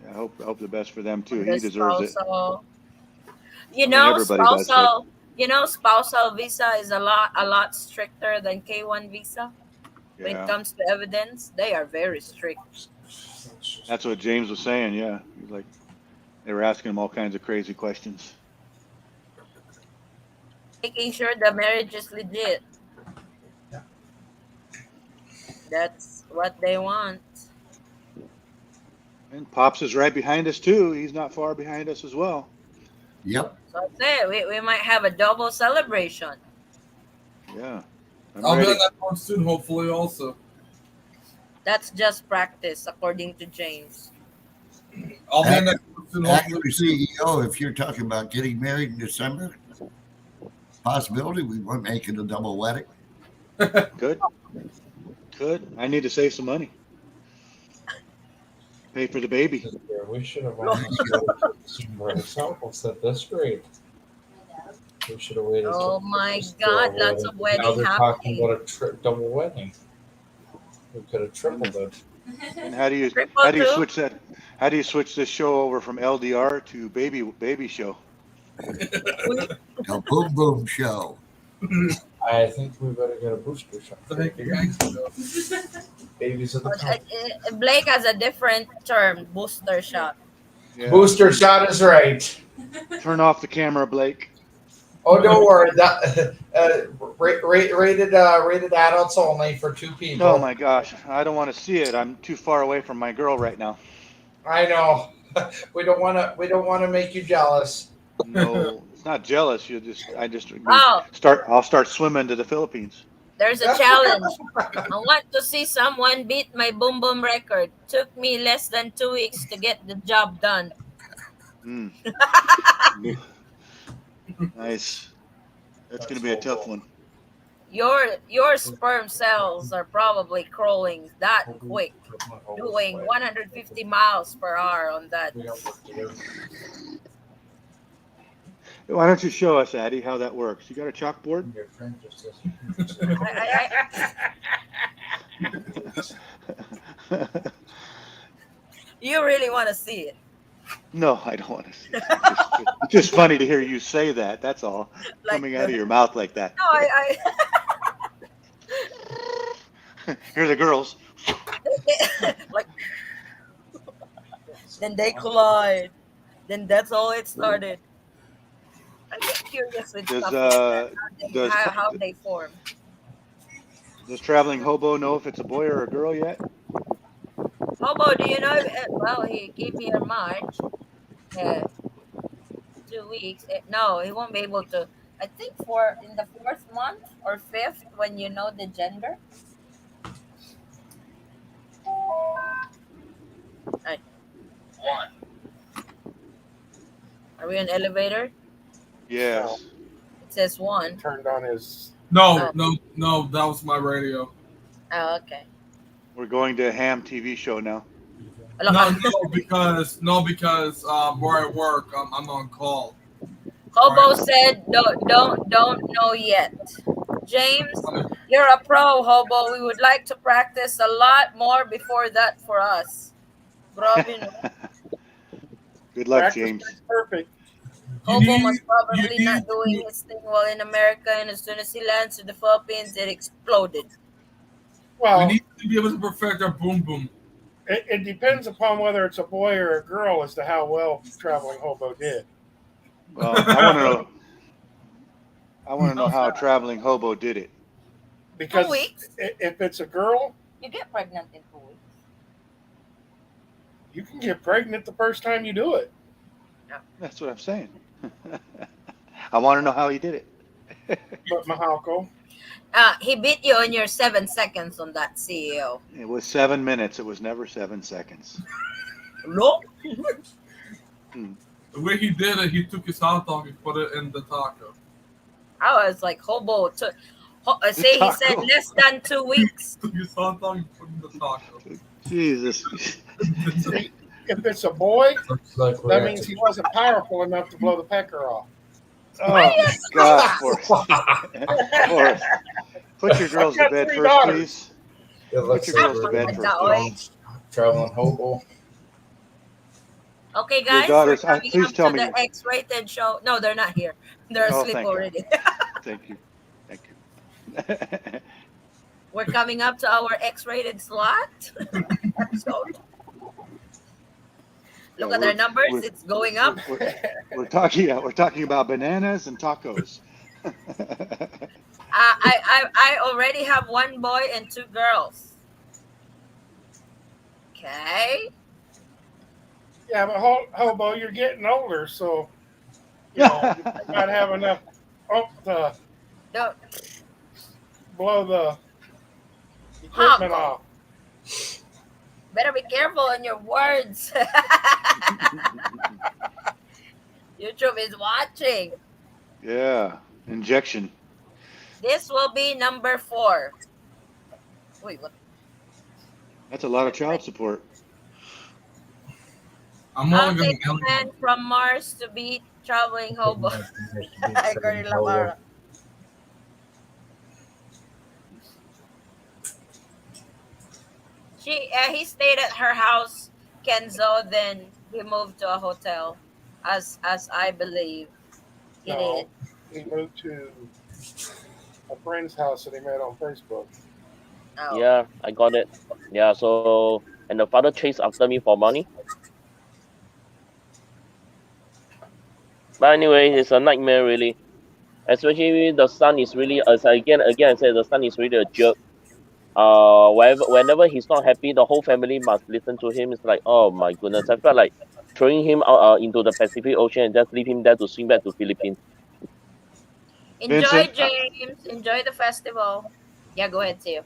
I hope the best for them too. The He deserves it. spousal. I mean, everybody does, but Spousal visa is a lot stricter than K1 visa. When it yeah, comes to evidence, they are very strict. that's what James was saying. Yeah, he's like they were asking him all kinds of crazy questions. Making sure the marriage is legit. That's what they want. And Pops is right behind us too. He's not far behind us as well. Yep. So I say we might have a double celebration. Yeah, I'm I'll be ready. on that one soon, hopefully. Also, That's just practice, according to James. I'll be on that one soon, hopefully. Actually, CEO, if you're talking about getting married in December, possibility we won't make it a double wedding. Good. I need to save some money. Pay for the baby. We should have ourselves at this rate. We should have waited. Oh my God, lots of Now wedding they're talking happening. about a double wedding. We could have tripled it. And how do you Triple two? switch that? How do you switch this show over from LDR to baby show? A boom boom show. I think we better get a booster shot. Thank you, guys. Babies at the top. Blake has a different term, booster shot. Yeah. Booster shot is right. Turn off the camera, Blake. Oh, don't worry. That rated adults only for 2 people. Oh my gosh, I don't want to see it. I'm too far away from my girl right now. I know. We don't want to make you jealous. No, it's not jealous. Oh, I'll start swimming to the Philippines. there's a challenge. I want to see someone beat my boom boom record. Took me less than 2 weeks to get the job done. Mm. Nice. That's gonna be a tough one. Your sperm cells are probably crawling that quick, doing 150 miles per hour on that. Why don't you show us, Addie, how that works? You got a chalkboard? You really want to see it? No, I don't want to see it. It's just funny to hear you say that. That's all. Coming out of your mouth like that. No, Here are the girls. like. Then they collide. Then that's all it started. I get curious with Does, stuff like does- that, how they form. Does traveling hobo know if it's a boy or a girl yet? Hobo, do you know? Well, he came here March. 2 weeks. No, he won't be able to. I think in the 4th month or 5th, when you know the gender. Right. Are we in elevator? Yes. It says 1. Turned on his. No, that was my radio. Oh, okay. We're going to a ham TV show now. No, because where I work, I'm on call. Hobo said, don't know yet. James, you're a pro, Hobo. We would like to practice a lot more before that for us. Grabe, no? Good luck, Practice James. makes perfect. Hobo must you probably need- not doing his thing while in America, and as soon as he lands to the Philippines, it exploded. We Well, need to be able to perfect our boom boom. it depends upon whether it's a boy or a girl as to how well traveling hobo did. Well, I want to know how traveling hobo did it. Because 2 weeks. if it's a girl, You get pregnant in 2 weeks. you can get pregnant the first time you do it. That's what I'm saying. I want to know how he did it. But Mahalko, He beat you on your 7 seconds on that CEO. It was 7 minutes. It was never 7 seconds. No. The way he did it, he took his hot dog and put it in the taco. I was like, Hobo took. Say he said Taco. less than 2 weeks. Took his hot dog and put it in the taco. Jesus. if it's a boy, Looks like we that have means to- he wasn't powerful enough to blow the pecker off. Oh, God, Forrest. Put your girls to I've got bed 3 first, daughters. please. It looks your like girls to we're bed going first, traveling hobo. Okay, guys. daughters, we're coming please up tell to me the X-rated show. No, they're not here. They're Oh, asleep thank you. already. Thank you. Thank you. We're coming up to our X-rated slot episode. Look at their numbers. we're- It's going up. We're talking about bananas and tacos. I already have 1 boy and 2 girls. Okay. Yeah, but hobo, you're getting older, so you know you might not have enough to Don't. blow the equipment Hobo. off. Better be careful on your words. YouTube is watching. Yeah, injection. This will be number 4. Wait, what? That's a lot of child support. I'm I'll only take a going man from Mars to beat traveling hobo. Gordon Lamara. He stayed at her house, Kenzo. Then he moved to a hotel, as I believe he No, did. he moved to a friend's house that he met on Facebook. Oh. Yeah, I got it. Yeah, so and the father chased after me for money. But anyway, it's a nightmare really. Especially the son is really, as again I said, the son is really a jerk. Whenever he's not happy, the whole family must listen to him. It's like, oh my goodness, I felt like throwing him out into the Pacific Ocean and just leave him there to swim back to Philippines. Enjoy, Vincent, James. Enjoy the festival. Yeah, go ahead, Theo.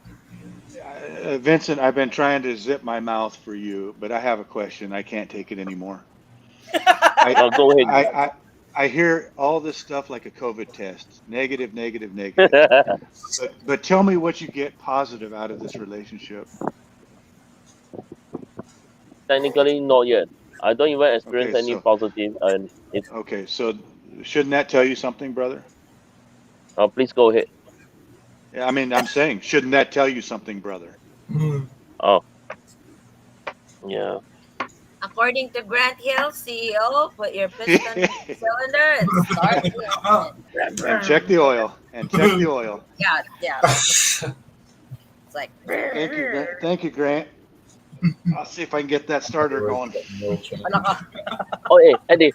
Vincent, I've been trying to zip my mouth for you, but I have a question. I can't take it anymore. Go ahead. I hear all this stuff like a COVID test. Negative. But tell me what you get positive out of this relationship. Technically, not yet. I don't even experience Okay, any so- positive, and it's. Okay, so shouldn't that tell you something, brother? Please go ahead. Yeah, I mean, I'm saying, shouldn't that tell you something, brother? Oh, yeah. According to Grant Hill, CEO, put your piston in the cylinder and start the And check the oil. Yeah. It's like. Thank you, Grant. I'll see if I can get that starter going. Oh, hey, Eddie.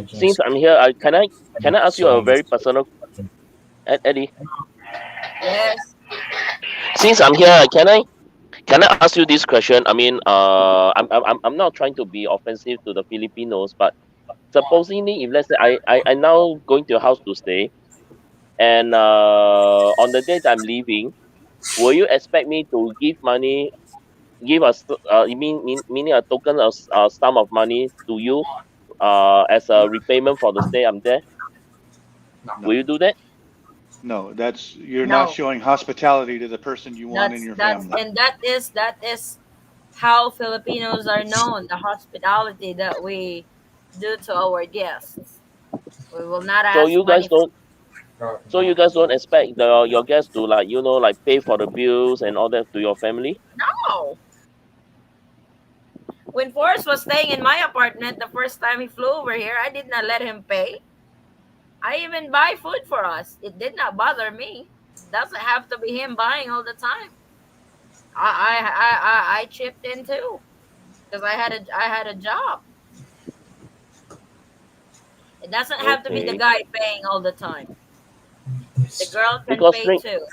Since I'm here, can I ask you a very personal question? Eddie, Yes. since I'm here, can I ask you this question? I mean, I'm not trying to be offensive to the Filipinos, but supposedly, if let's say I now going to your house to stay, and on the day that I'm leaving, will you expect me to give us meaning a token of sum of money to you, as a repayment for the stay I'm there? Will you do that? No, you're No. not showing hospitality to the person you want in your family. And that is how Filipinos are known, the hospitality that we do to our guests. We will not So ask you guys money. don't. So you guys don't expect your guests to, like, like pay for the bills and all that to your family? No. When Forrest was staying in my apartment the first time he flew over here, I did not let him pay. I even buy food for us. It did not bother me. Doesn't have to be him buying all the time. I chipped in too because I had a job. It doesn't have to be the Okay. guy paying all the time. The girl can Because pay too.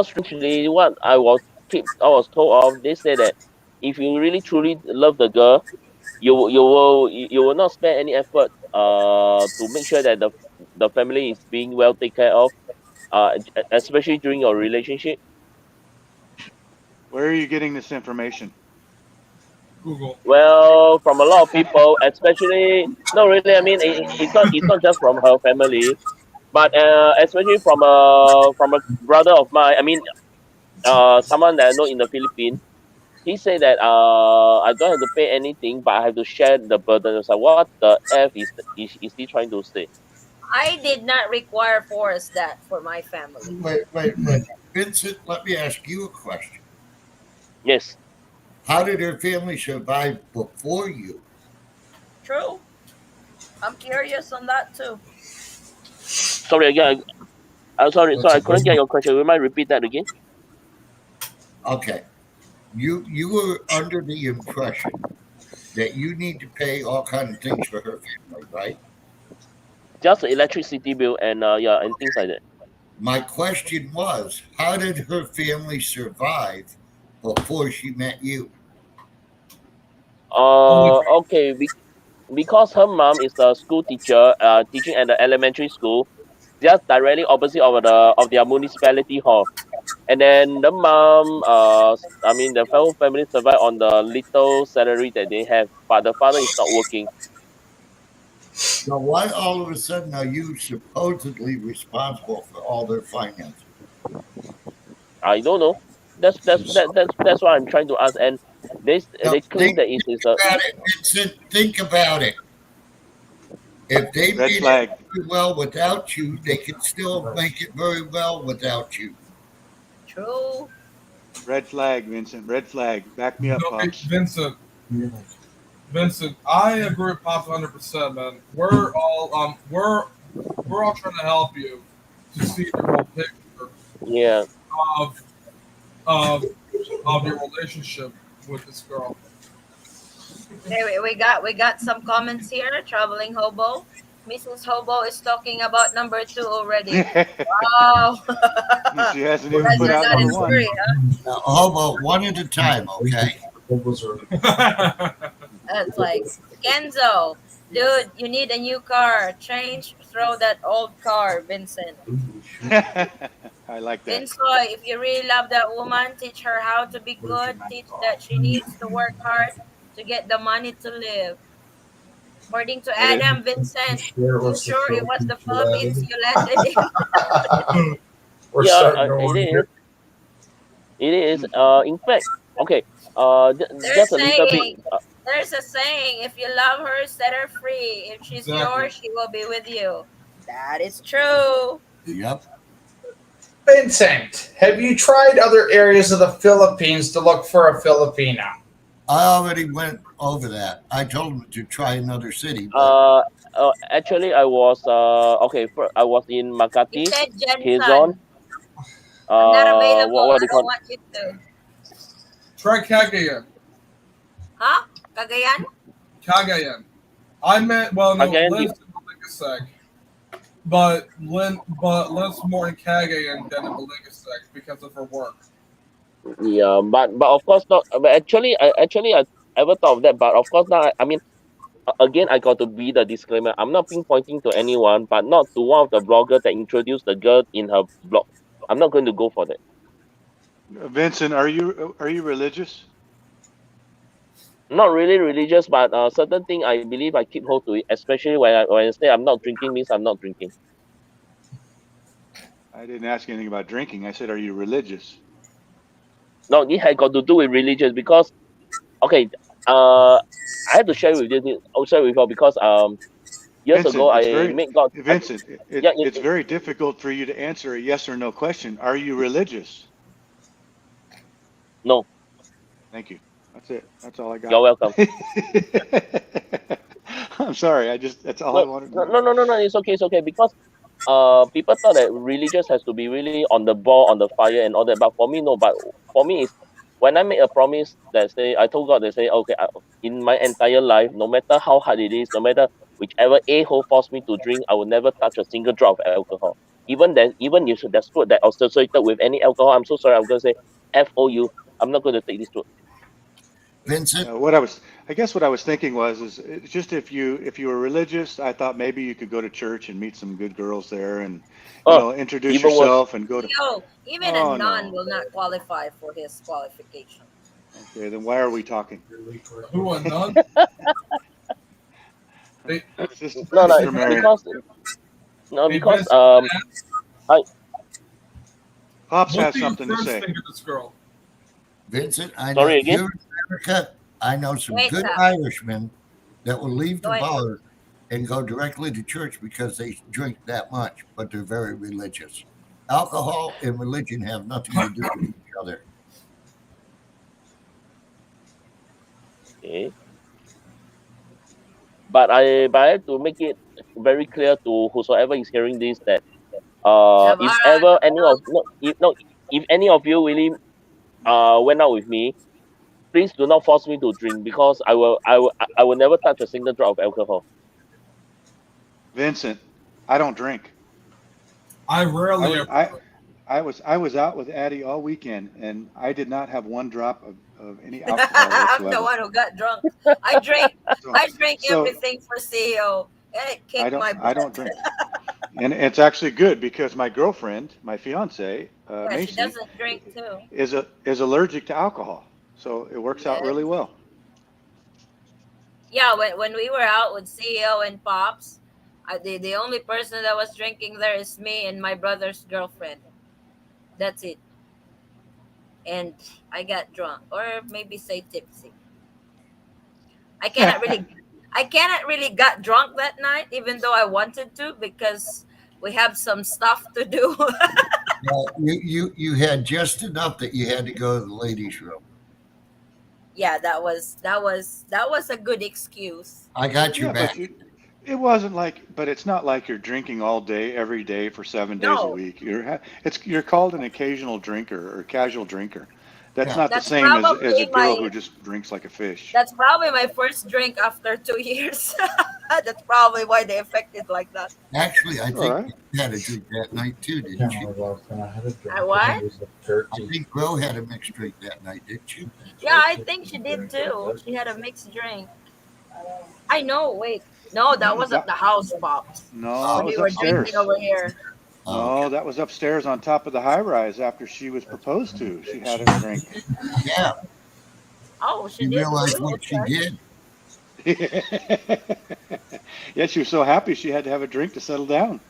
strangely, what I was told of, they say that if you really truly love the girl, you will not spend any effort to make sure that the family is being well taken care of, especially during your relationship. Where are you getting this information? Google. Well, from a lot of people, especially, no, really, I mean, it's not just from her family, but especially from a brother of mine. I mean, someone that I know in the Philippines. He said that I don't have to pay anything, but I have to share the burden. So what the f is he trying to say? I did not require Forrest that for my family. Wait. Vincent, let me ask you a question. Yes. How did her family survive before you? True. I'm curious on that too. Sorry again. I'm sorry. I couldn't get your question. You might repeat that again? Okay. You were under the impression that you need to pay all kinds of things for her family, right? Just the electricity bill and and things like that. My question was, how did her family survive before she met you? Okay. Because her mom is a school teacher, teaching at the elementary school, just directly opposite of their municipality hall. And then the mom, the whole family survive on the little salary that they have, but the father is not working. So why all of a sudden are you supposedly responsible for all their finances? I don't know. That's what I'm trying to ask. And they claim Think that it is a about it, Vincent. Think about it. If they Red made flag. it very well without you, they could still make it very well without you. True. Red flag, Vincent. Red flag. Back me up, No, Pops. Vincent, I agree with Pops 100%, man. We're all trying to help you to see the whole picture yeah. of of of your relationship with this girl. Hey, we got some comments here. Traveling hobo. Mrs. Hobo is talking about number 2 already. Wow. She hasn't You even guys put are out not in number one. hurry, huh? Now, hobo, one at a time, okay? That's like Kenzo. Dude, you need a new car. Change, throw that old car, Vincent. I like that. Vinsoy, if you really love that woman, teach her how to be good. Teach that she needs to work hard to get the money to live. According to Adam, Vincent, you sure it was the Philippines you landed in? We're Yeah, starting to it wonder. is. It is. In fact, okay. They're Just a little bit. saying, there's a saying, if you love her, set her free. If she's Exactly. yours, she will be with you. That is true. Yep. Vincent, have you tried other areas of the Philippines to look for a Filipina? I already went over that. I told him to try another city, but Actually, I was I was in He Makati, said, Quezon. Jensen, I'm not available. What do I you call don't want you to. Try Cagayan. Huh? Cagayan? Cagayan. I meant, well, no, Cagayan, Lynn's in Malingaseg. But Lynn's more in Cagayan than in Malingaseg because of her work. Yeah, but of course not. But I ever thought of that. But of course not. I mean, again, I got to be the disclaimer. I'm not pinpointing to anyone, but not to one of the bloggers that introduced the girl in her blog. I'm not going to go for that. Vincent, are you religious? Not really religious, but certain thing I believe I keep hold to it. Especially when I say I'm not drinking, means I'm not drinking. I didn't ask anything about drinking. I said, are you religious? No, it had got to do with religious because, okay, I had to share with you, I'll share with you because years Vincent, ago, it's I very made God. Vincent. Yeah, It's very difficult for you to answer a yes or no question. Are you religious? no, Thank you. That's it. That's all I you're got. welcome. I'm sorry. That's all I No, wanted to no, know. no, no, no, no. It's okay. It's okay because people thought that religious has to be really on the ball, on the fire, and all that. But for me, no. But for me, is when I make a promise that say I told God that say okay, in my entire life, no matter how hard it is, no matter whichever a hole forced me to drink, I will never touch a single drop of alcohol. Even then, even you should that's food that associated with any alcohol. I'm so sorry. I'm gonna say FOU. I'm not going to take this food. Vincent, I guess what I was thinking is it's just if you were religious, I thought maybe you could go to church and meet some good girls there and Oh, introduce even worse. yourself and go to. Yo, even a Oh nun no. will not qualify for his qualification. Okay, then why are we talking? Who are none? Hey, No, no, Sister Mary. because no, hey, because Vincent, Pops what has do your something to friends say. think of this girl? Vincent, I know sorry again. here in America, I know some Wait, good Sal. Irishmen that will leave Go the ahead. bar and go directly to church because they drink that much, but they're very religious. Alcohol and religion have nothing to do with each other. Okay. But I have to make it very clear to whosoever is hearing this that Have if I? ever any of no if any of you really went out with me, please do not force me to drink because I will never touch a single drop of alcohol. Vincent, I don't drink. I I rarely was ever. I was out with Addie all weekend and I did not have one drop of any alcohol I'm the whatsoever. one who got drunk. I drink. So I drink so everything for CEO, and it kicked my I don't butt. drink. And it's actually good because my girlfriend, my fiance, Yeah, she Macy, doesn't drink too. is allergic to alcohol. So it works out Yes. really well. Yeah, when we were out with CEO and Pops, the only person that was drinking there is me and my brother's girlfriend. That's it. And I got drunk, or maybe say tipsy. I cannot really, I cannot really got drunk that night, even though I wanted to, because we have some stuff to do. You had just enough that you had to go to the ladies' room. Yeah, that was a good excuse. I got your Yeah, back. it wasn't like, but it's not like you're drinking all day, every day for 7 days a No, week. You're called an occasional drinker or casual drinker. That's Yeah. not the that's same as a probably girl who my just drinks like a fish. that's probably my first drink after 2 years. That's probably why they affected like that. Actually, I All think right. you had a drink that night too, didn't you? I what? I think Will had a mixed drink that night, didn't you? Yeah, I think she did too. She had a mixed drink. I know. Wait, no, that was at That, the house, Pops. no, that When was we were drinking upstairs. over here. Oh, okay. No, that was upstairs on top of the high rise after she was proposed to. She had a drink. Yeah, Oh, she you did realize too. what she Okay. did? Yeah, she was so happy she had to have a drink to settle down.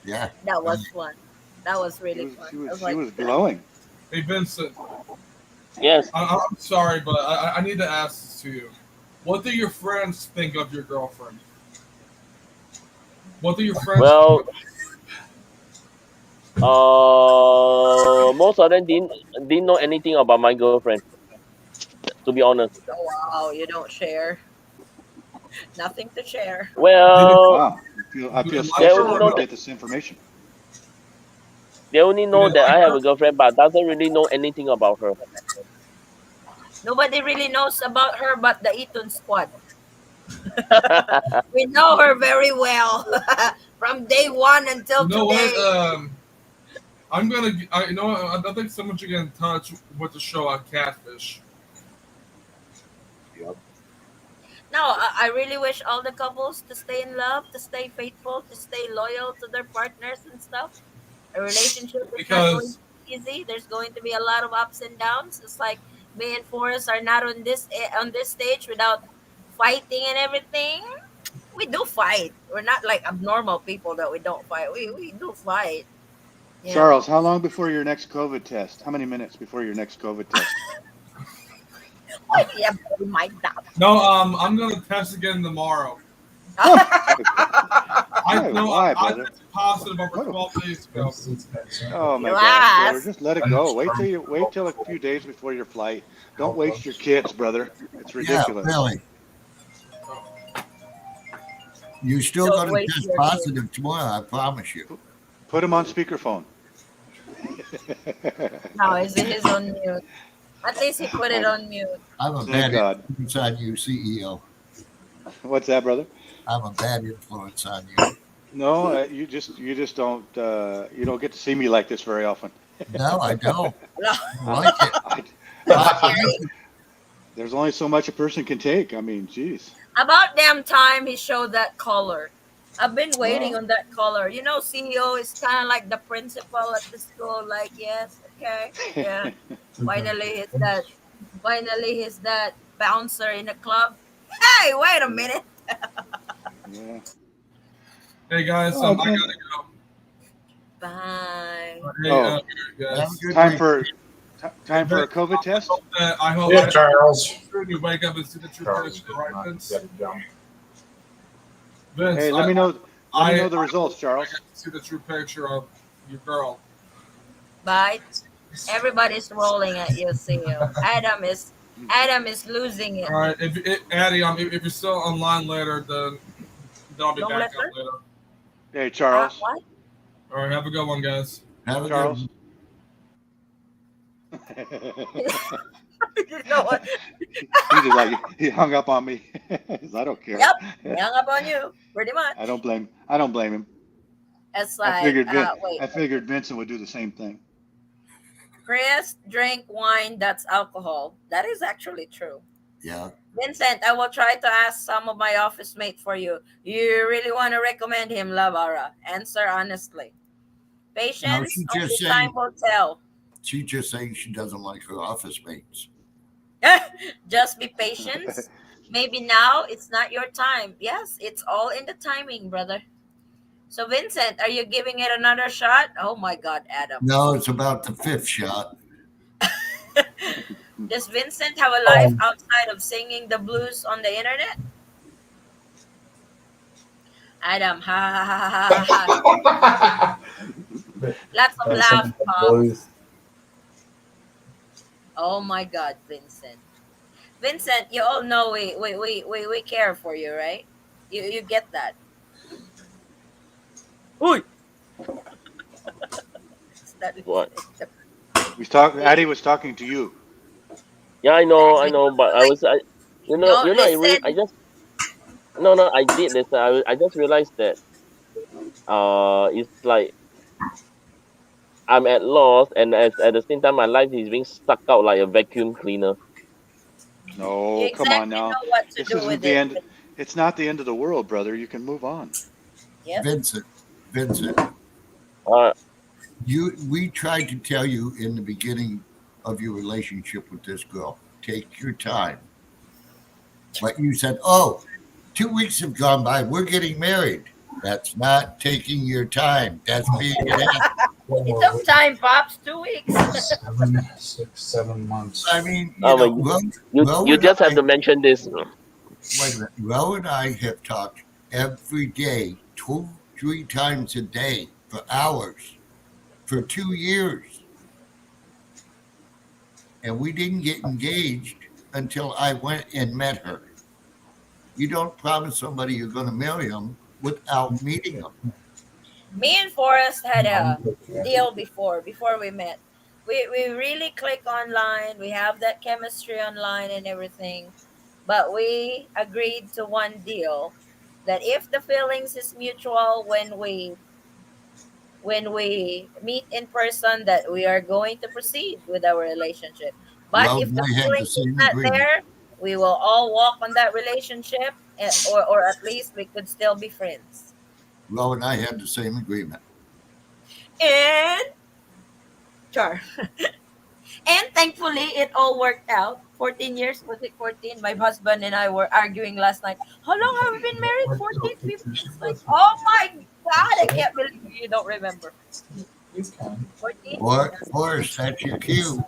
Yeah. That was fun. That was She really was fun. she I was was she like, was glowing. Hey, Vincent, Yes. I'm sorry, but I need to ask this to you. What do your friends think of your girlfriend? What do your friends Well, think most of them didn't know anything about my girlfriend. To be honest. oh wow, you don't share. Nothing to share. of? Well, Wow, I Do feel they like they special only her or that we know not? that get this information. they only Do they know that like I have her? a girlfriend, but doesn't really know anything about her. Nobody really knows about her but the Eton squad. We know her very well from day one until You know what? today. You know what? I think someone should get in touch with the show on Catfish. No, I really wish all the couples to stay in love, to stay faithful, to stay loyal to their partners and stuff. A relationship is not going Because to be easy. There's going to be a lot of ups and downs. It's like me and Forrest are not on this stage without fighting and everything. We do fight. We're not like abnormal people that we don't fight. We do fight. You Charles, know. how long before your next COVID test? How many minutes before your next COVID test? Why do you have to remind that? no, I'm gonna test again tomorrow. I brother? tested positive over What a- 12 days ago. Oh my gosh, Relax. brother. Just let it go. Wait till a few days before your flight. Don't waste your kids, brother. It's Yeah, ridiculous. really. You're still Don't going to waste test your positive tomorrow, I promise you. Put him on speakerphone. No, he's on mute. At least he put it on mute. I'm a Thank bad God. influence on you, CEO. What's that, brother? I'm a bad influence on you. No, you just don't you don't get to see me like this very often. No, I don't. No. I like it. There's only so much a person can take. I mean, geez. About damn time he showed that color. I've been waiting Well. on that color. You know, CEO is kind of like the principal at the school. Like, yes, okay, yeah. Finally, he's that bouncer in the club. Hey, wait a minute. Yeah. Hey guys, I gotta go. Bye. Hey, Oh. guys. Have a good Time week. for a COVID test. I hope Yeah, Charles. you wake up and see the true Charles picture, did right, not Vince? get jumped. Vince, Hey, let me know. Let me know the results, I Charles. get to see the true picture of your girl. Bye. Everybody's rolling at you, CEO. Adam is losing it. All right, Addie, if you're still online later, then I'll be Don't back let up later. Hey, Charles. What? All right, have a good one, guys. Have a Charles. good You know what? He hung up on me. I don't care. Yep, he hung up on you, pretty much. I don't blame him. It's I like, figured wait, Vincent would do the same thing. Chris, drink wine that's alcohol. That is actually true. Yeah. Vincent, I will try to ask some of my office mates for you. You really want to recommend him, Lavara? Answer honestly. Patience, she only just time said- will tell. She's just saying she doesn't like her office mates. Just be patient. Maybe now it's not your time. Yes, it's all in the timing, brother. So, Vincent, are you giving it another shot? Oh my God, Adam. No, it's about the fifth shot. Does Vincent have a life outside of singing the blues on the internet? Adam, ha ha ha ha ha ha. Lots of laugh, Pops. Oh my God, Vincent. Vincent, you all know we care for you, right? You get that. Oi. What? Addie was talking to you. Yeah, I know, but I Don't I listen. just I did this. I just realized that it's like I'm at loss, and at the same time, my life is being sucked out like a vacuum cleaner. No, You come on exactly now. know what to This do isn't with the it. end. It's not the end of the world, brother. You can move on. Yep. Vincent, Uh, we tried to tell you in the beginning of your relationship with this girl, take your time. But you said, 2 weeks have gone by. We're getting married. That's not taking your time. That's being an ass. It took time, Pops. 2 weeks. 7 months. I mean, you just have to mention this. Wait a minute. Ro and I have talked every day, 3 times a day for hours for 2 years. And we didn't get engaged until I went and met her. You don't promise somebody you're going to marry them without meeting them. Me and Forrest had a deal before we met. We really click online. We have that chemistry online and everything. But we agreed to one deal that if the feelings is mutual when we meet in person, that we are going to proceed with our relationship. But Well, if the I had the feelings is same not agreement. there, we will all walk on that relationship, or at least we could still be friends. Ro and I had the same agreement. And sure. And thankfully it all worked out. 14 years, was it 14? My husband and I were arguing last night. How long have we been married? 14, 15? It's like, oh my God, I can't believe you don't remember. 14? Forrest, that's your cue.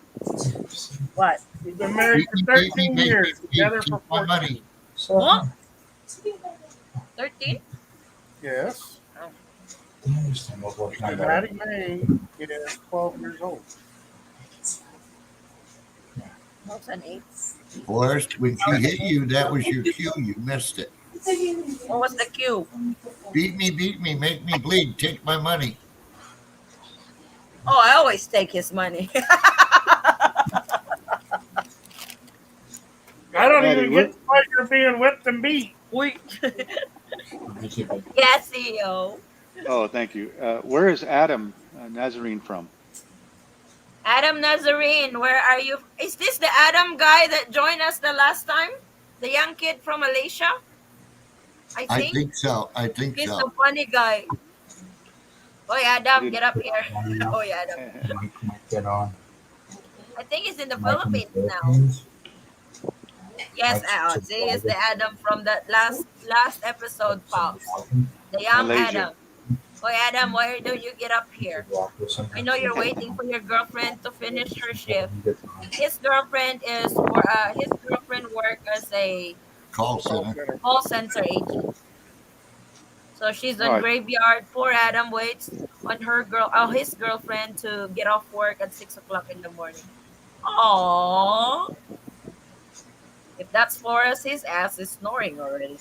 What? We've been married for 13 years, together for my 14. money. What? 13? Yes. Mr. Matty May is 12 years old. 2008. Forrest, when she hit you, that was your cue. You missed it. What was the cue? Beat me, make me bleed, take my money. Oh, I always take his money. I don't Matty, even get the pleasure of being whipped and beat. We. Yes, CEO. Oh, thank you. Where is Adam Nazarene from? Adam Nazarene, where are you? Is this the Adam guy that joined us the last time? The young kid from Malaysia? I I think. think so. I think He's so. the funny guy. Oi, Adam, get up here. Oi, Adam. Get on. I think he's in the Philippines now. Yes, see, it's the Adam from that last episode, Pops. The young Malaysia. Adam. Oi, Adam, why don't you get up here? I know you're waiting for your girlfriend to finish her shift. His girlfriend works as a Call center. call center agent. So she's on Alright. graveyard. Poor Adam waits on his girlfriend to get off work at 6 o'clock in the morning. Aww. If that's Forrest, his ass is snoring already.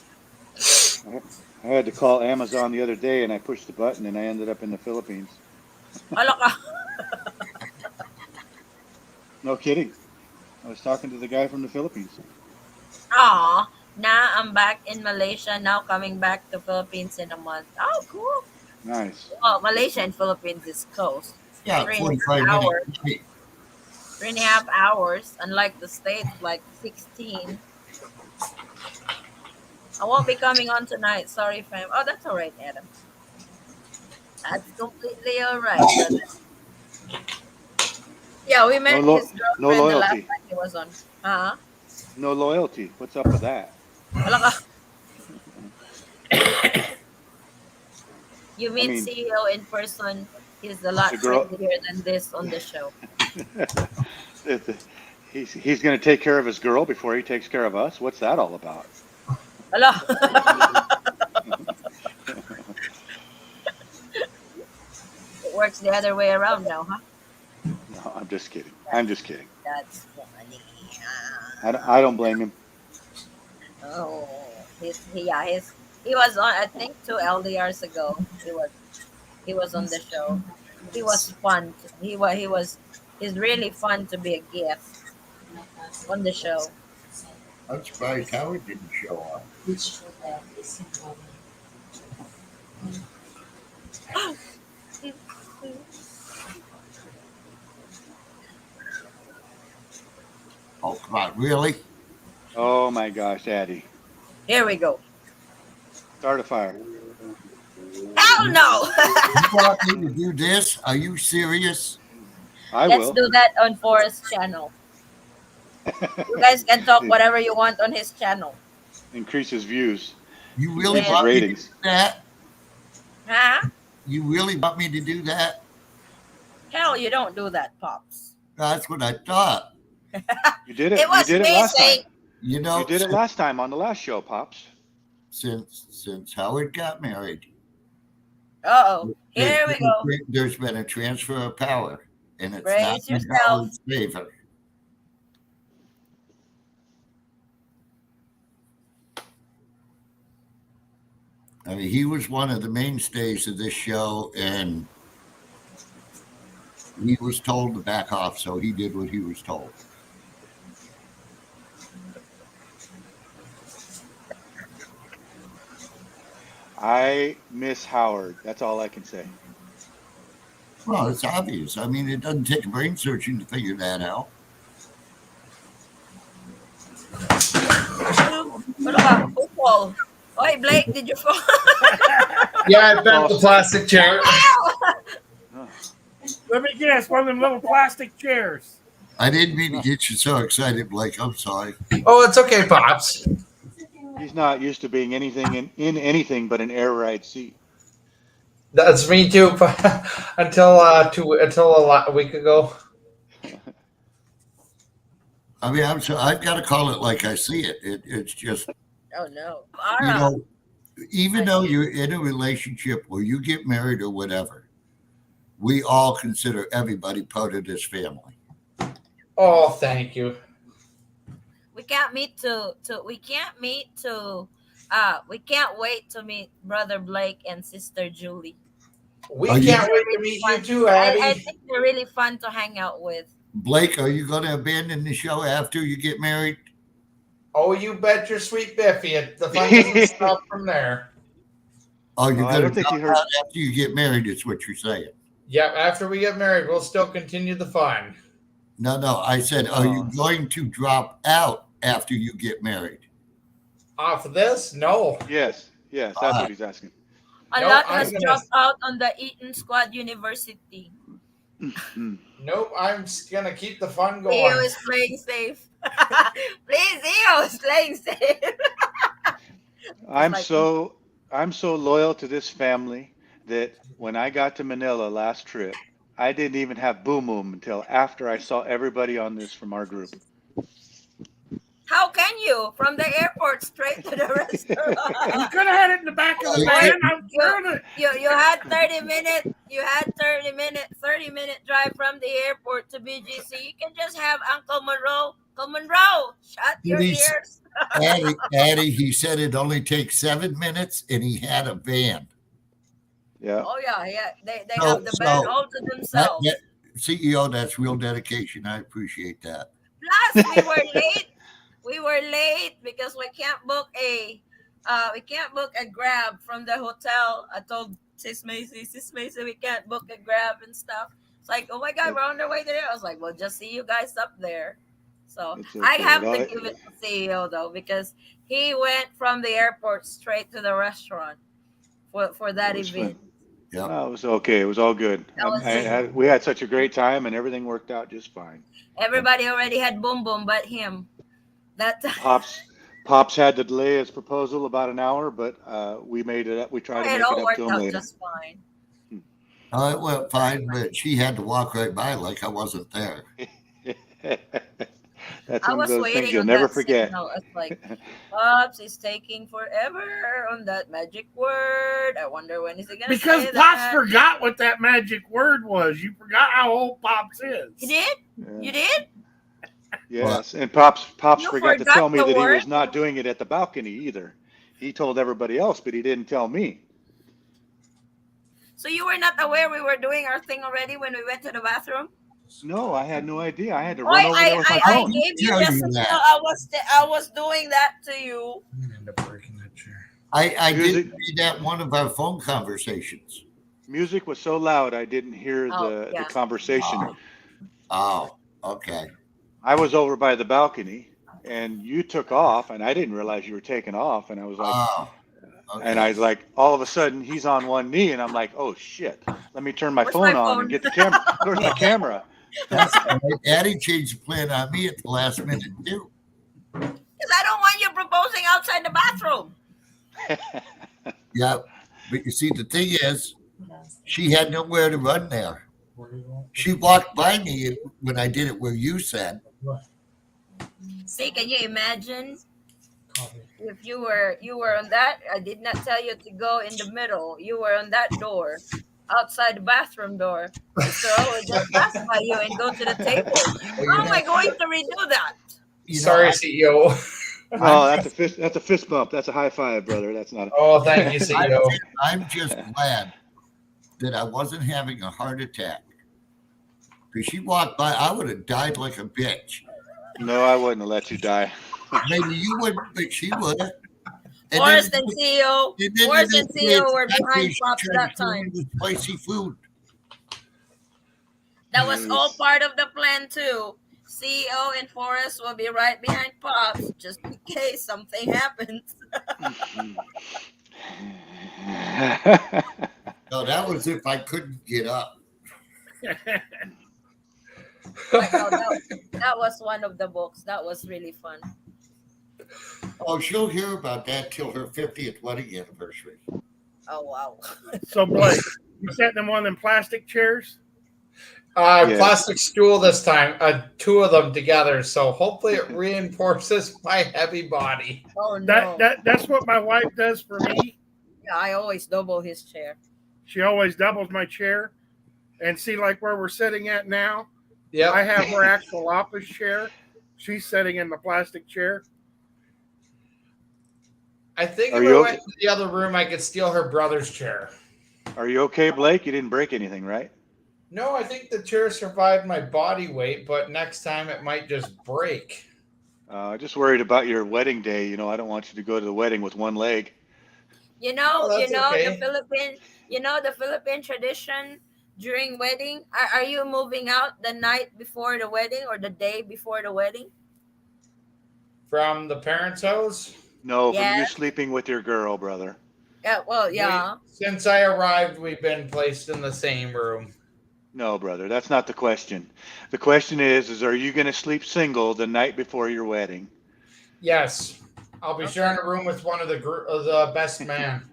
I had to call Amazon the other day, and I pushed the button, and I ended up in the Philippines. Hala ka. No kidding. I was talking to the guy from the Philippines. Aw. Now I'm back in Malaysia. Now coming back to Philippines in a month. Oh, cool. Nice. Well, Malaysia and Philippines is close. Yeah, 3.5 45 hours. minutes. 3.5 hours. Unlike the States, like 16. I won't be coming on tonight. Sorry, fam. Oh, that's all right, Adam. That's completely all right, brother. Yeah, we met No his girlfriend no the last loyalty. time he was on. Huh? No loyalty. What's up with that? Wala ka. You meet mean- CEO in person. He's a lot The girl- friendlier than this on the show. He's going to take care of his girl before he takes care of us. What's that all about? Hello. It works the other way around now, huh? No, I'm just kidding. I'm just kidding. That's funny. I don't blame him. Oh, he was on. I think 2 LDRs ago. He was on the show. He was fun. He's really fun to be a guest on the show. I'm surprised Howard didn't show up. Which hotel is involved? Oh, come on. Really? Oh my gosh, Addie. Here we go. Start a fire. Hell no! You want me to do this? Are you serious? I Let's will. do that on Forrest's channel. You guys can talk whatever you want on his channel. Increase his views. You really Yeah. want me to do Ratings. that? Huh? You really want me to do that? Hell, you don't do that, Pops. That's what I thought. You did it. It was you did it me last saying, time. You know, You did it last time on the last show, Pops. since Howard got married. uh-oh, here we go. There's been a transfer of power, and it's Brace not in yourself. Howard's favor. I mean, he was one of the mainstays of this show, and he was told to back off, so he did what he was told. I miss Howard. That's all I can say. Well, it's obvious. I mean, it doesn't take brain searching to figure that out. Ano ka? Football. Oy, Blake, did you fall? Yeah, I bent the plastic chair. Let me guess, one of them little plastic chairs. I didn't mean to get you so excited, Blake. I'm sorry. Oh, it's okay, Pops. He's not used to being anything in anything but an air ride seat. That's me too. until a week ago. I mean, I've got to call it like I see it. It's just, Oh, no. you Ara. know, even though you're in a relationship or you get married or whatever, we all consider everybody part of this family. Oh, thank you. We can't wait to meet Brother Blake and Sister Julie. We Are you- can't wait to meet you too, Abby. I think they're really fun to hang out with. Blake, are you going to abandon the show after you get married? Oh, you bet your sweet Biffy. The fun doesn't stop from there. Oh, you're I going don't to think drop you heard. out after you get married, is what you're saying. Yep, after we get married, we'll still continue the fun. No, I said, are you going to drop out after you get married? Off of this? No. Yes, that's what he's asking. A No, lot I'm has gonna- dropped out on the Eaton Squad University. Nope, I'm going to keep the fun Theo going. is playing safe. Please, Theo is playing safe. I'm like- so loyal to this family that when I got to Manila last trip, I didn't even have Boom Boom until after I saw everybody on this from our group. How can you? From the airport straight to the restaurant. You could have had it in the back of the van. I'm sure that You had 30 minute drive from the airport to BGC. You can just have Uncle Monroe. Uncle Monroe, shut your Please. ears. Addie, he said it only takes 7 minutes, and he had a van. Yeah. Oh yeah. They So- have the van so all to themselves. CEO, that's real dedication. I appreciate that. Plus, we were late. We were late because we can't book a Grab from the hotel. I told Sis Macy, we can't book a Grab and stuff. It's like, oh my God, we're on our way there. I was like, well, just see you guys up there. So It's I okay. have Well, to give it to CEO though, because he went from the airport straight to the restaurant for that It was event. Yep. No, it was okay. It was all good. That was it. We had such a great time, and everything worked out just fine. Everybody already had boom boom but him. That Pops had to delay his proposal about an hour, but we made it up. We tried to make it it all up worked to him out later. just fine. It went fine, but she had to walk right by like I wasn't there. That's I one of was those waiting things you'll on never that forget. signal. It's like, Pops is taking forever on that magic word. I wonder when is he gonna because say Pops that. forgot what that magic word was. You forgot how old Pops is. You did? Yeah. You did? Yes, and Pops You forgot to forgot tell me the that he word? was not doing it at the balcony either. He told everybody else, but he didn't tell me. So you were not aware we were doing our thing already when we went to the bathroom? No, I had no idea. I had to Oh, run over there with my I phone. gave you Tell just you that. I was doing that to you. I'm gonna end up breaking that chair. I Music- did read that one of our phone conversations. Music was so loud I didn't hear Oh, yeah. the conversation. Oh, okay. I was over by the balcony, and you took off, and I didn't realize you were taking off, and I was like, Oh, okay. and I was like, all of a sudden he's on one knee, and I'm like, oh shit, let me turn my Where's phone my on phone? and get the camera. Where's my camera? That's right. Addie changed the plan on me at the last minute too. Because I don't want you proposing outside the bathroom. Yeah, but you see, the thing is, she had nowhere to run there. She walked by me when I did it where you said. See, can you imagine if you were on that? I did not tell you to go in the middle. You were on that door, outside the bathroom door. So I would just pass by you and go to the table. How am I going to redo that? You know, Sorry, CEO. Oh, that's a fist bump. That's a high five, brother. That's not. Oh, thank you, CEO. I'm just glad that I wasn't having a heart attack. Because she walked by, I would have died like a bitch. No, I wouldn't have let you die. Maybe you wouldn't, but she would have. Forrest and CEO. Forrest and CEO were behind Pops that time. Spicy food. That was all part of the plan too. CEO and Forrest will be right behind Pops just in case something happens. No, that was if I couldn't get up. Like, oh, that was one of the books. That was really fun. Oh, she'll hear about that till her 50th wedding anniversary. Oh wow. So Blake, you sat in one of them plastic chairs? Yeah. Plastic stool this time, 2 of them together. So hopefully it reinforces my heavy body. Oh no. That's what my wife does for me. Yeah, I always double his chair. She always doubles my chair. And see, like where we're sitting at now, Yep. I have her actual office chair. She's sitting in the plastic chair. I think Are if you I okay? went to the other room, I could steal her brother's chair. Are you okay, Blake? You didn't break anything, right? No, I think the chair survived my body weight, but next time it might just break. Just worried about your wedding day. You know, I don't want you to go to the wedding with one leg. You know, Oh, that's okay. the Philippine tradition during wedding. Are you moving out the night before the wedding or the day before the wedding? From the parents' house? No, from you Yeah. sleeping with your girl, brother. Yeah, well, yeah. Since I arrived, we've been placed in the same room. No, brother, that's not the question. The question is are you going to sleep single the night before your wedding? Yes. I'll be sharing a room with one of the best man.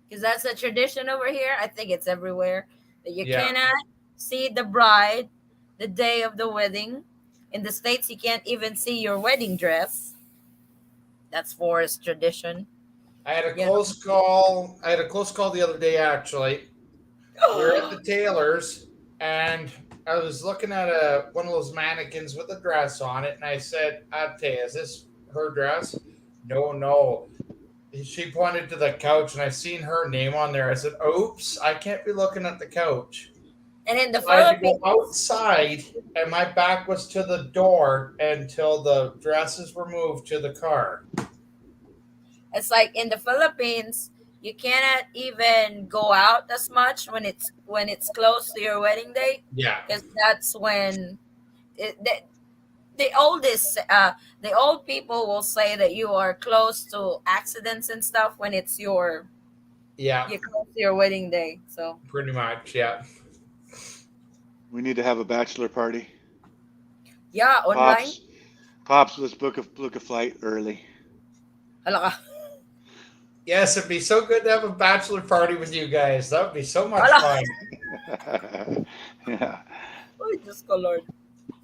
Because that's a tradition over here. I think it's everywhere that you Yeah. cannot see the bride the day of the wedding. In the States, you can't even see your wedding dress. That's forest tradition. I had a Yeah. close call. I had a close call the other day, actually. We were at the tailor's, and I was looking at one of those mannequins with a dress on it, and I said, "Ate, is this her dress?" No. She pointed to the couch, and I seen her name on there. I said, "Oops, I can't be looking at the couch." And in the So I had to go Philippines, outside, and my back was to the door until the dresses were moved to the car. it's like in the Philippines, you cannot even go out as much when it's close to your wedding date, Yeah. because that's when the old people will say that you are close to accidents and stuff when it's you're close to your wedding day. So Pretty much, yeah. We need to have a bachelor party. yeah, online. Pops, let's book a flight early. Hala ka. Yes, it'd be so good to have a bachelor party with you guys. That would be so much Wala. fun. Yeah. Oh, just go Lord.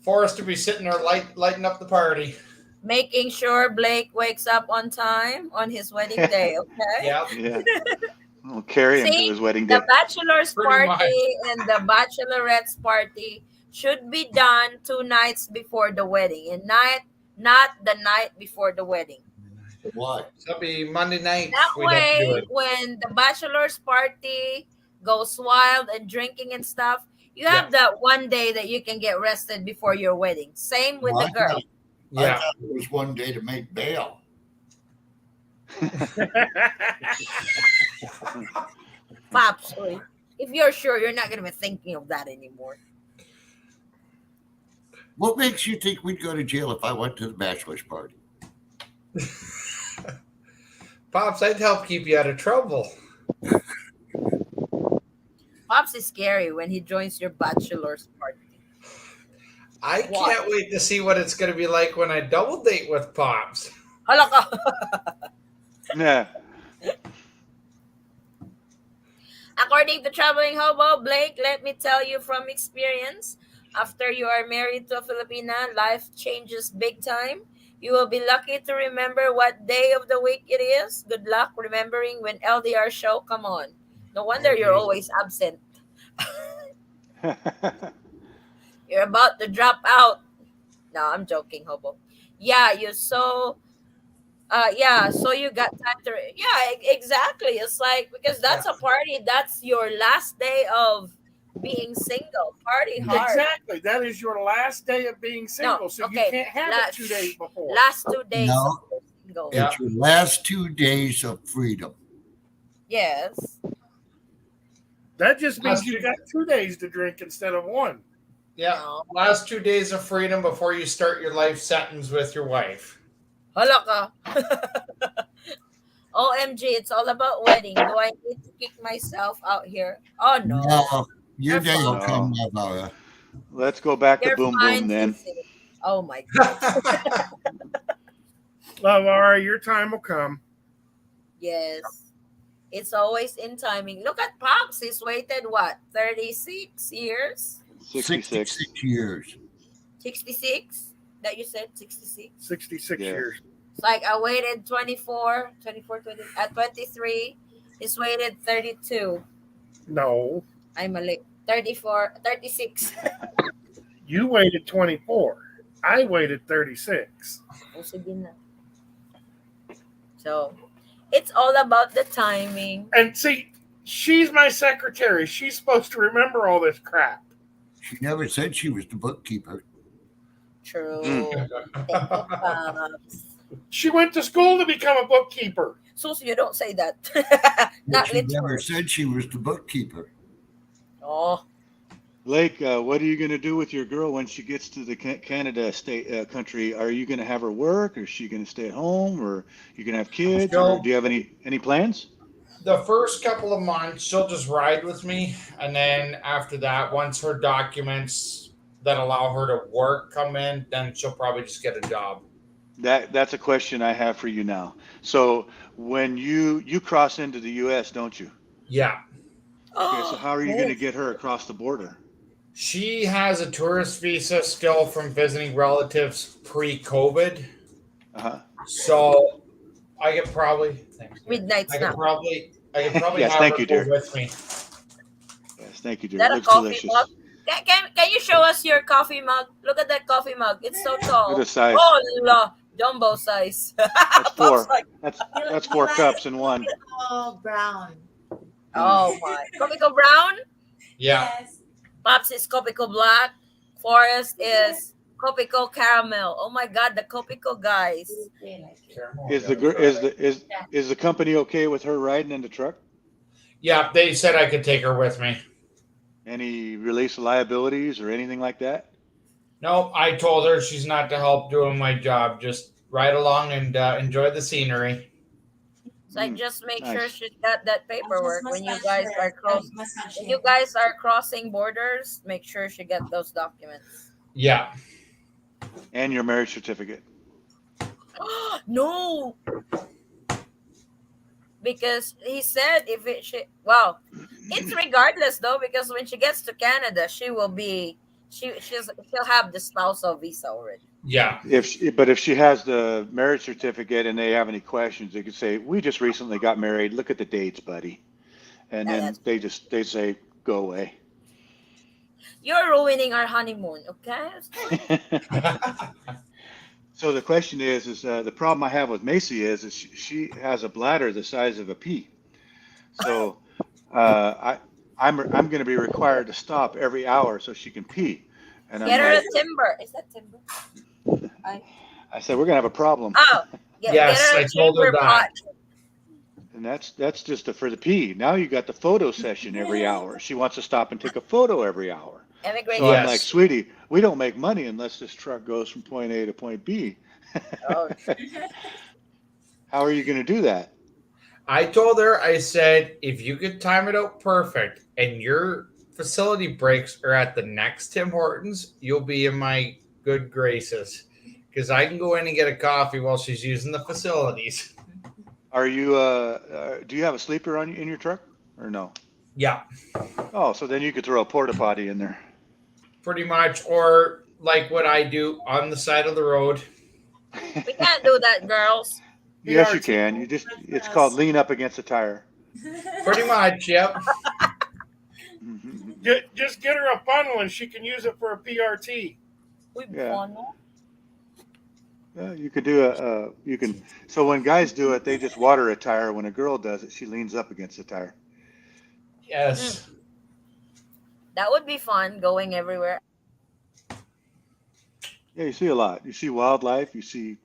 For us to be sitting there lighting up the party. Making sure Blake wakes up on time on his wedding day, okay? Yeah. Yeah. We'll carry him to See, his wedding day. the bachelor's Pretty party and the bachelorette's party should be done 2 nights before the wedding, and not the night before the wedding. Why? So that'll be Monday night. That we'd have to do way, it. when the bachelor's party goes wild and drinking and stuff, you have that one day that you can get rested before your wedding. Same with the girl. I Yeah. thought it was one day to make bail. Pops, if you're sure, you're not going to be thinking of that anymore. What makes you think we'd go to jail if I went to the bachelor's party? Pops, I'd help keep you out of trouble. Pops is scary when he joins your bachelor's party. I Why? can't wait to see what it's going to be like when I double date with Pops. Hala ka. Yeah. According to Traveling Hobo, Blake, let me tell you from experience, after you are married to a Filipina, life changes big time. You will be lucky to remember what day of the week it is. Good luck remembering when LDR show come on. No wonder you're always absent. You're about to drop out. No, I'm joking, Hobo. Yeah, so you got time to exactly. It's like, because that's a party, that's your last day of being single. Party hard. Exactly. That is your last day of being single. So okay. you can't have it 2 days before. Last 2 days No. of being single. Yeah. It's your last 2 days of freedom. Yes. That just means you got 2 days to drink instead of 1. Yeah. No. Last 2 days of freedom before you start your life sentence with your wife. Hala ka. OMG, it's all about wedding. Do I need to kick myself out here? Oh no. No, your They're day will fine. come, Navarra. Let's go back to They're Boom fine, Boom then. Sissy. Oh my god. Laura, your time will come. Yes. It's always in timing. Look at Pops. He's waited what? 36 years? 66. 66 years. 66? That you said 66? 66 Yeah. years. It's like I waited 24, 24, 20, at 23. He's waited 32. No, I'm late. 34, 36. you waited 24. I waited 36. Oh, sige na. So, it's all about the timing. And see, she's my secretary. She's supposed to remember all this crap. She never said she was the bookkeeper. True. Mm. Thank you, Pops. She went to school to become a bookkeeper. Sus, you don't say that. But Not she never literal. said she was the bookkeeper. Oh, Lake, what are you going to do with your girl when she gets to the Canada state country? Are you going to have her work, or is she going to stay at home, or you going to have kids? Or do you have any plans? The first couple of months, she'll just ride with me, and then after that, once her documents that allow her to work come in, then she'll probably just get a job. That's a question I have for you now. So when you cross into the U.S., don't you? Yeah. Okay, so how are you going to get her across the border? She has a tourist visa still from visiting relatives pre-COVID. Uh-huh. So I could probably midnight I could snack. probably Yes, have thank her you, go dear. with me. Yes, thank you, Is dear. that It a looks coffee delicious. mug? Can you show us your coffee mug? Look at that coffee mug. It's so tall. Look at the size. Oh, la, jumbo size. That's four. Pops like, That's four cups in one. Oh, brown. oh my. Copico brown. Yeah. Yes. Pops is Copico black. Forest is Copico caramel. Oh my God, the Copico guys. They like it. Is the is the company okay with her riding in the truck? Yeah, they said I could take her with me. Any release of liabilities or anything like that? No, I told her she's not to help doing my job. Just ride along and enjoy the scenery. So I just make sure Nice. she's got that paperwork when you Massage guys her. are when you guys are crossing borders. Make sure she get those documents. Yeah. And your marriage certificate. No, because he said if it well, it's regardless though, because when she gets to Canada, she will be she'll have the spousal visa already. Yeah. If she has the marriage certificate and they have any questions, they could say, "We just recently got married. Look at the dates, buddy," and Yeah, then they say, "Go away." You're ruining our honeymoon, okay? So the question is the problem I have with Macy is she has a bladder the size of a pea. So I'm going to be required to stop every hour so she can pee. And I'm Get her like, a timber. Is that timber? I said, we're going to have a problem. Oh, Yes, get her I told her timber that. pot. And that's just for the pee. Now you got the photo session every hour. She wants to stop and take a photo every hour. Immigration. So I'm Yes. like, sweetie, we don't make money unless this truck goes from point A to point B. Oh. How are you going to do that? I told her, I said, if you could time it out perfect and your facility breaks are at the next Tim Hortons, you'll be in my good graces. Because I can go in and get a coffee while she's using the facilities. Are you do you have a sleeper in your truck or no? Yeah, Oh, so then you could throw a porta potty in there. pretty much. Or like what I do on the side of the road. We can't do that, girls. Yes, you can. It's called lean up against a tire. Pretty much, yep. Just get her a funnel and she can use it for a PRT. Yeah. You could do so when guys do it, they just water a tire. When a girl does it, she leans up against the tire. Yes. That would be fun, going everywhere. Yeah, you see a lot. You see wildlife. You see,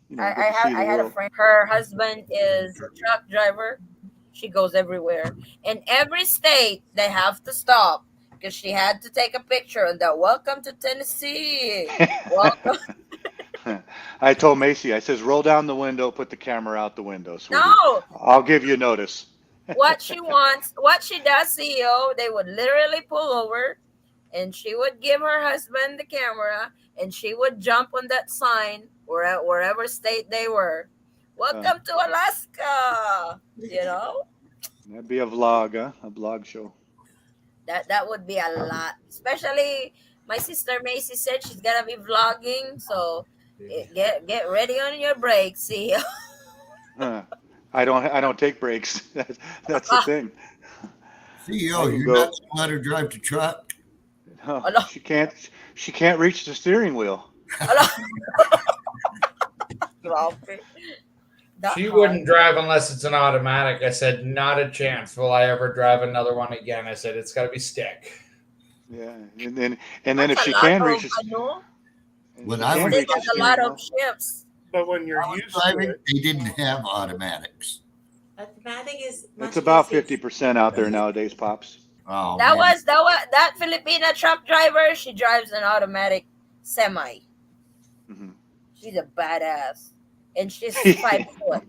you know, I get to see the had a world. friend. Her husband is a truck driver. She goes everywhere. In every state, they have to stop because she had to take a picture of that. Welcome to Tennessee. Welcome. I told Macy, I says, roll down the window, put the camera out the window, sweetie. No, I'll give you notice. what she wants, what she does, CEO, they would literally pull over and she would give her husband the camera and she would jump on that sign wherever state they were. Welcome to Alaska. You know, That'd be a vlog, huh? A vlog show. that would be a lot. Especially my sister Macy said she's gonna be vlogging, so Get ready on your brakes, CEO. I don't take breaks. That's the thing. CEO, I can you're go. not gonna let her drive the truck. No, Oh, no. she can't. She can't reach the steering wheel. She wouldn't drive unless it's an automatic. I said, not a chance. Will I ever drive another one again? I said, it's got to be stick. Yeah, and then if That's a she lot can of, reach, When she I can was They reach the got a steering lot wheel. of ships. But when you're I was used to driving, it, they didn't have automatics. Automatic is much It's about easier. 50% out there nowadays, pops. Oh That man. was that Filipina truck driver. She drives an automatic semi. hmm She's a badass, and she's 5 foot.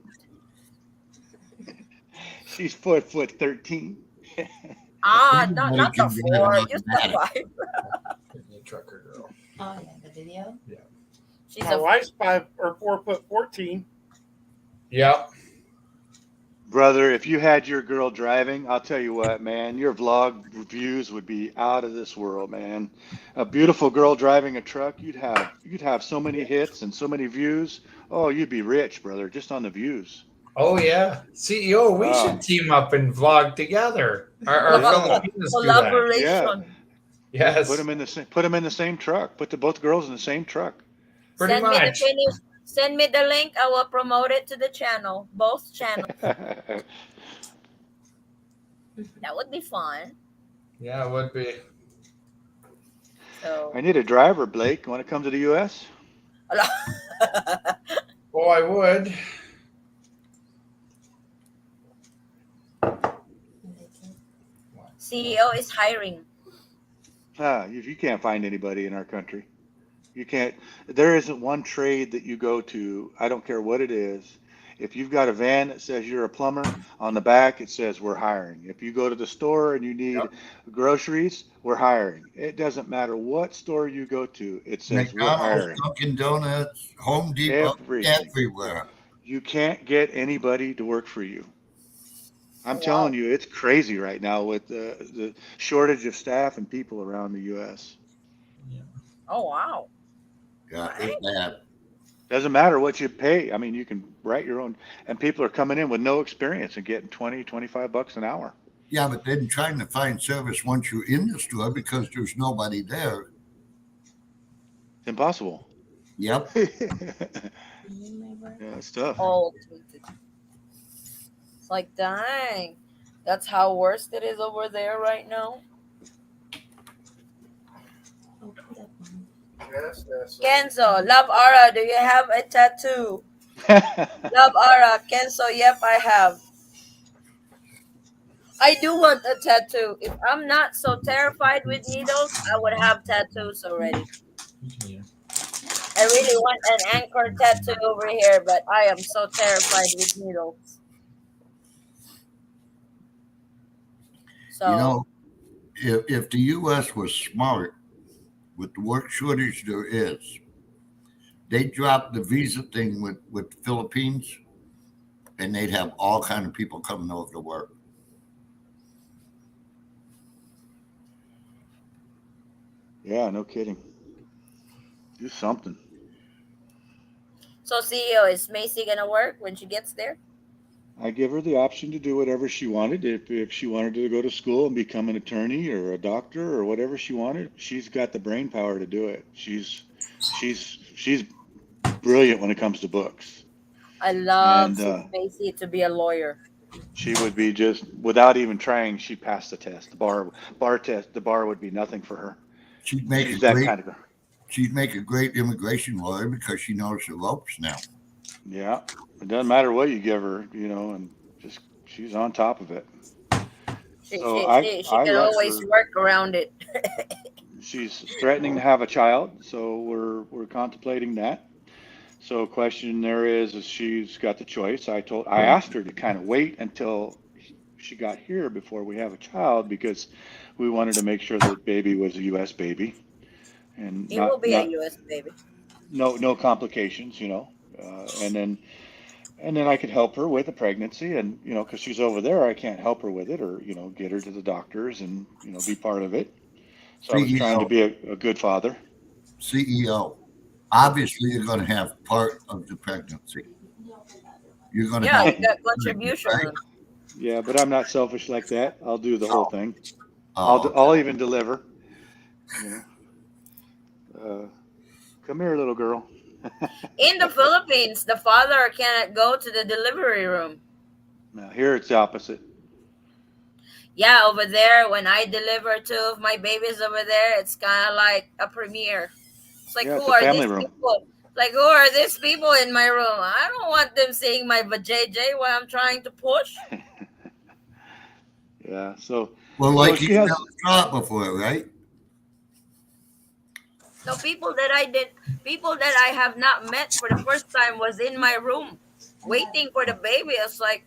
She's 4'13". Not Everybody the can drive 4, an just the automatic. 5. Trucker girl. Oh, yeah, the video. She's my a wife's 4'14". Yep. Brother, if you had your girl driving, I'll tell you what, man, your vlog views would be out of this world, man. A beautiful girl driving a truck, you'd have so many hits and so many views. Oh, you'd be rich, brother, just on the views. Oh, yeah. CEO, we Wow. should team up and vlog together. Our Filipinos do that. collaboration. Yeah. Yes. Put them in the same truck. Put both girls in the same truck. Pretty Send me the much. finish. Send me the link. I will promote it to the channel, both channels. That would be fun. Yeah, it would be. So I need a driver, Blake. Want to come to the U.S.? Oh, I would. CEO is hiring. If you can't find anybody in our country, you can't. There isn't one trade that you go to. I don't care what it is. If you've got a van that says you're a plumber, on the back it says we're hiring. If you go to the store and you need groceries, we're hiring. It doesn't matter what store you go to, it says we're McDonald's, hiring. Dunkin' Donuts, Home Depot, Everything. everywhere. You can't get anybody to work for you. I'm telling you, it's crazy right now with the shortage of staff and people around the U.S. Oh wow. Yeah, it's bad. Doesn't matter what you pay. I mean, you can write your own, and people are coming in with no experience and getting $20-25 an hour. Yeah, but then trying to find service once you're in the store because there's nobody there. It's impossible. Yep. Yeah, it's tough. Oh, it's like dang. That's how worse it is over there right now. Yes, that's Kenzo, love Ara, do you have a tattoo? Love Ara, Kenzo, yep, I have. I do want a tattoo. If I'm not so terrified with needles, I would have tattoos already. I really want an anchor tattoo over here, but I am so terrified with needles. So You know, if the U.S. was smart with the work shortage there is, they'd drop the visa thing with the Philippines, and they'd have all kind of people coming over to work. Yeah, no kidding. Do something. So CEO, is Macy gonna work when she gets there? I give her the option to do whatever she wanted. If she wanted to go to school and become an attorney or a doctor or whatever she wanted, she's got the brain power to do it. She's brilliant when it comes to books. I love And, Macy to be a lawyer. She would be just without even trying. She passed the test. The bar test. The bar would be nothing for her. She'd make She's a that great, kind of girl. she'd make a great immigration lawyer because she knows the ropes now. Yeah, it doesn't matter what you give her, and just she's on top of it. She I can let always her- work around it. She's threatening to have a child, so we're contemplating that. So question there is she's got the choice. I asked her to kind of wait until she got here before we have a child because we wanted to make sure that baby was a U.S. baby and He will be a U.S. baby. no complications, and then I could help her with the pregnancy and, because she's over there, I can't help her with it or, get her to the doctors and, be part of it. So I was trying to be a good father. CEO, obviously you're going to have part of the pregnancy. You're going to Yeah, help. you got contribution. Right? Yeah, but I'm not selfish like that. I'll do the whole thing. Oh, I'll even deliver. You know. Come here, little girl. In the Philippines, the father cannot go to the delivery room. Now here it's the opposite. Yeah, over there, when I deliver two of my babies over there, it's kind of like a premiere. It's like, Yeah, it's who a are family these room. people? Like, who are these people in my room? I don't want them seeing my vajayjay while I'm trying to push. Yeah. So well, like she you has. never saw it before, right? So people that I have not met for the first time was in my room, waiting for the baby. I was like,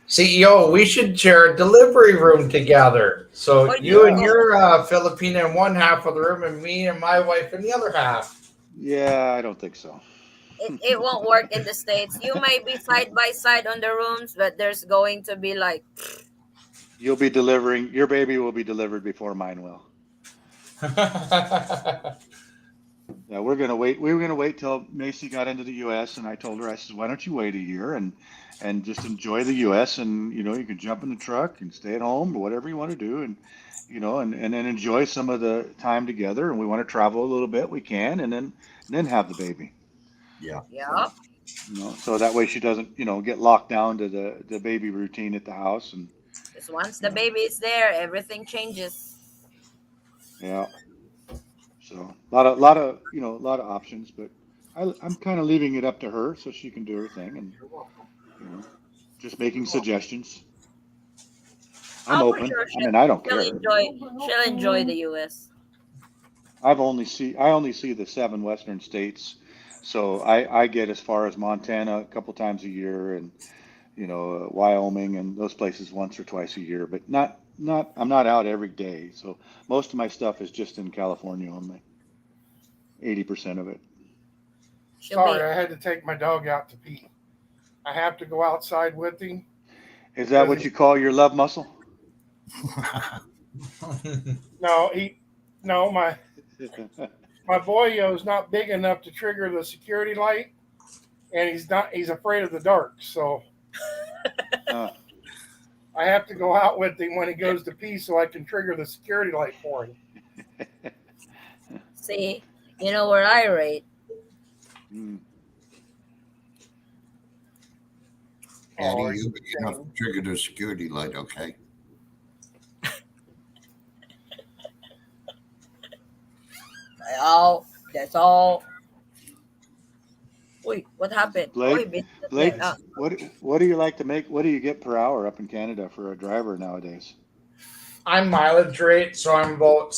CEO, we should share a delivery room together. So Oh, you and yeah. your Filipina in one half of the room, and me and my wife in the other half. Yeah, I don't think so. it won't work in the States. You may be side by side on the rooms, but there's going to be like, You'll be delivering. Your baby will be delivered before mine will. Yeah, we're gonna wait. We were gonna wait till Macy got into the U.S. and I told her, I said, why don't you wait a year and just enjoy the U.S. and you can jump in the truck and stay at home or whatever you want to do and then enjoy some of the time together. And we want to travel a little bit, we can, and then have the baby. yeah. So that way she doesn't get locked down to the baby routine at the house and Because once the baby is there, everything changes. yeah. So a lot of options, but I'm kind of leaving it up to her so she can do her thing and just making suggestions. I'm For open. sure I mean, I don't she'll care. she'll enjoy the U.S. I only see the 7 western states, so I get as far as Montana a couple times a year and Wyoming and those places once or twice a year, but not I'm not out every day. So most of my stuff is just in California only. 80% of it. Sorry, I had to take my dog out to pee. I have to go outside with him. Is that what you call your love muscle? No, my boyo's not big enough to trigger the security light, and he's afraid of the dark, so I have to go out with him when he goes to pee so I can trigger the security light for him. See, you know where I rate. Daddy, you big enough to trigger the security light, okay? That's all. Wait, what happened? Blake, what do you like to make? What do you get per hour up in Canada for a driver nowadays? I'm mileage rate, so I'm about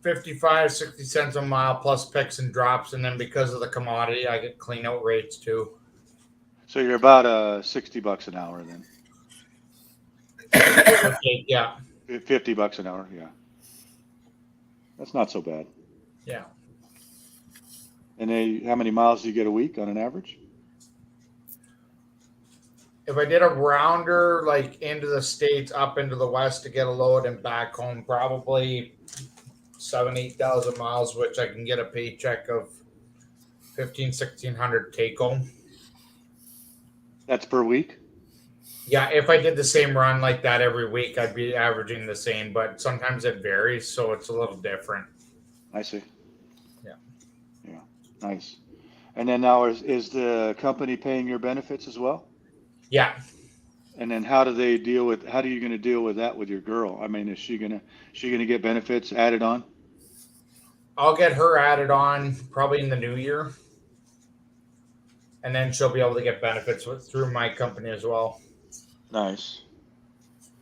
55, 60 cents a mile plus picks and drops. And then because of the commodity, I get clean out rates too. So you're about $60 an hour then. Okay, yeah. $50 an hour, yeah. That's not so bad. Yeah. And how many miles do you get a week on an average? If I did a rounder like into the States, up into the West to get a load and back home, probably 7,000-8,000 miles, which I can get a paycheck of 1,500-1,600 take home. That's per week? Yeah, if I did the same run like that every week, I'd be averaging the same, but sometimes it varies, so it's a little different. I see. Yeah. Yeah, nice. And then now is the company paying your benefits as well? Yeah. And then how are you going to deal with that with your girl? I mean, is she going to get benefits added on? I'll get her added on probably in the new year. And then she'll be able to get benefits through my company as well. Nice.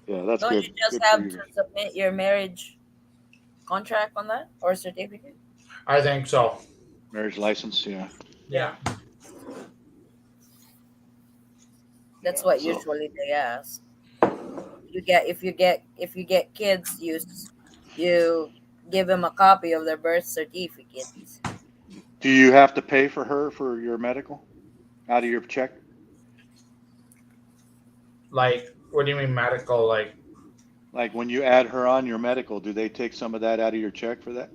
Yeah, that's Don't good. you just Good have for you. to submit your marriage contract on that or certificate? I think so. Marriage license, yeah. Yeah. That's what usually they ask. If you get kids, you give them a copy of their birth certificate. Do you have to pay for her for your medical out of your check? Like, what do you mean medical? Like when you add her on your medical, do they take some of that out of your check for that?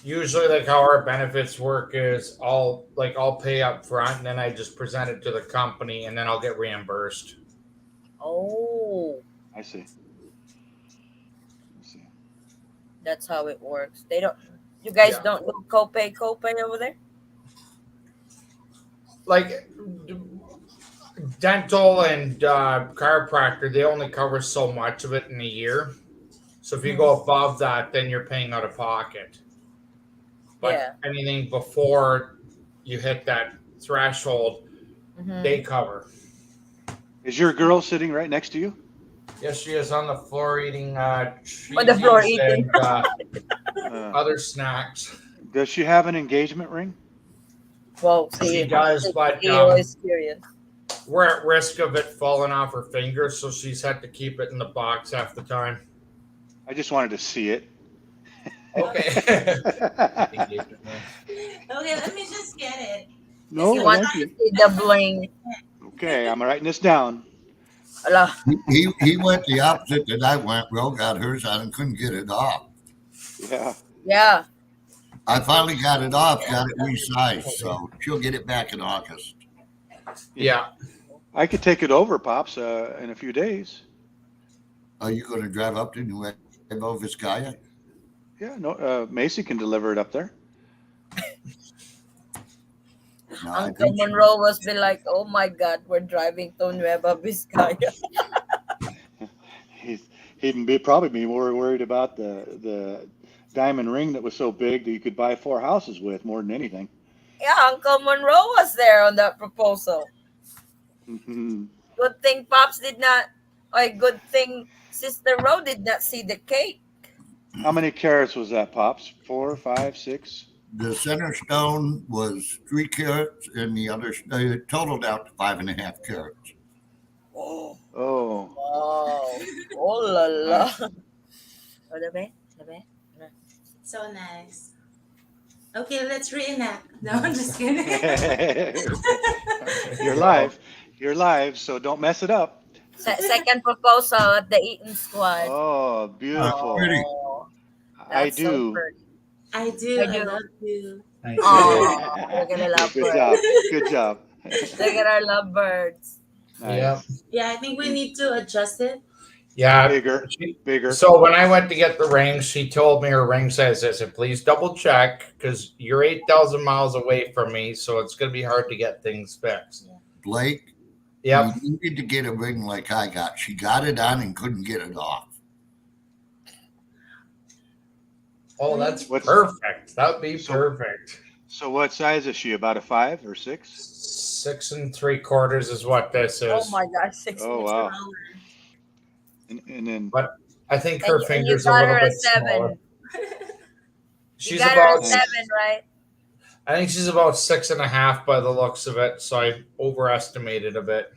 Usually, like how our benefits work is I'll pay up front and then I just present it to the company and then I'll get reimbursed. Oh, I see. I see. that's how it works. They don't. You guys Yeah. don't do copay over there? Like dental and chiropractor, they only cover so much of it in a year. So if you go above that, then you're paying out of pocket. But Yeah. anything before you hit that threshold, Mhm. they cover. Is your girl sitting right next to you? Yes, she is on the floor eating On the floor cheesies eating. and other snacks. Does she have an engagement ring? Well, She see, does, but he always curious. we're at risk of it falling off her finger, so she's had to keep it in the box half the time. I just wanted to see it. Okay. Okay, let me just get it. No, He wants thank to you. see the bling. Okay, I'm writing this down. Ala. He went the opposite that I went. Ro got hers on and couldn't get it off. Yeah. Yeah. I finally got it off, got it resized, so she'll get it back in August. Yeah. I could take it over, Pops, in a few days. Are you going to drive up to Nuevo Vizcaya? Yeah, no, Macy can deliver it up there. No, I Uncle think she- Monroe was be like, "Oh my God, we're driving to Nueva Vizcaya." He'd probably be more worried about the diamond ring that was so big that you could buy 4 houses with more than anything. Yeah, Uncle Monroe was there on that proposal. Good thing Pops did not. Or good thing Sister Ro did not see the cake. How many carats was that, Pops? 4, 5, 6? The center stone was 3 carats, and the other totaled out to 5.5 carats. Oh. Oh, Wow. Oh la la. Oh, the best? The best? So nice. Okay, let's reenact. No, I'm just kidding. you're live. You're live, so don't mess it up. Second proposal at the Eaton Squad. Oh, beautiful. Pretty. Oh, I that's so do. pretty. I do. I I do. love you. Oh, look at the Good lovebirds. job. Good job. Look at our lovebirds. Nice. Yeah. Yeah, I think we need to adjust it. Yeah. Bigger. Bigger. So when I went to get the ring, she told me her ring says this, and please double check because you're 8,000 miles away from me, so it's going to be hard to get things fixed. Blake, Yep. you needed to get a ring like I got. She got it on and couldn't get it off. Oh, that's What's- perfect. That would be So- perfect. So what size is she? About a 5 or 6? 6 3/4 is what this is. Oh my gosh, 6 Oh, minutes. wow. And then I think And her you finger's a got little her bit a 7. smaller. You She's got her a about, 7, right? I think she's about 6.5 by the looks of it. So I overestimated a bit.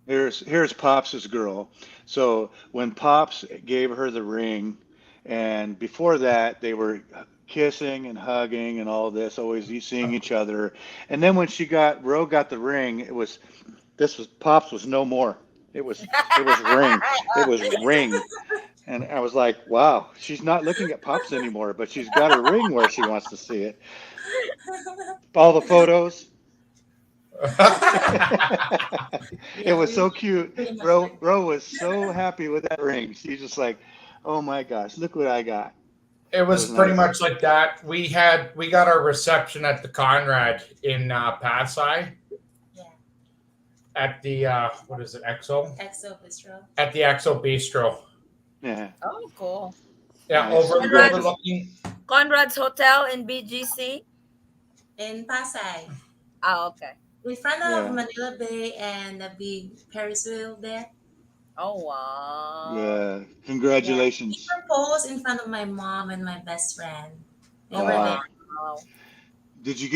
here's Pops' girl. So when Pops gave her the ring, and before that they were kissing and hugging and all this, always seeing each other. And then when Ro got the ring, Pops was no more. It was ring. It was ring. And I was like, wow, she's not looking at Pops anymore, but she's got a ring where she wants to see it. All the photos. It was so cute. Ro was so happy with that ring. She's just like, oh my gosh, look what I got. It was was pretty nice. much like that. We got our reception at the Conrad in Pasai Yeah. at the what is it, EXO? Exo Bistro. At the EXO Bistro. Yeah. Oh, cool. Yeah, Nice. overlooking. Conrad's Hotel in BGC. In Pasay. Oh, okay. In front of Yeah. Manila Bay and the big Ferris wheel there. Oh, wow. Yeah. Congratulations. He proposed in front of my mom and my best friend. They were Wow. there. Wow. Did you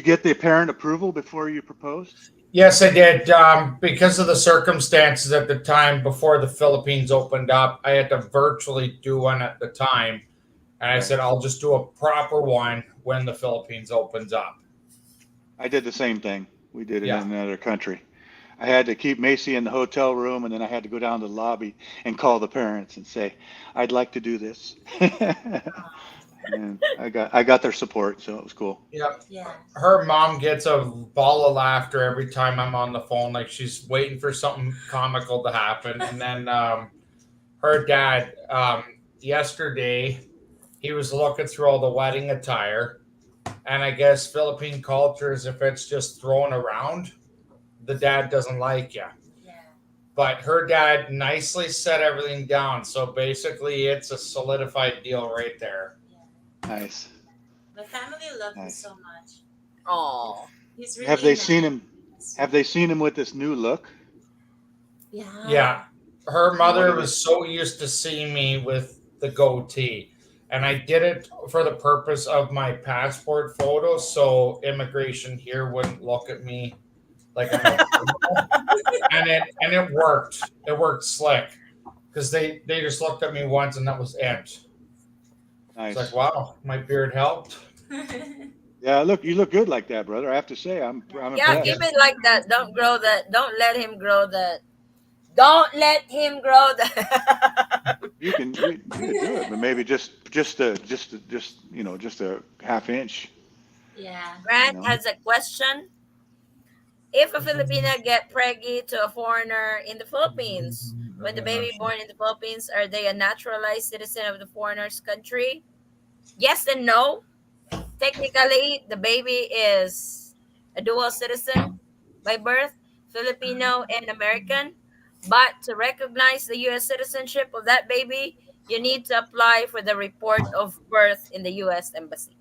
get the parent approval before you proposed? Yes, I did. Because of the circumstances at the time before the Philippines opened up, I had to virtually do one at the time. And I said, I'll just do a proper one when the Philippines opens up. I did the same thing. We did it Yeah. in another country. I had to keep Macy in the hotel room, and then I had to go down to the lobby and call the parents and say, I'd like to do this. And I got their support, so it was cool. Yep. Yeah. Her mom gets a ball of laughter every time I'm on the phone, like she's waiting for something comical to happen. And then her dad, yesterday, he was looking through all the wedding attire, and I guess Philippine culture is if it's just thrown around, the dad doesn't like you. Yeah. But her dad nicely set everything down, so basically it's a solidified deal right there. Nice. My family loved him Nice. so much. Oh, He's really Have they nice. seen him? Have they seen him with this new look? Yeah. Yeah. Her mother What is was so used to seeing me with the goatee. And I did it for the purpose of my passport photo, so immigration here wouldn't look at me like I'm a and it worked. It worked slick. Because they just looked at me once and that was it. Nice. It's like, wow, my beard helped. Yeah, look, you look good like that, brother. I have to say, I'm yeah, impressed. keep it like that. Don't grow that. Don't let him grow that. Don't let him grow that. You can do it, but maybe just a half inch. Yeah. Grant You know? has a question. If a Filipina get preggy to a foreigner in the Philippines, when the baby born in the Philippines, are they a naturalized citizen of the foreigner's country? Yes and no. Technically, the baby is a dual citizen by birth, Filipino and American. But to recognize the U.S. citizenship of that baby, you need to apply for the report of birth in the U.S. Embassy.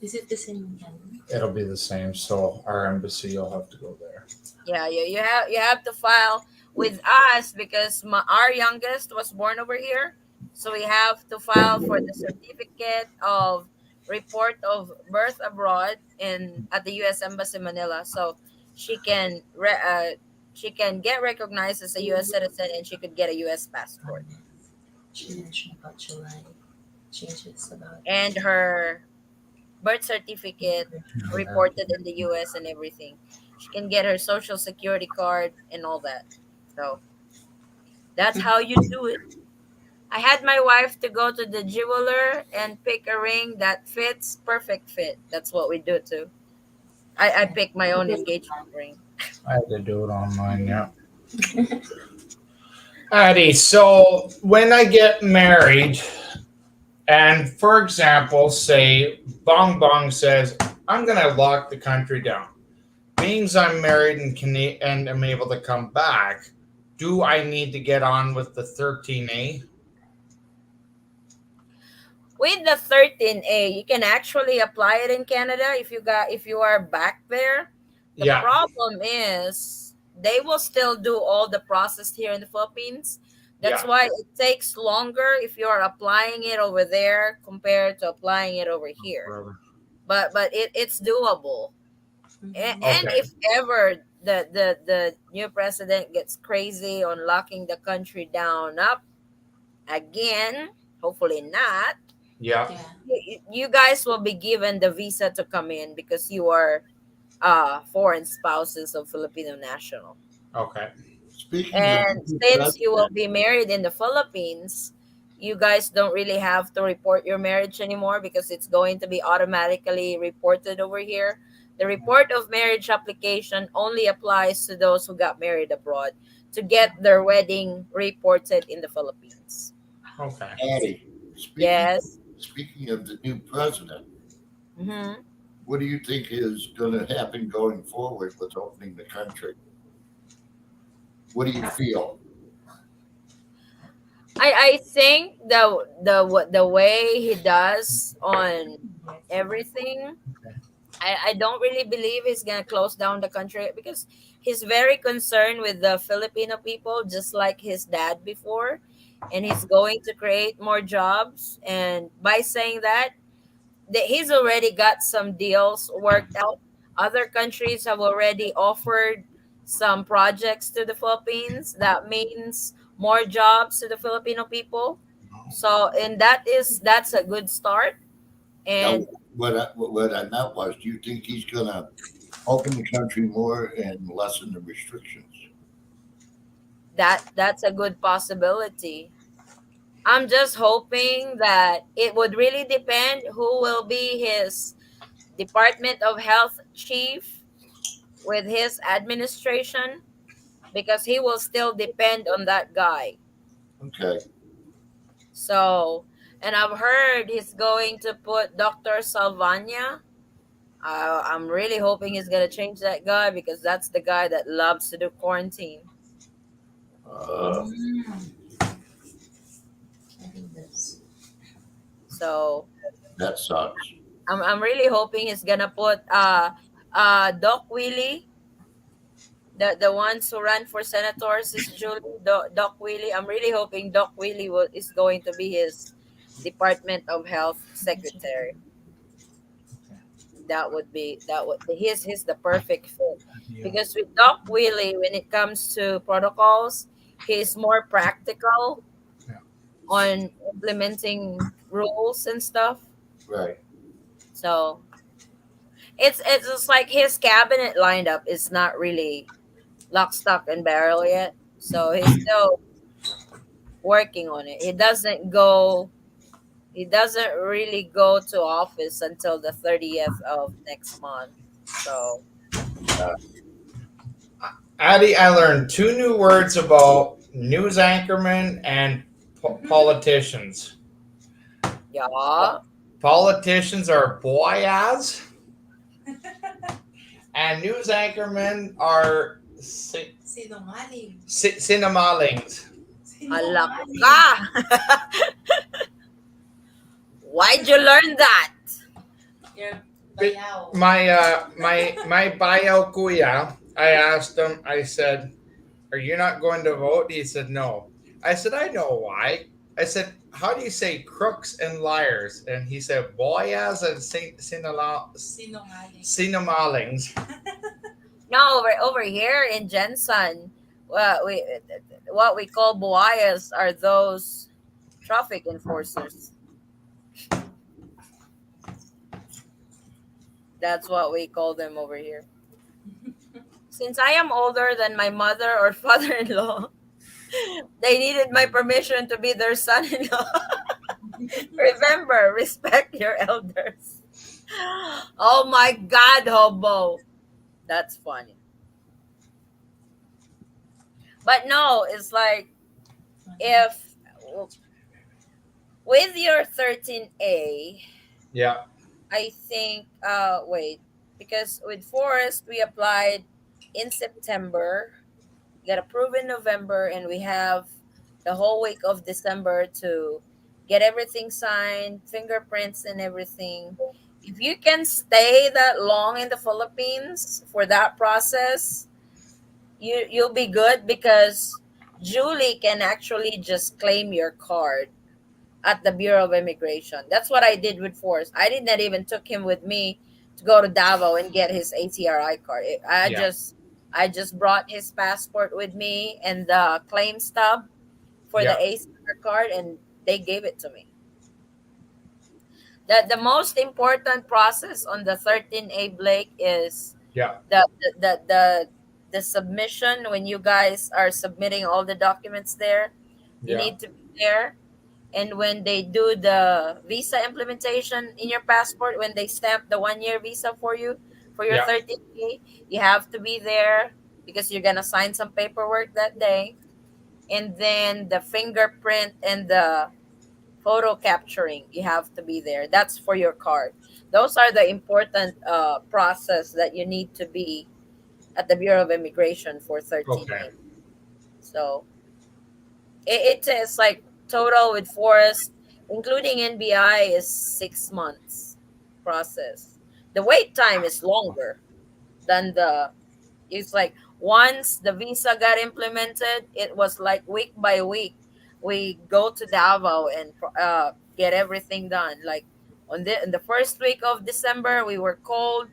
Is it the same in Canada? It'll be the same. So our embassy, you'll have to go there. Yeah, you have to file with us because our youngest was born over here, so we have to file for the certificate of report of birth abroad at the U.S. Embassy Manila, so she can get recognized as a U.S. citizen and she could get a U.S. passport. She mentioned about July changes about And her birth certificate reported in the U.S. and everything. She can get her social security card and all that. So that's how you do it. I had my wife to go to the jeweler and pick a ring that fits, perfect fit. That's what we do too. I picked my own engagement ring. I had to do it online, yeah. Alrighty, so when I get married, and for example, say Bong Bong says, I'm going to lock the country down. Means I'm married and I'm able to come back. Do I need to get on with the 13A? With the 13A, you can actually apply it in Canada if you are back there. The Yeah. problem is they will still do all the process here in the Philippines. That's Yeah. why it takes longer if you are applying it over there compared to applying it over here. But it's doable. And Okay. if ever the new president gets crazy on locking the country down up again, hopefully not, Yeah. Yeah. you guys will be given the visa to come in because you are foreign spouses of Filipino national. Okay. Speaking And of the new since you will president, be married in the Philippines, you guys don't really have to report your marriage anymore because it's going to be automatically reported over here. The report of marriage application only applies to those who got married abroad to get their wedding reported in the Philippines. Okay. Addie, Yes. speaking of the new president, Mm-hmm. what do you think is going to happen going forward with opening the country? What do you feel? I think the way he does on everything, I don't really believe he's gonna close down the country because he's very concerned with the Filipino people, just like his dad before, and he's going to create more jobs. And by saying that he's already got some deals worked out. Other countries have already offered some projects to the Philippines. That means more jobs to the Filipino people. So, and that's a good start. Now, And what I meant was, do you think he's going to open the country more and lessen the restrictions? that's a good possibility. I'm just hoping that it would really depend who will be his Department of Health chief with his administration, because he will still depend on that guy. Okay. So, and I've heard he's going to put Dr. Salvania. I'm really hoping he's going to change that guy, because that's the guy that loves to do quarantine. Mm. I think that's So, That sucks. I'm really hoping he's going to put Doc Willie. The ones who run for senators is Julie, Doc Willie. I'm really hoping Doc Willie is going to be his Department of Health secretary. He's the perfect fit, because with Doc Willie, when it comes to protocols, he's more practical Yeah. on implementing rules and stuff. Right. So it's just like his cabinet lineup is not really lock, stock, and barrel yet. So he's still working on it. He doesn't really go to office until the 30th of next month. So Addie, I learned two new words about news anchormen and politicians. yeah. Politicians are boyas, and news anchormen are sinungaling. cinemalings. Hala Sinungaling. ka. Why'd you learn that? You're bayaw. My bio kuya, I asked him, I said, "Are you not going to vote?" He said, "No." I said, "I know why." I said, "How do you say crooks and liars?" And he said, boyas and Sinungaling. cinemalings. No, over here in Jensen, what we call buayas are those traffic enforcers. That's what we call them over here. Since I am older than my mother or father-in-law, they needed my permission to be their son-in-law. Remember, respect your elders. Oh my God, hobo. That's funny. But no, it's like, if with your 13A, Yeah, I think, wait, because with Forest, we applied in September, got approved in November, and we have the whole week of December to get everything signed, fingerprints, and everything. If you can stay that long in the Philippines for that process, you'll be good, because Julie can actually just claim your card at the Bureau of Immigration. That's what I did with Forrest. I did not even took him with me to go to Davao and get his ATRI card. Yeah. I just brought his passport with me and the claim stub for Yeah. the ATR card, and they gave it to me. The most important process on the 13A, Blake, is yeah, the the the the submission. When you guys are submitting all the documents there, you yeah, need to be there. And when they do the visa implementation in your passport, when they stamp the 1 year visa for you for your yeah, 13K, you have to be there, because you're gonna sign some paperwork that day. And then the fingerprint and the photo capturing, you have to be there. That's for your card. Those are the important process that you need to be at the Bureau of Immigration for 13A. Okay. So it is like total with Forest, including NBI, is 6 months process. The wait time is longer than it's like, once the visa got implemented, it was like week by week. We go to Davao and get everything done. Like in the first week of December, we were called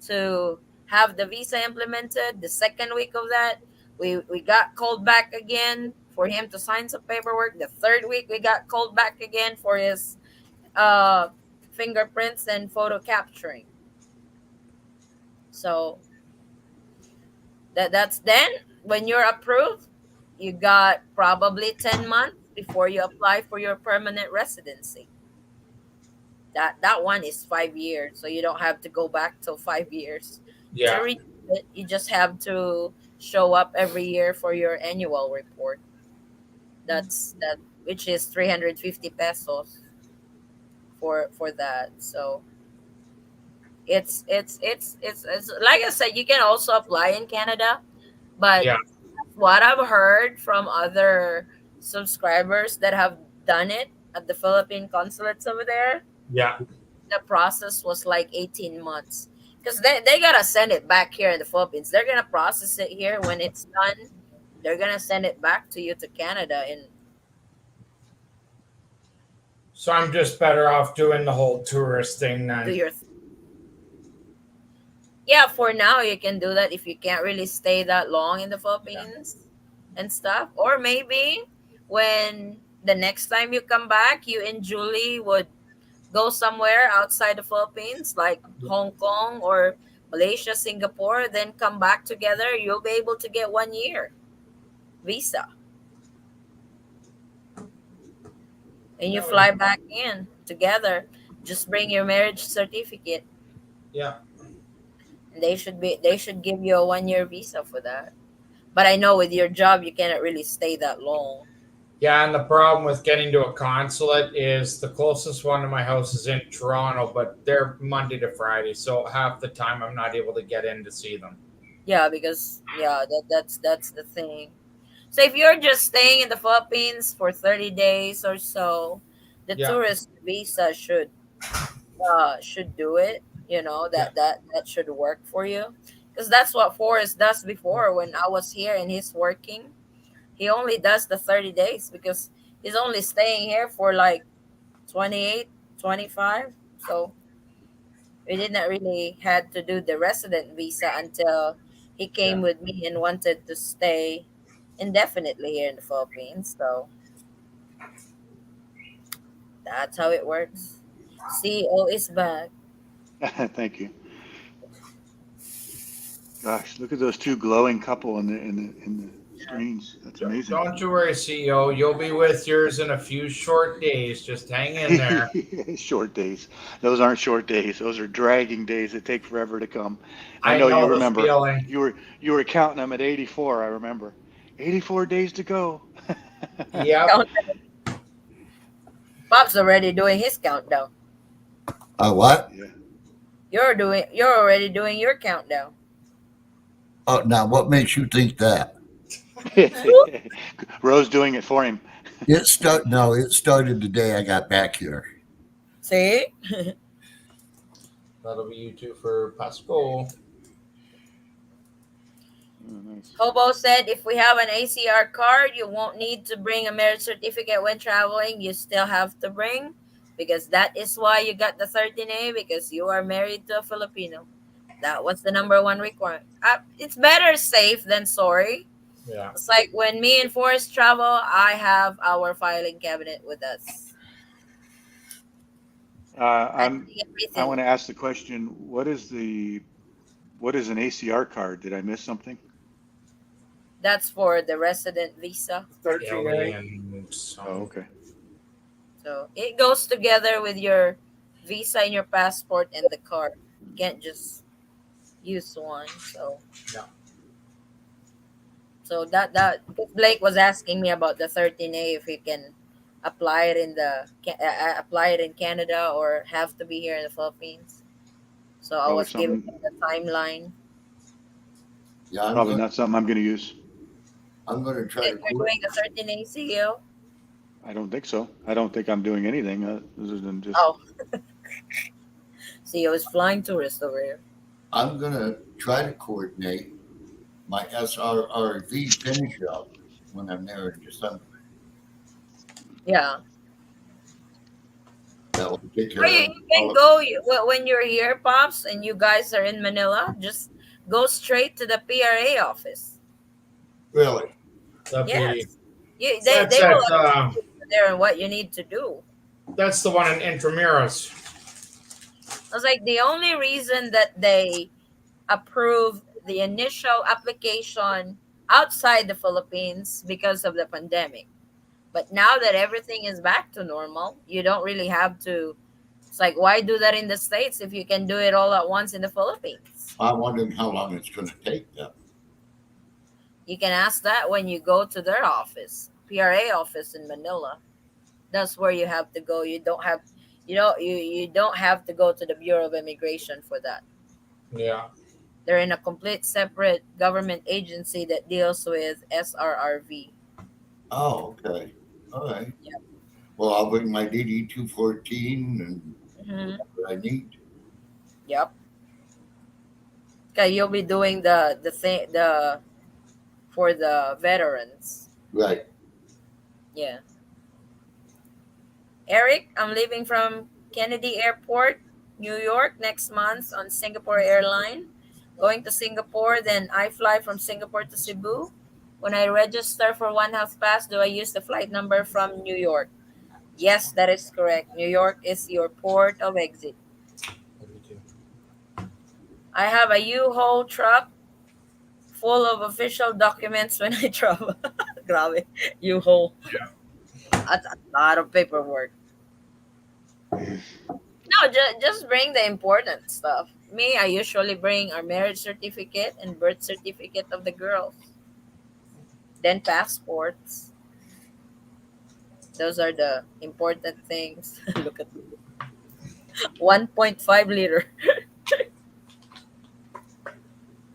to have the visa implemented. The second week of that, we got called back again for him to sign some paperwork. The third week, we got called back again for his uh, fingerprints and photo capturing. So that's then when you're approved, you got probably 10 months before you apply for your permanent residency. That one is 5 years, so you don't have to go back till 5 years to Yeah. renew it. You just have to show up every year for your annual report. That's that, which is 350 pesos for that. So it's like I said, you can also apply in Canada, but Yeah. what I've heard from other subscribers that have done it at the Philippine consulates over there, Yeah. the process was like 18 months. Because they gotta send it back here in the Philippines. They're gonna process it here. When it's done, they're gonna send it back to you to Canada. And So I'm just better off doing the whole tourist thing do then. your yeah, for now you can do that if you can't really stay that long in the Philippines and stuff. Or maybe when the next time you come back, you and Julie would go somewhere outside the Philippines, like Hong Kong or Malaysia, Singapore, then come back together. You'll be able to get 1 year visa. And you fly back in together. Just bring your marriage certificate. Yeah. And they should give you a 1 year visa for that. But I know with your job you cannot really stay that long. Yeah, and the problem with getting to a consulate is the closest one to my house is in Toronto, but they're Monday to Friday, so half the time I'm not able to get in to see them. Yeah, because that's the thing. So if you're just staying in the Philippines for 30 days or so, the Yeah. tourist visa should do it. You know, that should work for you. Because that's what Forrest does before when I was here and he's working. He only does the 30 days because he's only staying here for like 28, 25. So we didn't really had to do the resident visa until he came with me and wanted to stay indefinitely here in the Philippines. So that's how it works. CEO is back. Thank you. Gosh, look at those two glowing couple in the screens. That's amazing. Don't you worry, CEO. You'll be with yours in a few short days. Just hang in there. Short days. Those aren't short days. Those are dragging days that take forever to come. I know know you the remember. feeling. You were counting them at 84. I remember. 84 days to go. Yeah. Bob's already doing his countdown. What? Yeah. You're already doing your countdown. Oh, now what makes you think that? Rose doing it for him. It started the day I got back here. See? That'll be you two for Pasco. Oh, nice. Hobo said if we have an ACR card, you won't need to bring a marriage certificate when traveling. You still have to bring, because that is why you got the 13A, because you are married to a Filipino. That was the number one requirement. It's better safe than sorry. Yeah. It's like when me and Forrest travel, I have our filing cabinet with us. I want to ask the question: what is an ACR card? Did I miss something? That's for the resident visa. 13A. Oh, okay. So it goes together with your visa and your passport and the card. You can't just use one. So Yeah. so that Blake was asking me about the 13A, if he can apply it in Canada or have to be here in the Philippines. So I Probably was giving something- him the timeline. Yeah, Probably not something I'm going to use. I'm going to try If to you're doing the 13A CEO. I don't think so. I don't think I'm doing anything other than just. Oh. CEO is flying tourist over here. I'm going to try to coordinate my SRRV finish up when I'm there in December. Yeah. That will take care Or of you can go when you're here, Pops, and you guys are in Manila. Just go straight to the PRA office. Really? Yes. They That's will at, teach you there and what you need to do. that's the one in Intramuros. I was like, the only reason that they approved the initial application outside the Philippines because of the pandemic. But now that everything is back to normal, you don't really have to. It's like, why do that in the States if you can do it all at once in the Philippines? I wonder how long it's going to take them. You can ask that when you go to their office, PRA office in Manila. That's where you have to go. You don't have, you don't have to go to the Bureau of Immigration for that. Yeah. They're in a complete separate government agency that deals with SRRV. Oh, okay. All right. Yep. Well, I'll bring my DD 214 and Mm-hmm. what I need. Yep. Okay, you'll be doing the thing for the veterans. Right. Yeah. Eric, I'm leaving from Kennedy Airport, New York next month on Singapore Airline. Going to Singapore, then I fly from Singapore to Cebu. When I register for One Health Pass, do I use the flight number from New York? Yes, that is correct. New York is your port of exit. I have a U-Haul truck full of official documents when I travel. Grabe, U-Haul. That's a lot of paperwork. No, just bring the important stuff. Me, I usually bring our marriage certificate and birth certificate of the girls. Then passports. Those are the important things. Look at 1.5 liter.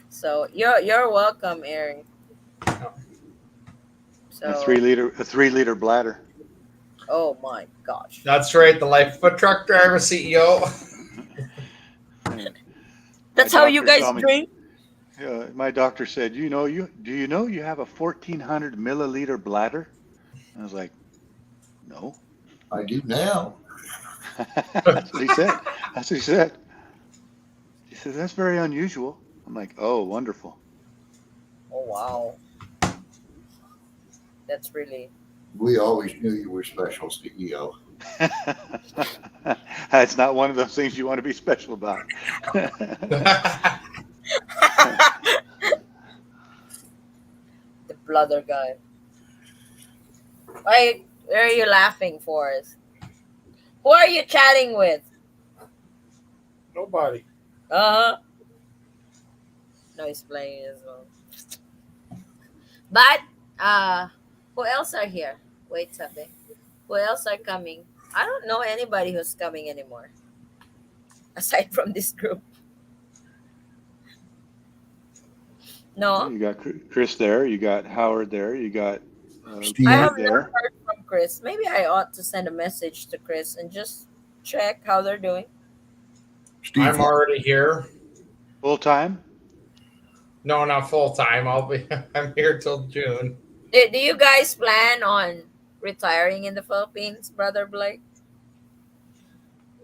So you're welcome, Eric. So A 3 liter bladder. oh my gosh. That's right. The life of a truck driver, CEO. That's My how you doctor guys saw me- drink? My doctor said, do you know you have a 1,400 milliliter bladder? I was like, no. I do now. That's what he said. That's what he said. He said, that's very unusual. I'm like, oh, wonderful. Oh wow. That's really We always knew you were special, CEO. That's not one of those things you want to be special about. the bladder guy. Why are you laughing, Forrest? Who are you chatting with? Nobody. Uh-huh. No, he's playing as well. But who else are here? Wait, Sabi. Who else are coming? I don't know anybody who's coming anymore. Aside from this group. No. You got Chris there. You got Howard there. You got Steve I have there. never heard from Chris. Maybe I ought to send a message to Chris and just check how they're doing. Steve, I'm already here. Full time. No, not full time. I'm here till June. Do you guys plan on retiring in the Philippines, Brother Blake?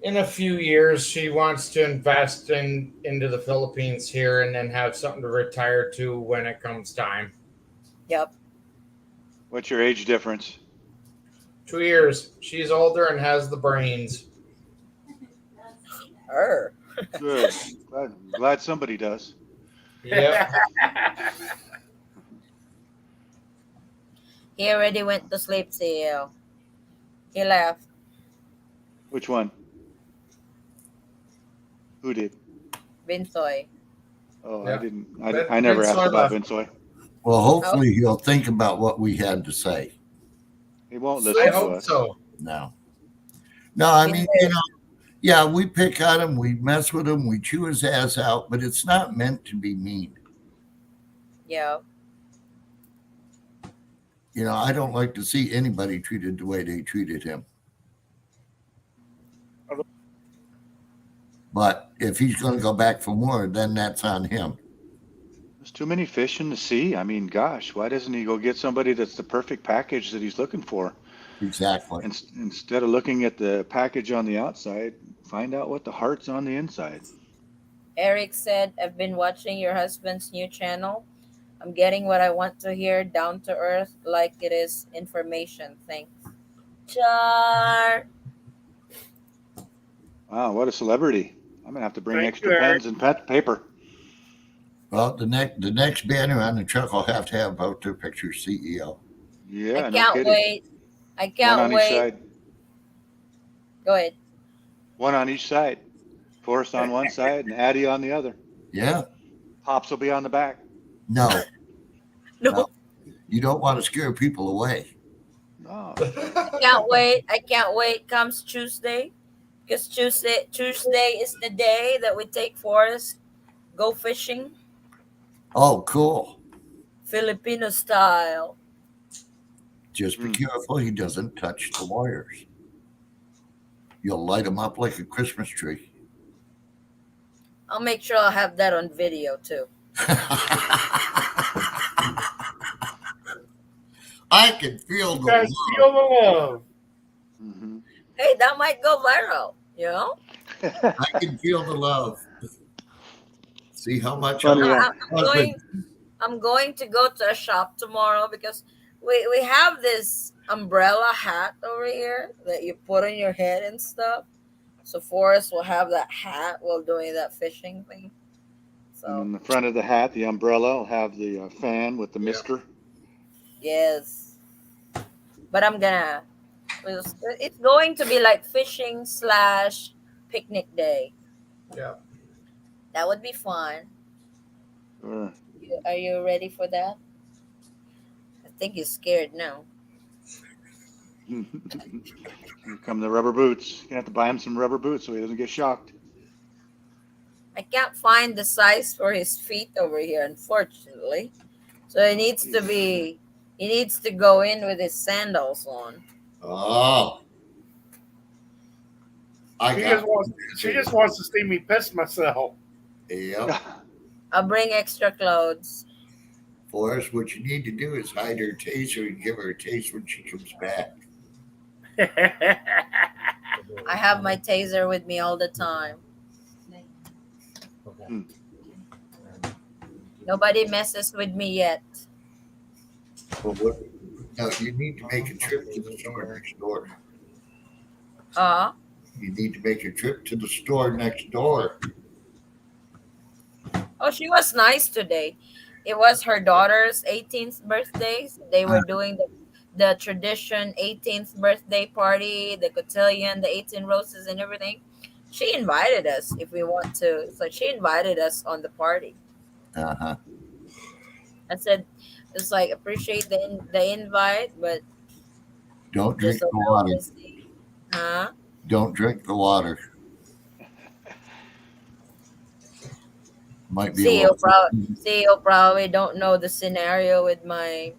In a few years, she wants to invest into the Philippines here and then have something to retire to when it comes time. Yep. What's your age difference? 2 years. She's older and has the brains. Good. Glad somebody does. Yeah. He already went to sleep, CEO. He left. Which one? Who did? Vinsoy. Oh, Yeah. I didn't. I never asked Vinsoy about left. Vinsoy. well, hopefully he'll think about what we had to say. He won't I listen to hope us. so. No. No, I mean, yeah, we pick on him, we mess with him, we chew his ass out, but it's not meant to be mean. Yeah. I don't like to see anybody treated the way they treated him. But if he's going to go back for more, then that's on him. There's too many fish in the sea. I mean, gosh, why doesn't he go get somebody that's the perfect package that he's looking for? Exactly. Instead of looking at the package on the outside, find out what the heart's on the inside. Eric said, I've been watching your husband's new channel. I'm getting what I want to hear, down to earth, like it is information. Thanks. Char. Wow, what a celebrity. I'm going to have to bring Thank extra you, Eric. pens and paper. Well, the next banner on the truck will have to have both their pictures, CEO. Yeah, I no can't kidding. wait. I One can't on each wait. side. Go ahead. One on each side. Forrest on one side and Addie on the other. Yeah. Pops will be on the back. No, No, no. You don't want to scare people away. No. can't wait. I can't wait. Comes Tuesday, because Tuesday is the day that we take Forrest go fishing, Oh, cool. Filipino style. Just be Mm. careful he doesn't touch the wires. You'll light him up like a Christmas tree. I'll make sure I'll have that on video too. I can feel You the guys love. feel the love. Mhm. Hey, that might go viral. You know, I can feel the love. See how much Funny, I'm yeah. I'm going to go to a shop tomorrow because we have this umbrella hat over here that you put on your head and stuff. So Forrest will have that hat while doing that fishing thing. And So in the front of the hat, the umbrella will have the fan with the mister. yes, but it's going to be like fishing / picnic day. Yeah. That would be fun. Sure. Are you ready for that? I think he's scared now. Here come the rubber boots. You're gonna have to buy him some rubber boots so he doesn't get shocked. I can't find the size for his feet over here, unfortunately. So he needs to go in with his sandals on. Oh. She just wants to see me piss myself. Yep. I'll bring extra clothes. Forrest, what you need to do is hide her taser and give her a taste when she comes back. I have my taser with me all the time. Hmm. Nobody messes with me yet. Well, no, you need to make a trip to the store next door. Huh? You need to make a trip to the store next door. Oh, she was nice today. It was her daughter's 18th birthday. They were doing the tradition 18th birthday party, the cotillion, the 18 roses and everything. She invited us if we want to. So she invited us on the party. Uh-huh. I said, it's like, appreciate the invite, but Don't drink just a the little water. busy. Huh? Don't drink the water. Might be a little. CEO probably don't know the scenario with my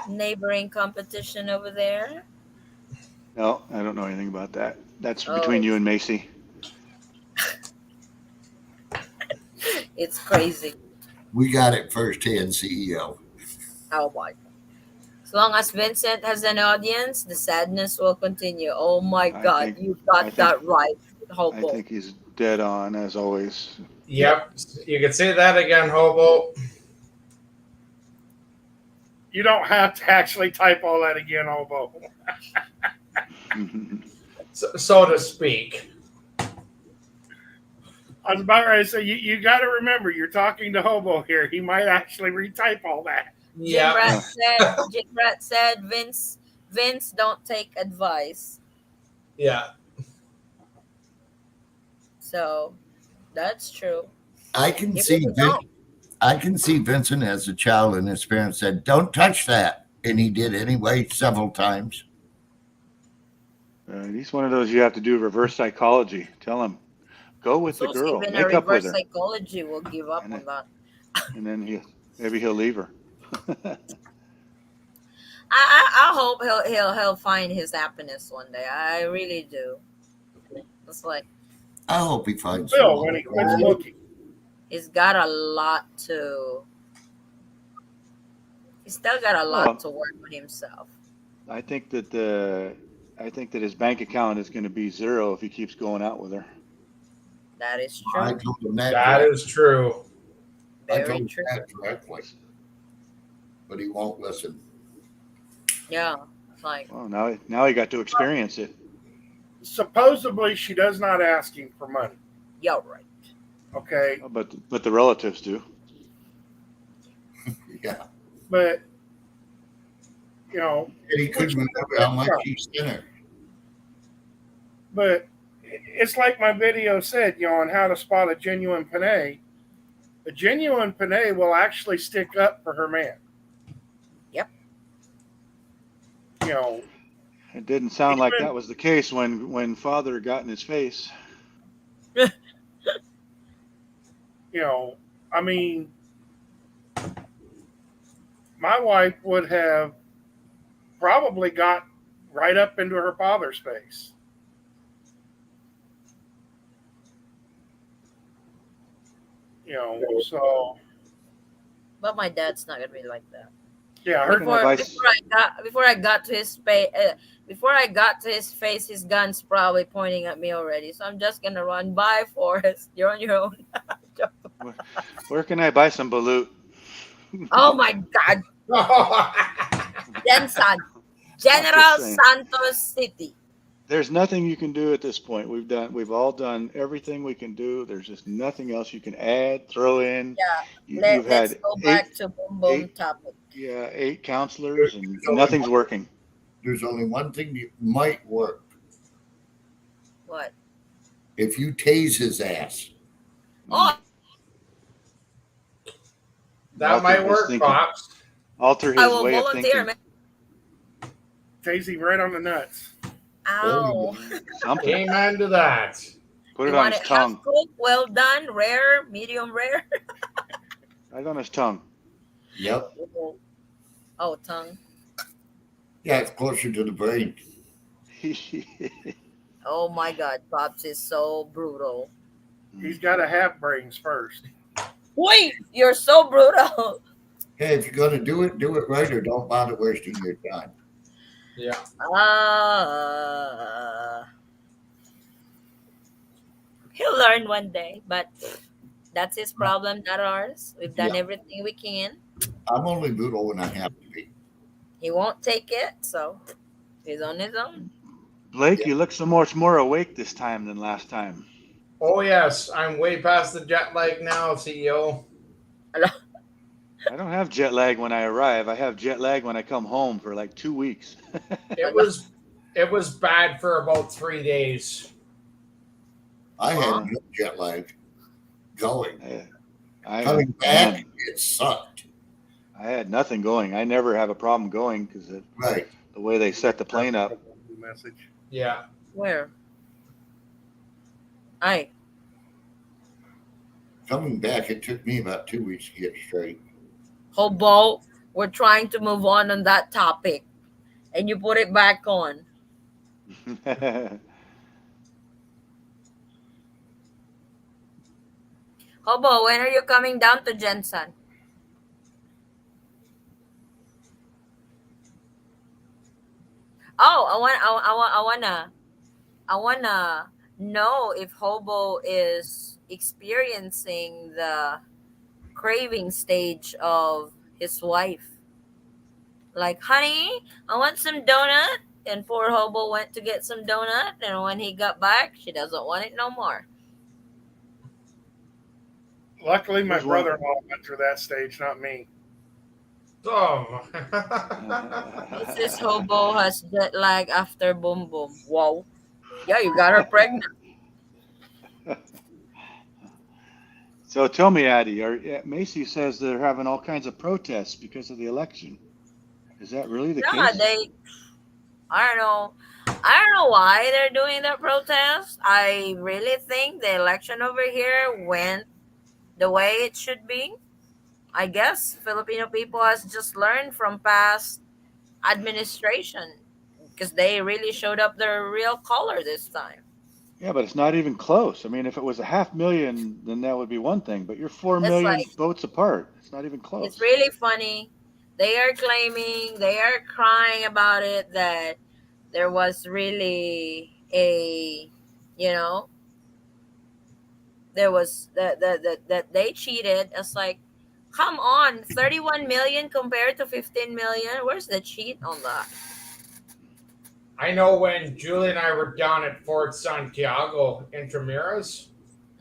neighboring competition over there. No, I don't know anything about that. That's Oh, between you and Macy. it's crazy. We got it firsthand, CEO. Oh my. As long as Vincent has an audience, the sadness will continue. Oh my God, think- you got that right, I Hobo. think he's dead on as always. Yep. You can say that again, Hobo. You don't have to actually type all that again, Hobo. So to speak. I was about ready to say, you got to remember, you're talking to Hobo here. He might actually retype all that. Yeah. Jim Rat said, Vince, don't take advice. Yeah. So that's true. I can If see you don't- I can see Vincent as a child, and his parents said, "Don't touch that," and he did anyway several times. He's one of those you have to do reverse psychology. Tell him, go with the So girl, even a make up with reverse her, psychology will give up And on that. and then maybe he'll leave her. I hope he'll find his happiness one day. I really do. It's like I hope he finds Will, someone. when he quits looking. he's got a lot to. He's still got a lot to work on himself. I think that his bank account is going to be zero if he keeps going out with her. That is I true. told him that. That is true. I Very told him true. that directly, but he won't listen. Yeah. It's like Well, now he got to experience it. Supposedly, she does not ask him for money. yeah, right. Okay, But the relatives do. Yeah. but You know, And he couldn't remember how much he sent her. but it's like my video said, you know, on how to spot a genuine Panay. A genuine Panay will actually stick up for her man. Yep. You know, It didn't sound like Even- that was the case when father got in his face. you know, I mean, my wife would have probably got right up into her father's face. You know, so But my dad's not gonna be like that. yeah, her Before- Before I got to his face, his gun's probably pointing at me already. So I'm just gonna run. Bye, Forrest. You're on your own. Where can I buy some balut? Oh my God, Jensen, General saying. Santos City. There's nothing you can do at this point. We've all done everything we can do. There's just nothing else you can add, throw in. Yeah, You've let's had go back to boom boom eight- topic. 8 counselors and nothing's working. There's only one thing that might work. What? If you tase his ass. Oh, That Alter might his work, thinking. Pops. Alter I his will way of volunteer, thinking. man. Daisy right on the nuts. Ow. Something. Amen to that. Put it You on want his it tongue. half cooked, well done, rare, medium rare? Right on his tongue. Yep. Oh, tongue. Yeah, it's closer to the brain. Oh my God, Pops is so brutal. He's got to have brains first. Wait, you're so brutal. Hey, if you're gonna do it right, or don't bother wasting your time. Yeah. He'll learn one day, but that's his problem, not ours. We've done Yeah. everything we can. I'm only brutal when I have to be. He won't take it, so he's on his own. Blake, you look so much more awake this time than last time. Oh yes, I'm way past the jet lag now, CEO. I don't have jet lag when I arrive. I have jet lag when I come home for like 2 weeks. It was bad for about 3 days. I had no jet lag going. I, Coming back, it sucked. I had nothing going. I never have a problem going because Right. the way they set the plane up. Message. Yeah. Where? Aye. Coming back, it took me about 2 weeks to get straight. Hobo, we're trying to move on that topic, and you put it back on. Hobo, when are you coming down to Jensen? Oh, I wanna know if Hobo is experiencing the craving stage of his wife. Like, honey, I want some donut. And poor Hobo went to get some donut, and when he got back, she doesn't want it no more. Luckily, my There's one. brother-in-law went through that stage, not me. Oh. Mrs. Hobo has jet lag after boom boom. Whoa. Yeah, you got her pregnant. So tell me, Addie, Macy says they're having all kinds of protests because of the election. Is that really the Yeah, case? I don't know. I don't know why they're doing that protest. I really think the election over here went the way it should be. I guess Filipino people has just learned from past administration because they really showed up their real color this time. Yeah, but it's not even close. I mean, if it was 500,000, then that would be one thing. But you're 4 That's million like- votes apart. It's not even close. It's really funny. They are claiming, they are crying about it, that there was really a, there was that they cheated. It's like, come on, 31 million compared to 15 million. Where's the cheat on that? I know when Julie and I were down at Fort Santiago, Intramuros,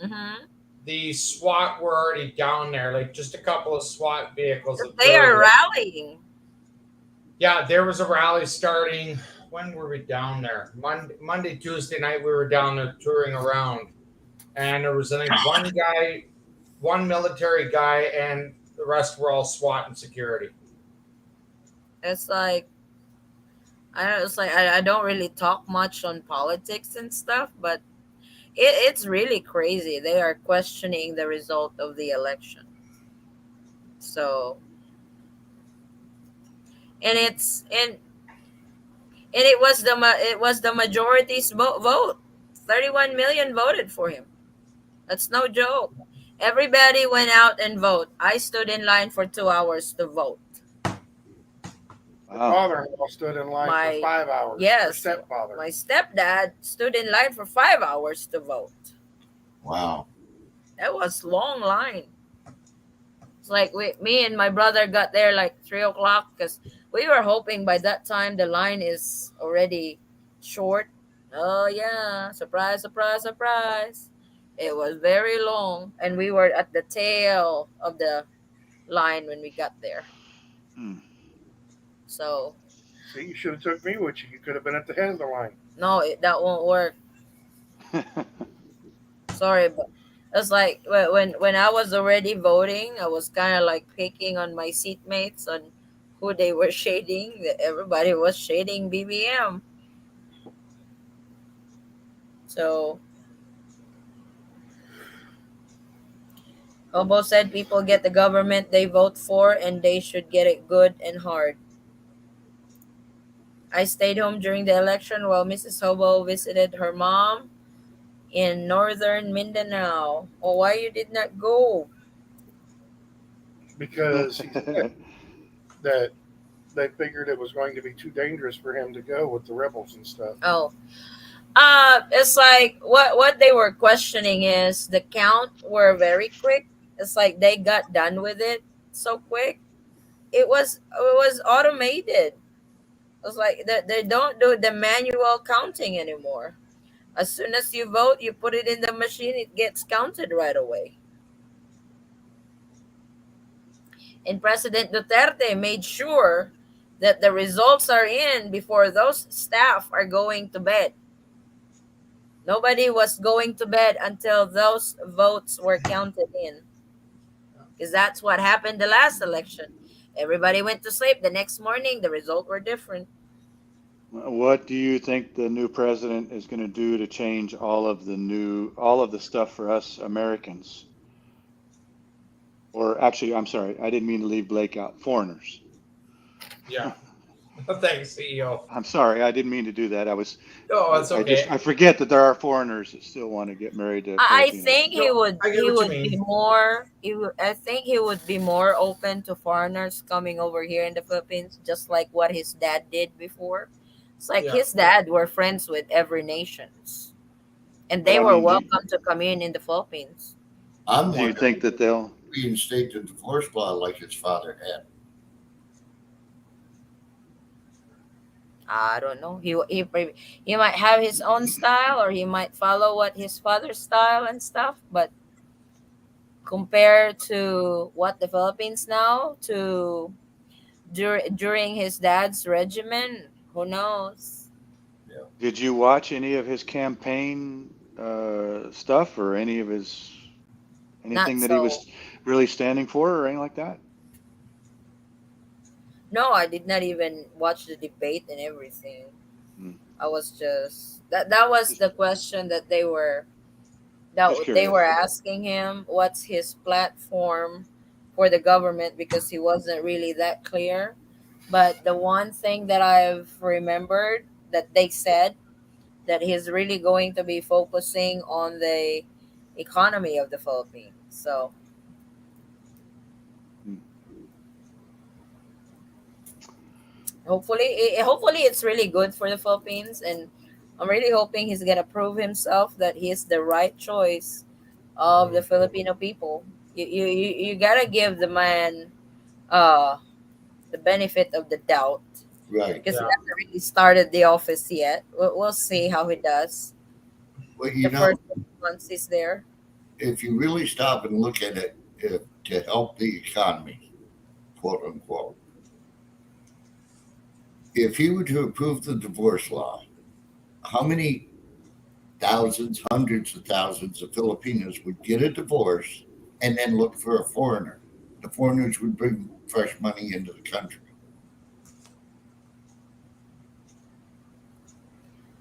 Mm-hmm. the SWAT were already down there, like just a couple of SWAT vehicles. They are rallying. Yeah, there was a rally starting. When were we down there? Monday, Tuesday night, we were down there touring around, and there was, I think, one guy, one military guy, and the rest were all SWAT and security. It's like I don't. It's like I don't really talk much on politics and stuff, but it's really crazy. They are questioning the result of the election. So and it's and it was the majority's vote. 31 million voted for him. That's no joke. Everybody went out and vote. I stood in line for 2 hours to vote. The Wow. father-in-law stood in line My- for 5 hours. yes. Her stepfather. My stepdad stood in line for 5 hours to vote. Wow. That was long line. It's like me and my brother got there like 3 o'clock because we were hoping by that time the line is already short. Oh yeah, surprise, surprise, surprise! It was very long, and we were at the tail of the line when we got there. Hmm. So See, you should have took me with you. You could have been at the head of the line. no, that won't work. Sorry, but it's like when I was already voting, I was kind of like picking on my seatmates on who they were shading. Everybody was shading BBM. So Hobo said people get the government they vote for and they should get it good and hard. I stayed home during the election while Mrs. Hobo visited her mom in northern Mindanao. Oh, why you did not go? Because he said that they figured it was going to be too dangerous for him to go with the rebels and stuff. Oh, it's like what they were questioning is the count were very quick. It's like they got done with it so quick. It was automated. It's like they don't do the manual counting anymore. As soon as you vote, you put it in the machine, it gets counted right away. And President Duterte made sure that the results are in before those staff are going to bed. Nobody was going to bed until those votes were counted in. Because that's what happened the last election. Everybody went to sleep. The next morning, the results were different. What do you think the new president is going to do to change all of the stuff for us Americans? Or actually, I'm sorry, I didn't mean to leave Blake out. Foreigners. Yeah. Thanks, CEO. I'm sorry, I didn't mean to do that. No, it's okay. I forget that there are foreigners that still want to get married to I Filipinos. think he No, would. I get He what you would mean. be more. I think he would be more open to foreigners coming over here in the Philippines, just like what his dad did before. It's like Yeah. his dad were friends with every nations, and they But I were mean, welcome to come in the Philippines. I'm Do you wondering think that they'll? reinstate the divorce law like his father had. I don't know. He might have his own style, or he might follow what his father's style and stuff. But compared to what the Philippines now to during his dad's regimen, who knows? Did you watch any of his campaign stuff or any of his anything that he so. was really standing for or anything like that? No, I did not even watch the debate and everything. Hmm. I was just that was the question that they were Just they were curious. asking him what's his platform for the government because he wasn't really that clear. But the one thing that I've remembered that they said that he's really going to be focusing on the economy of the Philippines. So hopefully it's really good for the Philippines, and I'm really hoping he's gonna prove himself that he's the right choice of the Filipino people. You gotta give the man uh the benefit of the doubt Right. because he Yeah. hasn't really started the office yet. We'll see how he does But you the know, first months he's there. if you really stop and look at it, to help the economy, quote unquote, if he were to approve the divorce law, how many thousands, hundreds of thousands of Filipinos would get a divorce and then look for a foreigner? The foreigners would bring fresh money into the country.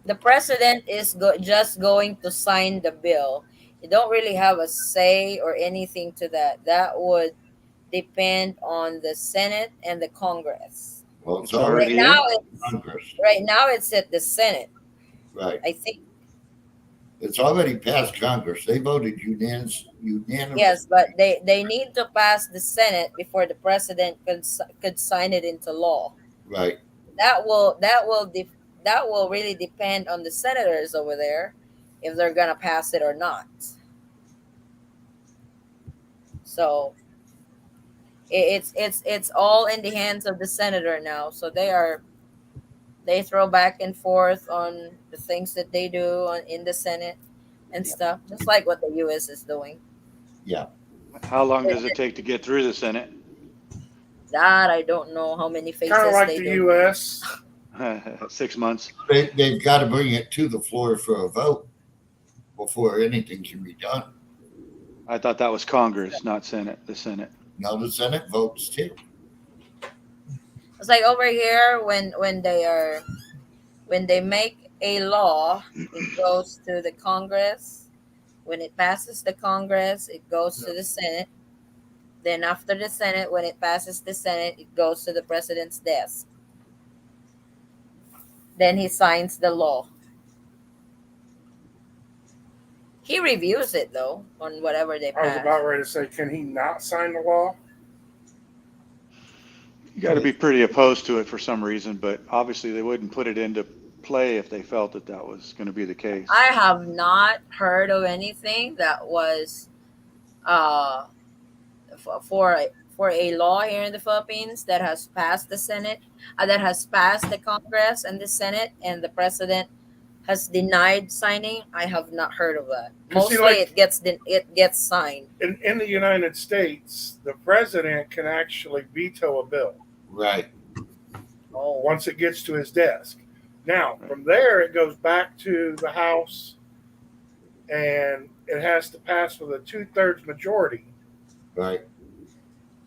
The president is just going to sign the bill. You don't really have a say or anything to that. That would depend on the Senate and the Congress. Well, it's It's already Right already in. now, it's Congress, right now it's at the Senate. right? I think It's already passed Congress. They voted unanimously. yes, but they need to pass the Senate before the president could sign it into law. Right. That will really depend on the senators over there if they're gonna pass it or not. So it's all in the hands of the senator now. So they throw back and forth on the things that they do in the Senate and stuff, just like what the U.S. is doing. How long does it take to get through the Senate? That I don't know how many phases Kind of like they the do. U.S. 6 months. They've got to bring it to the floor for a vote before anything can be done. I thought that was Congress, not Senate. The Senate. Now the Senate votes too. It's like over here when they make a law, it goes to the Congress. When it passes the Congress, it goes to the Senate. Then after the Senate, when it passes the Senate, it goes to the president's desk. Then he signs the law. He reviews it though on whatever they I was pass. about ready to say, can he not sign the law? You got to be pretty opposed to it for some reason, but obviously they wouldn't put it into play if they felt that that was going to be the case. I have not heard of anything that was uh for a law here in the Philippines that has passed the Senate, that has passed the Congress and the Senate, and the president has denied signing. I have not heard of that. 'Cause see, Mostly, like- it gets signed. In the United States, the president can actually veto a bill Right. Oh, once it gets to his desk. Now, from there, it goes back to the House, and it has to pass with a 2/3 majority. Right.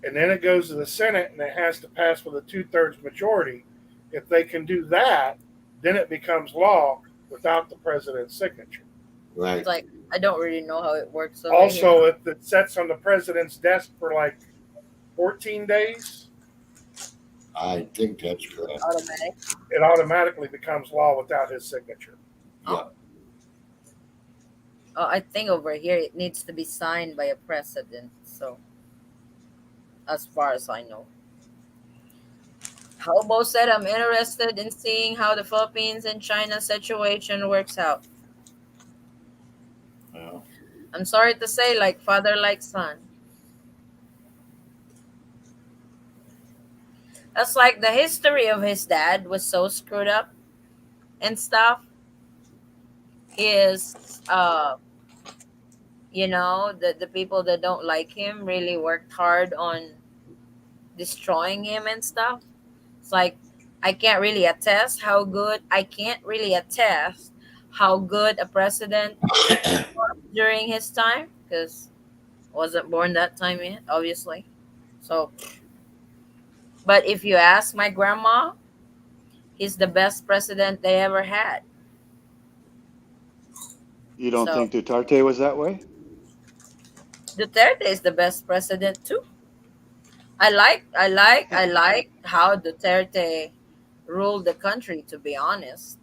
And then it goes to the Senate, and it has to pass with a 2/3 majority. If they can do that, then it becomes law without the president's signature. Right. it's like I don't really know how it works. Over Also, here. if it sits on the president's desk for like 14 days, I think that's correct. Automatic. it automatically becomes law without his signature. Yeah. Oh, I think over here it needs to be signed by a president. So, as far as I know. Hobo said, I'm interested in seeing how the Philippines and China situation works out. Well, I'm sorry to say, like father, like son. That's like the history of his dad was so screwed up and stuff. Is the people that don't like him really worked hard on destroying him and stuff. It's like I can't really attest how good a president was during his time because I wasn't born that time yet, obviously. So, but if you ask my grandma, he's the best president they ever had. You don't So- think Duterte was that way? Duterte is the best president too. I like how Duterte ruled the country, to be honest.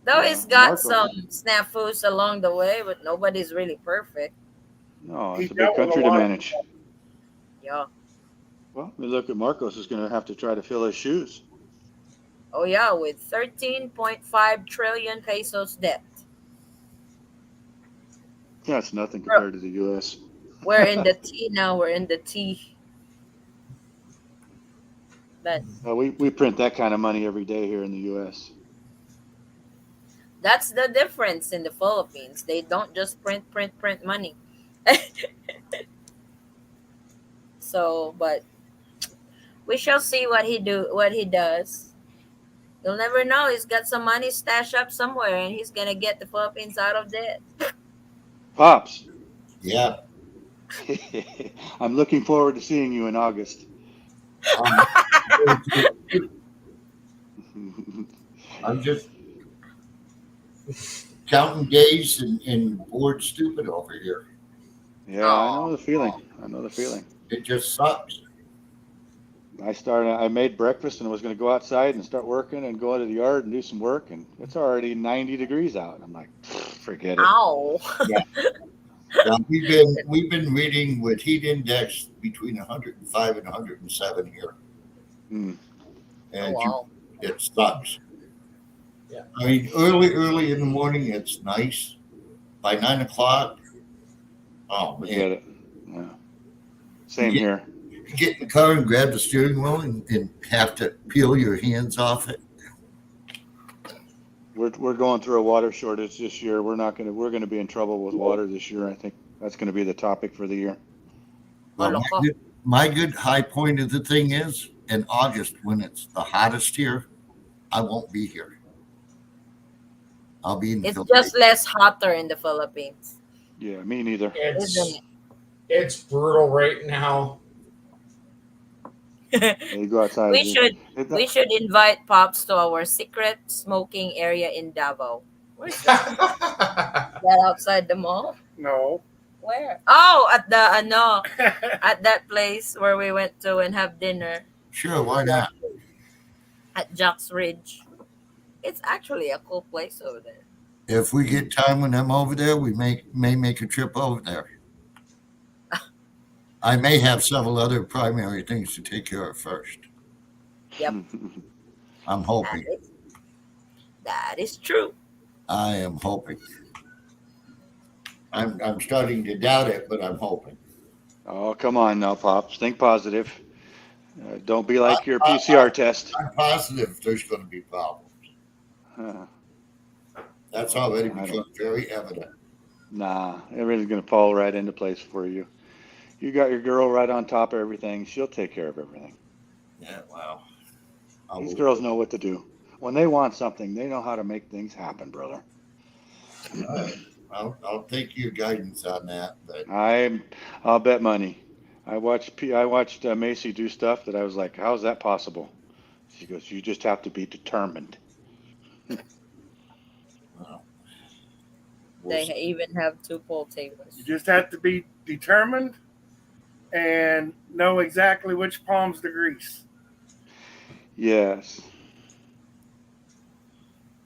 Though he's got Marcos. some snafus along the way, but nobody's really perfect. No, He it's a big dealt with a country to lot. manage. Yeah. Well, we look at Marcos is going to have to try to fill his shoes. Oh yeah, with 13.5 trillion pesos debt. Yeah, it's nothing compared to the U.S. We're in the T now. We're in the T. But We print that kind of money every day here in the U.S. that's the difference in the Philippines. They don't just print money. So, but we shall see what he does. You'll never know. He's got some money stashed up somewhere, and he's gonna get the Philippines out of debt. Pops, Yeah. I'm looking forward to seeing you in August. I'm just counting days and bored stupid over here. Yeah, I know the feeling. I know the feeling. It just sucks. I made breakfast and was going to go outside and start working and go into the yard and do some work, and it's already 90 degrees out. I'm like, forget it. Ow! Now, we've been reading with heat index between 105 and 107 here, Mm. and Wow. it sucks. Yeah. I mean, early in the morning, it's nice. By 9 o'clock, oh Forget man, it. Yeah. Same Yeah. here. get in the car and grab the steering wheel and have to peel your hands off it. We're going through a water shortage this year. We're going to be in trouble with water this year. I think that's going to be the topic for the year. Well, my good high point of the thing is in August when it's the hottest here, I won't be here. I'll be in the It's Philippines. just less hotter in the Philippines. Yeah, me neither. Isn't It's brutal right now. You go outside. We should It- we should invite Pops to our secret smoking area in Davao. Where's that? That outside the mall? No. Where? Oh, at the no, at that place where we went to and have dinner Sure, why not? at Jack's Ridge. It's actually a cool place over there. If we get time when I'm over there, we may make a trip over there. I may have several other primary things to take care of first. Yep. I'm hoping. That is true. I am hoping. I'm starting to doubt it, but I'm hoping. Oh, come on now, Pops. Think positive. Don't be like your PCR test. I'm positive there's going to be problems. Uh, That's already I don't- become very evident. Nah, everything's going to fall right into place for you. You got your girl right on top of everything. She'll take care of everything. Yeah, wow. These girls know what to do. When they want something, they know how to make things happen, brother. I'll take your guidance on that, but I'll bet money. I watched Macy do stuff that I was like, how is that possible? She goes, you just have to be determined. They even have 2 pool tables. You just have to be determined and know exactly which palms to grease. Yes.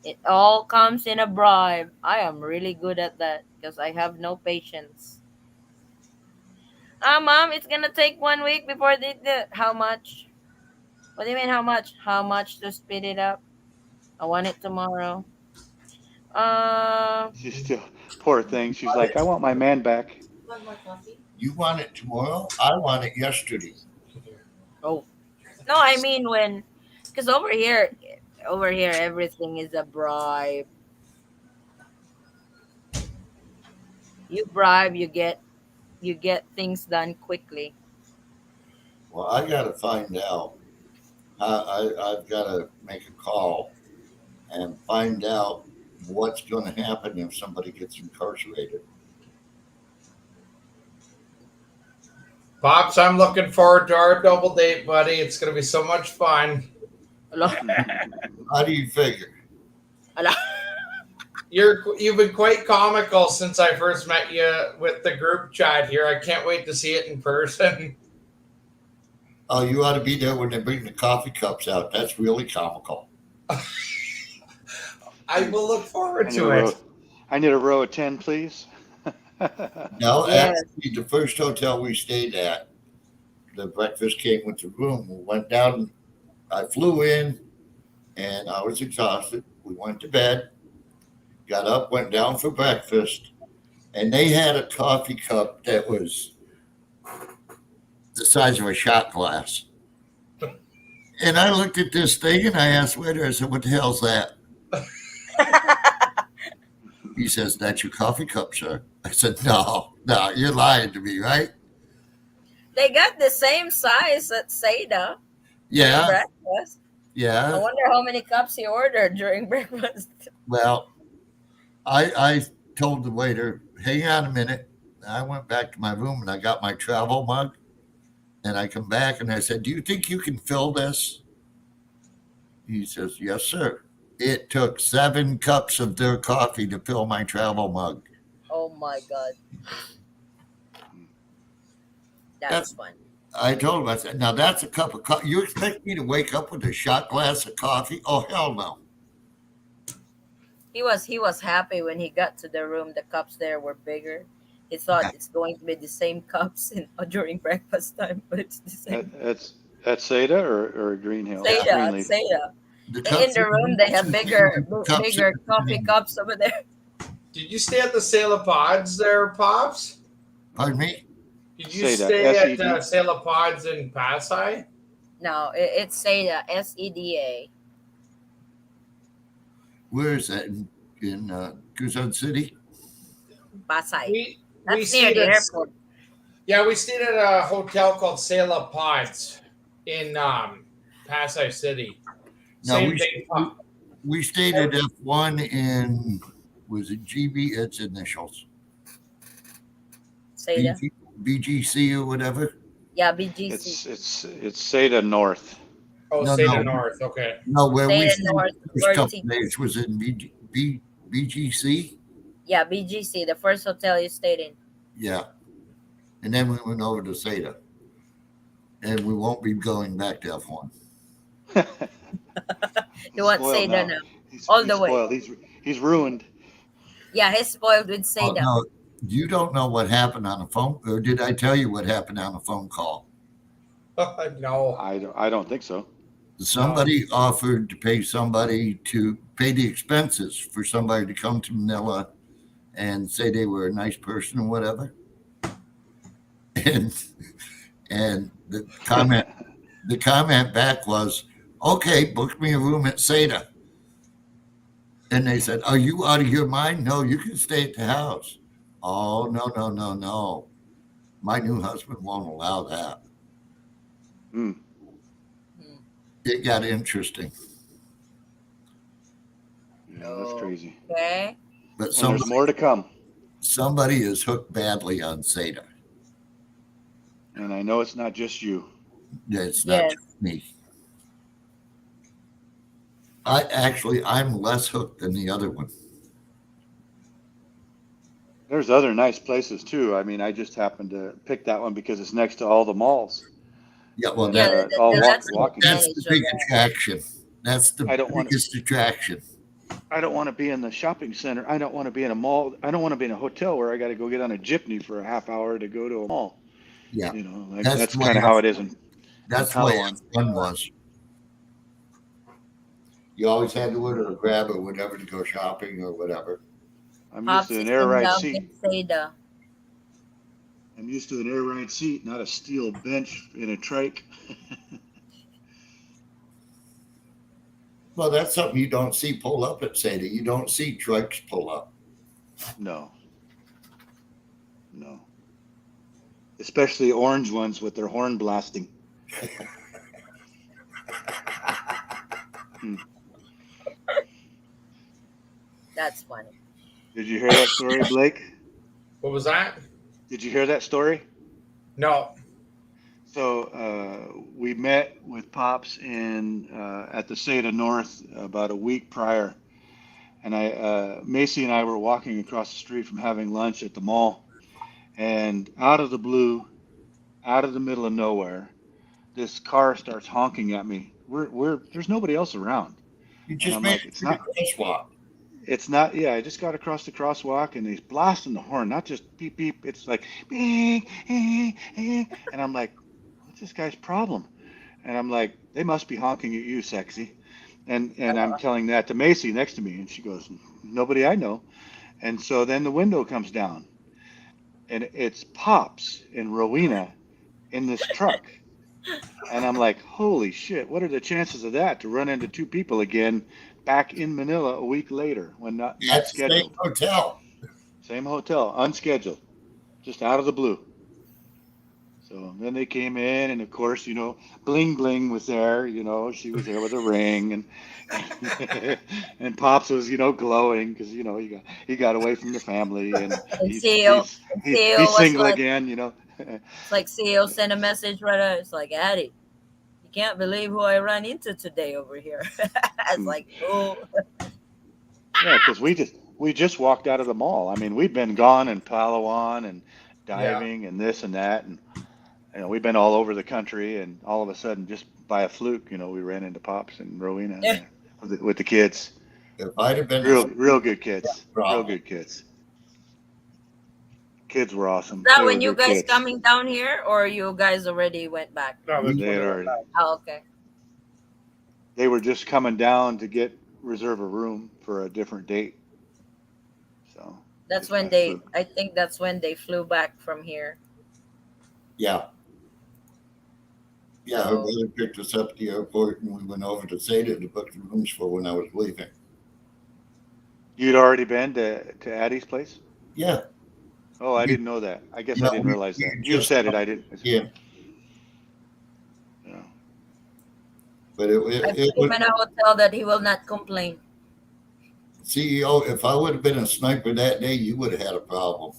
It all comes in a bribe. I am really good at that because I have no patience. Mom, it's gonna take 1 week before they do. How much? What do you mean, how much? How much to speed it up? I want it tomorrow. She's still, poor thing. She's like, I want my man back. One more coffee. you want it tomorrow? I want it yesterday. Oh. No, I mean when, because over here, everything is a bribe. You bribe, you get things done quickly. Well, I got to find out. I've got to make a call and find out what's going to happen if somebody gets incarcerated. Pops, I'm looking forward to our double date, buddy. It's going to be so much fun. Hello? How do you figure? Hello? You've been quite comical since I first met you with the group chat here. I can't wait to see it in person. Oh, you ought to be there when they bring the coffee cups out. That's really comical. I will look forward I need to a row- it. I need a row of 10, please. No, Yes. actually, the first hotel we stayed at, the breakfast came with the room. We went down. I flew in, and I was exhausted. We went to bed, got up, went down for breakfast, and they had a coffee cup that was the size of a shot glass. And I looked at this thing, and I asked waiter, I said, what the hell's that? He says, that's your coffee cup, sir. I said, no, you're lying to me, right? They got the same size at Seda. Yeah. Breakfast. I wonder how many cups he ordered during breakfast. Well, I told the waiter, hang on a minute. I went back to my room and I got my travel mug. And I come back and I said, do you think you can fill this? He says, yes, sir. It took 7 cups of their coffee to fill my travel mug. Oh my God. That's fun. I told him, I said, now that's a cup of coffee. You expect me to wake up with a shot glass of coffee? Oh, hell no. He was happy when he got to the room. The cups there were bigger. He thought it's going to be the same cups during breakfast time, but it's the same. At Seda or Green Hill? Seda. The In the room, they have bigger coffee cups over there. Did you stay at the Sailor Pods there, Pops? Pardon me? Did you Seda, stay SED. at Sailor Pods in Pasay? No, it's Seda, SEDA. Where is that? In Quezon City? Pasay. We That's near stayed the at- airport. Yeah, we stayed at a hotel called Sailor Pods in Pasay City. No, Same thing. we stayed at F1 in, was it GB? Its initials. Seda. BGC or whatever. Yeah, BGC. It's Seda North. Oh, No, Sailor no. North. Okay. No, where we Seda stayed North, the first couple Vertical. days was in BGC. Yeah, BGC, the first hotel you stayed in. Yeah. And then we went over to Seda. And we won't be going back to F1. You want Spoiled Seda now. now? He's All the way. spoiled. He's ruined. Yeah, he's spoiled with Oh, Seda. no, you don't know what happened on a phone, or did I tell you what happened on a phone call? No. I don't think so. Somebody offered to pay somebody to pay the expenses for somebody to come to Manila and say they were a nice person or whatever. And the comment back was, okay, book me a room at Seda. And they said, are you out of your mind? No, you can stay at the house. Oh, no. My new husband won't allow that. Hmm. It got interesting. Yeah, that's crazy. Okay. But And there's more to come. somebody is hooked badly on Seda. And I know it's not just you. It's not Yes. just me. I'm less hooked than the other one. There's other nice places too. I mean, I just happened to pick that one because it's next to all the malls. Yeah, well, Yeah, all that's the walking. that's advantage the big of that. attraction. That's the I don't wanna- biggest attraction. I don't want to be in the shopping center. I don't want to be in a mall. I don't want to be in a hotel where I got to go get on a jeepney for a half hour to go to a mall. Yeah, You know, like, That's that's the way kind of I- how it is. that's the how way on- one was. You always had to order a grab or whatever to go shopping or whatever. I'm Pops used to is an air in ride love seat. with Seda. I'm used to an air ride seat, not a steel bench in a trike. Well, that's something you don't see pull up at Seda. You don't see trucks pull up. No. Especially orange ones with their horn blasting. That's funny. Did you hear that story, Blake? What was that? Did you hear that story? No. So we met with Pops at the Seda North about a week prior, and Macy and I were walking across the street from having lunch at the mall, and out of the blue, out of the middle of nowhere, this car starts honking at me. There's nobody else around. You just I'm made like, it it's through the not- crosswalk. It's not, yeah, I just got across the crosswalk and he's blasting the horn, not just beep beep. It's like beep, and I'm like, what's this guy's problem? And I'm like, they must be honking at you, sexy. And I'm telling that to Macy next to me, and she goes, nobody I know. And so then the window comes down, and it's Pops and Rowena in this truck. And I'm like, holy shit, what are the chances of that, to run into two people again back in Manila a week later when not That's the same scheduled? hotel. Same hotel, unscheduled, just out of the blue. So then they came in, and of course, Bling Bling was there. She was there with a ring, and Pops was, glowing because he got away from the family, and And he's CEO, he's and he, CEO he's was single like, again. it's like CEO sent a message right out. It's like, Addie, you can't believe who I ran into today over here. It's like, oh, Yeah, because we just walked out of the mall. I mean, we've been gone in Palawan and Yeah. diving and this and that, and we've been all over the country, and all of a sudden, just by a fluke, we ran into Pops and Rowena yeah. there with the kids. If I'd have been Real good kids. Real problem. good kids. Kids were awesome. Is that They when were you good guys kids. coming down here, or you guys already went back? No, that's They when had they were already. back. Oh, okay. They were just coming down to reserve a room for a different date. So That's just when by fluke. I think that's when they flew back from here. Yeah. Yeah, her So brother picked us up at the airport, and we went over to Zeta to book the rooms for when I was leaving. You'd already been to Addie's place? Yeah, Oh, I we, didn't know that. I guess I yeah, didn't realize we that. You just said it. I didn't. yeah, Yeah. but I it put him was in a hotel that he will not complain. CEO. If I would have been a sniper that day, you would have had a problem.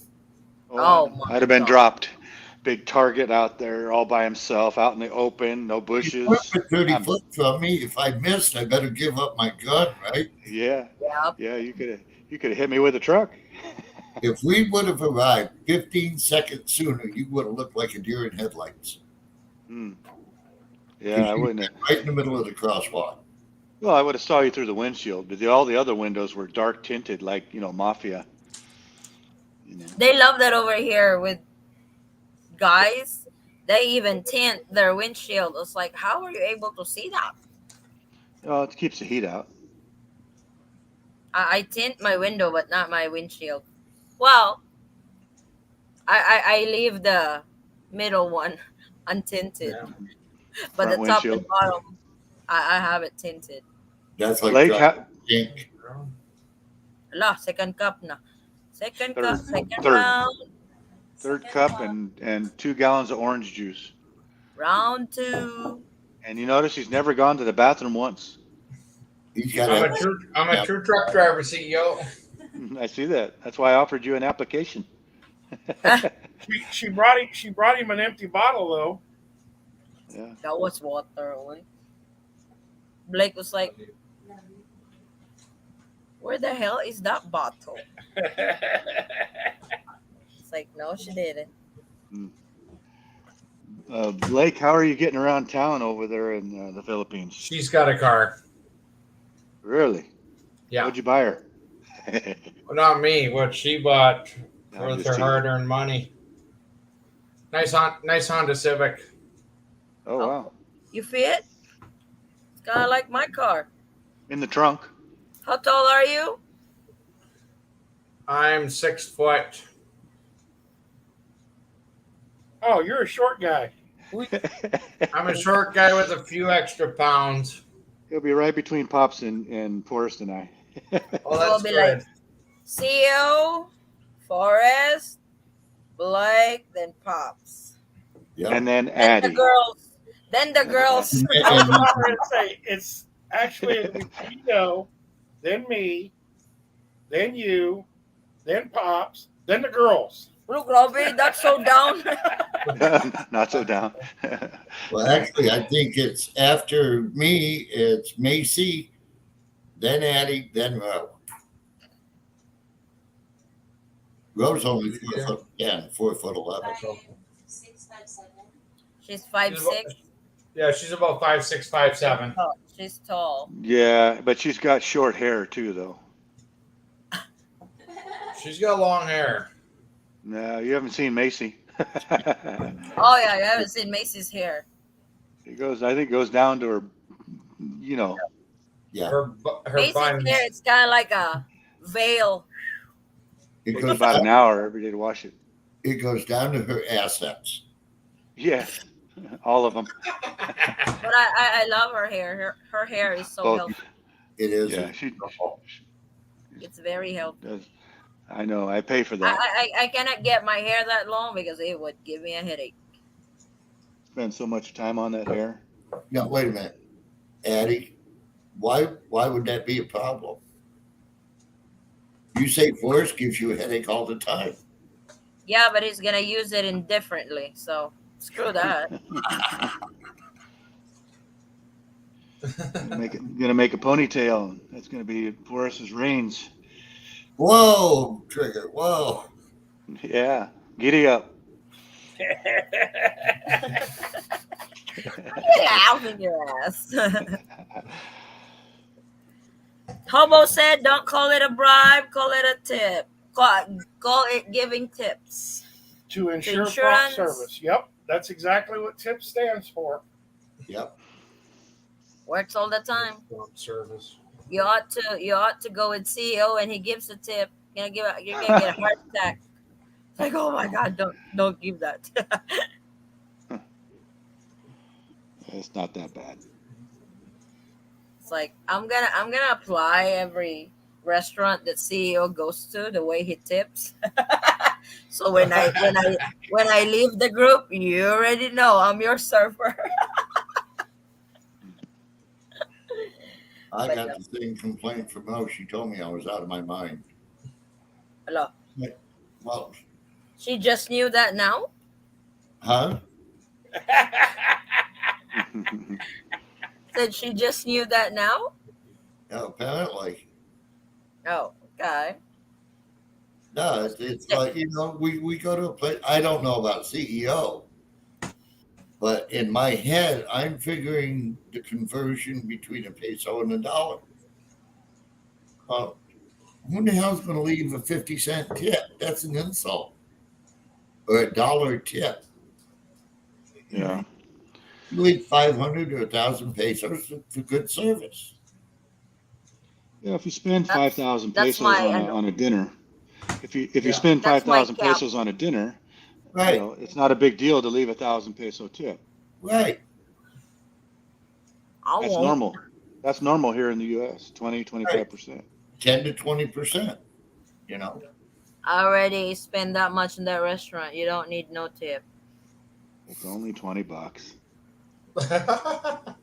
Oh, Oh my I'd have been God. dropped. Big target out there all by himself, out in the open, no You bushes. went 30 I'm, foot from me. If I missed, I better give up my gun, right? yeah, Yep. yeah. You could have hit me with a truck. If we would have arrived 15 seconds sooner, you would have looked like a deer in headlights. Hmm. Because Yeah, I you wouldn't were have. right in the middle of the crosswalk. Well, I would have saw you through the windshield, but all the other windows were dark tinted, like mafia. They love that over here with guys. They even tint their windshield. It's like, how are you able to see that? Oh, it keeps the heat out. I tint my window, but not my windshield. Well, I leave the middle one untinted, Yeah. but Front the top windshield. and bottom, I have it tinted. That's like Blake, driving ink. La, second cup na. Second cup, second third round. cup and 2 gallons of orange juice. Round 2. And you notice he's never gone to the bathroom once. He's got I'm to a true truck driver, CEO. I see that. That's why I offered you an application. She brought him an empty bottle though. Yeah. That was water only. Blake was like, where the hell is that bottle? It's like, no, she didn't. Blake, how are you getting around town over there in the Philippines? She's got a car. Really? Yeah. What'd you buy her? Well, not me. What she bought No, I'm with just her teasing. hard-earned money. Nice Honda Civic. Oh, wow. You fit? It's kind of like my car. In the trunk. How tall are you? I'm 6 foot. Oh, you're a short guy. I'm a short guy with a few extra pounds. He'll be right between Pops and Forrest and I. Oh, We'll that's be good. like, CEO, Forrest, Blake, then Pops. Yeah. And then Then the Addie. girls. Then the girls. I was about to say it's actually CEO, then me, then you, then Pops, then the girls. Look, Robbie, that's so down. Not so down. Well, actually, I think it's after me, it's Macy, then Addie, then Roe. Roe's only 4'10", 4'11". 6, 5, 7. She's 5'6". Yeah, she's about 5'6", 5'7". Oh, she's tall. Yeah, but she's got short hair too, though. She's got long hair. No, you haven't seen Macy. Oh yeah, you haven't seen Macy's hair. It goes. I think it goes down to her. Yeah, Her Macy's buns. hair, it's kind of like a veil. it Takes goes, about an hour every day to wash it. it goes down to her assets. Yes, all of them. But I love her hair. Her hair is so Both. healthy. It is. Yeah, she It's very healthy. does. I know. I pay for that. I cannot get my hair that long because it would give me a headache. spend so much time on that hair. Now, wait a minute, Addie, why would that be a problem? You say Forrest gives you a headache all the time. Yeah, but he's gonna use it indifferently. So screw that. Gonna make a ponytail. That's gonna be Forrest's reins. Whoa, Trigger, whoa. Yeah, giddy up. Get out in your ass. Hobo said, "Don't call it a bribe. Call it a tip. Call it giving tips." To ensure prompt Insurance. service. Yep, that's exactly what TIP stands for. Yep. Works all the time. Prompt service. You ought to go with CEO and he gives a tip. You're gonna get a heart attack. It's like, oh my God, don't give that. It's not that bad. It's like I'm gonna apply every restaurant that CEO goes to the way he tips. So when I leave the group, you already know I'm your server. I got the same complaint from Mo. She told me I was out of my mind. Hello. Well, She just knew that now. huh? Said she just knew that now. Yeah, apparently. Oh, okay. No, it's like, we go to a place. I don't know about CEO, but in my head, I'm figuring the conversion between a peso and a dollar. Who the hell's going to leave a 50-cent tip? That's an insult. Or a dollar tip. Yeah. You leave 500 or 1,000 pesos for good service. Yeah, if you spend That's- 5,000 that's pesos my- on a dinner, if you Yeah. spend That's my 5,000 cap. pesos on a dinner, Right, it's not a big deal to leave 1,000 peso tip. right. I That's won't. normal. That's normal here in the U.S. 25%. 10 to 20%, I already spend that much in that restaurant. You don't need no tip. It's only $20.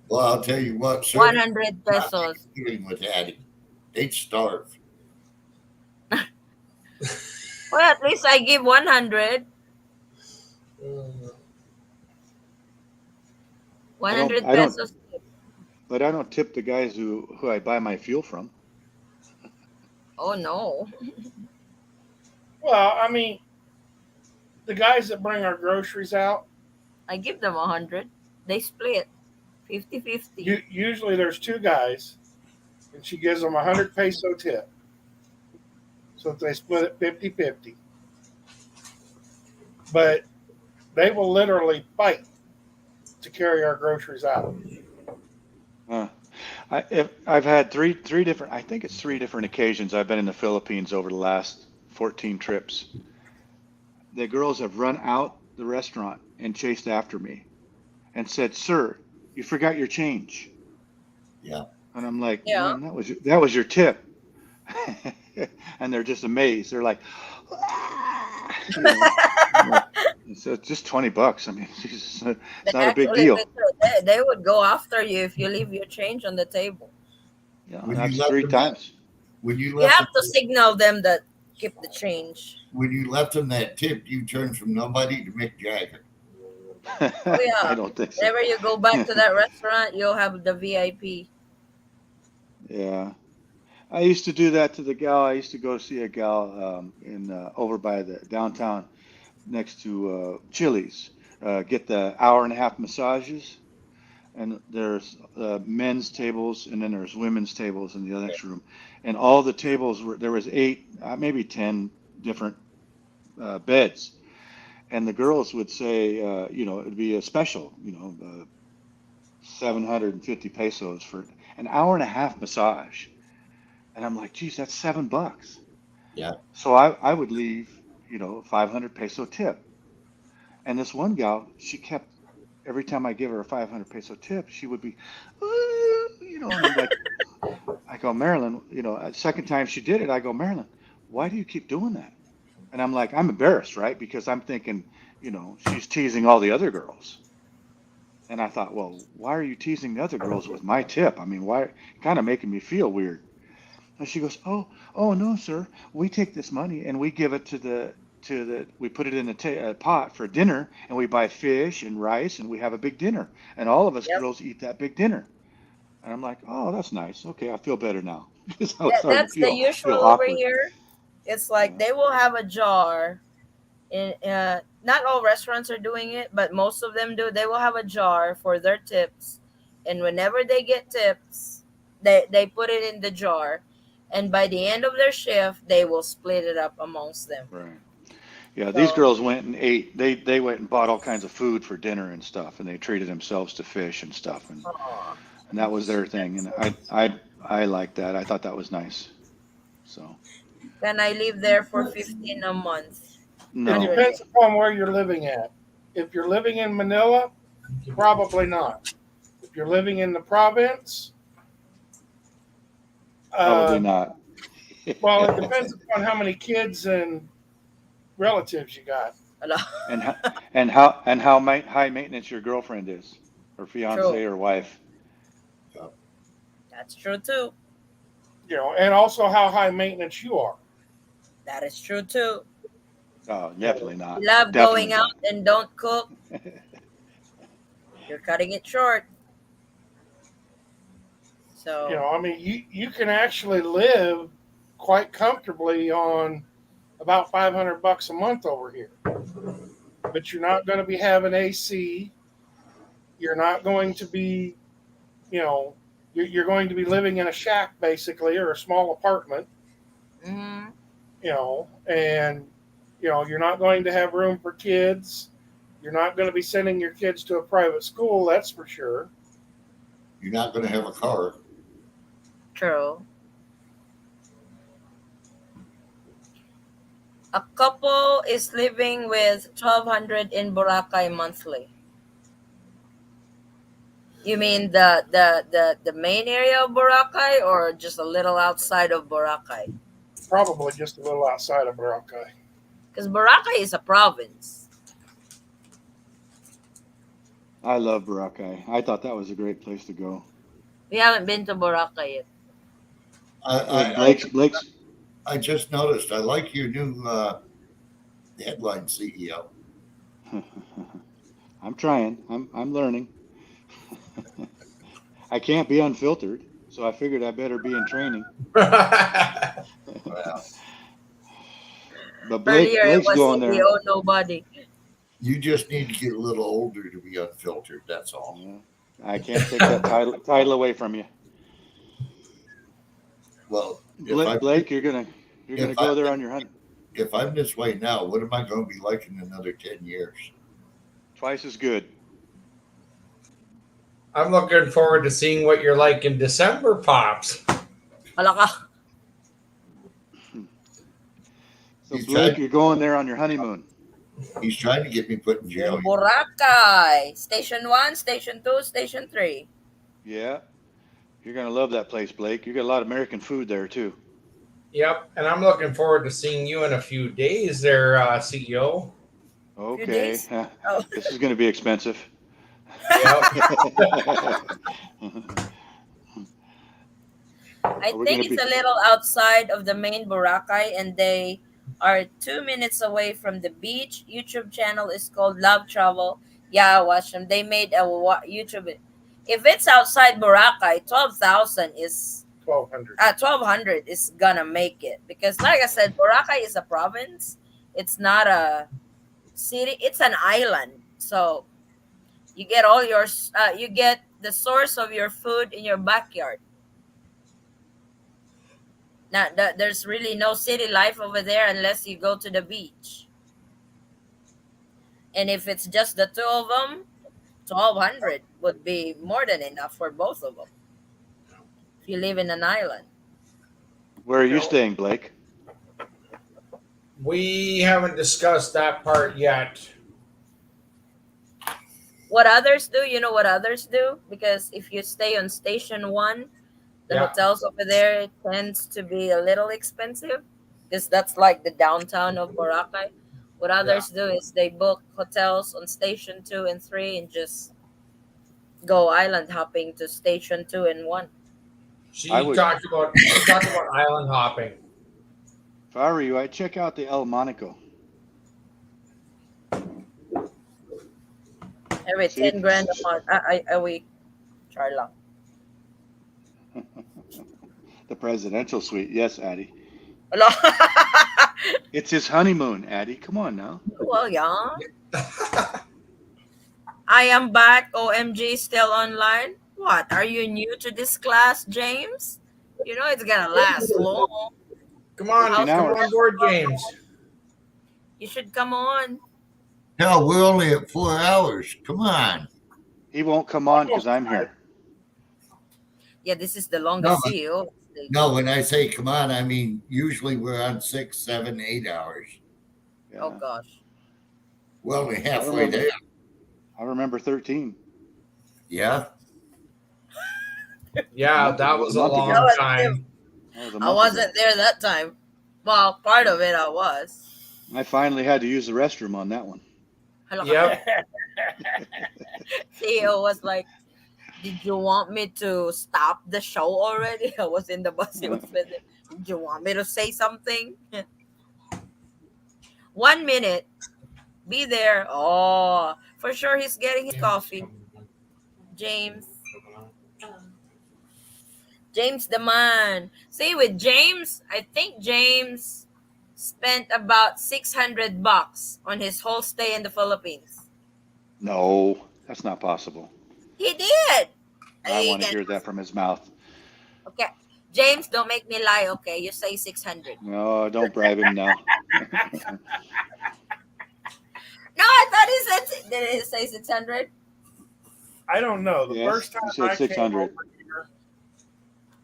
Well, I'll tell you what, sir. 100 pesos. Dealing with Addie, they'd starve. Well, at least I give 100. 100 I don't- pesos. But I don't tip the guys who I buy my fuel from. Oh no. Well, I mean, the guys that bring our groceries out, I give them 100. They split 50-50. usually there's two guys, and she gives them 100 peso tip. So they split it 50-50. But they will literally fight to carry our groceries out. I've had three different. I think it's 3 different occasions I've been in the Philippines over the last 14 trips. The girls have run out the restaurant and chased after me, and said, "Sir, you forgot your change." Yeah. And I'm like, Yeah. "Man, that was your tip." And they're just amazed. They're like, so it's just $20. I mean, Jesus, it's not a big Actually, deal. They would go after you if you leave your change on the table. Yeah, Would you that's let 3 them- times. When you You left have to signal them that keep the change. when you left them that tip, you turned from nobody to Mick Jagger. Oh, yeah. I don't think so. Whenever you go back to that restaurant, you'll have the VIP. Yeah, I used to do that to the gal. I used to go see a gal in over by the downtown, next to Chili's. Get the hour-and-a-half massages, and there's men's tables, and then there's women's tables in the next room, and all the tables there was 8, maybe 10 different beds, and the girls would say, it'd be a special, 750 pesos for an hour-and-a-half massage. And I'm like, geez, that's $7. Yeah. So I would leave, 500 peso tip. And this one gal, she kept, every time I give her a 500 peso tip, she would be, and I'm like, I go, Marilyn, second time she did it, I go, Marilyn, why do you keep doing that? And I'm like, I'm embarrassed, right? Because I'm thinking, she's teasing all the other girls. And I thought, well, why are you teasing the other girls with my tip? I mean, why? Kind of making me feel weird. And she goes, oh no, sir. We take this money and we give it we put it in a pot for dinner, and we buy fish and rice, and we have a big dinner, and all of us Yep. girls eat that big dinner. And I'm like, oh, that's nice. Okay, I feel better now because I was starting to That's the feel usual over awkward. here. It's like they will have a jar. Not all restaurants are doing it, but most of them do. They will have a jar for their tips, and whenever they get tips, they put it in the jar, and by the end of their shift, they will split it up amongst them. Right. Yeah, these So, girls went and ate. They went and bought all kinds of food for dinner and stuff, and they treated themselves to fish and stuff, aw, and that was their thing. that's And so I liked that. I thought that was nice. So Can I live there for 15 a month? It no, depends upon where you're living at. If you're living in Manila, probably not. If you're living in the province, probably not. well, it depends upon how many kids and relatives you got. Hello. And how high maintenance your girlfriend is, or fiance True. or wife. That's true too. You know, and also how high maintenance you are. That is true too. Oh, definitely not. You love Definitely going out and don't cook. You're cutting it short. So You know, I mean, you can actually live quite comfortably on about $500 a month over here, but you're not going to be having AC. You're not going to be, you know, you're going to be living in a shack basically, or a small apartment. mhm. You know, and you know, you're not going to have room for kids. You're not going to be sending your kids to a private school, that's for sure. You're not going to have a car. True. A couple is living with 1,200 in Boracay monthly. You mean the main area of Boracay, or just a little outside of Boracay? Probably just a little outside of Boracay. Because Boracay is a province. I love Boracay. I thought that was a great place to go. We haven't been to Boracay yet. Blake's. I just noticed. I like your new headline, CEO. I'm trying. I'm learning. I can't be unfiltered, so I figured I better be in training. Wow. But Earlier it Blake's was going there. CEO nobody. You just need to get a little older to be unfiltered. That's all. Yeah. I can't take that title away from you. Well, if Blake, you're gonna go there on your hunt. if I'm this way now, what am I going to be like in another 10 years? Twice as good. I'm looking forward to seeing what you're like in December, Pops. Wala ka. So He's Blake, trying- you're going there on your honeymoon. He's trying to get me put in jail. In Boracay. Station 1, Station 2, Station 3. Yeah. You're gonna love that place, Blake. You got a lot of American food there too. Yep, and I'm looking forward to seeing you in a few days there, CEO. Okay. days? Oh. This is gonna be expensive. Yep. I We're think gonna it's be- a little outside of the main Boracay, and they are 2 minutes away from the beach. YouTube channel is called Love Travel. Yeah, watch them. They made a YouTube. If it's outside Boracay, 12,000 is 1,200. 1,200 is gonna make it, because, like I said, Boracay is a province. It's not a city. It's an island. So you get all your you get the source of your food in your backyard. Now, there's really no city life over there unless you go to the beach. And if it's just the two of them, 1,200 would be more than enough for both of them. If you live in an island. Where are you staying, Blake? We haven't discussed that part yet. What others do, you know what others do? Because if you stay on Station 1, the Yeah. hotels over there tends to be a little expensive, because that's like the downtown of Boracay. What others do is they book hotels on Station 2 and 3 and just go island hopping to station 2 and 1. She I would- talked about island hopping. If I were you, I'd check out the El Monaco. Every See? 10 grand a month, a week. Try lang. The presidential suite. Yes, Addie. Hello? It's his honeymoon, Addie. Come on now. Well, yeah. I am back. OMG, still online. What? Are you new to this class, James? You know it's gonna last long. Come on, How's come the- on board, James. You should come on. Hell, we're only at 4 hours. Come on. He won't come on because I'm here. Yeah, this is the longest No, CEO. No, when I say come on, I mean usually we're on 6, 7, 8 hours. Oh Yeah. gosh. We're only halfway there. I remember 13. Yeah. Yeah, that was a Month ago. long time. That was a I month wasn't ago. there that time. Well, part of it I was. I finally had to use the restroom on that one. Hello. Yep. CEO was like, "Did you want me to stop the show already?" I was in the bus. He was busy. "Did you want me to say something?" 1 minute. Be there. Oh, for sure he's getting his coffee. James. James the man. See, with James, I think James spent about $600 on his whole stay in the Philippines. No, that's not possible. He did. I want to hear that from his mouth. Okay. James, don't make me lie, okay? You say 600. No, don't bribe him now. No, I thought he said, did he say 600? I don't know. The Yes, first time you said I came 600. over here,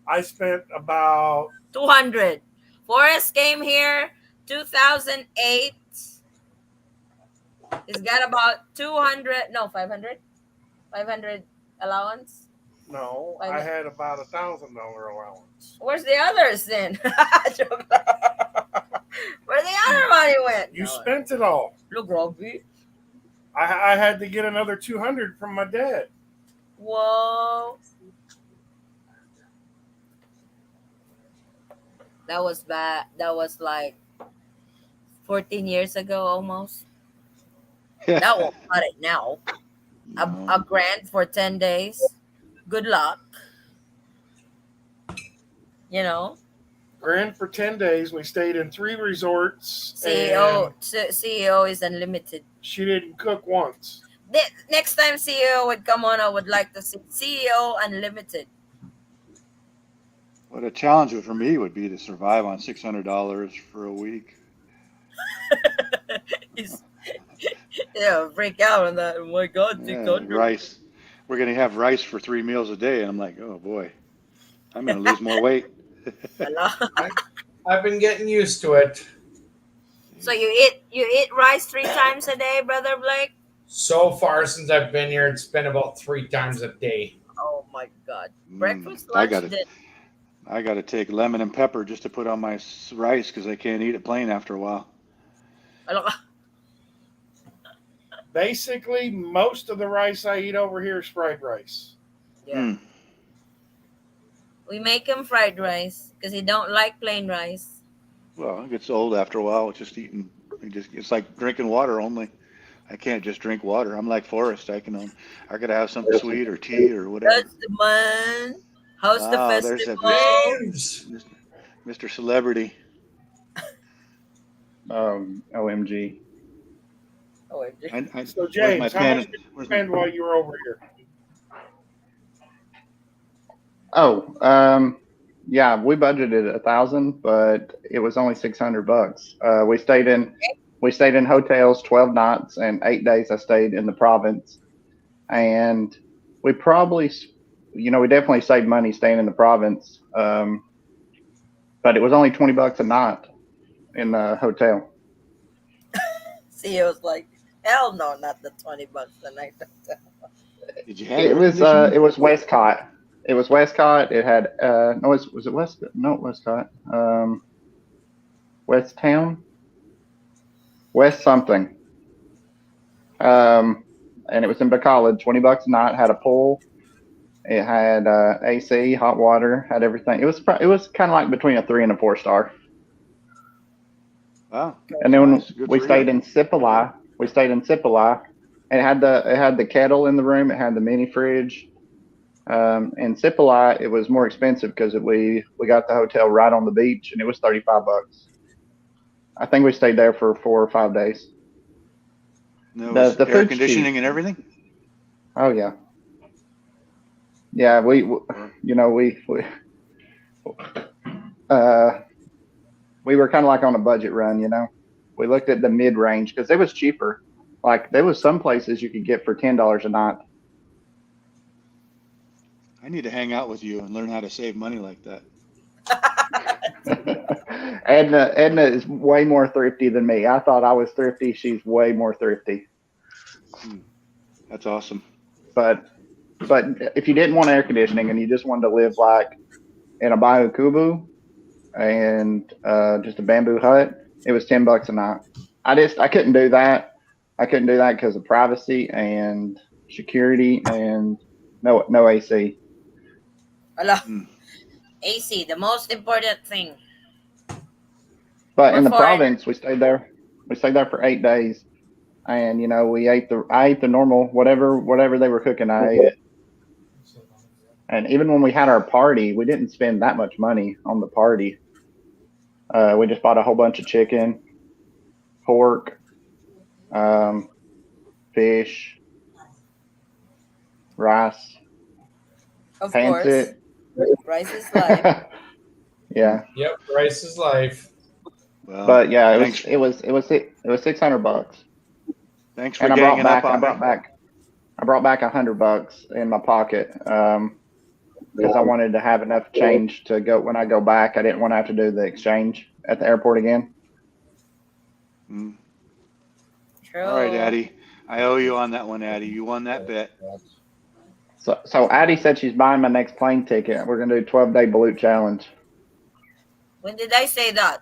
I spent about 200. Forrest came here 2008. He's got about 200, no, 500. 500 allowance. no. I had about $1,000 allowance. Where's the others then? Where the other money went? You spent it all. Look, Robbie. I had to get another 200 from my dad. Whoa. That was bad. That was like 14 years ago almost. That won't cut it now. A grand for 10 days. Good luck. You know, Grand for 10 days. We stayed in 3 resorts. CEO and CEO is unlimited. she didn't cook once. Next time CEO would come on, I would like to see CEO Unlimited. What a challenge for me would be to survive on $600 for a week. Yeah, freak out on that. Oh my God, Yeah, 600. rice. We're going to have rice for 3 meals a day. And I'm like, oh boy, I'm going to lose more weight. I've been getting used to it. So you eat rice 3 times a day, Brother Blake? So far since I've been here, it's been about 3 times a day. Oh my God. Breakfast, I lunch, got to dinner. I got to take lemon and pepper just to put on my rice because I can't eat it plain after a while. Basically, most of the rice I eat over here is fried rice. Yeah. We make him fried rice because he don't like plain rice. Well, it gets old after a while. It's just eating. It's like drinking water only. I can't just drink water. I'm like Forrest. I gotta have something sweet or tea or whatever. That's the man. Host the There's festival. that Mr. Celebrity. OMG. So, where's James, my how pen? much did you spend while you were over here? Yeah, we budgeted 1,000, but it was only $600. We stayed in hotels 12 nights, and 8 days I stayed in the province. And we probably, we definitely saved money staying in the province. But it was only $20 a night in the hotel. CEO's like, hell no, not the $20 a night. Did you have It was Westcott. It was Westcott. It had was it Westcott? No, Westcott. West Town. West something. And it was in Bacala, $20 a night. Had a pool, It had AC, hot water, had everything. It was kind of like between a 3 and a 4 star. Wow. And then when Nice. Good we for stayed you. in Cipoli, and it had the kettle in the room. It had the mini fridge. In Cipoli, it was more expensive because we got the hotel right on the beach, and it was $35. I think we stayed there for 4 or 5 days. And there was The air food's conditioning cheap. and everything. Oh yeah, yeah. We were kind of like on a budget run. We looked at the mid range because it was cheaper. Like there was some places you could get for $10 a night. I need to hang out with you and learn how to save money like that. Edna is way more thrifty than me. I thought I was thrifty. She's way more thrifty. That's awesome. But if you didn't want air conditioning and you just wanted to live like in a Bayou Kubu and just a bamboo hut, it was $10 a night. I couldn't do that. I couldn't do that because of privacy and security and no AC. Ala. AC, the most important thing. But in the Before I- province, we stayed there for 8 days, and I ate the normal whatever they were cooking. I ate it. And even when we had our party, we didn't spend that much money on the party. We just bought a whole bunch of chicken, pork, fish, rice. Of Pants course. it. Rice is life. Yeah. Yep, rice is life. Well, But yeah, thanks. it was $600. Thanks for And ganging up I on me. brought back $100 in my pocket because I wanted to have enough change to go when I go back. I didn't want to have to do the exchange at the airport again. True. All right, Addie. I owe you on that one, Addie. You won that bet. So Addie said she's buying my next plane ticket. We're gonna do 12-day Balut challenge. When did I say that?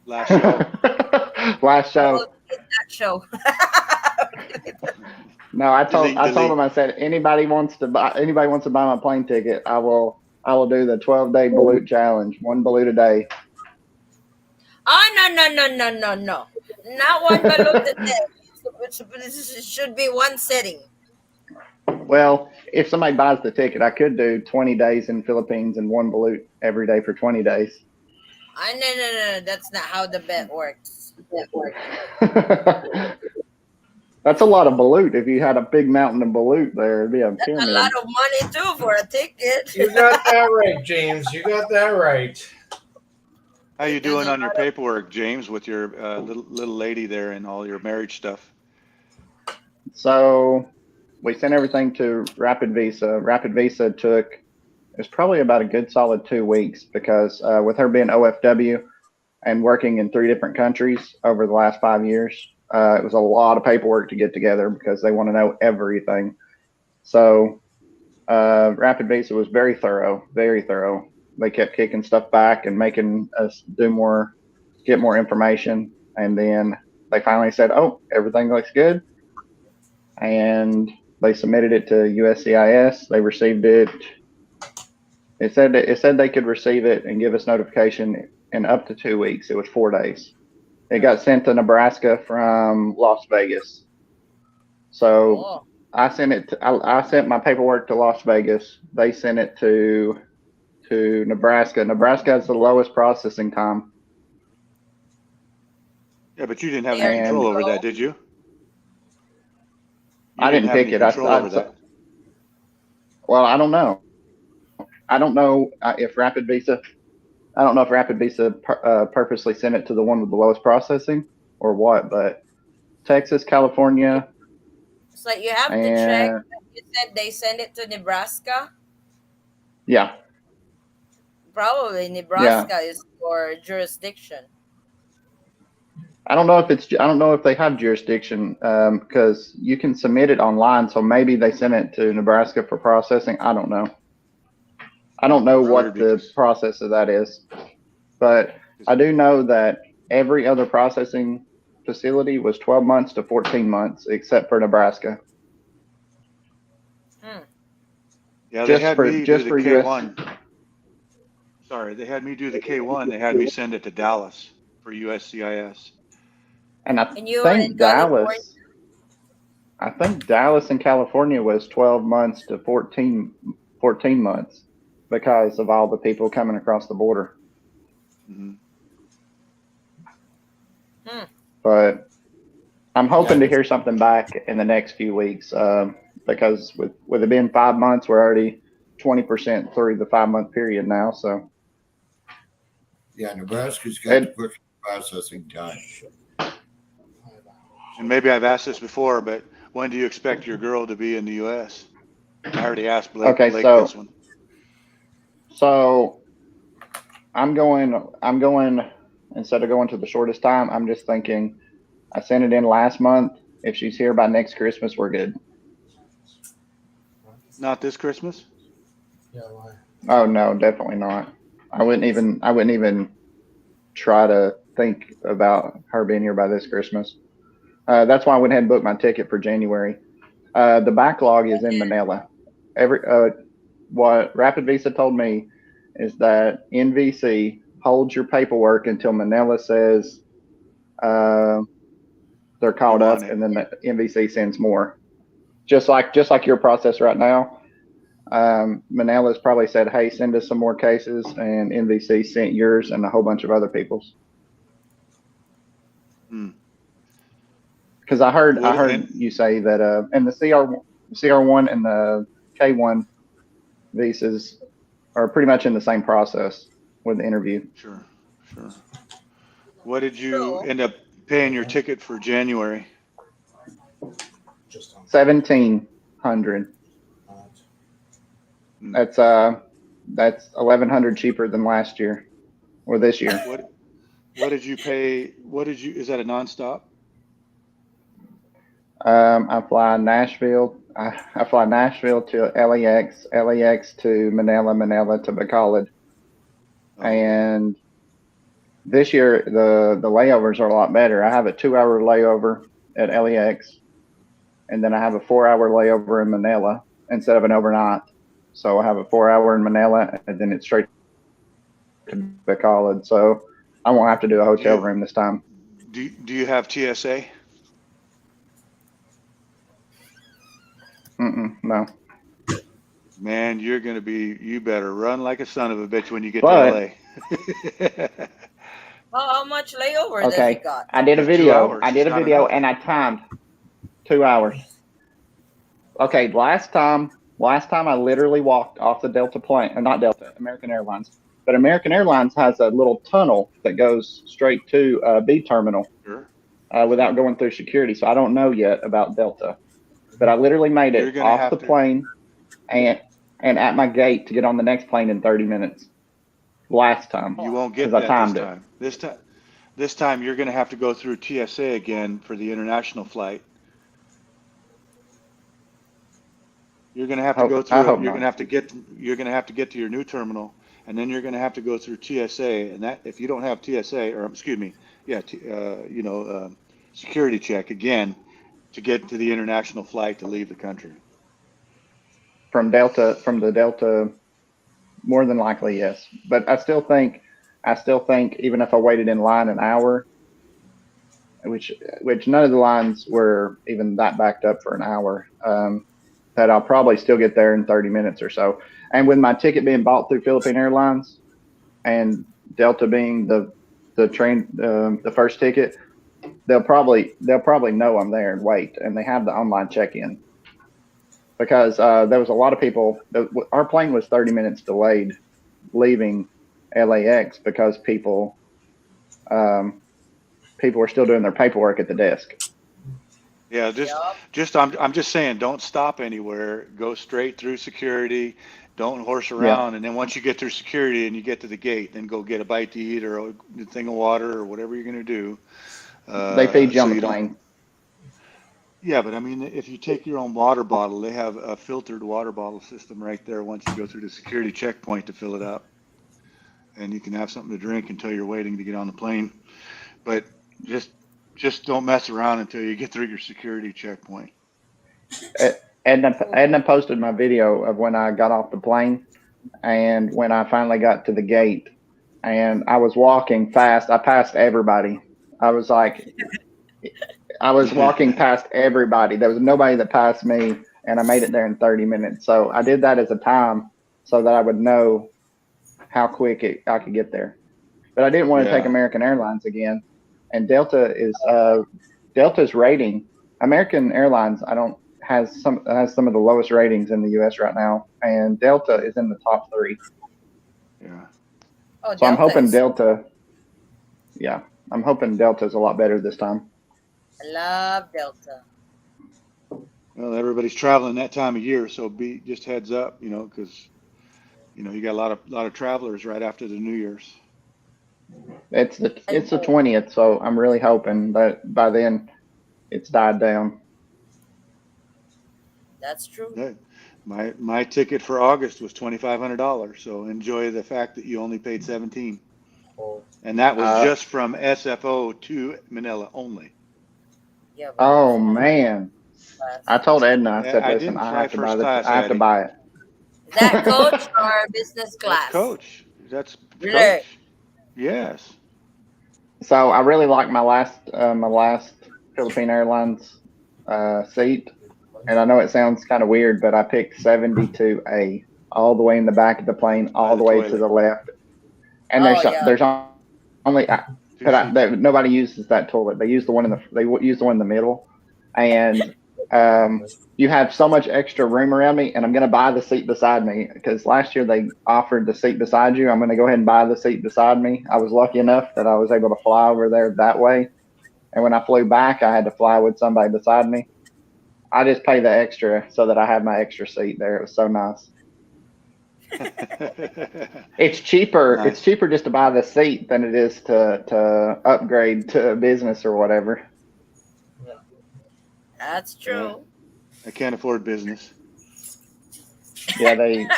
Last show. Last show. Oh, that show. No, I told Delete. him, I said anybody wants to buy my plane ticket, I will do the 12-day Balut challenge, 1 balut a day. Oh, no. Not one balut a day. It should be one sitting. Well, if somebody buys the ticket, I could do 20 days in Philippines and 1 balut every day for 20 days. No. That's not how the bet works. That's a lot of balut. If you had a big mountain of balut there, it'd be a That's pyramid. a lot of money too for a ticket. You got that right, James. You got that right. How you doing on your paperwork, James, with your little lady there and all your marriage stuff? So we sent everything to Rapid Visa. Rapid Visa it was probably about a good solid 2 weeks because with her being OFW and working in 3 different countries over the last 5 years, it was a lot of paperwork to get together because they want to know everything. So Rapid Visa was very thorough, very thorough. They kept kicking stuff back and making us get more information. And then they finally said, oh, everything looks good. And they submitted it to USCIS. They received it. It said they could receive it and give us notification in up to 2 weeks. It was 4 days. It got sent to Nebraska from Las Vegas. So Oh. I sent my paperwork to Las Vegas. They sent it to Nebraska. Nebraska has the lowest processing time. Yeah, but you didn't have There any you control over go. that, did you? I didn't have pick any it. control over that. Well, I don't know. I don't know if Rapid Visa purposely sent it to the one with the lowest processing or what, but Texas, California, So you have to and check. You said they send it to Nebraska. yeah, Probably Nebraska is for jurisdiction. I don't know if they have jurisdiction because you can submit it online. So maybe they sent it to Nebraska for processing. I don't know. I don't know what the process of that is, but I do know that every other processing facility was 12 months to 14 months, except for Nebraska. Yeah, they just had for me do just the for US. K1. Sorry, they had me do the K1. They had me send it to Dallas for USCIS. And And you were in California. I think Dallas in California was 12 months to 14 months because of all the people coming across the border. Mhm. But I'm hoping Yeah. to hear something back in the next few weeks because with it being 5 months, we're already 20% through the 5-month period now. So Yeah, Nebraska's got the quick processing time. And maybe I've asked this before, but when do you expect your girl to be in the U.S.? I already asked Blake this one. So I'm going instead of going to the shortest time, I'm just thinking I sent it in last month. If she's here by next Christmas, we're good. Not this Christmas? Oh no, definitely not. I wouldn't even try to think about her being here by this Christmas. That's why I went ahead and booked my ticket for January. The backlog is in Manila. What Rapid Visa told me is that NVC holds your paperwork until Manila says they're caught up, and then the NVC sends more. Just like your process right now. Manila's probably said, "Hey, send us some more cases," and NVC sent yours and a whole bunch of other people's. Because I heard you say that, and the CR1 and the K1 visas are pretty much in the same process with the interview. Sure. What did you end up paying your ticket for January? $1,700. That's $1,100 cheaper than last year or this year. What did you pay? Is that a nonstop? I fly Nashville to LAX to Manila to Bacolod. And this year the layovers are a lot better. I have a 2-hour layover at LAX, and then I have a 4-hour layover in Manila instead of an overnight. So I have a 4-hour in Manila, and then it's straight to Bacolod. So I won't have to do a hotel room this time. Do you have TSA? No. Man, you better run like a son of a bitch when you get to LA. How much layover does Okay, it got? I did a 2 video. hours. I did It's a not an video hour. and I timed 2 hours. Okay, last time I literally walked off the Delta plane, or not Delta, American Airlines. But American Airlines has a little tunnel that goes straight to B terminal without going through security. So I don't know yet about Delta. But I literally made it off the plane and at my gate to get on the next plane in 30 minutes. Last time. You won't get because I timed this time. This time you're going to have to go through TSA again for the international flight. You're going to have to go through. You're going to have to get to your new terminal, and then you're going to have to go through TSA. And that, if you don't have TSA, or excuse me, security check again to get to the international flight to leave the country. From the Delta, more than likely, yes. But I still think even if I waited in line an hour, which none of the lines were even that backed up for an hour, that I'll probably still get there in 30 minutes or so. And with my ticket being bought through Philippine Airlines and Delta being the first ticket, they'll probably know I'm there and wait, and they have the online check-in. Because there was a lot of people. Our plane was 30 minutes delayed leaving LAX because people were still doing their paperwork at the desk. Yeah, I'm just saying, don't stop anywhere. Go straight through security. Don't horse around. And then once you get through security and you get to the gate, then go get a bite to eat or a thing of water or whatever you're going to do. They feed you on the plane. Yeah, but I mean, if you take your own water bottle, they have a filtered water bottle system right there once you go through the security checkpoint to fill it up. And you can have something to drink until you're waiting to get on the plane. But just don't mess around until you get through your security checkpoint. Edna posted my video of when I got off the plane and when I finally got to the gate, and I was walking fast. I passed everybody. I was like, I was walking past everybody. There was nobody that passed me, and I made it there in 30 minutes. So I did that as a time so that I would know how quick I could get there. But I didn't want to take Yeah. American Airlines again. And Delta's rating. American Airlines, has some of the lowest ratings in the U.S. right now, and Delta is in the top 3. Yeah. Oh, So I'm hoping is- Delta. Yeah, I'm hoping Delta's a lot better this time. I love Delta. Well, everybody's traveling that time of year, so just heads up, because you got a lot of travelers right after the New Year's. It's the 20th, so I'm really hoping that by then it's died down. That's true. Yeah. My ticket for August was $2,500, so enjoy the fact that you only paid 17, and that was just from SFO to Manila only. Yeah. but Oh it's man, I told Edna. I said, I "Listen, didn't I fly have to buy first this. class, I have to Addie. buy it." Is that coach or business class? That's coach. That's Really? coach. Yes. So I really like my last Philippine Airlines seat, and I know it sounds kind of weird, but I picked 72A, all the way in the back of the plane, all the way to the left. And Oh, yeah. there's only Two but seats. nobody uses that toilet. They use the one in the middle, and you have so much extra room around me, and I'm going to buy the seat beside me because last year they offered the seat beside you. I'm going to go ahead and buy the seat beside me. I was lucky enough that I was able to fly over there that way, and when I flew back, I had to fly with somebody beside me. I just pay the extra so that I have my extra seat there. It was so nice. It's cheaper. Nice. It's cheaper just to buy the seat than it is to upgrade to business or whatever. That's true. I can't afford business. Yeah, it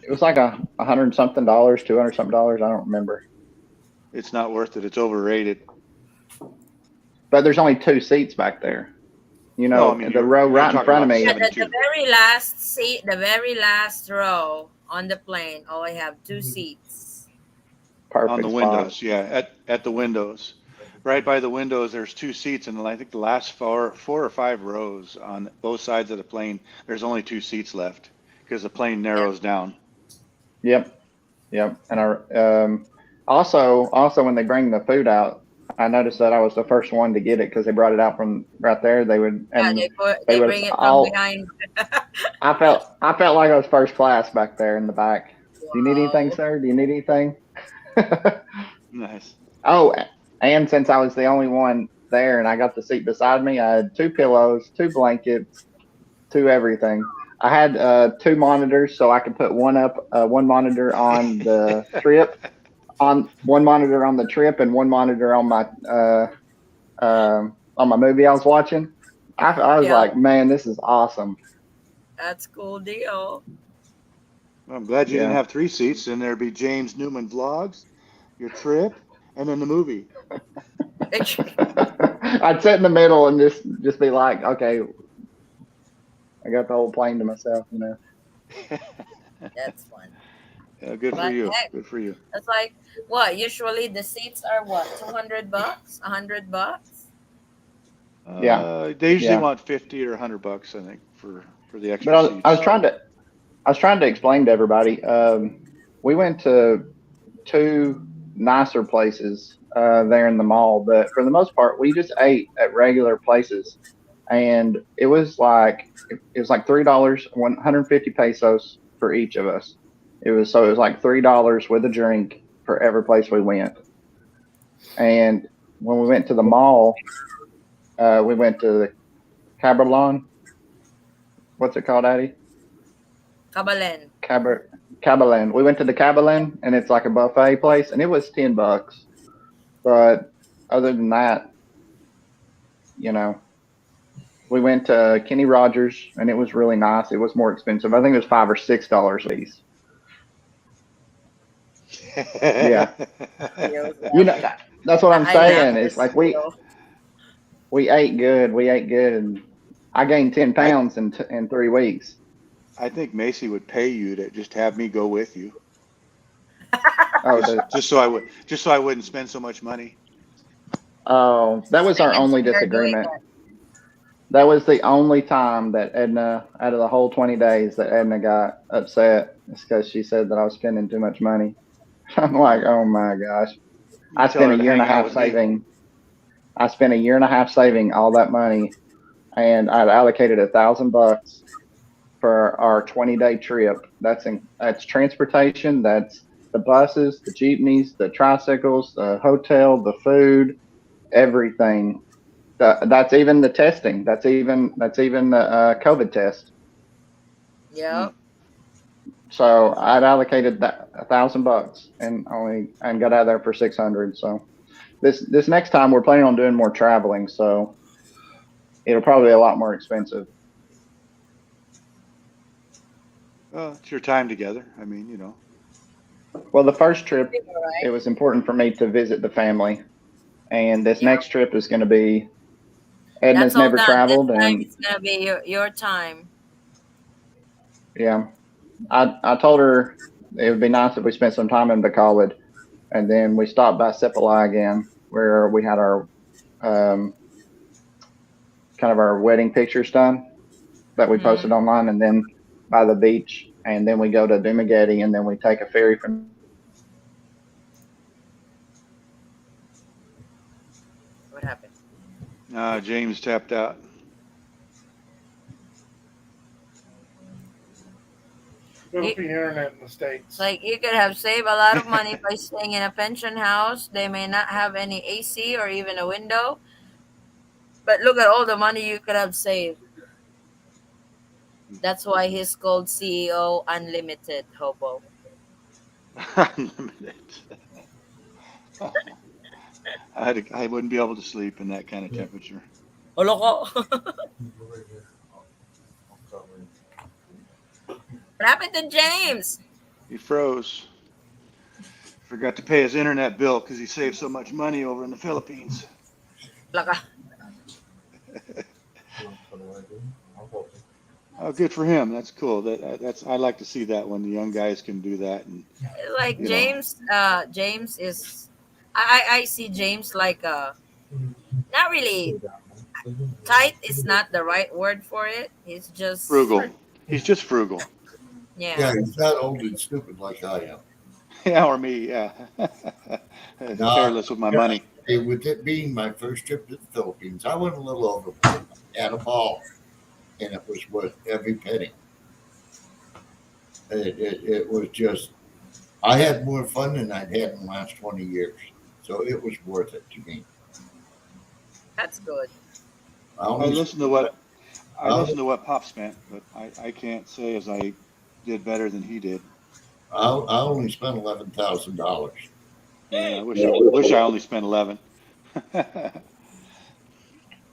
was like $100 something, $200 something. I don't remember. It's not worth it. It's overrated. But there's only 2 seats back there. No, I mean, the you're- row you're right in talking front of about me. Yeah, seven. the very last seat, the very last row on the plane only have 2 seats. Perfect On the spot. windows, yeah, at the windows. Right by the windows, there's 2 seats, and I think the last four or 5 rows on both sides of the plane, there's only 2 seats left because the plane narrows down. Yep. And also when they bring the food out, I noticed that I was the first one to get it because they brought it out from right there. They would, Yeah, and they would bring it from all. behind. I felt like I was first class back there in the back. Do you need anything, Wow. sir? Do you need anything? Nice. Oh, and since I was the only one there and I got the seat beside me, I had 2 pillows, 2 blankets, 2 everything. I had 2 monitors so I could put one monitor on the trip, one monitor on the trip, and one monitor on my movie I was watching. I was Yeah. like, man, this is awesome. That's cool deal. Well, I'm glad you didn't Yeah. have 3 seats. Then there'd be James Newman vlogs, your trip, and then the movie. I'd sit in the middle and just be like, okay, I got the whole plane to myself, That's fun. Yeah, good for But you. heck, Good for you. That's like what? Usually the seats are what? $200, $100. Yeah. They usually Yeah. want 50 or $100, I think, for the extra But seats. I was trying to explain to everybody. We went to 2 nicer places there in the mall, but for the most part, we just ate at regular places, and it was like $3, 150 pesos for each of us. It was like $3 with a drink for every place we went. And when we went to the mall, we went to the Cabalon. What's it called, Addie? Kabalen. Cabalan. We went to the Cabalan, and it's like a buffet place, and it was $10. But other than that, we went to Kenny Rogers, and it was really nice. It was more expensive. I think it was $5 or $6 a piece. Yeah. That's what I'm I saying. love It's this like deal. we ate good. We ate good, and I gained 10 pounds in 3 weeks. I think Macy would pay you to just have me go with you, Oh, just so I wouldn't spend so much money. oh, that was our only They're doing disagreement. That was the only time that Edna, out of the whole 20 days, that Edna got upset. It's because she said that I was spending too much money. I'm like, oh my gosh. I tell spent her a to year and a hang out half with me. saving. I spent a year and a half saving all that money, and I'd allocated $1,000 for our 20-day trip. That's transportation. That's the buses, the jeepneys, the tricycles, the hotel, the food, everything. That's even the testing. That's even the COVID test. Yeah. So I'd allocated that $1,000 and got out of there for 600. So this next time we're planning on doing more traveling. So it'll probably be a lot more expensive. Well, it's your time together. I mean, you know. Well, the first trip, All right. it was important for me to visit the family, and this next trip is going to be. Edna's That's all never done. traveled, This time and it's gonna be your time. yeah, I told her it would be nice if we spent some time in Bacolod, and then we stopped by Sepulai again, where we had our kind of our wedding pictures done that we posted online, and then by the beach, and then we go to Dumageddon, and then we take a ferry from. What happened? James tapped out. Philippine internet in the States. Like you could have saved a lot of money by staying in a pension house. They may not have any AC or even a window. But look at all the money you could have saved. That's why he's called CEO Unlimited Hobo. Unlimited. I wouldn't be able to sleep in that kind of temperature. Oh, loko. What happened to James? He froze. Forgot to pay his internet bill because he saved so much money over in the Philippines. Laka. Oh, good for him. That's cool. That's I like to see that when the young guys can do that. And Like you know. James is. I see James like not really tight is not the right word for it. He's just frugal. He's just frugal. Yeah, he's not old and stupid like I am. Yeah, or me. Yeah. No, Careless with my money. Hey, with it being my first trip to the Philippines, I went a little overboard. Had a ball, and it was worth every penny. It was just, I had more fun than I'd had in the last 20 years. So it was worth it to me. That's good. I listened to what Pop spent, but I can't say as I did better than he did. I only spent $11,000. Yeah, I wish I only spent 11. My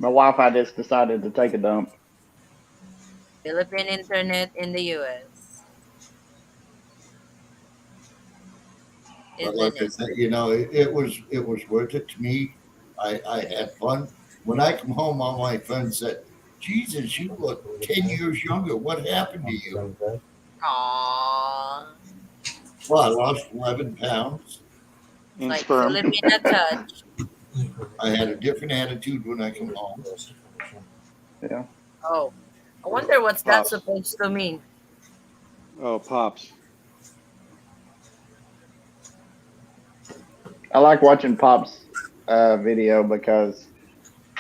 Wi-Fi just decided to take a dump. Philippine internet in the U.S. But like I said, you know, it was worth it to me. I had fun. When I come home, all my friends said, "Jesus, you look 10 years younger. What happened to you?" Aww. Well, I lost 11 pounds. In Like sperm. Filipina touch. I had a different attitude when I come home. Yeah. Oh. I wonder what's that Pops. supposed to mean. Oh, Pops. I like watching Pop's video because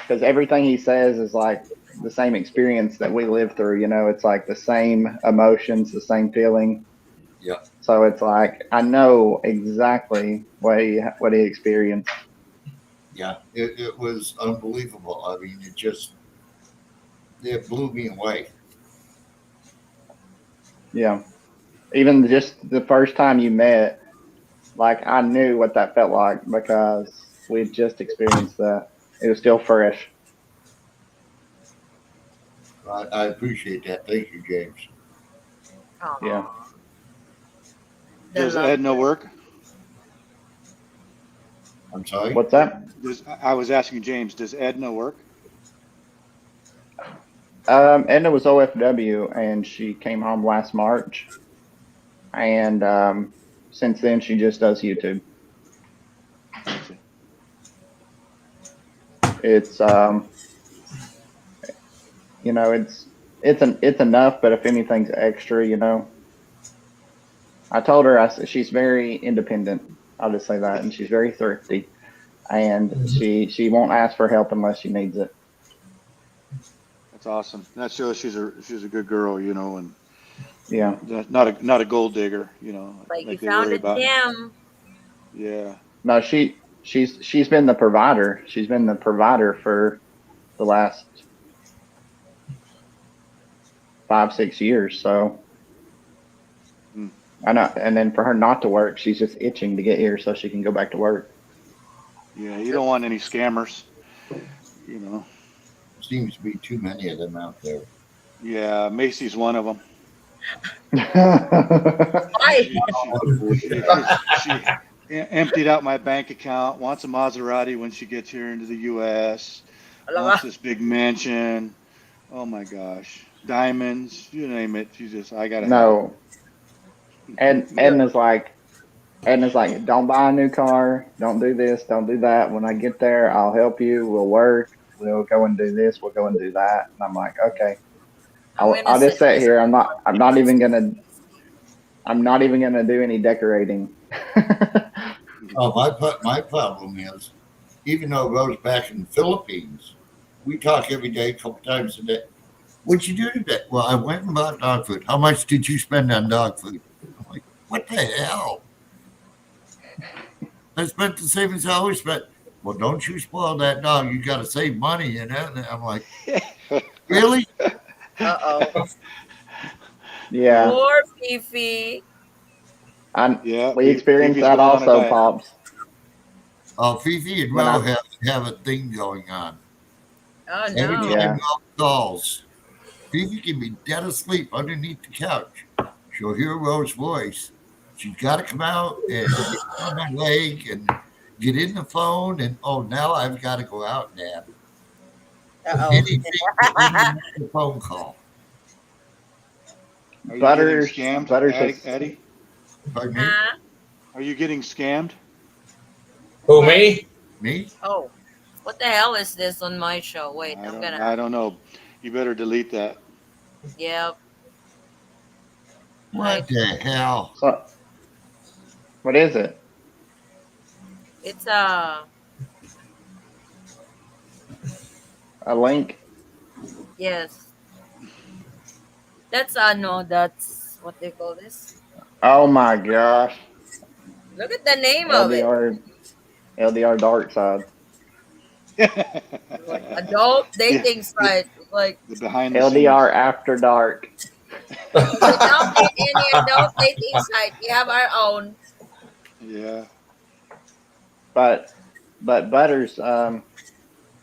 everything he says is like the same experience that we live through. You know, it's like the same emotions, the same feeling. Yeah. So it's like I know exactly what he experienced. Yeah, it was unbelievable. I mean, it blew me away. Yeah. Even just the first time you met, like I knew what that felt like because we'd just experienced that. It was still fresh. I appreciate that. Thank you, James. Aww. Yeah. The Does love- Edna work? I'm sorry. What's that? I was asking James, does Edna work? Edna was OFW, and she came home last March, and since then she just does YouTube. It's you know, it's enough, but if anything's extra, you know. I told her, I said she's very independent. I'll just say that, and she's very thrifty, and she won't ask for help unless she needs it. That's awesome. That shows she's a good girl, you know, and Yeah. not a gold digger, you know. Like you they found worry a about. gem. Yeah. No, she's been the provider. She's been the provider for the last 5-6 years. So Hmm. I know. And then for her not to work, she's just itching to get here so she can go back to work. Yeah, you don't want any scammers, you know. Seems to be too many of them out there. Yeah, Macy's one of them. Why? She emptied out my bank account, wants a Maserati when she gets here into the U.S., wants this big mansion. Oh my gosh. Diamonds, you name it. She just, I gotta have No. And Edna's like, don't buy a new car. Don't do this. Don't do that. When I get there, I'll help you. We'll work. We'll go and do this. We'll go and do that. And I'm like, okay. I'll just sit here. I'm not even gonna do any decorating. Oh, my problem is, even though Rose back in the Philippines, we talk every day, a couple times a day. What'd you do today? Well, I went and bought dog food. How much did you spend on dog food? I'm like, what the hell? I spent the same as I always spent. Well, don't you spoil that dog. You got to save money, you know? And I'm like, really? Uh-oh. Yeah. Poor Fifi. Yeah, We experienced Fifi's that going on a also, diet. Pops. Oh, Fifi and When Ro I- have a thing going on. Oh Every no. time Yeah. Ro calls, Fifi can be dead asleep underneath the couch. She'll hear Ro's voice. She's got to come out and get on my leg and get in the phone. And oh, now I've got to go out, Dad. Uh-oh. Anything to end the phone call. Are you Butters- getting scammed, Butters Eddie? is- Eddie? Pardon me? Huh? Are you getting scammed? Who, me? Me? Oh, what the hell is this on my show? Wait, I'm gonna. I don't know. You better delete that. Yep. What the hell? So, what is it? It's A link? yes. That's no, that's what they call this. Oh my gosh. Look at the name of it. LDR dark side. Like adult dating site. Like The behind the LDR after dark. we don't need any adult dating site. We have our own. scenes. Yeah. But Butters,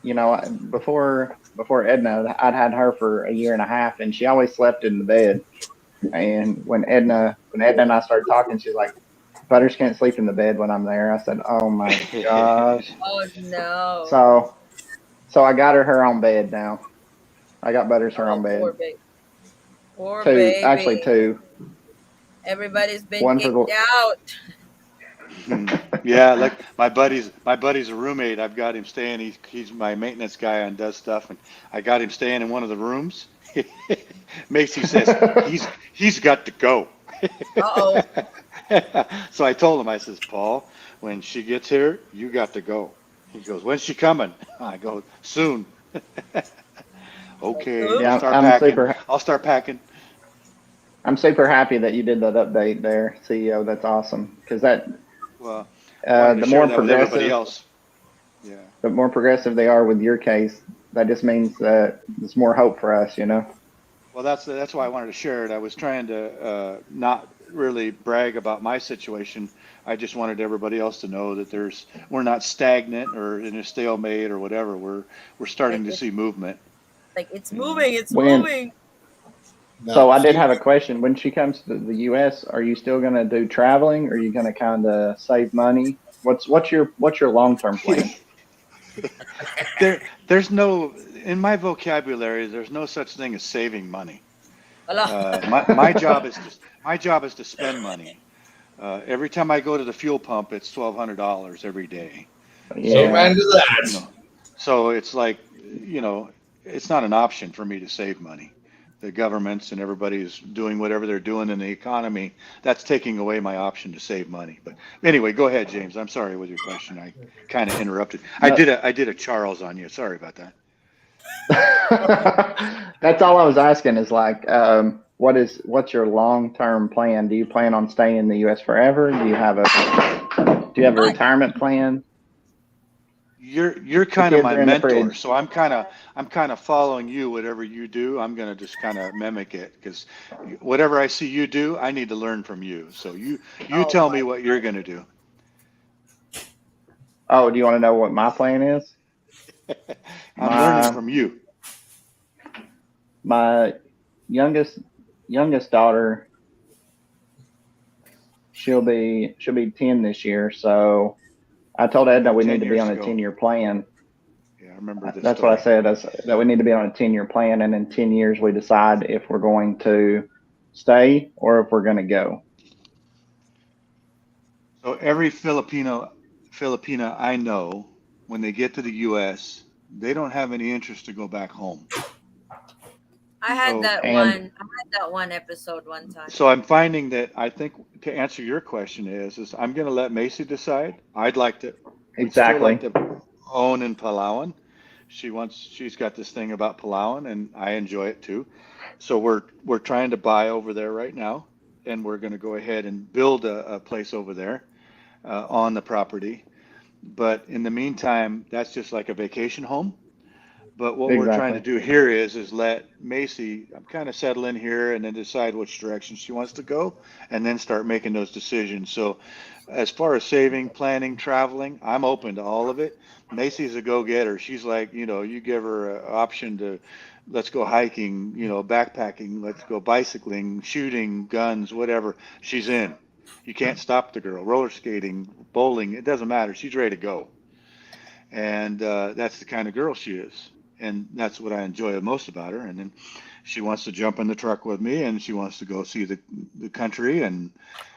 you know, before Edna, I'd had her for a year and a half, and she always slept in the bed. And when Edna and I started talking, she's like, Butters can't sleep in the bed when I'm there. I said, oh my gosh. Oh no. So I got her own bed now. I got Butters her own bed. Poor baby. Poor Two, baby. actually two. Everybody's been One for kicked the- out. Yeah, like my buddy's a roommate. I've got him staying. He's my maintenance guy and does stuff, and I got him staying in one of the rooms. Macy says he's got to go. Uh-oh. So I told him, I says, Paul, when she gets here, you got to go. He goes, when's she coming? I go, soon. Okay, Yeah, start I'm packing. super- I'll start packing. I'm super happy that you did that update there, CEO. That's awesome. Because that Well, I wanted to the share more that with everybody progressive, else. Yeah. the more progressive they are with your case, that just means that there's more hope for us, you know. Well, that's why I wanted to share it. I was trying to not really brag about my situation. I just wanted everybody else to know that we're not stagnant or in a stalemate or whatever. We're starting to see movement. Like it's moving, it's When- moving. So I did have a question. When she comes to the U.S., are you still going to do traveling, or are you going to kind of save money? What's your long-term plan? There's no in my vocabulary, there's no such thing as saving money. Wala. My job is to spend money. Every time I go to the fuel pump, it's $1,200 every day. Yeah. Amen to You that. know, so it's like, it's not an option for me to save money. The governments and everybody's doing whatever they're doing in the economy. That's taking away my option to save money. But anyway, go ahead, James. I'm sorry with your question. I kind of interrupted. I did a Charles on you. Sorry about that. That's all I was asking is like, what's your long-term plan? Do you plan on staying in the U.S. forever? Do you have a retirement plan? You're kind of kids my are in the mentor, fridge. so I'm kind of following you. Whatever you do, I'm gonna just kind of mimic it because whatever I see you do, I need to learn from you. So you Oh tell my me what you're gonna do. Oh, do you want to know what my plan is? I'm learning My from you. my youngest daughter, she'll be 10 this year. So I told Ed that we 10 need to be years on a ago. 10-year plan. Yeah, I remember this. That's what I said. That we need to be on a 10-year plan, and in 10 years we decide if we're going to stay or if we're going to go. So every Filipina I know, when they get to the U.S., they don't have any interest to go back home. I had So And that one episode one time. so I'm finding that I think to answer your question is I'm going to let Macy decide. We'd still like exactly. to own in Palawan. She's got this thing about Palawan, and I enjoy it too. So we're trying to buy over there right now, and we're going to go ahead and build a place over there on the property. But in the meantime, that's just like a vacation home. But what we're trying to Exactly. do here is let Macy kind of settle in here and then decide which direction she wants to go, and then start making those decisions. So as far as saving, planning, traveling, I'm open to all of it. Macy's a go-getter. She's like, you give her an option to let's go hiking, backpacking, let's go bicycling, shooting, guns, whatever. She's in. You can't stop the girl. Roller skating, bowling, it doesn't matter. She's ready to go. And that's the kind of girl she is. And that's what I enjoy most about her. And then she wants to jump in the truck with me, and she wants to go see the country and,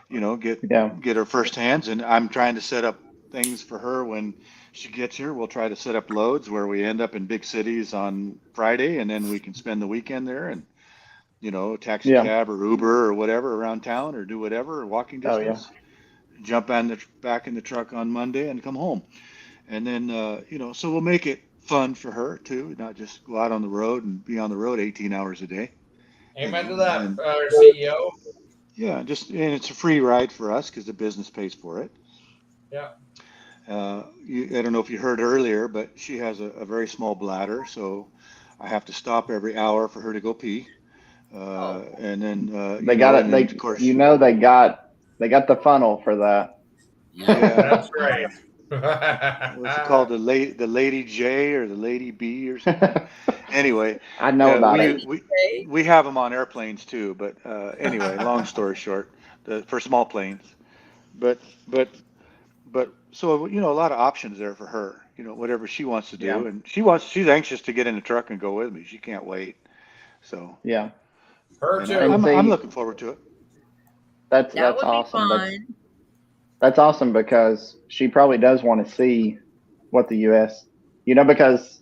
Yeah. get her first hands. And I'm trying to set up things for her when she gets here. We'll try to set up loads where we end up in big cities on Friday, and then we can spend the weekend there and, taxi Yeah. cab or Uber or whatever around town or do whatever, or walking Oh yeah. distance. Jump back in the truck on Monday and come home. And then, so we'll make it fun for her too, not just go out on the road and be on the road 18 hours a day. Amen to that, And CEO. yeah, and it's a free ride for us because the business pays for it. Yeah. I don't know if you heard earlier, but she has a very small bladder, so I have to stop every hour for her to go pee. And then They got it. of course, They got the funnel for that. yeah. That's right. What's it called? The Lady J or the Lady B or something. Anyway, I know about it. we have them on airplanes too. But anyway, long story short, for small planes. But so a lot of options there for her. Whatever she wants to do, Yeah. and she's anxious to get in the truck and go with me. She can't wait. So Yeah. Her and too. I'm looking forward to it. That's That would awesome. be fun. That's awesome because she probably does want to see what the U.S. Because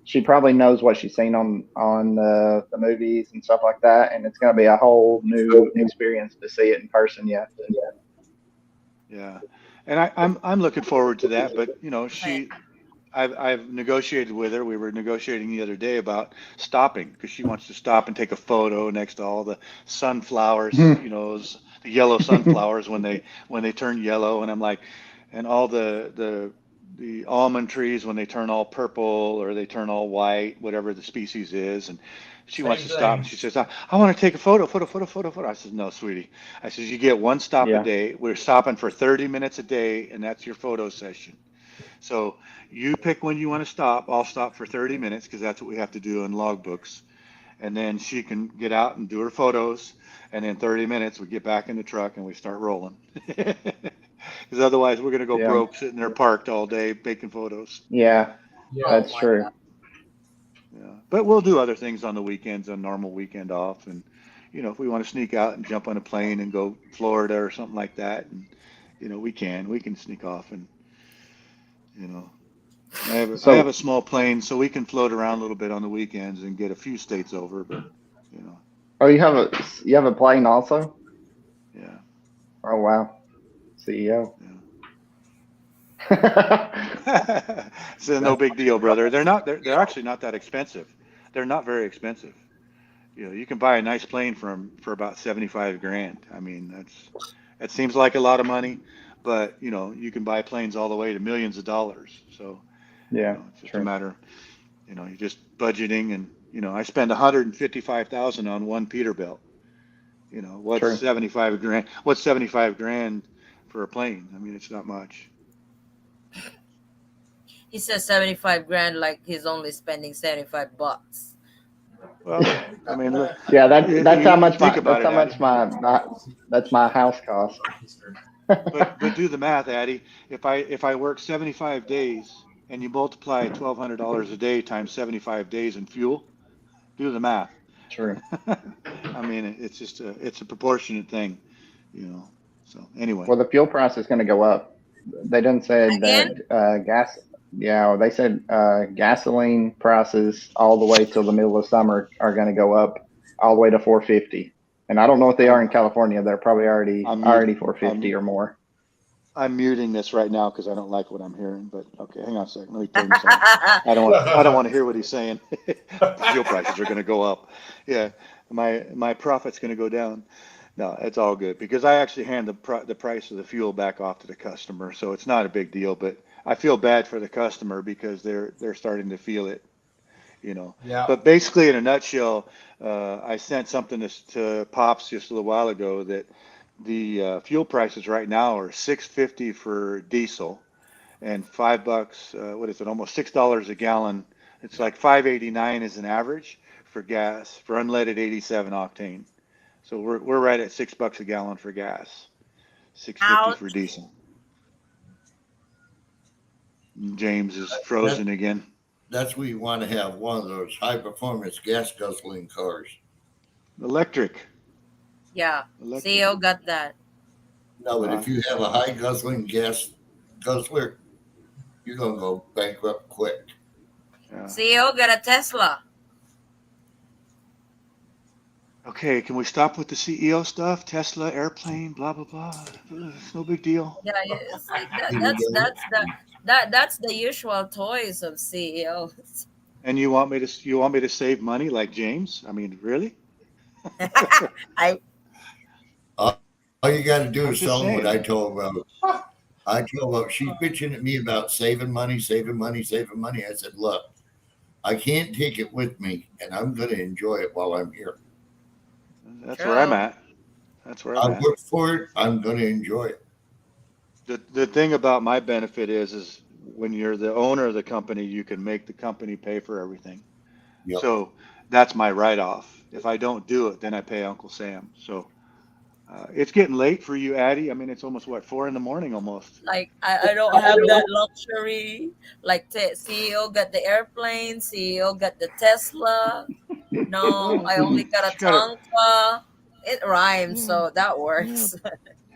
she probably knows what she's seen on the movies and stuff like that, and it's going to be a whole new experience to see it in person. Yeah. Yeah, and I'm looking forward to that. But I've negotiated with her. We were negotiating the other day about stopping because she wants to stop and take a photo next to all the sunflowers, the yellow sunflowers when they turn yellow, and I'm like, and all the almond trees when they turn all purple or they turn all white, whatever the species is, and she wants to stop and she says, I want to take a photo. I said, no, sweetie. I says, you get one stop Yeah. a day. We're stopping for 30 minutes a day, and that's your photo session. So you pick when you want to stop. I'll stop for 30 minutes because that's what we have to do in logbooks. And then she can get out and do her photos. And in 30 minutes, we get back in the truck and we start rolling. Because otherwise, we're going to go Yeah. broke sitting there parked all day making photos. Yeah. Yeah. That's Oh my true. God. Yeah, but we'll do other things on the weekends, on normal weekend off, and if we want to sneak out and jump on a plane and go Florida or something like that, and we can sneak off, and you know, I have So, a small plane, so we can float around a little bit on the weekends and get a few states over, but you know, oh, you have a plane also? yeah, Oh wow, CEO. it's no big deal, brother. They're actually not that expensive. They're not very expensive. You can buy a nice plane for about 75 grand. I mean, that seems like a lot of money, but you can buy planes all the way to millions of dollars. So, Yeah, it's just a true. matter, you're just budgeting, and I spend 155,000 on one Peterbilt. What's True. 75 grand? What's 75 grand for a plane? I mean, it's not much. He says 75 grand like he's only spending 75 bucks. Well, I mean, look, Yeah, that's how much think about it, Addy. that's my house cost. But do the math, Addy. If I work 75 days and you multiply $1,200 a day times 75 days in fuel, do the math. True. I mean, it's a proportionate thing, So anyway, Well, the fuel price is going to go up. They done said Again? that gas. Yeah, they said gasoline prices all the way till the middle of summer are going to go up all the way to 450. And I don't know what they are in California. They're probably already I'm 450 or more. I'm muting this right now because I don't like what I'm hearing. But okay, hang on a second. Let me turn this on. I don't want to hear what he's saying. Fuel prices are going to go up. Yeah, my profit's going to go down. No, it's all good because I actually hand the price of the fuel back off to the customer, so it's not a big deal. But I feel bad for the customer because they're starting to feel it, Yeah. But basically, in a nutshell, I sent something to Pops just a little while ago that the fuel prices right now are $6.50 for diesel and $5. What is it? Almost $6 a gallon. It's like $5.89 as an average for gas for unleaded 87 octane. So we're right at $6 a gallon for gas, $6.50 for Ouch. diesel. James is frozen again. That's where you want to have one of those high performance gas guzzling cars. Electric. Yeah, Electric. CEO got that. No, but if you have a high guzzling gas guzzler, you're going to go bankrupt quick. Yeah. CEO got a Tesla. Okay, can we stop with the CEO stuff? Tesla, airplane, blah blah blah. It's no big deal. Yeah, it's like that's the usual toys of CEOs. And you want me to save money like James? I mean, really? All you got to do I'm is just tell them what saying. I told about. She's bitching at me about saving money. I said, look, I can't take it with me, and I'm going to enjoy it while I'm here. That's where I'm at. I work for it. I'm going to enjoy it. The thing about my benefit is when you're the owner of the company, you can make the company pay for everything. Yep. So that's my write-off. If I don't do it, then I pay Uncle Sam. So it's getting late for you, Addie. I mean, it's almost 4 in the morning almost. Like I don't have that luxury. Like CEO got the airplane, CEO got the Tesla. No, I only got a Tonka. It rhymes, so that works.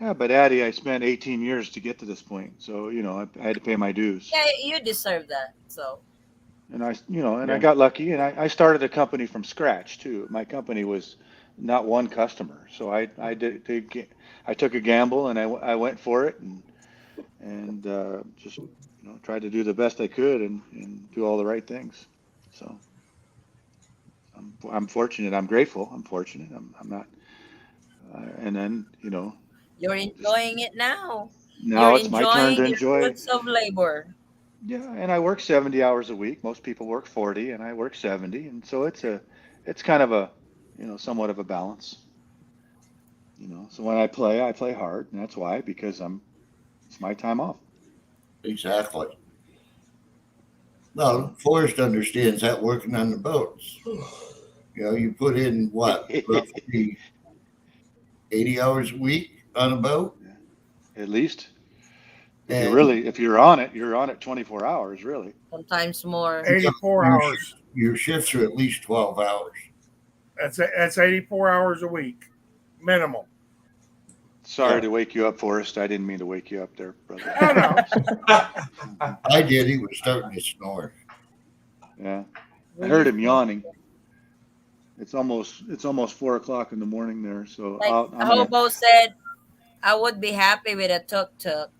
Yeah, but Addie, I spent 18 years to get to this point, so I had to pay my dues. Yeah, you deserve that. So. And I got lucky, and I started a company from scratch too. My company was not one customer, so I took a gamble and I went for it and just tried to do the best I could and do all the right things. So I'm fortunate. I'm grateful. I'm fortunate. I'm not. And then You're enjoying it now. Now You're it's my turn to enjoying the enjoy it. fruits of labor. Yeah, and I work 70 hours a week. Most people work 40, and I work 70, and so it's kind of a somewhat of a balance. So when I play hard, and that's why, because it's my time off. Exactly. No, Forrest understands that working on the boats. You put in what, roughly 80 hours a week on a boat? At least. If you're on it, you're on it 24 hours, really. Sometimes more. 84 hours. Your shifts are at least 12 hours. That's 84 hours a week, minimal. Sorry to wake you up, Forrest. I didn't mean to wake you up there, brother. I did. He was starting to snore. Yeah, I heard him yawning. It's almost 4 o'clock in the morning there. So Like I'm the hobo said, I would be happy with a tuk-tuk.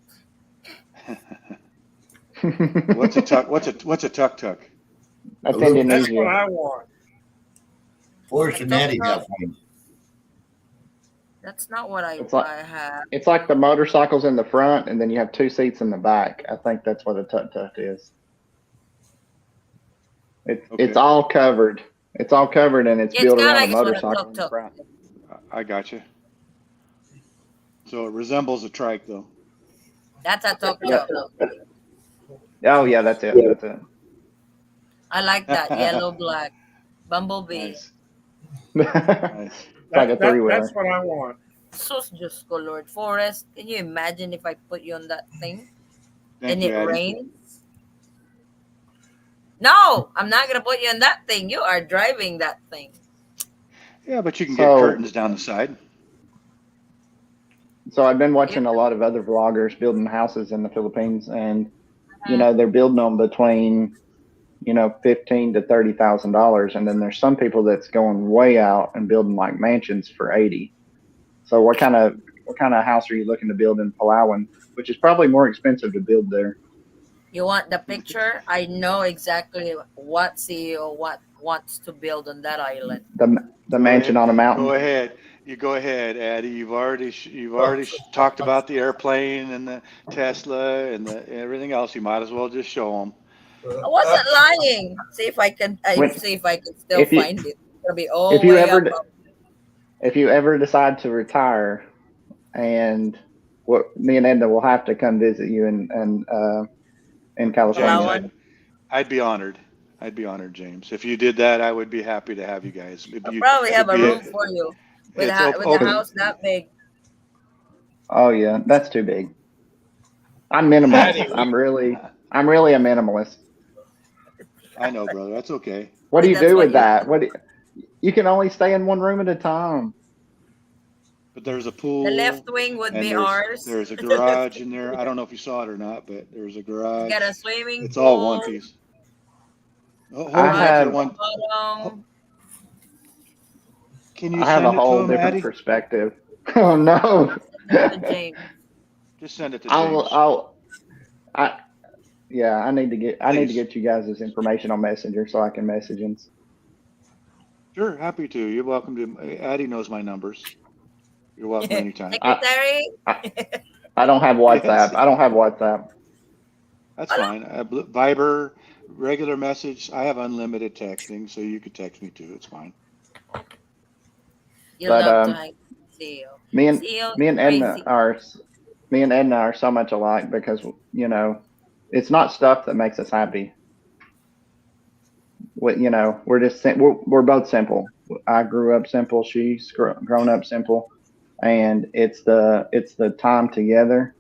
What's a tuk? What's a tuk-tuk? That's That's Indonesia. what I want. Forrest and Eddie have one. That's not what It's like- I have. It's like the motorcycles in the front, and then you have 2 seats in the back. I think that's what a tuk-tuk is. It's Okay. all covered. It's all covered, and it's It's built kinda around a like what a motorcycle in the tuk-tuk. front. I got you. So it resembles a trike, though. That's a tuk-tuk. Oh yeah, that's it. That's it. I like that yellow black bumblebee. Nice. It's like a three-wheeler. That's what I want. Sus just go, Lord Forrest. Can you imagine if I put you on that thing Thank and you, it Addie. rains? No, I'm not gonna put you on that thing. You are driving that thing. Yeah, but you can get So- curtains down the side. So I've been watching a lot of other vloggers building houses in the Philippines, and you know they're building them between $15,000 to $30,000, and then there's some people that's going way out and building like mansions for 80. So what kind of house are you looking to build in Palawan, which is probably more expensive to build there? You want the picture? I know exactly what CEO wants to build on that island. The mansion on a mountain. Go ahead. You go ahead, Addie. You've already talked about the airplane and the Tesla and everything else. You might as well just show them. I wasn't lying. See if I can. See if I can still if you- find it. It's gonna be all if you way ever up. if you ever decide to retire, and me and Edna will have to come visit you in California. Palawan. I'd be honored. James. If you did that, I would be happy to have you guys. I'll probably have a room for you with It's with open. a house that big. Oh yeah, that's too big. I'm minimalist. I'm really a minimalist. I know, brother. That's okay. What do you That's do what with you- that? You can only stay in one room at a time. But there's a pool. The left wing would and be there's, ours. There's a garage in there. I don't know if you saw it or not, but there's a garage. Got a swimming It's pool. all one piece. Oh, hold I on, have- one. Bottom. Can you I have send a it to whole him, different Addie? perspective. Oh no. James. Just send it to James. I need to get Please. you guys' information on Messenger so I can message him. Sure, happy to. You're welcome to. Addie knows my numbers. You're welcome anytime. Secretary. I don't have WhatsApp. Yes. I don't have WhatsApp. That's fine. Viber, regular message. I have unlimited texting, so you could text me too. It's fine. You But, love to hang CEO. Me and CEO me and Edna crazy. are so much alike because it's not stuff that makes us happy. We're just we're both simple. I grew up simple. She's grown up simple, and it's the time together.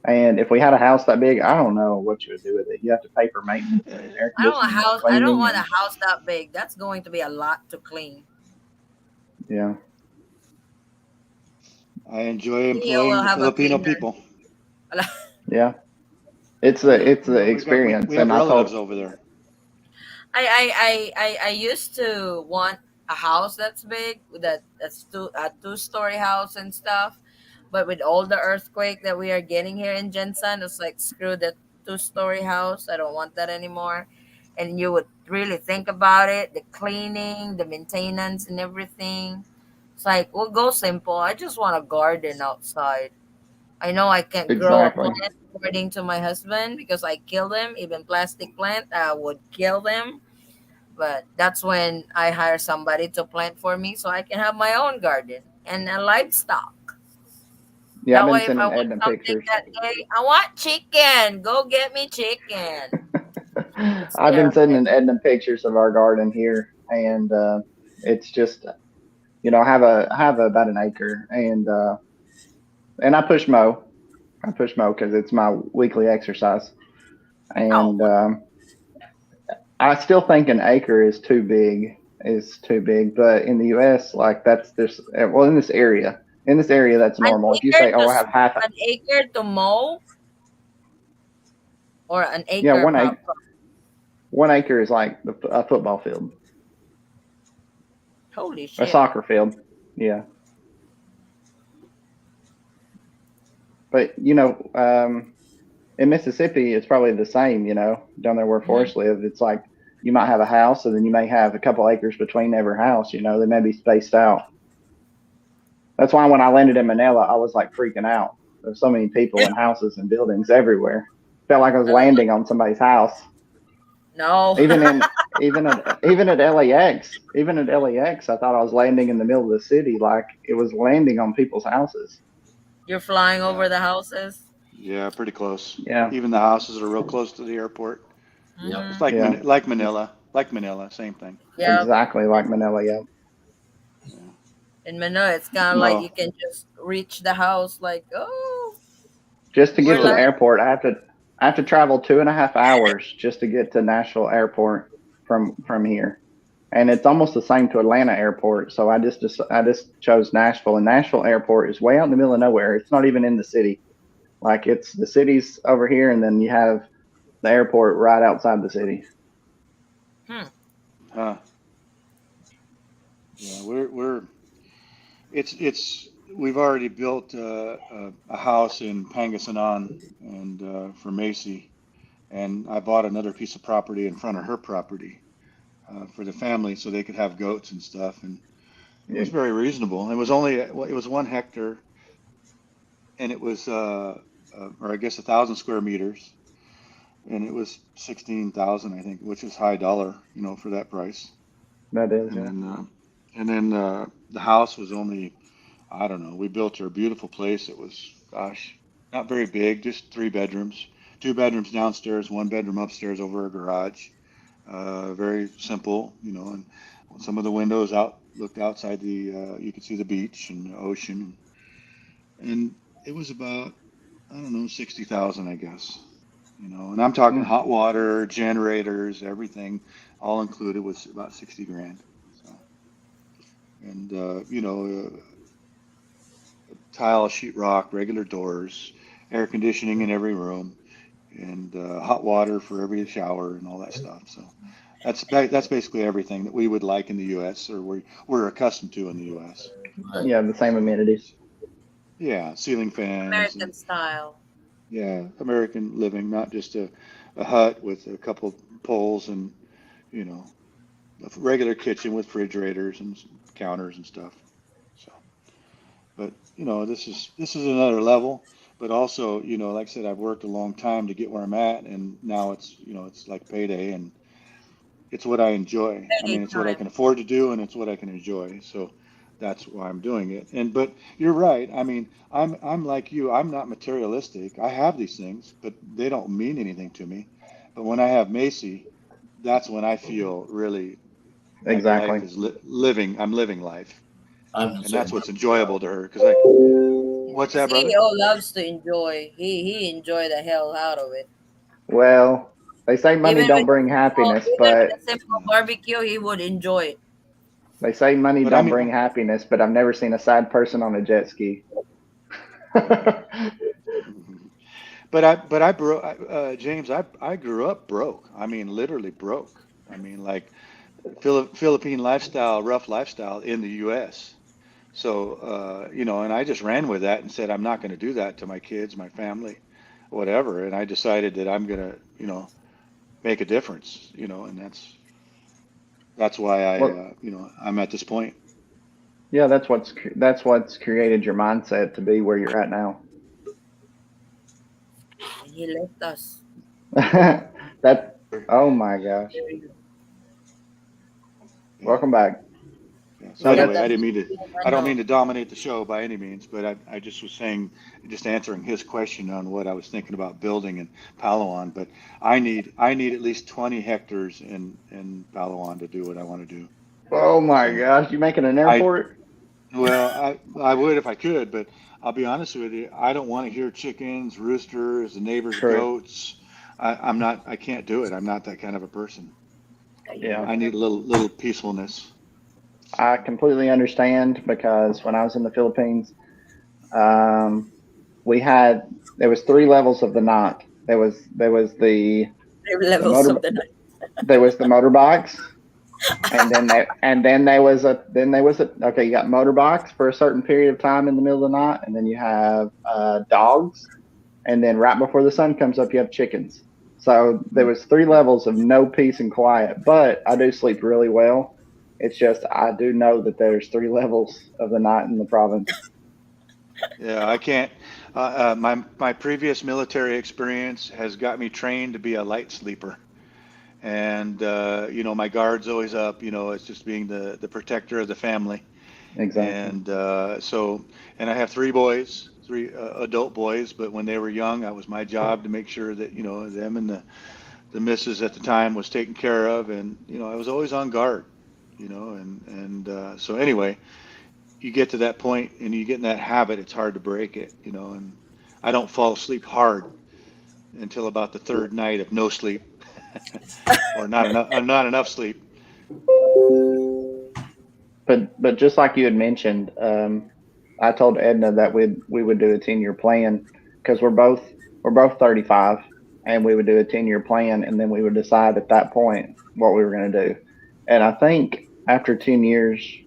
And if we had a house that big, I don't know what you would do with it. You have to pay for maintenance. And air I don't want a conditioning, house. I cleaning, don't want a and- house that big. That's going to be a lot to clean. Yeah. I enjoy CEO employing will the have a Filipino cleaner. people. Yeah. It's the We've got- experience. We have and I relatives told over there. I used to want a house that's big, that's a 2-story house and stuff. But with all the earthquake that we are getting here in Jensen, it's like screw that 2-story house. I don't want that anymore. And you would really think about it, the cleaning, the maintenance, and everything. It's like, we'll go simple. I just want a garden outside. I know I can't grow a Exactly. plant according to my husband because I kill them. Even plastic plant, I would kill them. But that's when I hire somebody to plant for me so I can have my own garden and a livestock. yeah, That I've way, been if I sending want Edna something pictures. that day, I want chicken. Go get me chicken. I've been sending Edna pictures of our garden here, and it's just, I have about an acre, and I push mow I push mo because it's my weekly exercise, Oh, and I still think an acre is too big. But in the U.S., like that's this. Well, in this area, that's an normal. If you acre say, "Oh, I have half," an acre to mow, or an yeah, acre crop. 1 acre is like a football field, Holy a shit! soccer field. Yeah, but in Mississippi, it's probably the same. Down there where Mhm. Forrest live, it's like you might have a house, and then you may have a couple acres between every house. They may be spaced out. That's why when I landed in Manila, I was like freaking out. There's so many people and houses and buildings everywhere. Felt like I was landing on somebody's house. No. Even at LAX, I thought I was landing in the middle of the city, like it was landing on people's houses. You're flying Yeah. over the houses. Yeah, pretty close. Yeah. Even the houses are real close to the airport. Mhm. It's like Yeah. like Manila, same thing. Yeah. Exactly like Manila. Yeah. In Manila, it's kind of like you can just reach the house, like, oh. Just to get to We're the like- airport, I have to travel 2.5 hours just to get to Nashville Airport from here, and it's almost the same to Atlanta Airport. So I just chose Nashville, and Nashville Airport is way out in the middle of nowhere. It's not even in the city. Like it's the city's over here, and then you have the airport right outside the city. Huh. Yeah, we've already built a house in Pangasinan and for Macy, and I bought another piece of property in front of her property for the family so they could have goats and stuff, and it was very reasonable. It was 1 hectare, and it was or I guess 1,000 square meters, and it was 16,000, I think, which is high dollar, for that price. That is. And then the house was only, I don't know, we built her a beautiful place. It was, gosh, not very big, just 3 bedrooms, 2 bedrooms downstairs, 1 bedroom upstairs over a garage. Very simple, and some of the windows looked outside you could see the beach and the ocean. And it was about, I don't know, 60,000, I guess, and I'm talking hot water, generators, everything, all included was about 60 grand. So, and, tile, sheetrock, regular doors, air conditioning in every room, and hot water for every shower and all that stuff. So that's basically everything that we would like in the U.S. or we're accustomed to in the U.S. Yeah, the same amenities. Yeah, ceiling fans. American style. Yeah, American living, not just a hut with a couple poles and, a regular kitchen with refrigerators and counters and stuff. So, but this is another level. But also, like I said, I've worked a long time to get where I'm at, and now it's like payday, and it's what I enjoy. I mean, it's what I can afford to do, and it's what I can enjoy. So that's why I'm doing it. But you're right. I mean, I'm like you. I'm not materialistic. I have these things, but they don't mean anything to me. But when I have Macy, that's when I feel really like Exactly. life is living. I'm living life, and that's what's enjoyable to her. Because what's that, brother? CEO loves to enjoy. He enjoy the hell out of it. Well, they say money Even don't with- bring happiness, Even but with a simple barbecue, he would enjoy it. they say money But don't I mean- bring happiness, but I've never seen a sad person on a jet ski. But I broke, James. I grew up broke. I mean, literally broke. I mean, like Philippine lifestyle, rough lifestyle in the U.S. So, and I just ran with that and said, I'm not going to do that to my kids, my family, whatever. And I decided that I'm going to, make a difference, and that's why I'm at this point. Yeah, that's what's created your mindset to be where you're at now. And he left us. Oh my gosh. Welcome back. Yeah. So No, anyway, that's- I don't mean to dominate the show by any means, but I just was just answering his question on what I was thinking about building in Palawan. But I need at least 20 hectares in Palawan to do what I want to do. Oh my gosh, you making an airport? Well, I would if I could, but I'll be honest with you. I don't want to hear chickens, roosters, the neighbors' True. goats. I'm not. I can't do it. I'm not that kind of a person. Yeah. I need a little peacefulness. I completely understand because when I was in the Philippines, um, there was 3 levels of the knot. There was the Levels motor of the night. there was the motorbikes, and then there was a okay. You got motorbikes for a certain period of time in the middle of the night, and then you have dogs, and then right before the sun comes up, you have chickens. So there was 3 levels of no peace and quiet. But I do sleep really well. It's just I do know that there's 3 levels of the night in the province. Yeah, I can't. My previous military experience has got me trained to be a light sleeper, and my guard's always up. It's just being the protector of the family. Exactly. And and I have 3 boys, 3 adult boys. But when they were young, it was my job to make sure that them and the missus at the time was taken care of, and I was always on guard. So anyway, you get to that point and you get in that habit, it's hard to break it. And I don't fall asleep hard until about the 3rd night of no sleep or not enough sleep. But just like you had mentioned, I told Edna that we would do a 10-year plan because we're both 35, and we would do a 10-year plan, and then we would decide at that point what we were going to do. And I think after 10 years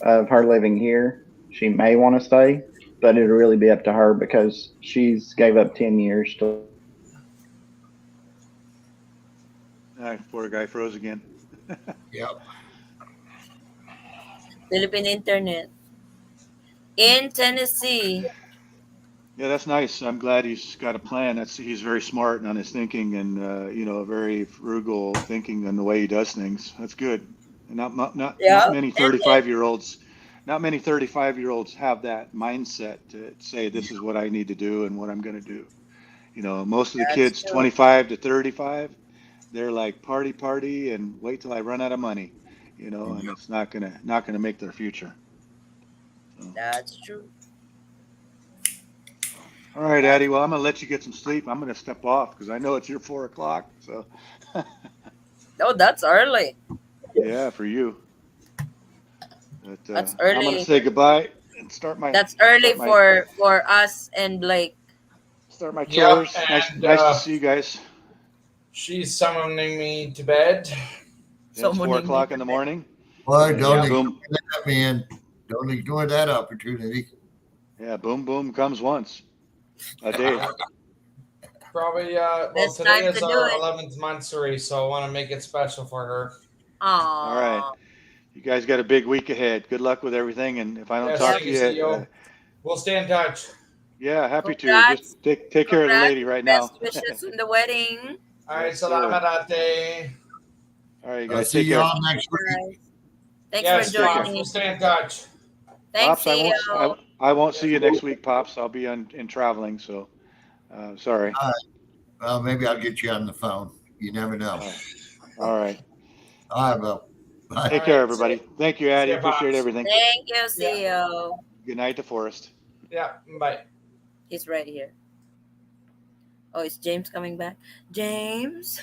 of her living here, she may want to stay, but it'll really be up to her because she's gave up 10 years to. Poor guy froze again. Yep. Philippine internet. In Tennessee. Yeah, that's nice. I'm glad he's got a plan. He's very smart on his thinking, and very frugal thinking on the way he does things. That's good. And not many 35-year-olds. Not many 35-year-olds have that mindset to say this is what I need to do and what I'm going to do. Most of the kids 25 to 35, they're like party and wait till I run out of money. And it's not gonna make their future. So. That's true. All right, Addie. Well, I'm gonna let you get some sleep. I'm gonna step off because I know it's your 4 o'clock. So. Oh, that's early. Yeah, for you. But, that's early. I'm gonna say goodbye and start my. That's early for us and Blake. Start my chores. Yep, nice to see you guys. She's summoning me to bed. It's 4 o'clock in the morning. Boy, don't ignore that, man. Don't ignore that opportunity. Yeah, boom, boom comes once a day. Probably, well, today is our 11th monthsary, so I want to make it special for her. Aww. All right. You guys got a big week ahead. Good luck with everything. And if I don't talk to you, we'll stay in touch. Yeah, happy to. Just take care of the lady right now. Best wishes in the wedding. All right, salamat ate. All right, guys. See you all next week. Thanks for joining me. We'll stay in touch. Thanks, Pops, I won't see you next week, Pops. I'll be in traveling, so sorry. All right. Well, maybe I'll get you on the phone. You never know. All right. All right, well. Bye. Take care, everybody. Thank you, Addie. Appreciate everything. Thank you. See you. Good night, DeForest. Yeah, bye. He's right here. Oh, is James coming back? James?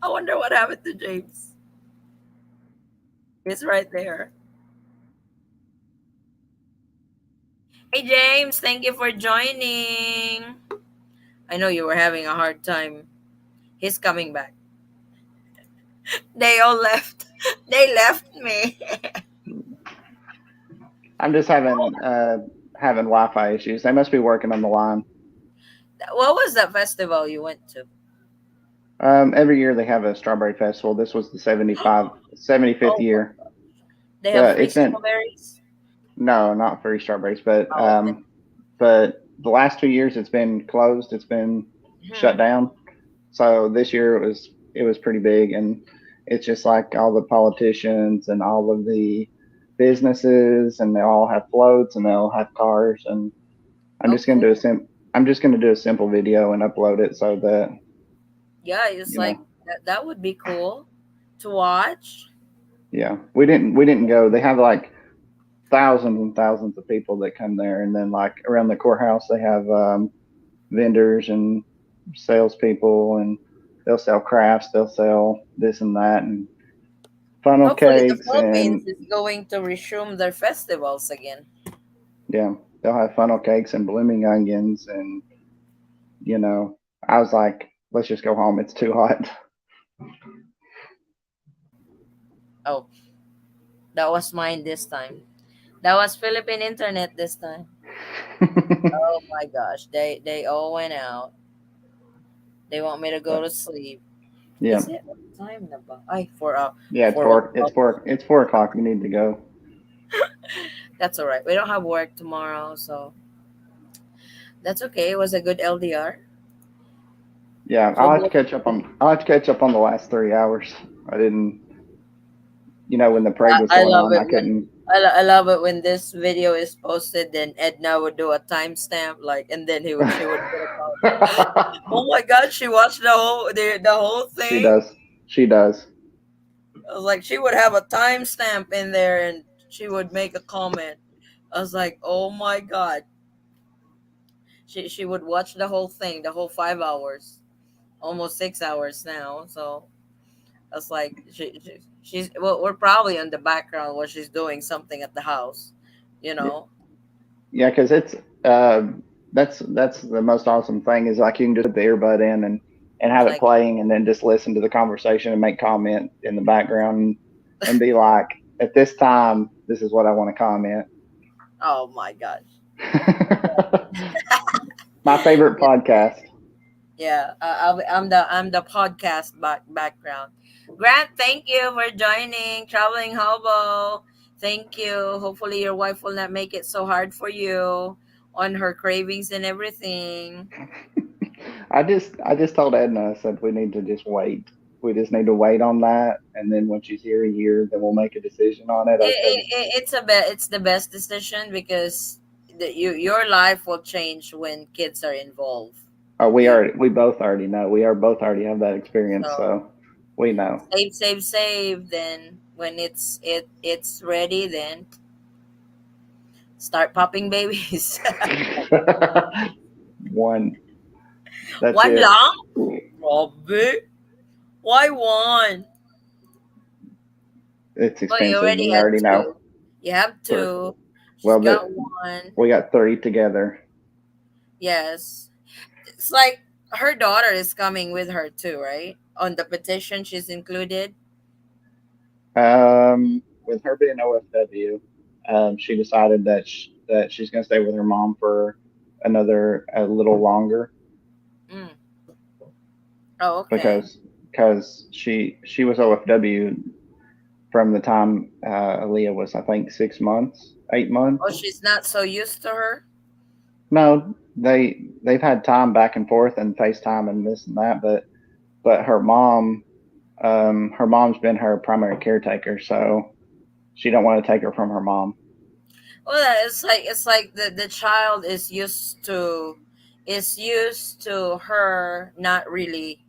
I wonder what happened to James. He's right there. Hey, James. Thank you for joining. I know you were having a hard time. He's coming back. They all left. They left me. I'm just having Wi-Fi issues. They must be working on the line. What was that festival you went to? Every year they have a strawberry festival. This was the 75th year. They have free strawberries? No, not free strawberries, but but the last 2 years it's been closed. It's been shut down. So this year it was pretty big, and it's just like all the politicians and all of the businesses, and they all have floats and they all have cars, and I'm just gonna do a simple video and upload it so that it's like that would be cool to watch. Yeah, we didn't go. They have like thousands and thousands of people that come there, and then like around the courthouse, they have vendors and salespeople, and they'll sell crafts, they'll sell this and that, and funnel Hopefully, the cakes, Philippines and is going to resume their festivals again. yeah, they'll have funnel cakes and blooming onions, and you know, I was like, let's just go home. It's too hot. Oh, that was mine this time. That was Philippine internet this time. Oh my gosh, they all went out. They want me to go to sleep. Yeah, Is it what time na ba? Ay, 4 hours. yeah, it's 4 o'clock. You need to go. That's all right. We don't have work tomorrow, so that's okay. It was a good LDR. Yeah, So I'll have to catch up on. I'll have to catch up on the last 3 hours. I didn't. You know, when the parade was I going love on, I it when couldn't. I love it when this video is posted. Then Edna would do a timestamp, like, and then she would put a comment. Oh my God, she watched the whole She thing. does. She does. I was like, she would have a timestamp in there, and she would make a comment. I was like, oh my God, she would watch the whole thing, the whole 5 hours, almost 6 hours now. So I was like, she's well, we're probably in the background while she's doing something at the house, you know. Yeah, because it's that's the most awesome thing is like you can just put the earbud in and have it Like, playing, and then just listen to the conversation and make comment in the background and be like, at this time, this is what I want to comment. oh my gosh. My favorite podcast. Yeah, I'm the podcast background. Grant, thank you for joining Traveling Hobo. Thank you. Hopefully your wife will not make it so hard for you on her cravings and everything. I just told Edna, I said we need to just wait. We just need to wait on that, and then when she's here a year, then we'll make a decision on it. I said, It's the best decision because your life will change when kids are involved. oh, we both already know. We are both already have that experience, so we know. Save. Then when it's ready, then start popping babies. One. That's One it. lang? Robby. Why one? It's Well, you expensive. We had already know. two. You have two. She's Well, got one. we got 3 together. Yes. It's like her daughter is coming with her too, right? On the petition, she's included. With her being OFW, she decided that she's going to stay with her mom for a little longer. Mm. Oh, okay. Because she was OFW from the time Aaliyah was, I think, 6 months, 8 months. Oh, she's not so used to her. No, they've had time back and forth and FaceTime and this and that, but her mom's been her primary caretaker, so she don't want to take her from her mom. Well, it's like the child is used to her not really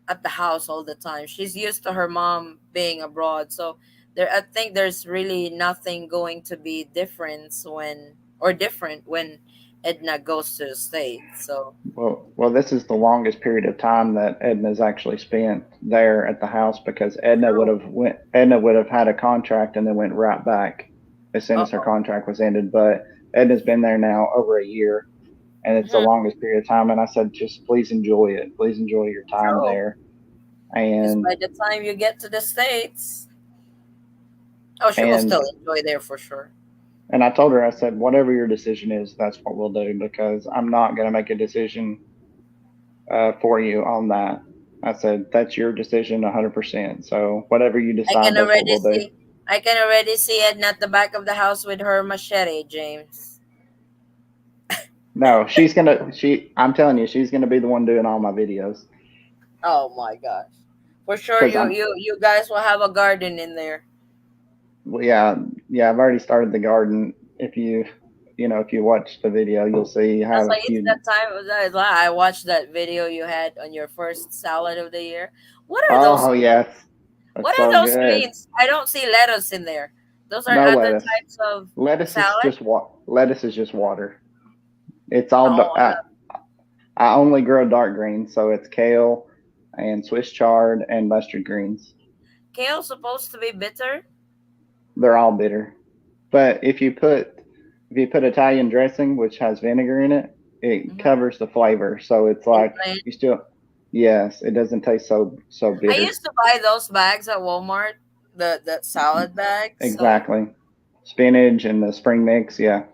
at the house all the time. She's used to her mom being abroad, so I think there's really nothing going to be different when Edna goes to the States. So Well, this is the longest period of time that Edna's actually spent there at the house, because Edna would have had a contract and then went right back as soon as her contract was ended. But Edna's been there now over a year, and it's the longest period of time. And I said, just please enjoy it. Please enjoy your time there. And by the time you get to the States, she will still enjoy there for sure. And I told her, I said, whatever your decision is, that's what we'll do, because I'm not going to make a decision for you on that. I said, that's your decision 100%. So whatever you decide, that's what we'll do. I can already see Edna at the back of the house with her machete, James. No, I'm telling you, she's going to be the one doing all my videos. Oh my gosh. For sure, you guys will have a garden in there. Well, yeah, I've already started the garden. If you watch the video, you'll see how. It's that time. I watched that video you had on your first salad of the year. What are those? Oh yes. What are those greens? I don't see lettuce in there. Those are No other lettuce. types of Lettuce is salad. just lettuce is just water. It's all. Oh, I only grow dark greens, so it's kale and Swiss chard and mustard greens. kale's supposed to be bitter. They're all bitter. But if you put Italian dressing, which has vinegar in it, it Mhm. covers the flavor. So it's like Plain. you still, yes, it doesn't taste so I bitter. used to buy those bags at Walmart, the salad bags. So Exactly. Spinach and the spring mix, yeah.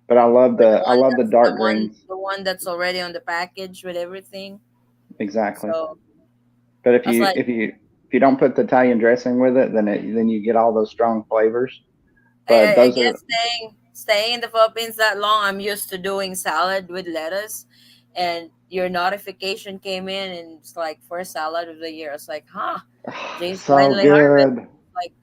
But I love the the dark greens. the one that's already on the package with everything. Exactly. So But if I was you like, if you don't put the Italian dressing with it, then you get all those strong flavors. But I those guess are staying in the Philippines that long, I'm used to doing salad with lettuce, and your notification came in, and it's like first salad of the year. It's like, huh, James so finally harvested. good. Like,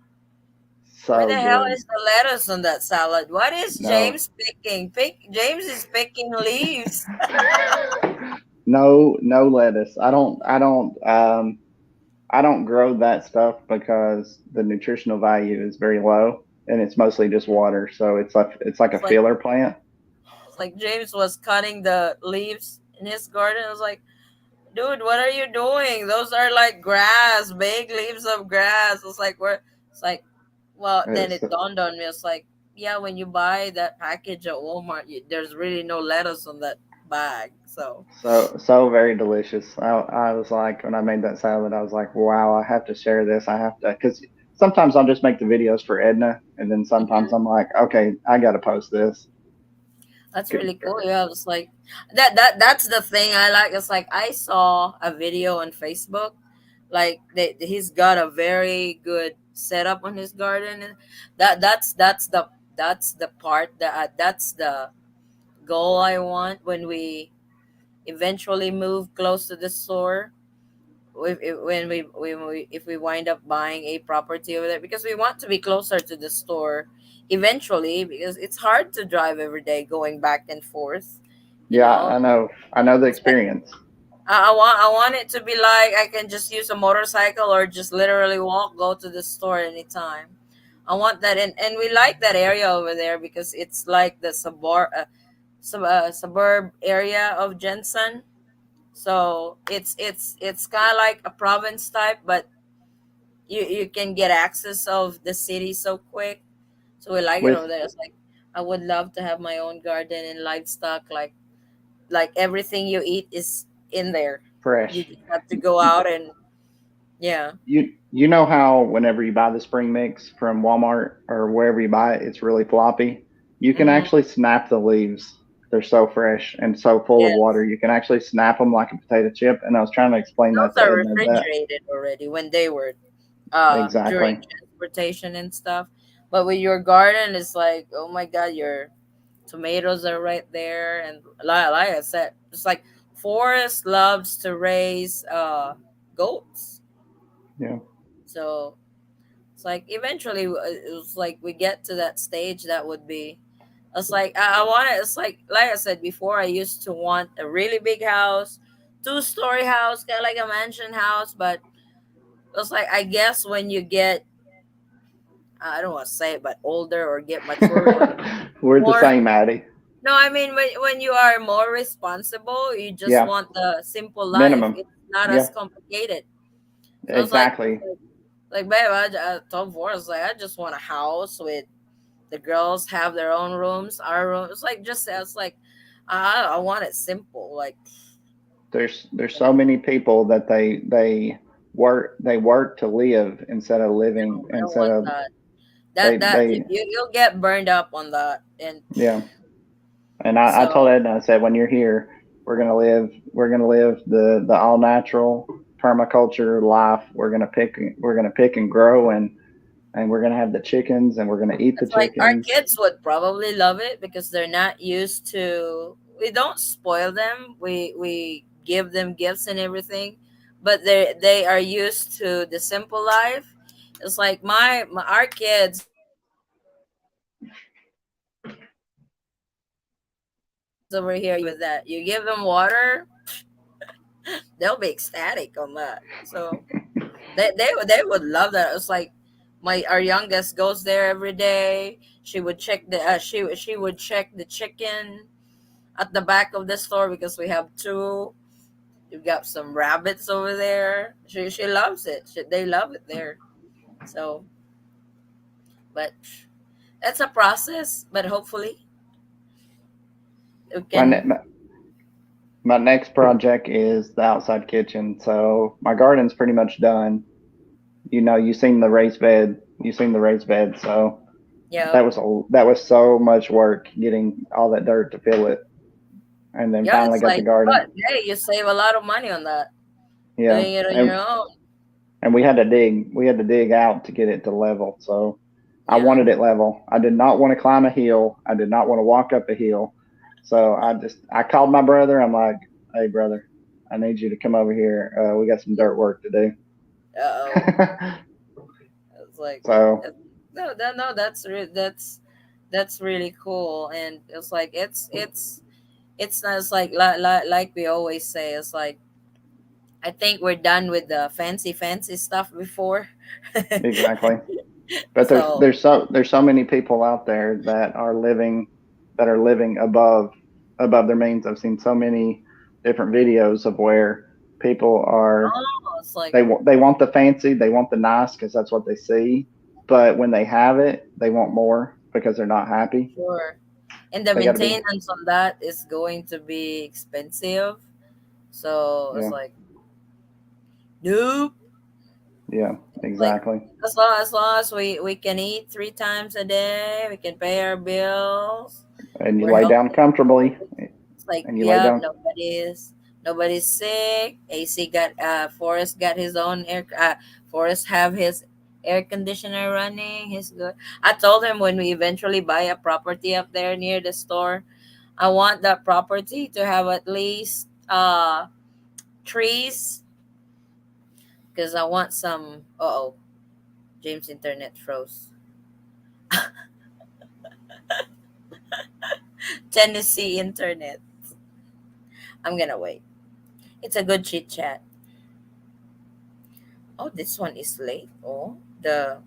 where So the hell good. is the lettuce on that salad? What is No. James picking? James is picking leaves. No lettuce. I don't grow that stuff because the nutritional value is very low and it's mostly just water. So it's like a It's like filler plant. James was cutting the leaves in his garden. I was like, dude, what are you doing? Those are like grass, big leaves of grass. It's like where it's like, well, then It's it dawned on me. It's like, yeah, when you buy that package at Walmart, there's really no lettuce on that bag. So so very delicious. I was like when I made that salad, I was like, wow, I have to share this. I have to because sometimes I'll just make the videos for Edna, and then sometimes I'm like, okay, I got to post this. that's really cool. Yeah, it's like that's the thing I like. It's like I saw a video on Facebook, like he's got a very good setup on his garden. And that's the part that's the goal I want when we eventually move close to the store. If we wind up buying a property over there, because we want to be closer to the store eventually, because it's hard to drive every day going back and forth. You Yeah, know, I know the it's like experience. I want it to be like I can just use a motorcycle or just literally walk, go to the store anytime. I want that, and we like that area over there because it's like the suburb area of Jensen. So it's kind of like a province type, but you can get access of the city so quick. So we like it With over there. It's like I would love to have my own garden and livestock. Like everything you eat is in there. You fresh. just have to go out and yeah. You know how whenever you buy the spring mix from Walmart or wherever you buy it, it's really floppy. You can Mm-hmm. actually snap the leaves. They're so fresh and so full of Yes, water. You can actually snap them like a potato chip. And I was trying to explain that those to are Edna that refrigerated already when they were during exactly. transportation and stuff. But with your garden, it's like, oh my god, your tomatoes are right there, and like I said, it's like Forrest loves to raise goats. Yeah. So it's like eventually it was like we get to that stage that would be. It's like I want it. It's like I said before. I used to want a really big house, 2-story house, kind of like a mansion house. But it's like I guess when you get, I don't want to say it, but older or get mature or We're the more. same, Maddie. No, I mean when you are more responsible, you just Yeah. want the simple life. Minimum. It's not as Yeah. complicated. So Exactly. babe, I told Forrest like I just want a house with the girls have their own rooms, our room. It's like just it's like I want it simple. Like There's so many people that they work to live instead of living I don't instead want of that. they That they you'll get burned up on that, and yeah. And I told so Edna, I said, when you're here, we're gonna live the all natural permaculture life. We're gonna pick and grow and we're gonna have the chickens and we're gonna eat the it's like our chickens. kids would probably love it because they're not used to. We don't spoil them. We give them gifts and everything, but they are used to the simple life. It's like our kids over here with that. You give them water, they'll be ecstatic on that. So they would love that. It's like our youngest goes there every day. She would check the she would check the chicken at the back of the store because we have two. We've got some rabbits over there. She loves it. They love it there. So, but that's a process. But hopefully, we My, can. ne- my next project is the outside kitchen. So my garden's pretty much done. You seen the raised bed. You seen the raised bed. So Yeah, that was so much work getting all that dirt to fill it, and then yeah. finally It's got the like, garden. but hey, you save a lot of money on that Yeah, doing it on and your own. and we had to dig out to get it to level. So I Yeah, wanted it level. I did not want to climb a hill. I did not want to walk up a hill. So I called my brother. I'm like, hey brother, I need you to come over here. We got some dirt work to do. oh, it's like So no, that's really cool, and it's like it's not, it's like we always say, it's like I think we're done with the fancy stuff before. exactly. But So there's so many people out there that are living above their means. I've seen so many different videos of where people are it's like they want the fancy, they want the nice because that's what they see. But when they have it, they want more because they're not happy. sure, and the They got to be maintenance on that is going to be expensive. So it's yeah, like nope. yeah, Like exactly. as long as we can eat 3 times a day, we can pay our bills. And you We're lay down healthy. comfortably, It's like, and you lay yep, down. nobody's sick. AC got Forrest got his own air. Forrest have his air conditioner running. He's good. I told him when we eventually buy a property up there near the store, I want that property to have at least trees because I want some. Oh, James' internet froze. Tennessee internet. I'm gonna wait. It's a good chit chat. Oh, this one is late. Oh, the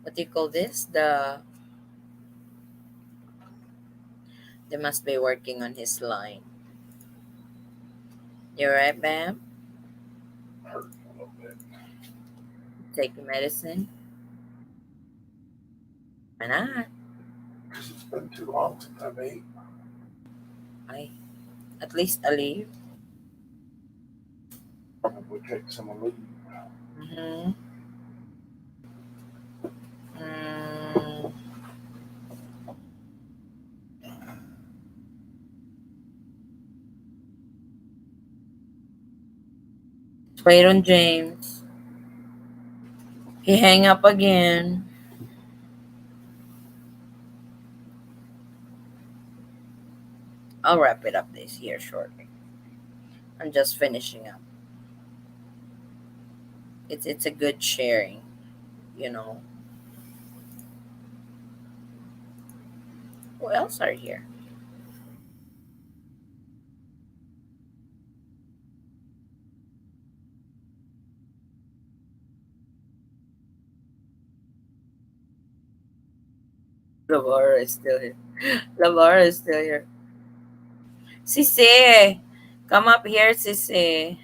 what do you call this? They must be working on his line. You right, Bam? Hurt a little bit. Take your medicine. Why not? Because it's been too long since I've ate. I at least a leave. Probably take some of it. Mm-hmm. Mm, wait on James. He hang up again. I'll wrap it up this year shortly. I'm just finishing up. It's a good sharing, you know. Who else are here? Lavara is still here. Lavara is still here. Sisi, come up here, Sisi.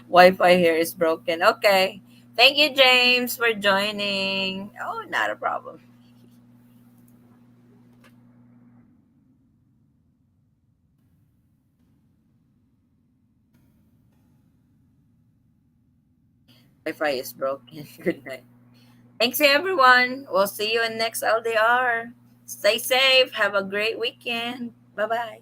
Wi-Fi here is broken. Okay. Thank you, James, for joining. Oh, not a problem. Wi-Fi is broken. Good night. Thanks, everyone. We'll see you in next LDR. Stay safe. Have a great weekend. Bye-bye.